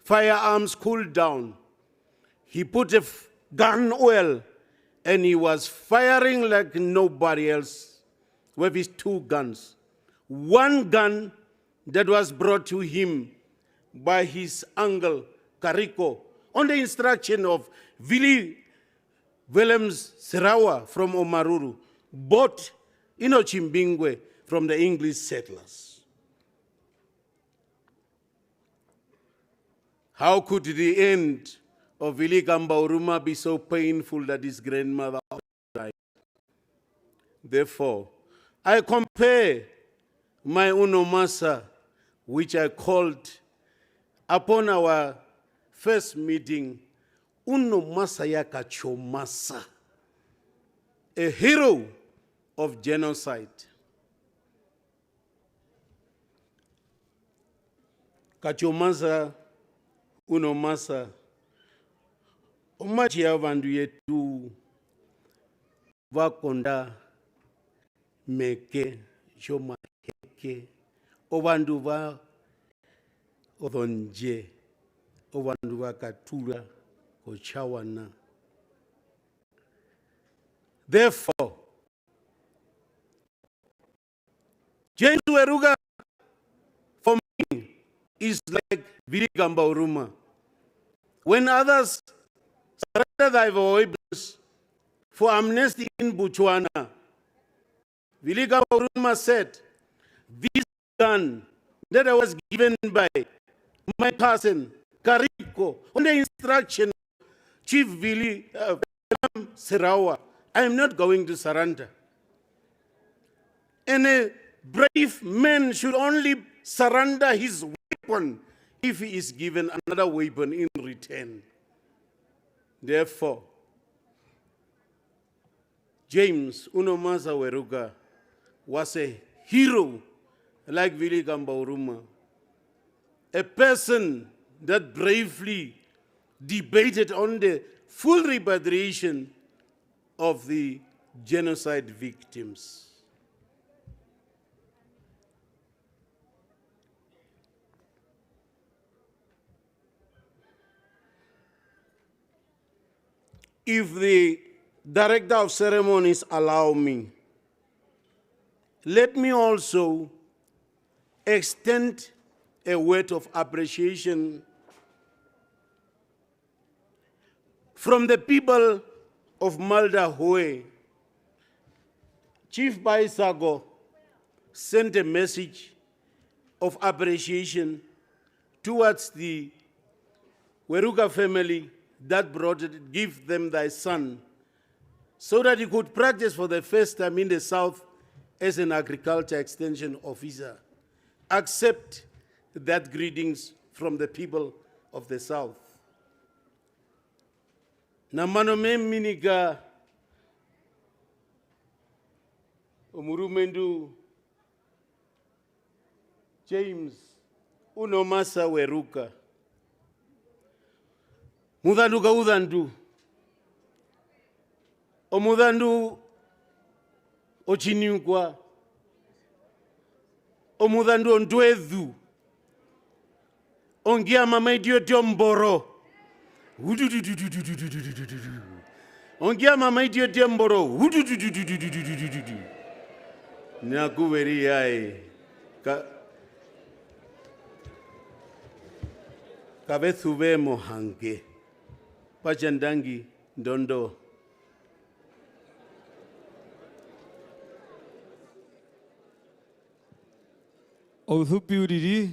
firearms cooled down, he put a gun oil and he was firing like nobody else with his two guns. One gun that was brought to him by his uncle, Kariko, on the instruction of Vili Willems Serawa from Omaruru, bought Inochimbingwe from the English settlers. How could the end of Vili Kambauruma be so painful that his grandmother died? Therefore, I compare my Unomasa, which I called upon our first meeting, Unomasa Yakachomasa, a hero of genocide, kachomasa unomasa omachi ya vandu yetu vakonda meke shoma heke ovandu va odonje ovandu vakatura kochawana. Therefore, James Uerikua for me is like Viligamba Oruma. When others surrender thy voices for amnesty in Botswana, Viligamba Oruma said, this gun that I was given by my person, Kariko, on the instruction of Chief Vili Serawa, I am not going to surrender. And a brave man should only surrender his weapon if he is given another weapon in return. Therefore, James Unomasa Uerikua was a hero like Viligamba Oruma, a person that bravely debated on the full repatriation of the genocide victims. If the Director of Ceremonies allow me, let me also extend a word of appreciation from the people of Maldahoe. Chief Baisago sent a message of appreciation towards the Uerikua family that brought it, give them thy son, so that he could practice for the first time in the South as an agriculture extension officer. Accept that greetings from the people of the South. Namanome miniga Omurumendu James Unomasa Uerikua Mudandu ka udandu omudandu ochininkwa omudandu ondwedu ongia mama idiotio mboro ongia mama idiotio mboro nakuveri yae kabethuve mohange pachandangi ndondo. Outhupi uriri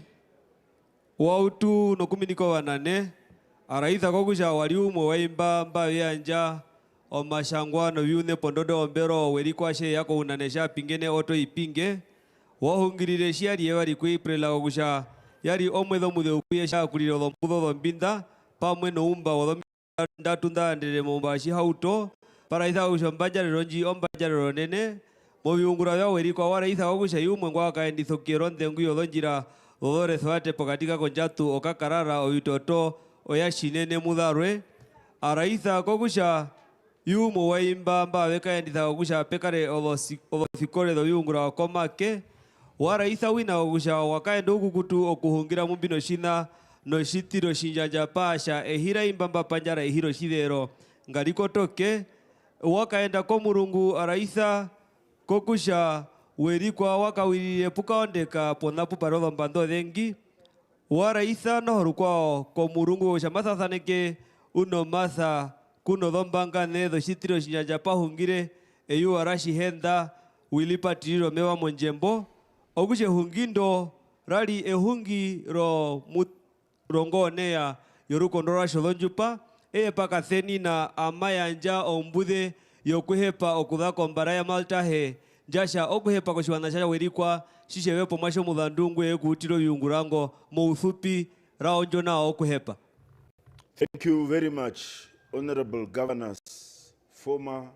wautu nokuminiko wanane araitha kokusha wali umwe waimba mba vyanja omashangwa no vyune pondodo ombero Uerikua she yako unanesha pingene oto ipinge wahungirire shiari yewari kuiprela kokusha yari omwedho mudhe ukuyesha kuliro dhompudo dhombinda pamwe no umba wodhomi ndatunda ndere mombashi hauto paraitha kusha mbajare ronji ombajare ronene moviungura vya Uerikua waraitha kokusha yumwe ngwa kaendithokero nthengu yodhonjira dhodore thwate pokatika konjatu Okakarara ovitoto oyashinene mudharwe araitha kokusha yumo waimba mba vekaenditha kokusha pekare ovothikore dhoviungura wakomake waraitha wina kokusha wakaenda ukukutu okuhungira mumbino shina no shitiro shinjanja pasha ehira imbamba panjara ehiro shidero ngalikotoke wakaenda komurungu araitha kokusha Uerikua wakawirire pukaondeka ponapu parodho mbando dhengi waraitha nohorukwao komurungu kokusha mathathaneke unomatha kuno dhombangane dhoshitiro shinjanja pahungire eyu arashi henda wilipatiriro mewa monjembo okushe hungindo rali ehungi rongoneya yorukondo rwa Otjozondjupa pakatheni na amayanja ombudhe yokuhepa okudhaka ombara ya Maltahe njasha okuhepa koshiwana sha Uerikua shishewepo mwasho mudhandungwe kuutiro viungurango mouthupi raonjo nao okuhepa. Thank you very much, Honorable Governors, former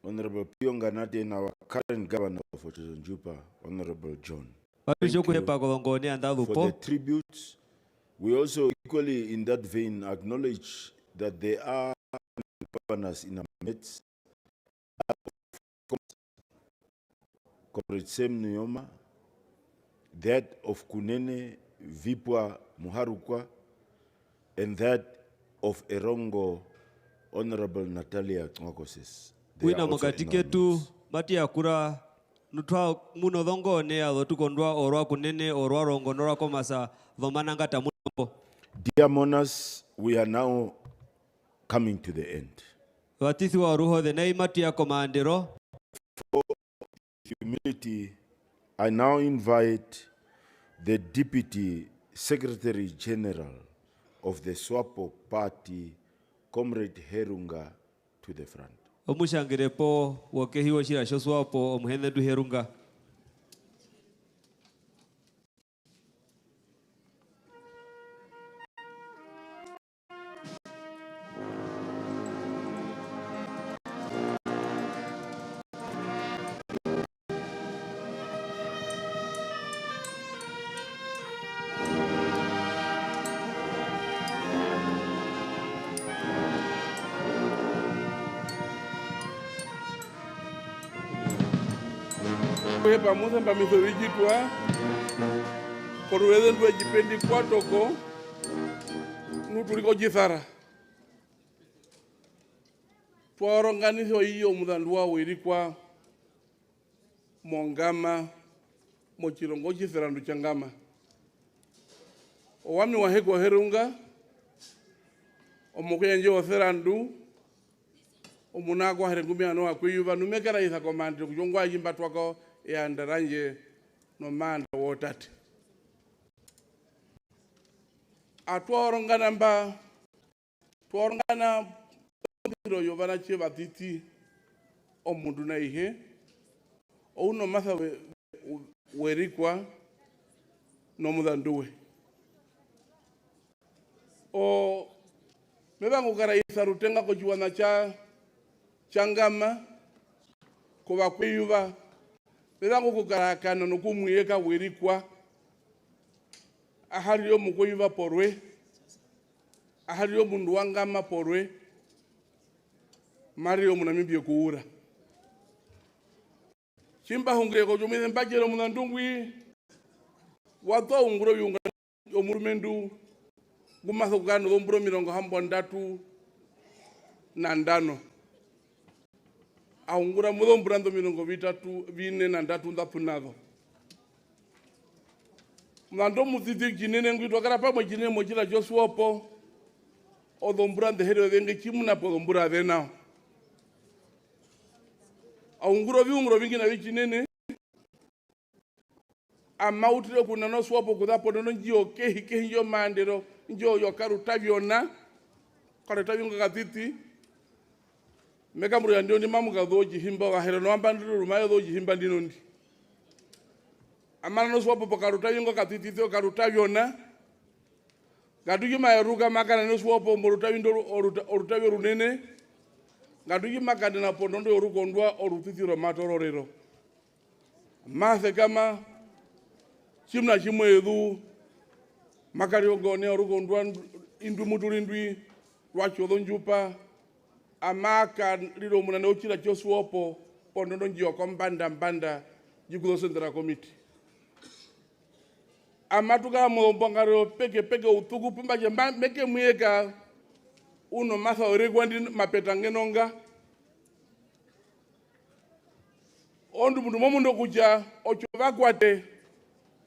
Honorable Pionganate and our current Governor of Otjozondjupa, Honorable John. the tributes. We also equally in that vein acknowledge that there are governors in our midst. Comrade Sem Nyoma, that of Kunene Vipwa Muharukwa, and that of Erongo, Honorable Natalia Ngokoses. Kuina mokatike tu mati akura nutwa muno dhongo ne ado tukondwa orwa kunene orwa rongo nora komasa vamananga tamupo. Dear mourners, we are now coming to the end. Watithi wa ruho the nei mati ya komandero. For humility, I now invite the Deputy Secretary General of the Swapo Party, Comrade Herunga, to the front. Omushangirepo wakehiwa shira Swapo omuhende du Herunga. Pamoja na miferiji twa koruweze ndwe jipendi kwa toko nutuliko jithara twa oronganizo iyo mudandua Uerikua mongama mochirongo Otjiserandu changama owami waheko Herunga omukuyenje Otjiserandu omunako herengumiano akwiyuva numekera isa komande kujongwa yimba twako ya ndaranje no manda wotati atworongana mba tworongana ndiro yovana cheva titi omundu na ihe ouno masa Uerikua no mudanduwe o mebango karaisa rutenga ko chiwana cha changama ko bakwiyuva bebango kukarakana no kumuyeka Uerikua ahaliyo mukoyuva porwe ahaliyo mundu wangama porwe Mario munamibye kuura chimba hungre ko jumile mbajero munandungwi wato unguro yunga omurumendu gumaso gano gomburo mirongo hambo ndatu na ndano aungura mudomburando mirongo vitatu vine na ndatu ndatu nazo mando mutiti jinene ngwitwa kara pamwe jinene mochila Swapo odomburande hero venge chimuna podombura vena aunguro viunguro vingi na vichinene amautire kuna no Swapo kudapo no njio kehi njo mandero njo yokaruta vyona kareta vinga katiti meka muru ndio ndi mamu gadoji himba wa hero no ambanduru mayo doji himba ndinondi amana no Swapo pokaruta vinga katiti theo karuta vyona gadugi mayeruga makana no Swapo moruta vindo oruta runene gadugi makana na pondondo yorukondwa orutitiro matororero mase kama chimna chimwedu makari ogone orukondwa indu mutulindwi Otjozondjupa amaka lilo munane ochila Swapo pondondo njio mbanda jikuzo sendera komiti amatuka mwombangaro peke utuku pumba jamba meke mweka uno masa Uerikua ndi mapetangenonga ondu mundu momundo kuja ochova kwate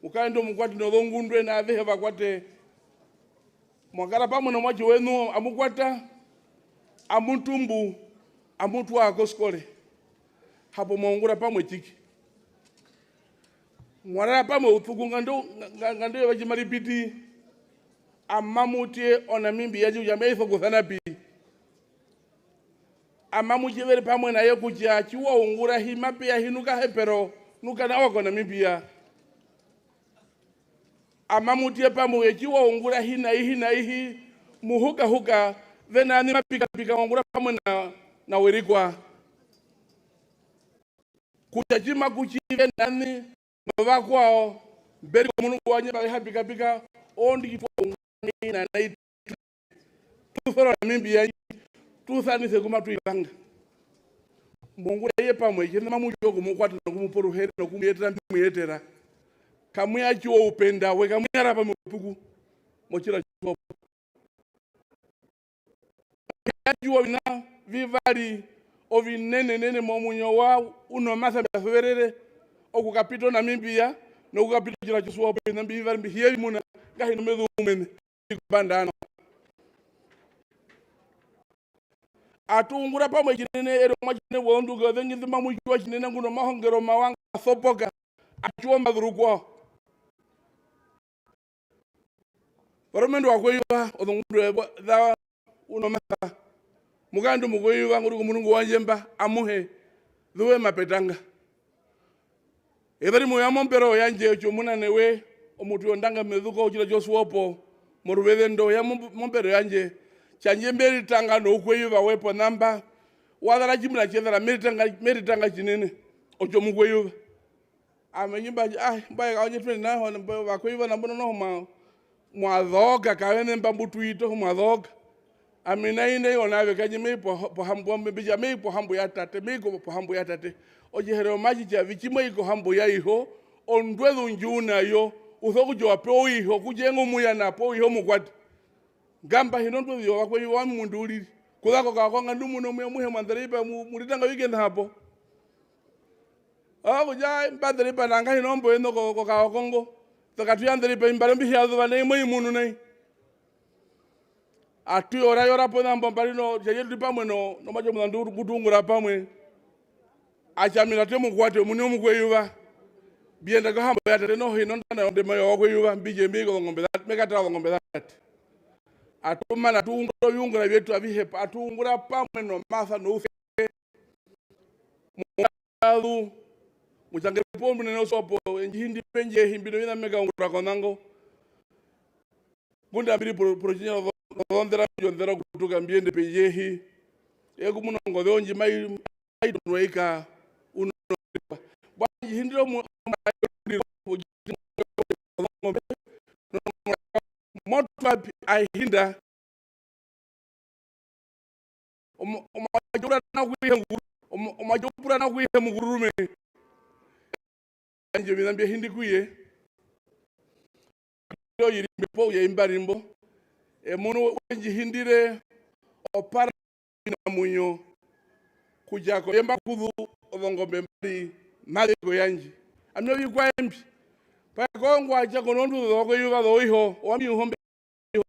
ukaendo mukwati no dhongundwe na avehe vakwate mwakara pamwe na mwachi wenu amukwata amutumbu amutu wako skole hapo mwongura pamwe chiki mwarara pamwe utuku ngando wachimaripiti amamutie onamimbi yaji ujameiso kuthanapi amamutie vere pamwe na ye kuja chiwa ungura himapi ya hinuka hepero nuka na wako Namibia amamutie pamwe chiwa ungura hina ihi muhuka venani mapika ungura pamwe na Uerikua kuchachima kuchive nani mavakwao Beri munu wanye ba happy kapika ondi kifo na night. Tu fora Namibia tu thani se kuma tu ibanga. Mungu ye pamwe kina mamu jogo mukwata kumuporo heri no kumuyetera muyetera. Kamuya chiwo upenda we kamuya rapa mupuku mochira chiwo. Chiwo na vivari ovinene momunyo wa uno masa baferere okukapito Namibia no kukapito chira chiswa pena bivari bihiye muna gahi no medu men kubandana atungura pamwe chinene ero mwachine wondu gavengi thima muchwa chinene nguno mahongero mawanga sopoka achuwa madrukwa Romendo wakoyiwa odongudu da uno masa mugandu mukoyiwa nguru kumunungu wanjemba amuhe duwe mapetanga Ebari muyamo mpero yanje chomuna newe omutu yondanga meduko chila Swapo morubedendo ya mpero yanje chanje mberi tanga no kweyiwa wepo namba wadala jimla chedala meritanga chinene ocho mukweyiwa amenyimba mbaye kaonye twene na wakweyiwa na mbono no mwadhoga kawene mbambutu ito mwadhoga amina ine onawe kanye po hambo mbija po hambo ya tate po hambo ya tate ojihere maji cha vichimo iko hambo ya iho ondwedu njuna yo uthoku jo apo iho kujengo muya na po iho mukwati gamba hinonto yo wakwe wa mundu uli kudako kakonga ndumu no muhe mandariba mulitanga weekend hapo kuja mbandariba nanga hinombo eno ko kakongo takatuyandariba imbalembi hiazo bane moyi munu nei atu ora pona mbambalino jeje pamwe no majo mlandu kutungura pamwe achamira temu kwate muni omukweyiwa bienda ko hambo yate no hino ndana ndema yo kweyiwa mbije mbigo ngombe that mekata ngombe that atuma na tungura yungura byetu abihe atungura pamwe no masa no ufe mualu muchange pombe no sopo njindi penje himbino ina mega ngura konango bunda biri projinya ondera yondera kutuka mbiende pejehi ekumuno onji mai noika uno bwanji hindiro mu motmap ahinda omajura na kuye mugurume anje binambia hindi kuye yo yirimbe po ya imbarimbo munu wenji hindire opara na munyo kujako yemba kudu obongombe mbali maleko yanji amyo bikwa embi pa kongo aja konondu doko yuba do iho wami hombe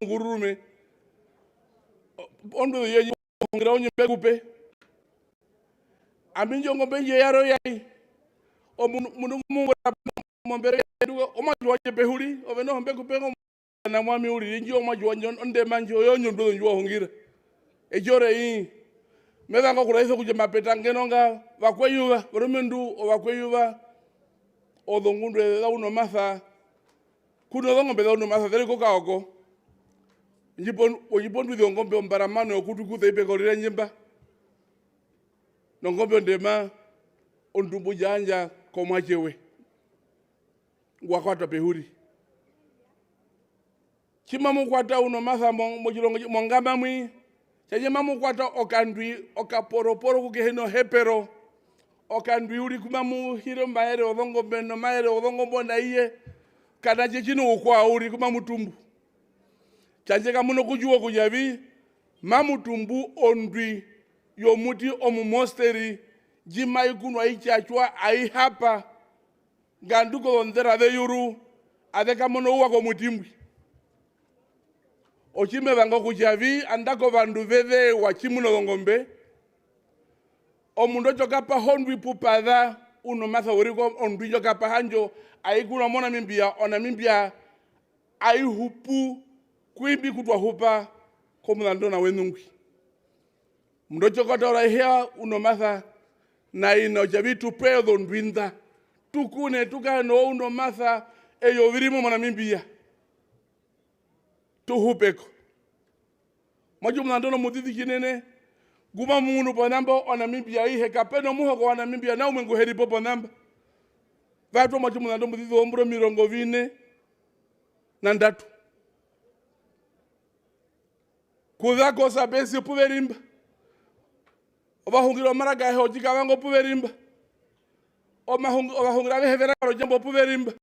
ngurume ondo yeyi ngira onye begupe aminjo ngombe nje yaro yai o munu mungu mombere dugo o majwa je behuri o beno hombe kupe na mwami uri nji o majwa onde manjo yo nyondo njwa hongira ejore yi meda ngo kuraisa kuje mapeta ngenonga wakweyuwa romendu o wakweyuwa o dongundu da uno masa kuno dongo da uno masa dele ko kaoko njipon o jipondu de ngombe ombaramano okutukuza ipekorira nyimba no ngombe ndema ondumbu janja ko mwachewe wakwata behuri chimamu kwata uno masa mojirongo mongamba mwi chaje mamu kwata okandwi okaporoporo kugeheno hepero okandwi uri kumamu hiro maere odongo beno maere odongo bonda iye kana jechino kwa uri kumamu tumbu chaje kamuno kujuwa kujavi mamu tumbu ondwi yomuti omumosteri jimai kunwa ichachwa ai hapa ganduko ondera de yuru ade kamuno uwa ko mutimbwi ochime bango kujavi andako bandu veve wachimuno ngombe omundo chokapa hondwi pupada uno masa uriko ondwi chokapa hanjo aikuna mona mimbia ona mimbia ai hupu kuibi kutwa hupa komulando na wenungwi mundo chokota ora hia uno masa na ino javi tupedo ndwinda tukune tukano uno masa eyo virimo mona mimbia tuhupeko maju mlandono mudidi kinene guma munu ponambo ona Namibia ihe kapeno muho ko Namibia na umengo heri popo namba Vatu machumunando muthithi ombro mirongo vine na ndatu. Kuthako sabesi puverimba. Obahungira maraga hojika wango puverimba. Obahungira hevera rojambo puverimba.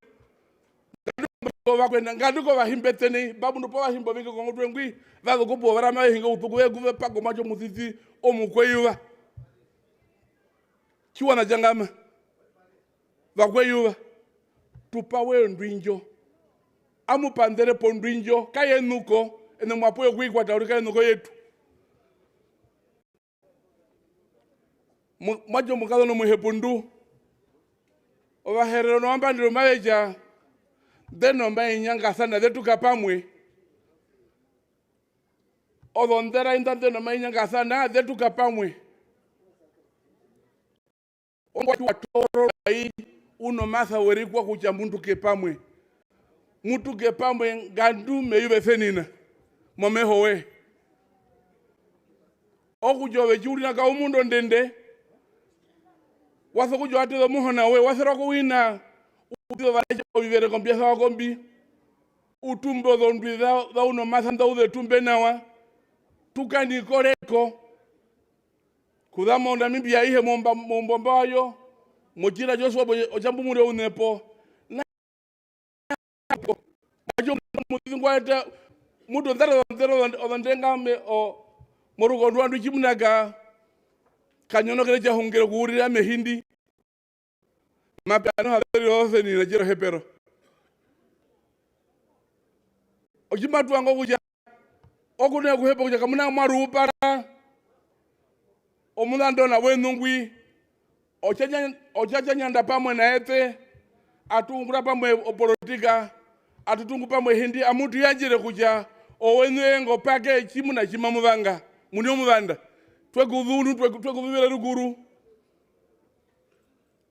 Ngaduko bahimbeteni babu no bahimbo bingo ngotwengwi vago kupo barama hingo utukuwe guve pako macho muthithi omukweyuva. Kiwana jangama. Vakweyuva. Tupawe ndwinjo. Amupandere pondwinjo kaye nuko ene mwapoyo kwikwa taurika nuko yetu. Majo mukalo no muhepundu. Obaherero no ambandiro maweja. Deno mbaye nyanga sana detu kapamwe. Odondera indante no mbaye nyanga sana detu kapamwe. Ongo watoro ai uno masa Uerikua kucha muntu kepamwe. Muntu kepamwe gandu meyube fenina. Momehowe. Oku jowe juri na kaumundo ndende. Waso kujo ate do muhona we wasero ko wina. Upido valeje vivere con pieza kombi. Utumbo dondwi da uno masa nda ude tumbe nawa. Tukani koreko. Kudamo Namibia ihe mombomba yo. Mojira Joshua ojambu mure unepo. Na majo mudingwata mudo ndaro ondenga me o morugo ndwandu chimnaga kanyono kele cha hungere kuurira mehindi. Mapano habari ose ni najiro hepero. Ojimatu wango kuja. Okune kuhepa kuja kamuna maru para. Omulando na wenungwi. Ochacha nyanda pamwe na ete. Atungura pamwe oporotika. Atutungu pamwe hindi. Amutu yajire kuja. Owenwengo pake chimu na chimamuvanga. Munio muvanda. Twekudhunu, twekudhuvira ruguru.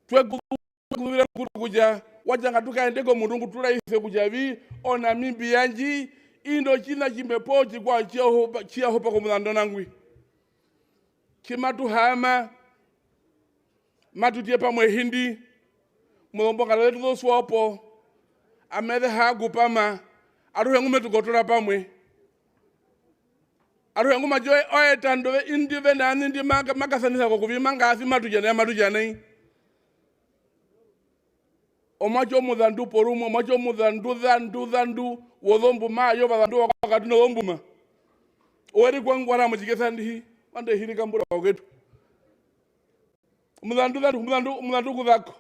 Twekudhuvira ruguru kuja. Wajanga tukaendeko mundungu tulaise kuja vi. O Namibia nji. Indo china chimepochi kwa chia hopa kumulando nangwi. Kimatu hama. Matu tie pamwe hindi. Mulombo kaletu do Swapo. Amede hagu pama. Aruhengu metu kotora pamwe. Aruhengu majoe oe tandowe indi vena indi makasanisa kukuvi mangasi matu jana. Omacho mudhandu porumo, omacho mudhandu dhandu wodhombu mayo badhandu wakati no dhombuma. Uerikua ngwara mchikesa ndihi, wande hiri kambura waketu. Mudhandu kudhako.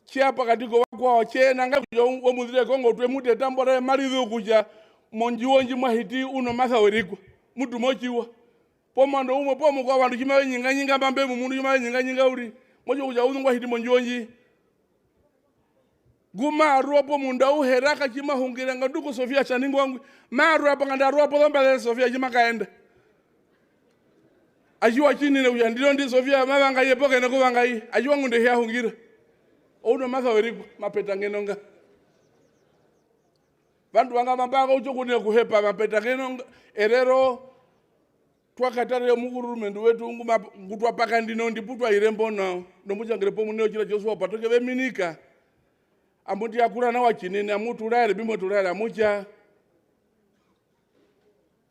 Chiapa katiko wakwa wache nanga kuja omudhire kongo tuwe mute tambore maridhu kuja monjiwonji mwahiti uno masa Uerikua. Mutu mochiwa. Pomando umo pomo kwa wandu chimawe nyinga mbambe mundu chimawe nyinga uri. Mocho kuja uzungwa hiti monjiwonji. Guma aruapo munda uheraka chima hungira ngaduko Sofia chaningu wangu. Ma aruapo nganda aruapo dhomba Sofia chima kaenda. Ajiwa chini na ujandilo ndi Sofia mawanga yepoke na kuwanga hii. Ajiwa ngunde hea hungira. Ouno masa Uerikua mapeta ngenonga. Vandu wanga mambanga uchokune kuhepa mapeta ngenonga. Erero twakatare mugurume nduwetu ngutwa paka ndino ndiputwa irembo nao. Nomuchangire muneo chila Joshua patoke veminika. Amuti akura na wachinene amutu ulaire bimo tulaire amucha.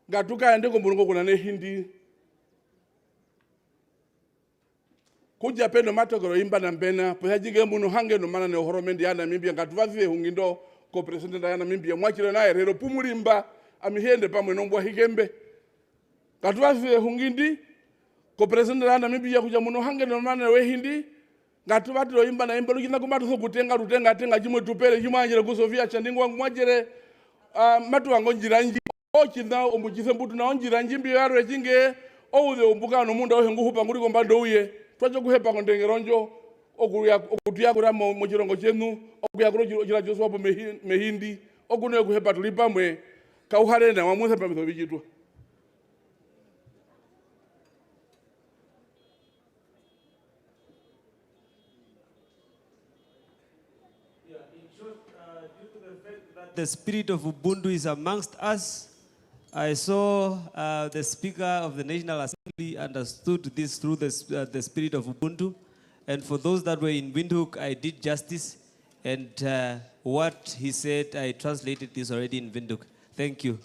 Gatuka endeko mbulungo kuna ne hindi. Kuja pendo matokero imba na mbena. Posa jige mbuno hange no mana ne uhoromendi ya Namibia. Ngatuwazive hungindo ko presidenta ya Namibia. Mwachile na erero pumulimba. Amihende pamwe nombwa higembe. Ngatuwazive hungindi. Ko presidenta ya Namibia kuja mbuno hange no mana we hindi. Ngatu batiro imba na imba lukina kumatu so kutenga tenga chimwe tupere chimwe anjere ku Sofia chandingu wangu mwajere matu wango njiranji ochinda ombujise mbutu na onjiranji mbi yaro echinge oude ombuka no munda ohengu hupa nguri komba ndouye twacho kuhepa kondengeronjo okutuya kura mo chirongo chenu okuya kuro jira Joshua po mehindi okuno kuhepa tulipamwe kauharenda wamwese pamiso bijitwa. The spirit of Ubuntu is amongst us. I saw the Speaker of the National Assembly understood this through the spirit of Ubuntu. And for those that were in Windhoek, I did justice. And what he said, I translated this already in Windhoek. Thank you.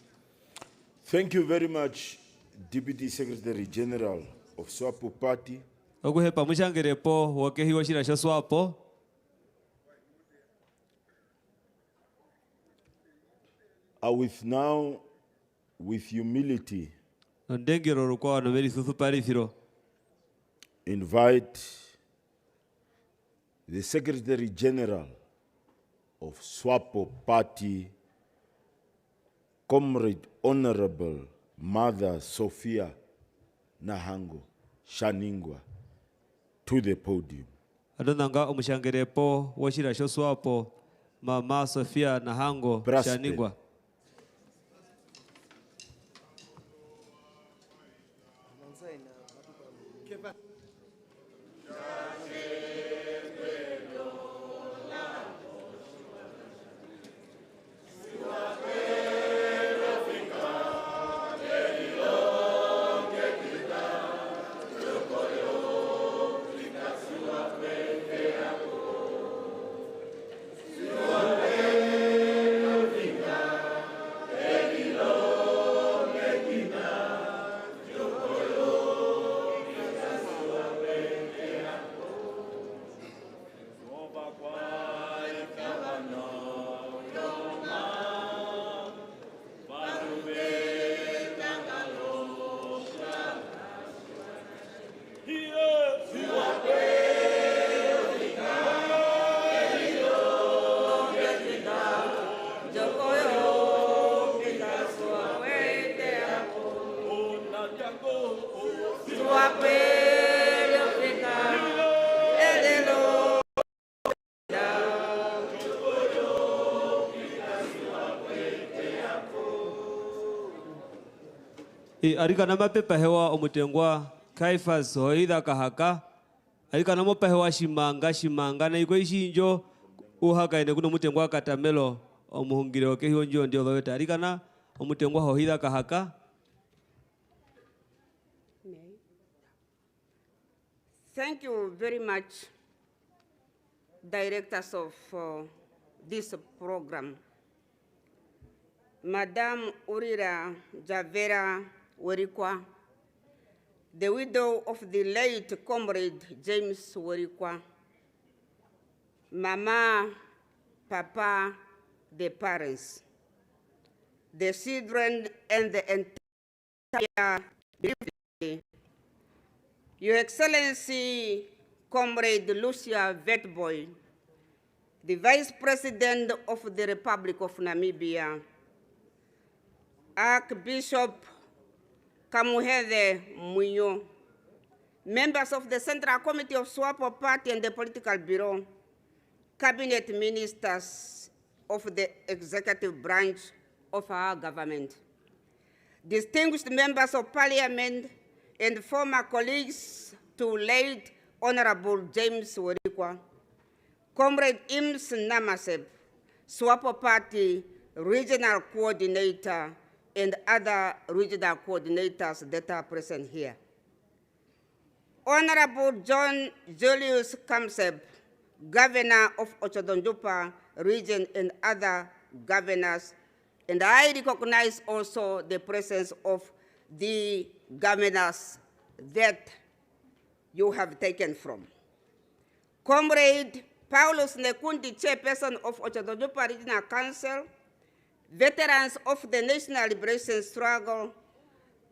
Thank you very much, Deputy Secretary General of Swapo Party. Okuhepa mushangerepo wokehi washira sha Swapo. I will now, with humility, invite the Secretary General of Swapo Party, Comrade Honorable Mother Sophia Nahango Shaningwa, to the podium. Adonanga omushangerepo washira sha Swapo Mama Sophia Nahango Shaningwa. Arika nama pepa hewa omutengwa Kaifas hoida kahaka. Arika nama pepa hewa shimanga na iko ishinjo uhaka ine kuno mutengwa katamelo omuhungire okehi onjo ndio dhaweta. Arika na omutengwa hoida kahaka. Thank you very much, directors of this program. Madam Urira Javera Uerikua, the widow of the late comrade James Uerikua, Mama, Papa, the parents, the children, and the entire family. Your Excellency, Comrade Lucia Vetboy, the Vice President of the Republic of Namibia, Archbishop Kamuhede Muyo, members of the Central Committee of Swapo Party and the Political Bureau, cabinet ministers of the executive branch of our government, distinguished members of parliament, and former colleagues to late Honorable James Uerikua, Comrade Ims Namasep, Swapo Party Regional Coordinator, and other regional coordinators that are present here. Honorable John Julius Kamsep, Governor of Otjozondjupa Region, and other governors, and I recognize also the presence of the governors that you have taken from. Comrade Paulus Nekundi, chairperson of Otjozondjupa Regional Council, veterans of the National Liberation Struggle,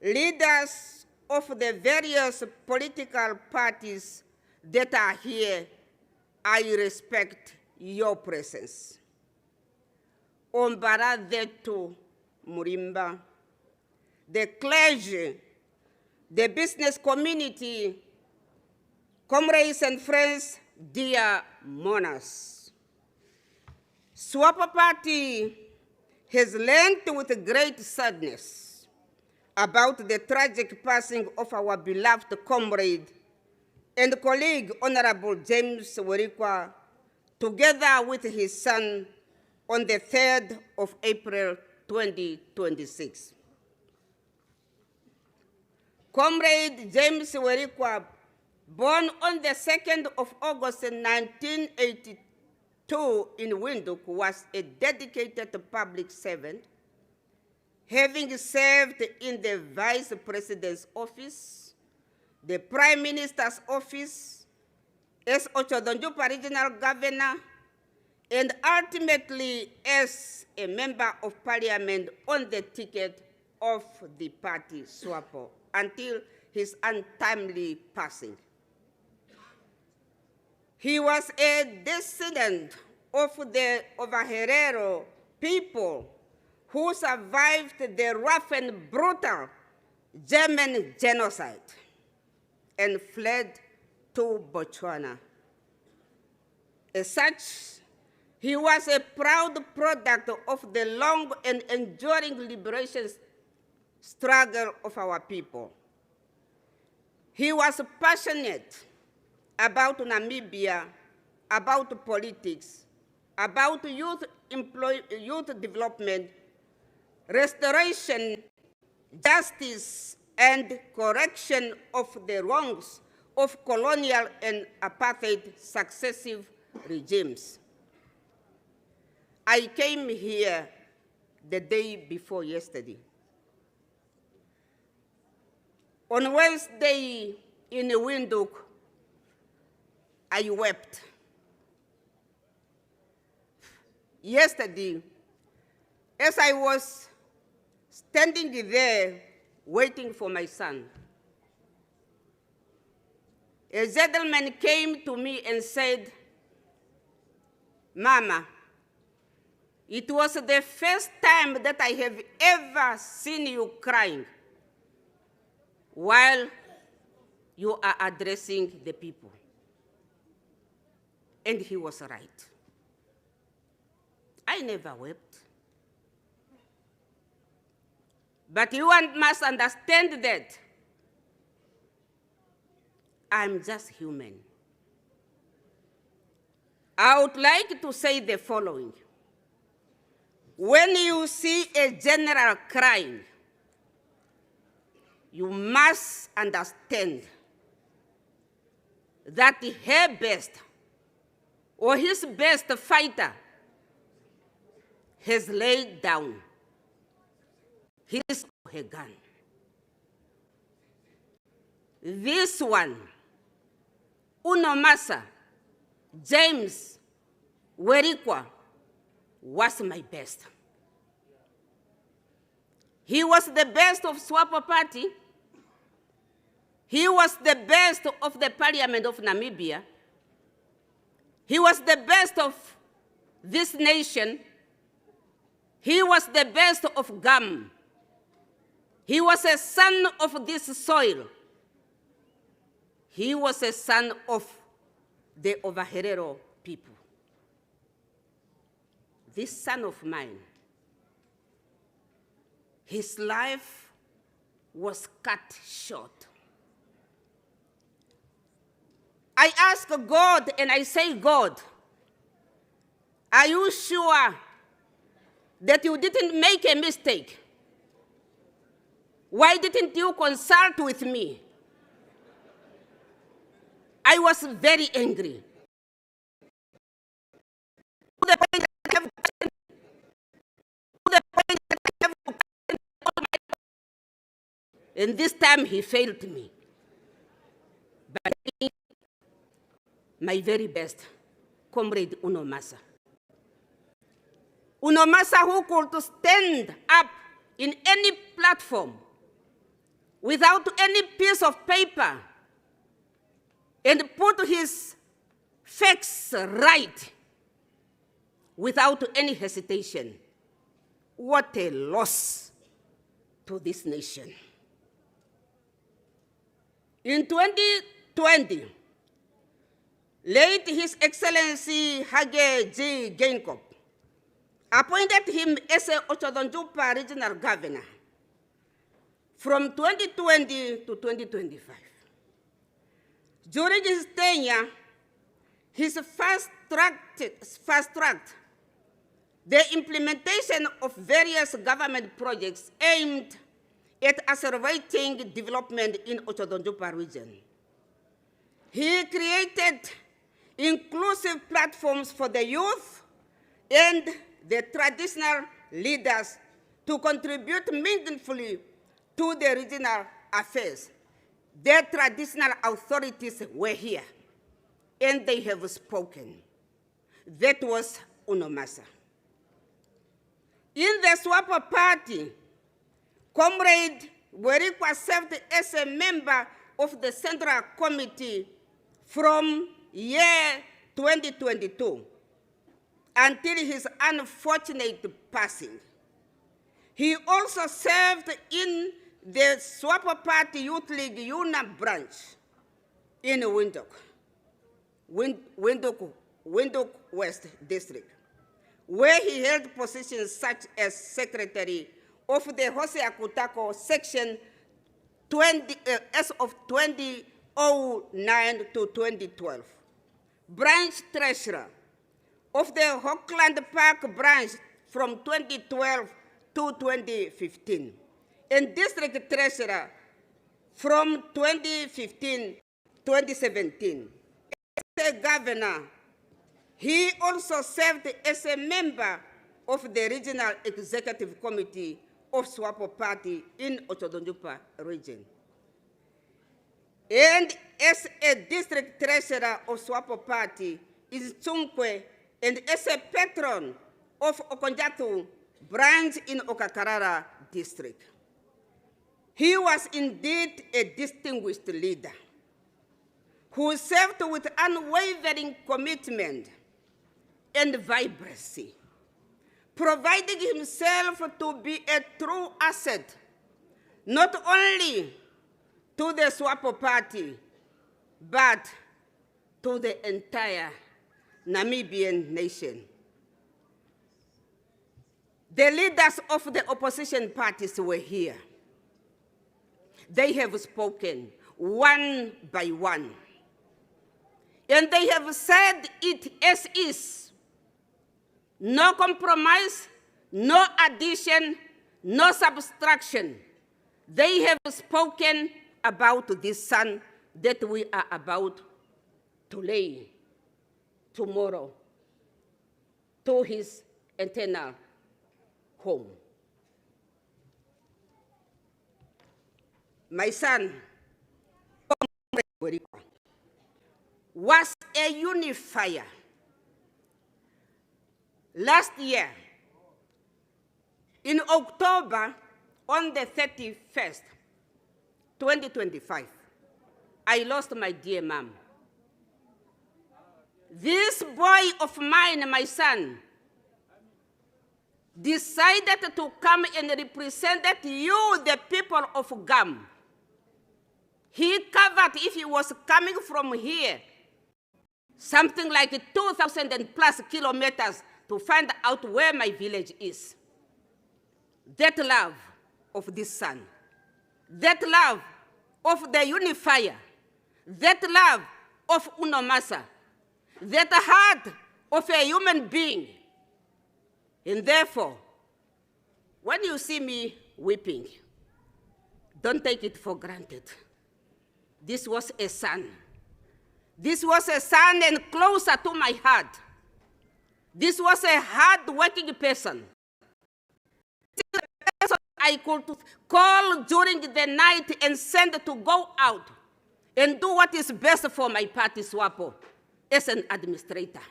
leaders of the various political parties that are here, I respect your presence. Ombara Detu Murimba, the clergy, the business community, comrades and friends, dear mourners. Swapo Party has learned with great sadness about the tragic passing of our beloved comrade and colleague, Honorable James Uerikua, together with his son on the 3rd of April 2026. Comrade James Uerikua, born on the 2nd of August 1982 too, in Windhoek, was a dedicated public servant, having served in the Vice President's office, the Prime Minister's office, as Otjozondjupa Regional Governor, and ultimately as a Member of Parliament on the ticket of the party Swapo until his untimely passing. He was a descendant of the Okakarara people who survived the rough and brutal German genocide and fled to Botswana. As such, he was a proud product of the long and enduring liberation struggle of our people. He was passionate about Namibia, about politics, about youth development, restoration, justice, and correction of the wrongs of colonial and apartheid successive regimes. I came here the day before yesterday. On Wednesday in Windhoek, I wept. Yesterday, as I was standing there waiting for my son, a gentleman came to me and said, "Mama, it was the first time that I have ever seen you crying while you are addressing the people." And he was right. I never wept. But you must understand that I'm just human. I would like to say the following. When you see a general crying, you must understand that her best or his best fighter has laid down his or her gun. This one, Unomasa, James, Uerikua, was my best. He was the best of Swapo party. He was the best of the Parliament of Namibia. He was the best of this nation. He was the best of GAM. He was a son of this soil. He was a son of the Okakarara people. This son of mine, his life was cut short. I ask God and I say, "God, are you sure that you didn't make a mistake? Why didn't you consult with me?" I was very angry. And this time he failed me. But my very best, Comrade Unomasa. Unomasa who could stand up in any platform without any piece of paper and put his facts right without any hesitation. What a loss to this nation. In 2020, late His Excellency Hage G. Gainkop appointed him as a Otjozondjupa Regional Governor from 2020 to 2025. During his tenure, he fast-tracked the implementation of various government projects aimed at accelerating development in Otjozondjupa region. He created inclusive platforms for the youth and the traditional leaders to contribute meaningfully to the regional affairs. The traditional authorities were here, and they have spoken. That was Unomasa. In the Swapo party, Comrade Uerikua served as a member of the Central Committee from year 2022 until his unfortunate passing. He also served in the Swapo Party Youth League UNA branch in Windhoek West District, where he held positions such as Secretary of the Jose Akutako Section 20, as of 2009 to 2012, Branch Treasurer of the Hockland Park Branch from 2012 to 2015, and District Treasurer from 2015 to 2017. As a governor, he also served as a member of the Regional Executive Committee of Swapo Party in Otjozondjupa Region, and as a District Treasurer of Swapo Party in Tsunkwe, and as a patron of Okonjatu branch in Okakarara district. He was indeed a distinguished leader who served with unwavering commitment and vibrancy, providing himself to be a true asset, not only to the Swapo Party, but to the entire Namibian nation. The leaders of the opposition parties were here. They have spoken one by one, and they have said it as is. No compromise, no addition, no subtraction. They have spoken about this son that we are about to lay tomorrow to his eternal home. My son was a unifier. Last year, in October, on the 31st, 2025, I lost my dear mom. This boy of mine, my son, decided to come and represent you, the people of Gam. He covered, if he was coming from here, something like 2,000 plus kilometers to find out where my village is. That love of this son, that love of the unifier, that love of Unomasa, that heart of a human being. And therefore, when you see me weeping, don't take it for granted. This was a son. This was a son and closer to my heart. This was a hard-working person. This is a person I could call during the night and send to go out and do what is best for my party, Swapo, as an administrator.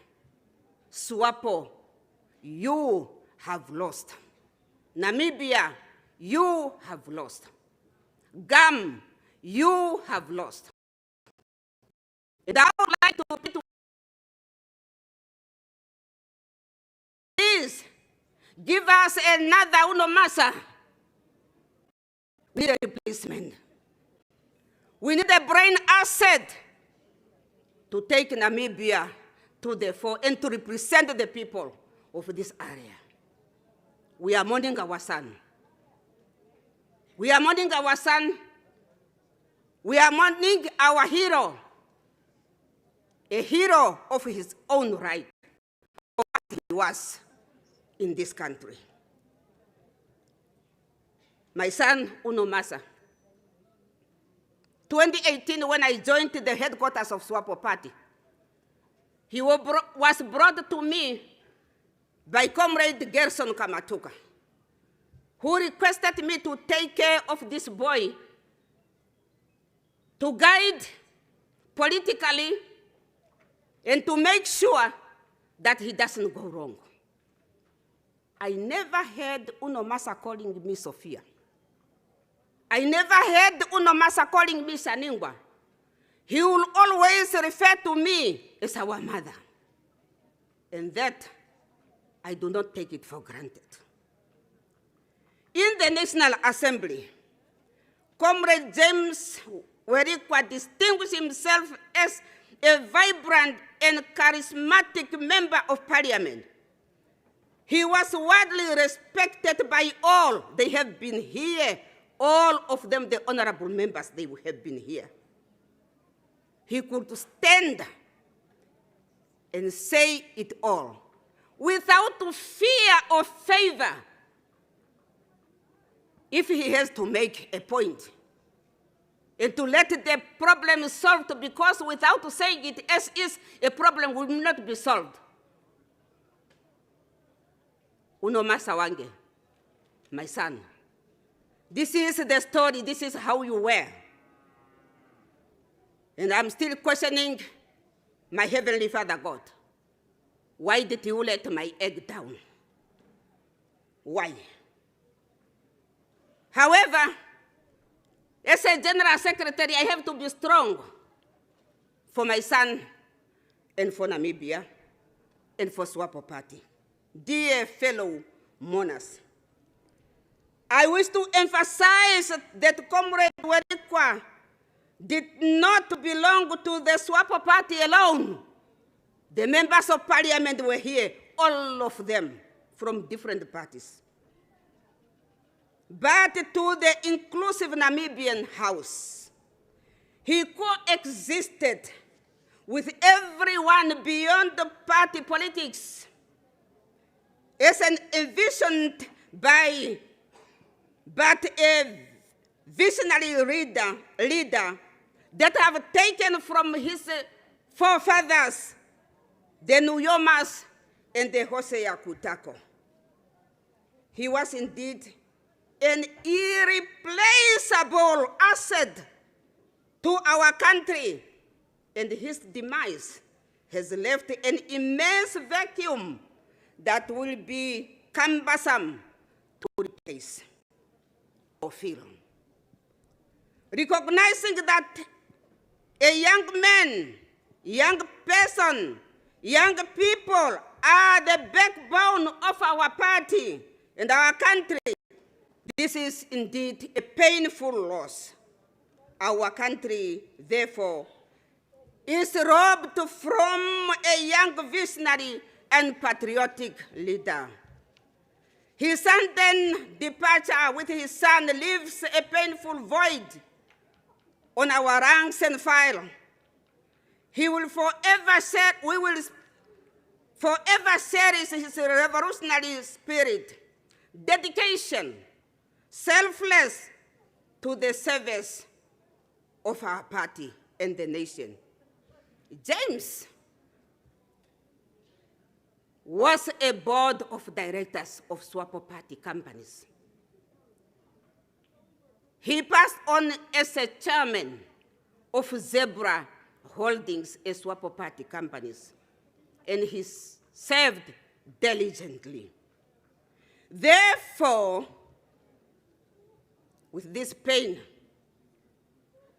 Swapo, you have lost. Namibia, you have lost. Gam, you have lost. And I would like to please give us another Unomasa. We need a replacement. We need a brain asset to take Namibia to the fore and to represent the people of this area. We are mourning our son. We are mourning our son. We are mourning our hero, a hero of his own right, of what he was in this country. My son, Unomasa. 2018, when I joined the headquarters of Swapo Party, He was brought to me by Comrade Gerson Kamatuka, who requested me to take care of this boy, to guide politically, and to make sure that he doesn't go wrong. I never heard Unomasa calling me Sophia. I never heard Unomasa calling me Saningwa. He will always refer to me as our mother. And that, I do not take it for granted. In the National Assembly, Comrade James Uerikua distinguished himself as a vibrant and charismatic member of parliament. He was widely respected by all. They have been here, all of them, the honorable members, they have been here. He could stand and say it all without fear or favor if he has to make a point, and to let the problem solved, because without saying it as is, a problem will not be solved. Unomasa wange, my son, this is the story, this is how you were. And I'm still questioning my Heavenly Father God. Why did you let my egg down? Why? However, as a general secretary, I have to be strong for my son and for Namibia and for Swapo Party. Dear fellow mourners, I wish to emphasize that Comrade Uerikua did not belong to the Swapo Party alone. The members of parliament were here, all of them from different parties. But to the inclusive Namibian House, he coexisted with everyone beyond the party politics as an envisioned but a visionary leader that have taken from his forefathers, the Nuyomas and the Hosea Kutako. He was indeed an irreplaceable asset to our country, and his demise has left an immense vacuum that will be cumbersome to replace or fill. Recognizing that a young man, young person, young people are the backbone of our party and our country, this is indeed a painful loss. Our country, therefore, is robbed from a young visionary and patriotic leader. His sudden departure with his son leaves a painful void on our ranks and file. We will forever cherish his revolutionary spirit, dedication, selfless to the service of our party and the nation. James was a board of directors of Swapo Party companies. He passed on as a chairman of Zebra Holdings, a Swapo Party companies, and he served diligently. Therefore, with this pain,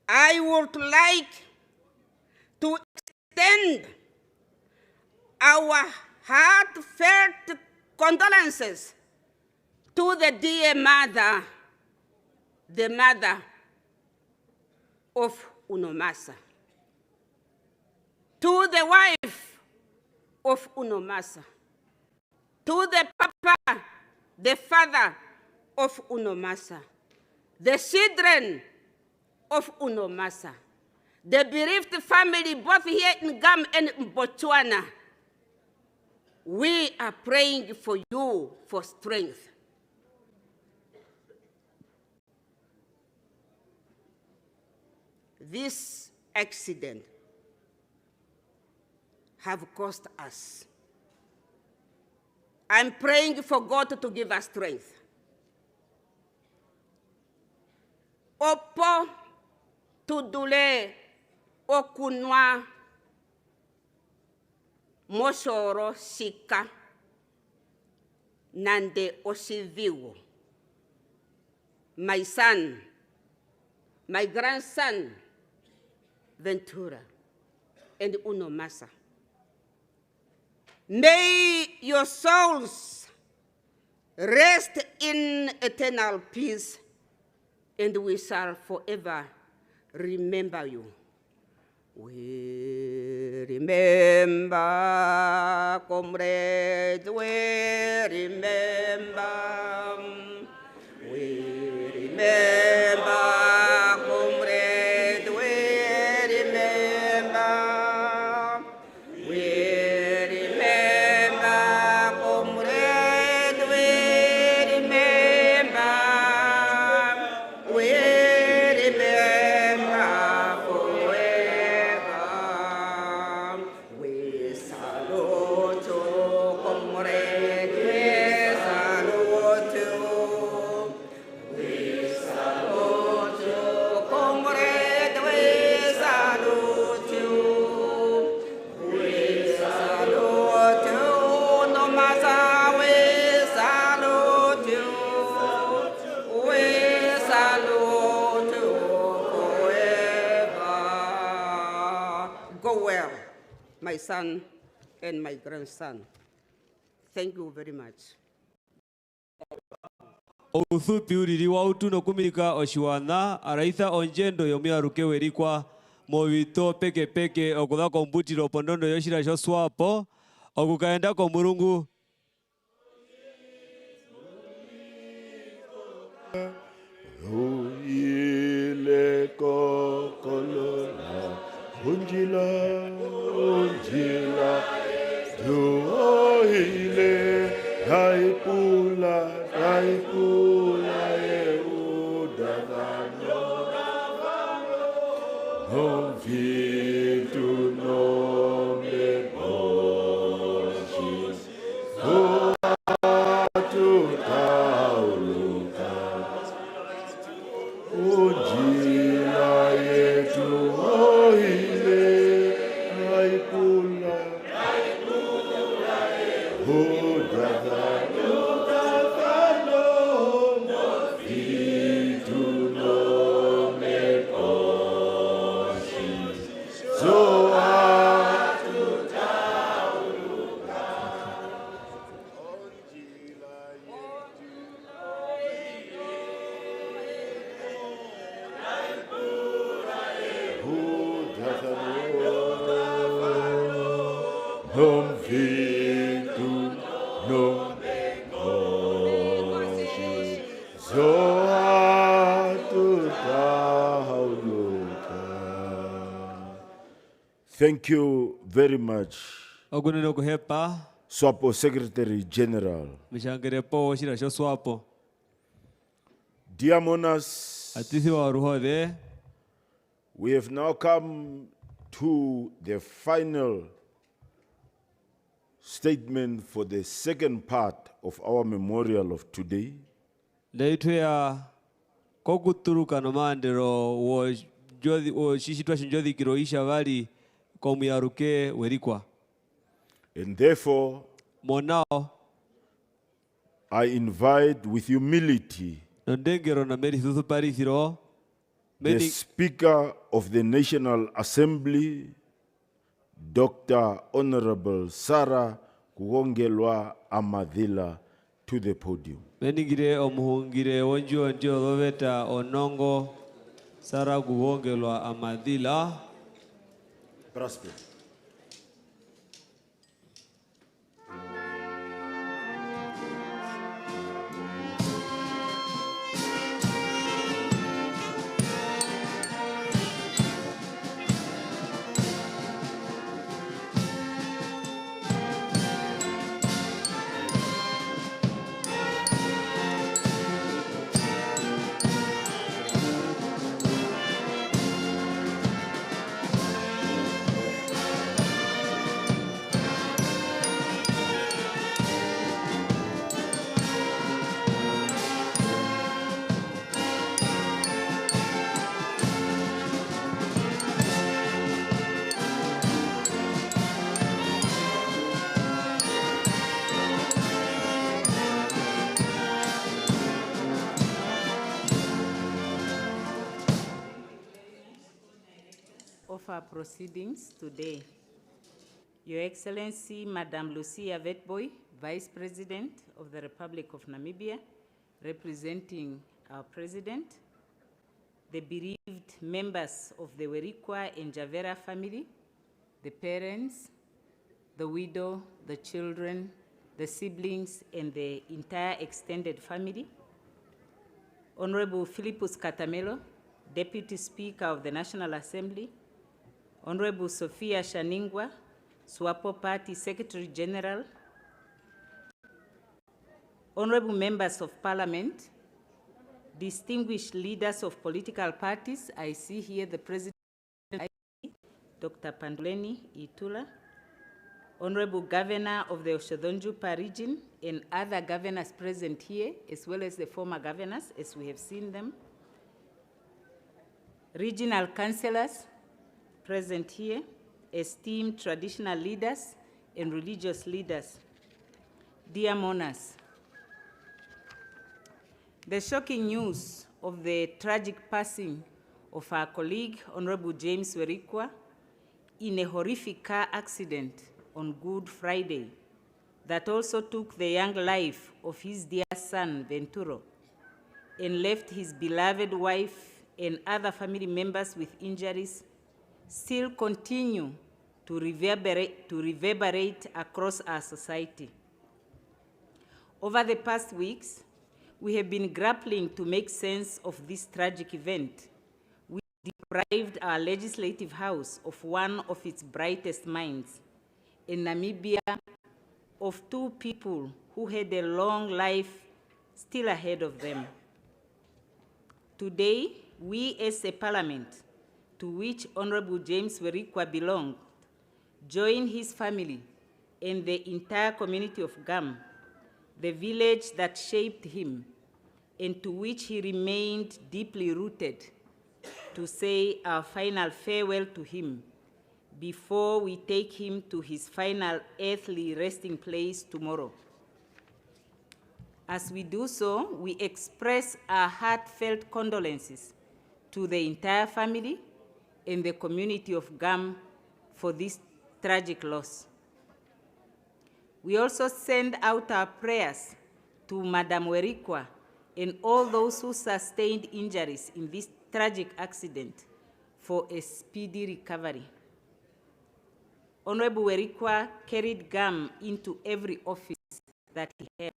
I would like to extend our heartfelt condolences to the dear mother, the mother of Unomasa, to the wife of Unomasa, to the papa, the father of Unomasa, the children of Unomasa, the bereaved family both here in Gam and in Botswana. We are praying for you for strength. This accident have cost us. I'm praying for God to give us strength. Opo tudule okunwa mosoro sika nande osiviwo. My son, my grandson, Venturo, and Uno Masa. May your souls rest in eternal peace, and we shall forever remember you. We remember, comrades, we remember. We remember, comrades, we remember. We remember, comrades, we remember. We remember forever. We salute you, comrades, we salute you. We salute you, comrade, we salute you. We salute you, no matter, we salute you. We salute you forever. Go well, my son and my grandson. Thank you very much. Outhupi uriri wa utuno kumilika Otjiwana araitha onjendo yomiaruke Uerikua movito peke peke okutha kombutiro pondondo yoshira sho Swapo okukaenda ko Mulungu. Ile kokolola unjila ile haipula eudagano vitu no meboshi tutauruka unjila yetu ile haipula Thank you very much, Swapo Secretary General. Dear Monas, we have now come to the final statement for the second part of our memorial of today. And therefore, I invite with humility the Speaker of the National Assembly, Dr. Honorable Sarah Kugongelwa Amadhila, to the podium. Sarah Kugongelwa Amadhila. Prosper. of our proceedings today. Your Excellency, Madam Lucia Vetboy, Vice President of the Republic of Namibia, representing our President, the bereaved members of the Uerikua and Javera family, the parents, the widow, the children, the siblings, and the entire extended family, Honorable Philippus Katamelo, Deputy Speaker of the National Assembly, Honorable Sophia Shaningwa, Swapo Party Secretary General, Honorable Members of Parliament, distinguished leaders of political parties. I see here the President, Dr. Panduleni Itula, Honorable Governor of the Otjozondjupa Region, and other governors present here, as well as the former governors, as we have seen them. Regional councillors present here, esteemed traditional leaders and religious leaders. Dear mourners, the shocking news of the tragic passing of our colleague, Honorable James Uerikua, in a horrific car accident on Good Friday that also took the young life of his dear son, Venturo, and left his beloved wife and other family members with injuries, still continue to reverberate across our society. Over the past weeks, we have been grappling to make sense of this tragic event, which deprived our legislative house of one of its brightest minds, in Namibia, of two people who had a long life still ahead of them. Today, we as a parliament, to which Honorable James Uerikua belonged, join his family and the entire community of Gam, the village that shaped him, and to which he remained deeply rooted, to say our final farewell to him before we take him to his final earthly resting place tomorrow. As we do so, we express our heartfelt condolences to the entire family and the community of Gam for this tragic loss. We also send out our prayers to Madam Uerikua and all those who sustained injuries in this tragic accident for a speedy recovery. Honorable Uerikua carried Gam into every office that he held.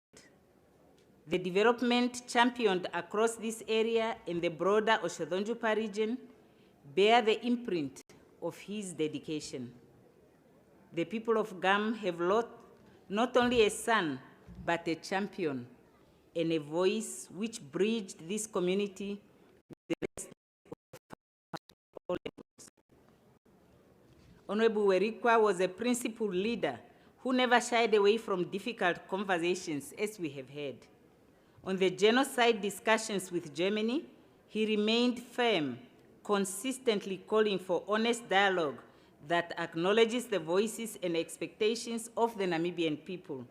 The development championed across this area and the broader Otjozondjupa region bear the imprint of his dedication. The people of Gam have lost not only a son, but a champion and a voice which bridged this community with the rest of all levels. Honorable Uerikua was a principled leader who never shied away from difficult conversations, as we have heard. On the genocide discussions with Germany, he remained firm, consistently calling for honest dialogue that acknowledges the voices and expectations of the Namibian people,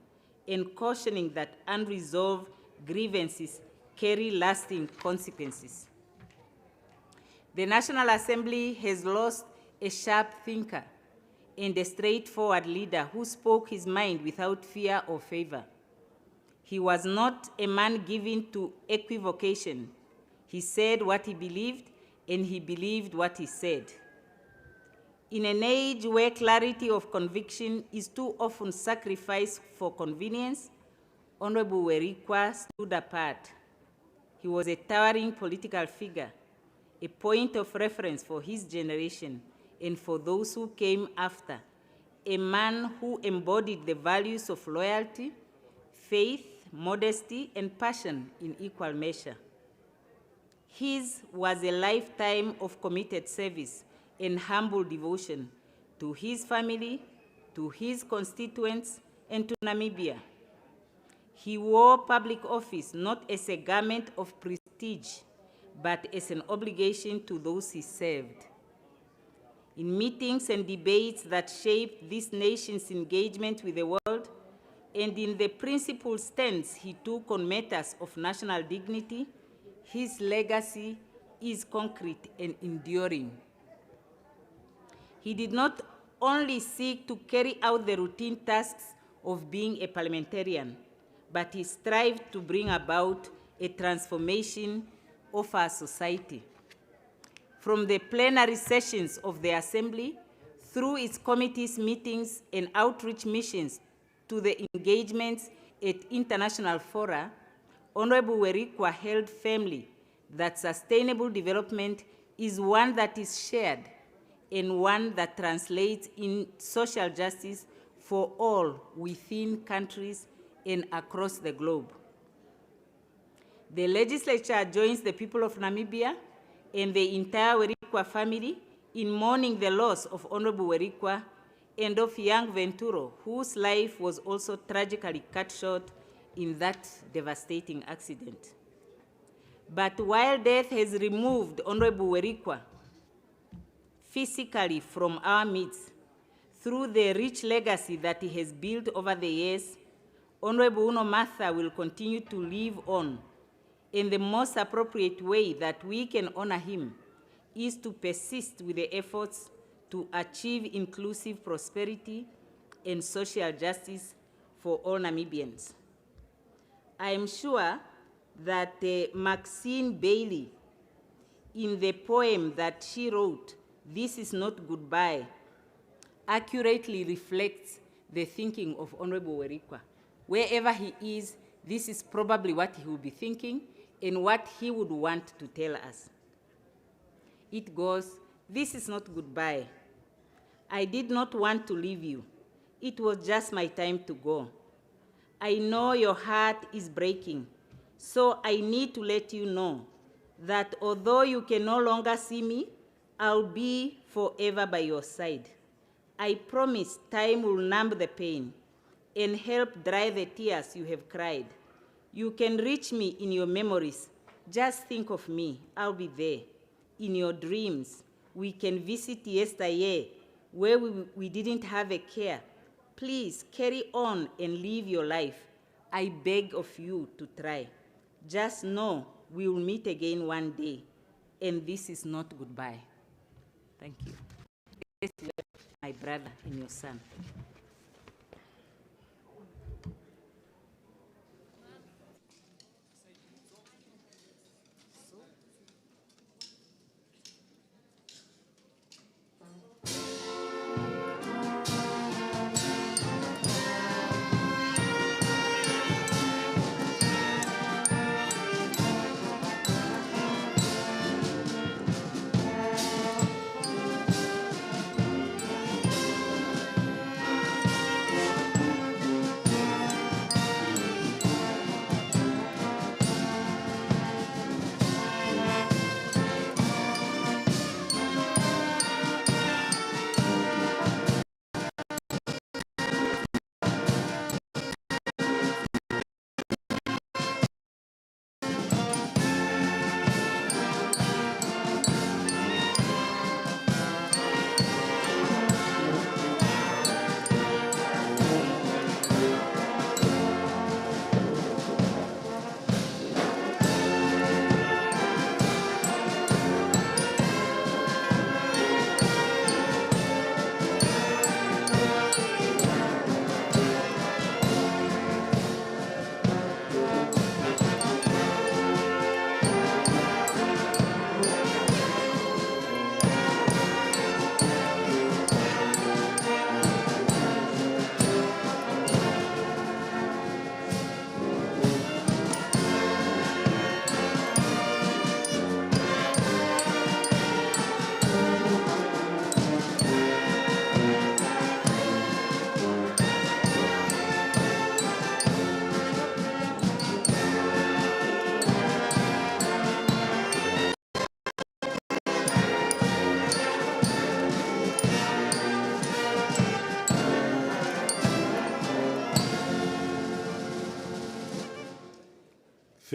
and cautioning that unresolved grievances carry lasting consequences. The National Assembly has lost a sharp thinker and a straightforward leader who spoke his mind without fear or favor. He was not a man given to equivocation. He said what he believed, and he believed what he said. In an age where clarity of conviction is too often sacrificed for convenience, Honorable Uerikua stood apart. He was a towering political figure, a point of reference for his generation and for those who came after, a man who embodied the values of loyalty, faith, modesty, and passion in equal measure. His was a lifetime of committed service and humble devotion to his family, to his constituents, and to Namibia. He wore public office not as a garment of prestige, but as an obligation to those he served. In meetings and debates that shaped this nation's engagement with the world, and in the principled stance he took on matters of national dignity, his legacy is concrete and enduring. He did not only seek to carry out the routine tasks of being a parliamentarian, but he strived to bring about a transformation of our society. From the plenary sessions of the Assembly, through its committees, meetings, and outreach missions to the engagements at international fora, Honorable Uerikua held firmly that sustainable development is one that is shared and one that translates in social justice for all within countries and across the globe. The legislature joins the people of Namibia and the entire Uerikua family in mourning the loss of Honorable Uerikua and of young Venturo, whose life was also tragically cut short in that devastating accident. But while death has removed Honorable Uerikua physically from our midst, through the rich legacy that he has built over the years, Honorable Uno Martha will continue to live on. In the most appropriate way that we can honor him is to persist with the efforts to achieve inclusive prosperity and social justice for all Namibians. I am sure that Maxine Bailey, in the poem that she wrote, "This is not goodbye," accurately reflects the thinking of Honorable Uerikua. Wherever he is, this is probably what he will be thinking and what he would want to tell us. It goes, "This is not goodbye. I did not want to leave you. It was just my time to go. I know your heart is breaking, so I need to let you know that although you can no longer see me, I'll be forever by your side. I promise time will numb the pain and help dry the tears you have cried. You can reach me in your memories. Just think of me. I'll be there. In your dreams, we can visit yesteryear where we didn't have a care. Please carry on and live your life. I beg of you to try. Just know we will meet again one day, and this is not goodbye." Thank you. My brother and your son.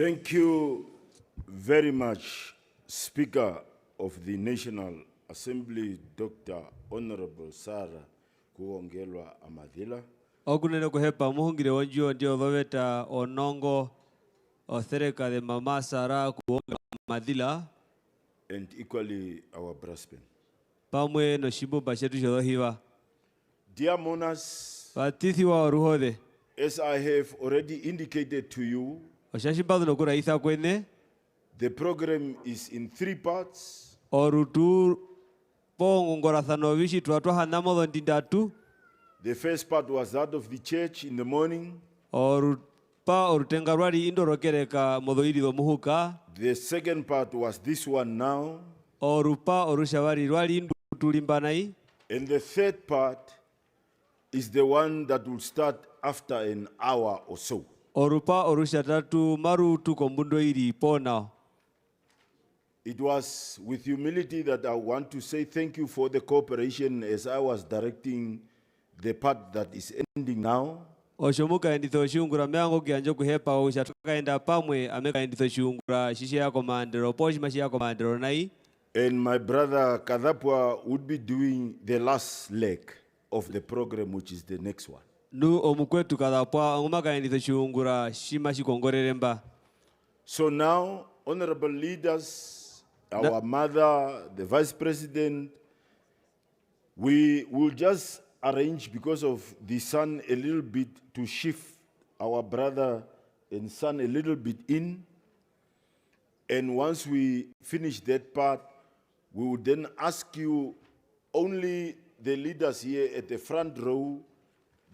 Thank you very much, Speaker of the National Assembly, Dr. Honorable Sarah Kuongelwa Amadhila. Ogunene kuhepa muhungire wonjio ndio vaveta onongo othereka de mama Sarah Kuongelwa Amadhila. And equally our brass band. pamwe no shibumba chetu shothohiwa. Dear mourners, Batithi wa oruhothe. as I have already indicated to you, Oshashimbathu no kuraitha kwene. The program is in 3 parts. Orutu pongo ngorathano vishi tuatwa hanamo ndindatu. The first part was that of the church in the morning. Orutengarwari indorokereka modhoiri do muhuka. The second part was this one now. Orushavari rwali ndutulimbanai. And the third part is the one that will start after an hour or so. Orushatatu marutu kombundo iri pona. It was with humility that I want to say thank you for the cooperation as I was directing the part that is ending now. Oshomuka enditho shungura meango kianjo kuhepa ushatoka enda pamwe ameka enditho shungura shishi yako mandero poshi mashi yako mandero nai. And my brother Kadhapwa would be doing the last leg of the program, which is the next one. Nu omukwetu Kadhapwa angumaka enditho shungura shima shikongoreremba. So now, honorable leaders, our mother, the vice president, we will just arrange because of the sun a little bit to shift our brother and son a little bit in. And once we finish that part, we will then ask you, only the leaders here at the front row,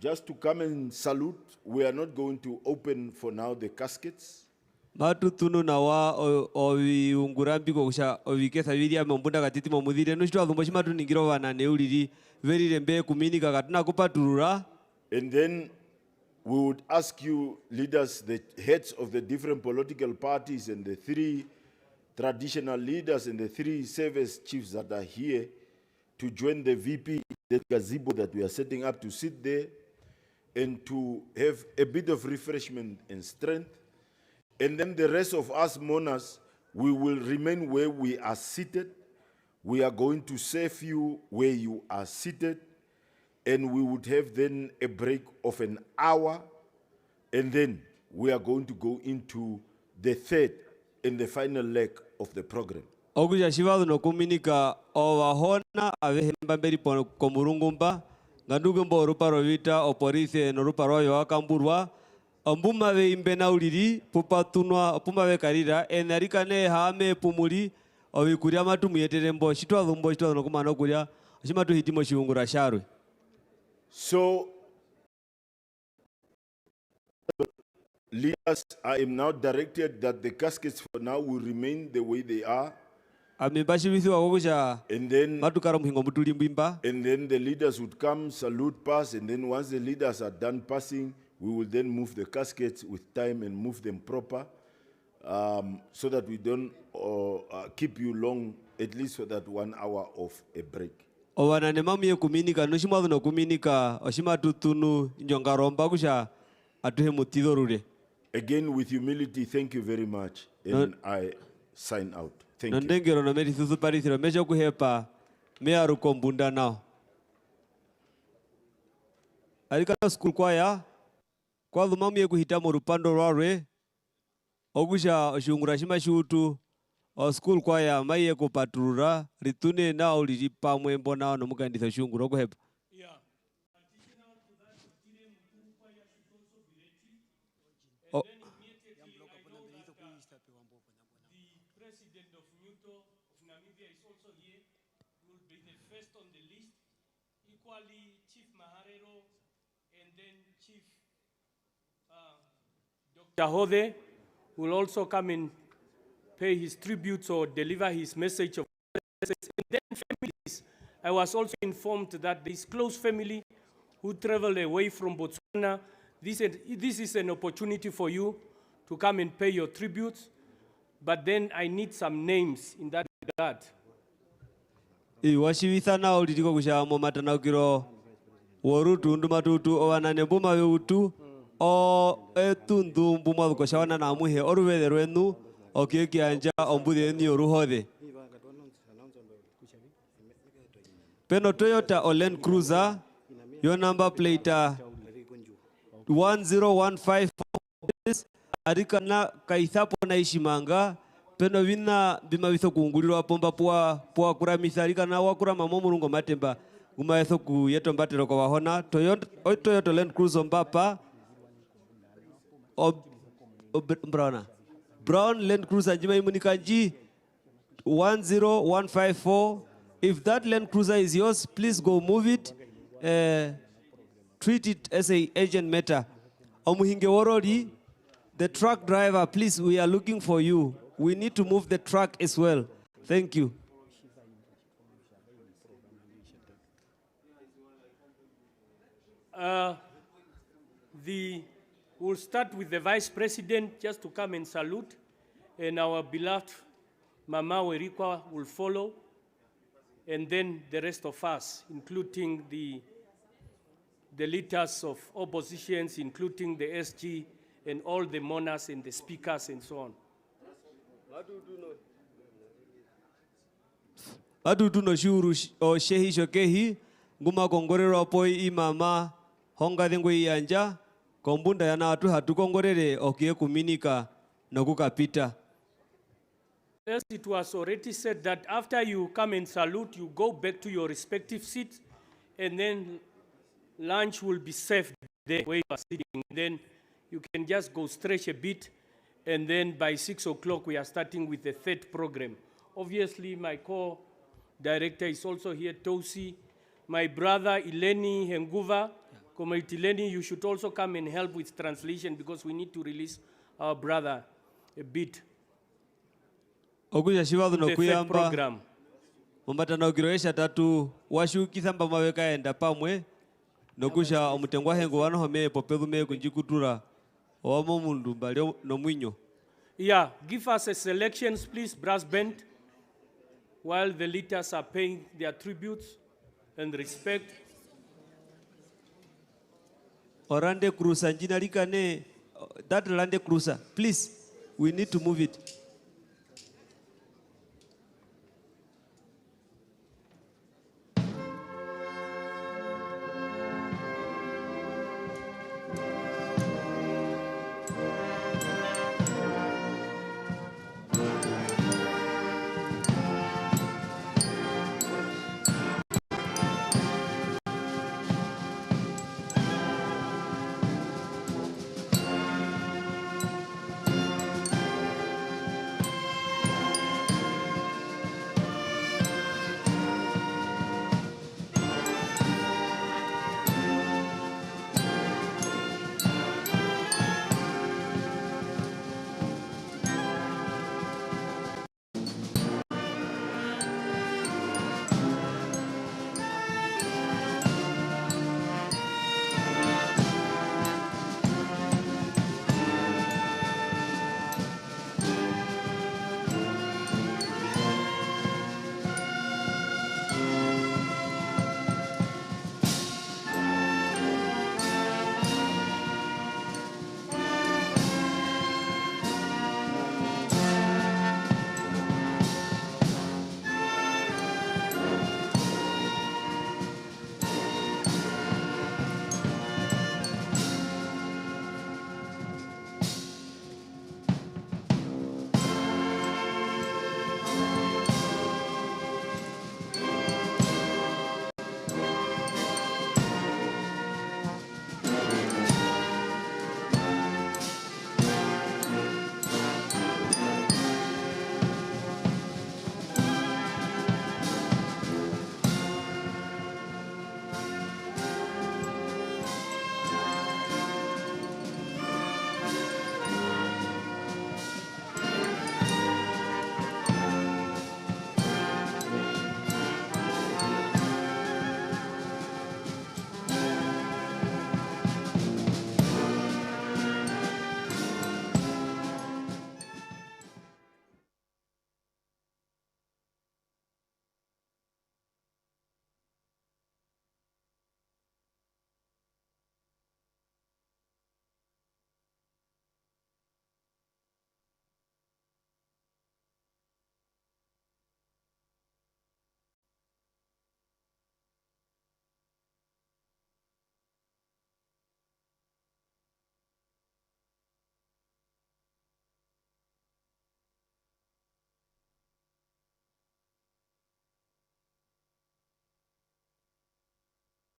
just to come and salute. We are not going to open for now the caskets. Matutunu na wa oviungurambi kusha oviketha viria mbunda katiti momudhire nushitwa thumbo shimatu ningiro wana neuliri very rembe kuminika katuna kupaturura. And then we would ask you leaders, the heads of the different political parties and the 3 traditional leaders and the 3 service chiefs that are here to join the VP, the gazebo that we are setting up, to sit there and to have a bit of refreshment and strength. And then the rest of us mourners, we will remain where we are seated. We are going to serve you where you are seated. And we would have then a break of an hour. And then we are going to go into the third and the final leg of the program. Okuja shivadu no kuminika ovahona avehemba mberi komurungumba. Ngandugumbo ruparo vita oporise no ruparo yoakamburwa. Ambuma ve imbena uliri pupatunwa puma ve karira enarikane hame pumuli ovikuria matu muyeterembo shitwa dhumbo shitwa no kumano kuria shimatu hitimo shiungura sharwe. So leaders, I am now directed that the caskets for now will remain the way they are. And then the leaders would come, salute, pass, and then once the leaders are done passing, we will then move the caskets with time and move them proper, so that we don't keep you long, at least for that 1 hour of a break. Owanane mamiye kuminika nushimadu no kuminika oshimatu tunu njongaromba kusha atuhe mutidorure. Again, with humility, thank you very much, and I sign out. Thank you. Nondengero no meri susu parisiro mejo kuhepa mearu kombunda nao. Alikana school kwaya kwa dhumamiye kuhitamo rupando rwarwe ogusha oshungura shima shutu o school kwaya maiye kupaturura ritune nao liri pamwe mbona no mukandisa shungura okuhepa. Jahode will also come and pay his tributes or deliver his message of and then families. I was also informed that this close family who traveled away from Botswana, this is an opportunity for you to come and pay your tributes, but then I need some names in that regard. Iwashivitha nao litiko kushamo matanaukiro worutu ndumatutu owanane mbuma weutu o etundu mbuma koshawana na muhe oruvele rwenu okeki anja ombudhe ni oruhode. Peno Toyota Land Cruiser, your number plate 10154 arikana kaithapo na ishimanga peno vina bima vitho kuungulirwa pomba pua kura mitharika na wakura mamo mulungo matemba guma vitho kuyeto mbatero kwa wahona Toyota Land Cruiser mbapa Brown Land Cruiser njima imunikanji 10154. If that Land Cruiser is yours, please go move it. Treat it as a urgent matter. Omuhinge Worori, the truck driver, please, we are looking for you. We need to move the truck as well. Thank you. We'll start with the Vice President just to come and salute, and our beloved Mama Uerikua will follow, and then the rest of us, including the leaders of oppositions, including the SG, and all the monarchs and the speakers and so on. Adudu no shuru o shehi shokehi nguma kongorero apoi imama honga dengo iyanja kombunda yana hatu kongorere okie kuminika no kukapita. As it was already said that after you come and salute, you go back to your respective seats, and then lunch will be served there where you are sitting. Then you can just go stretch a bit, and then by 6 o'clock we are starting with the third program. Obviously, my co-director is also here, Tosi. My brother, Ileni Henguva. Comrade Ileni, you should also come and help with translation because we need to release our brother a bit. Okuja shivadu no kuyamba program. Mbata na ukiroesha tatu washu kisamba maweka enda pamwe nokusha omutengwa hengo wano home popelu me kunjikutura omo mundu mbali no mwinyo. Yeah, give us a selections please, brass band, while the leaders are paying their tributes and respect. Orande cruiser njina likane that Lande cruiser, please, we need to move it.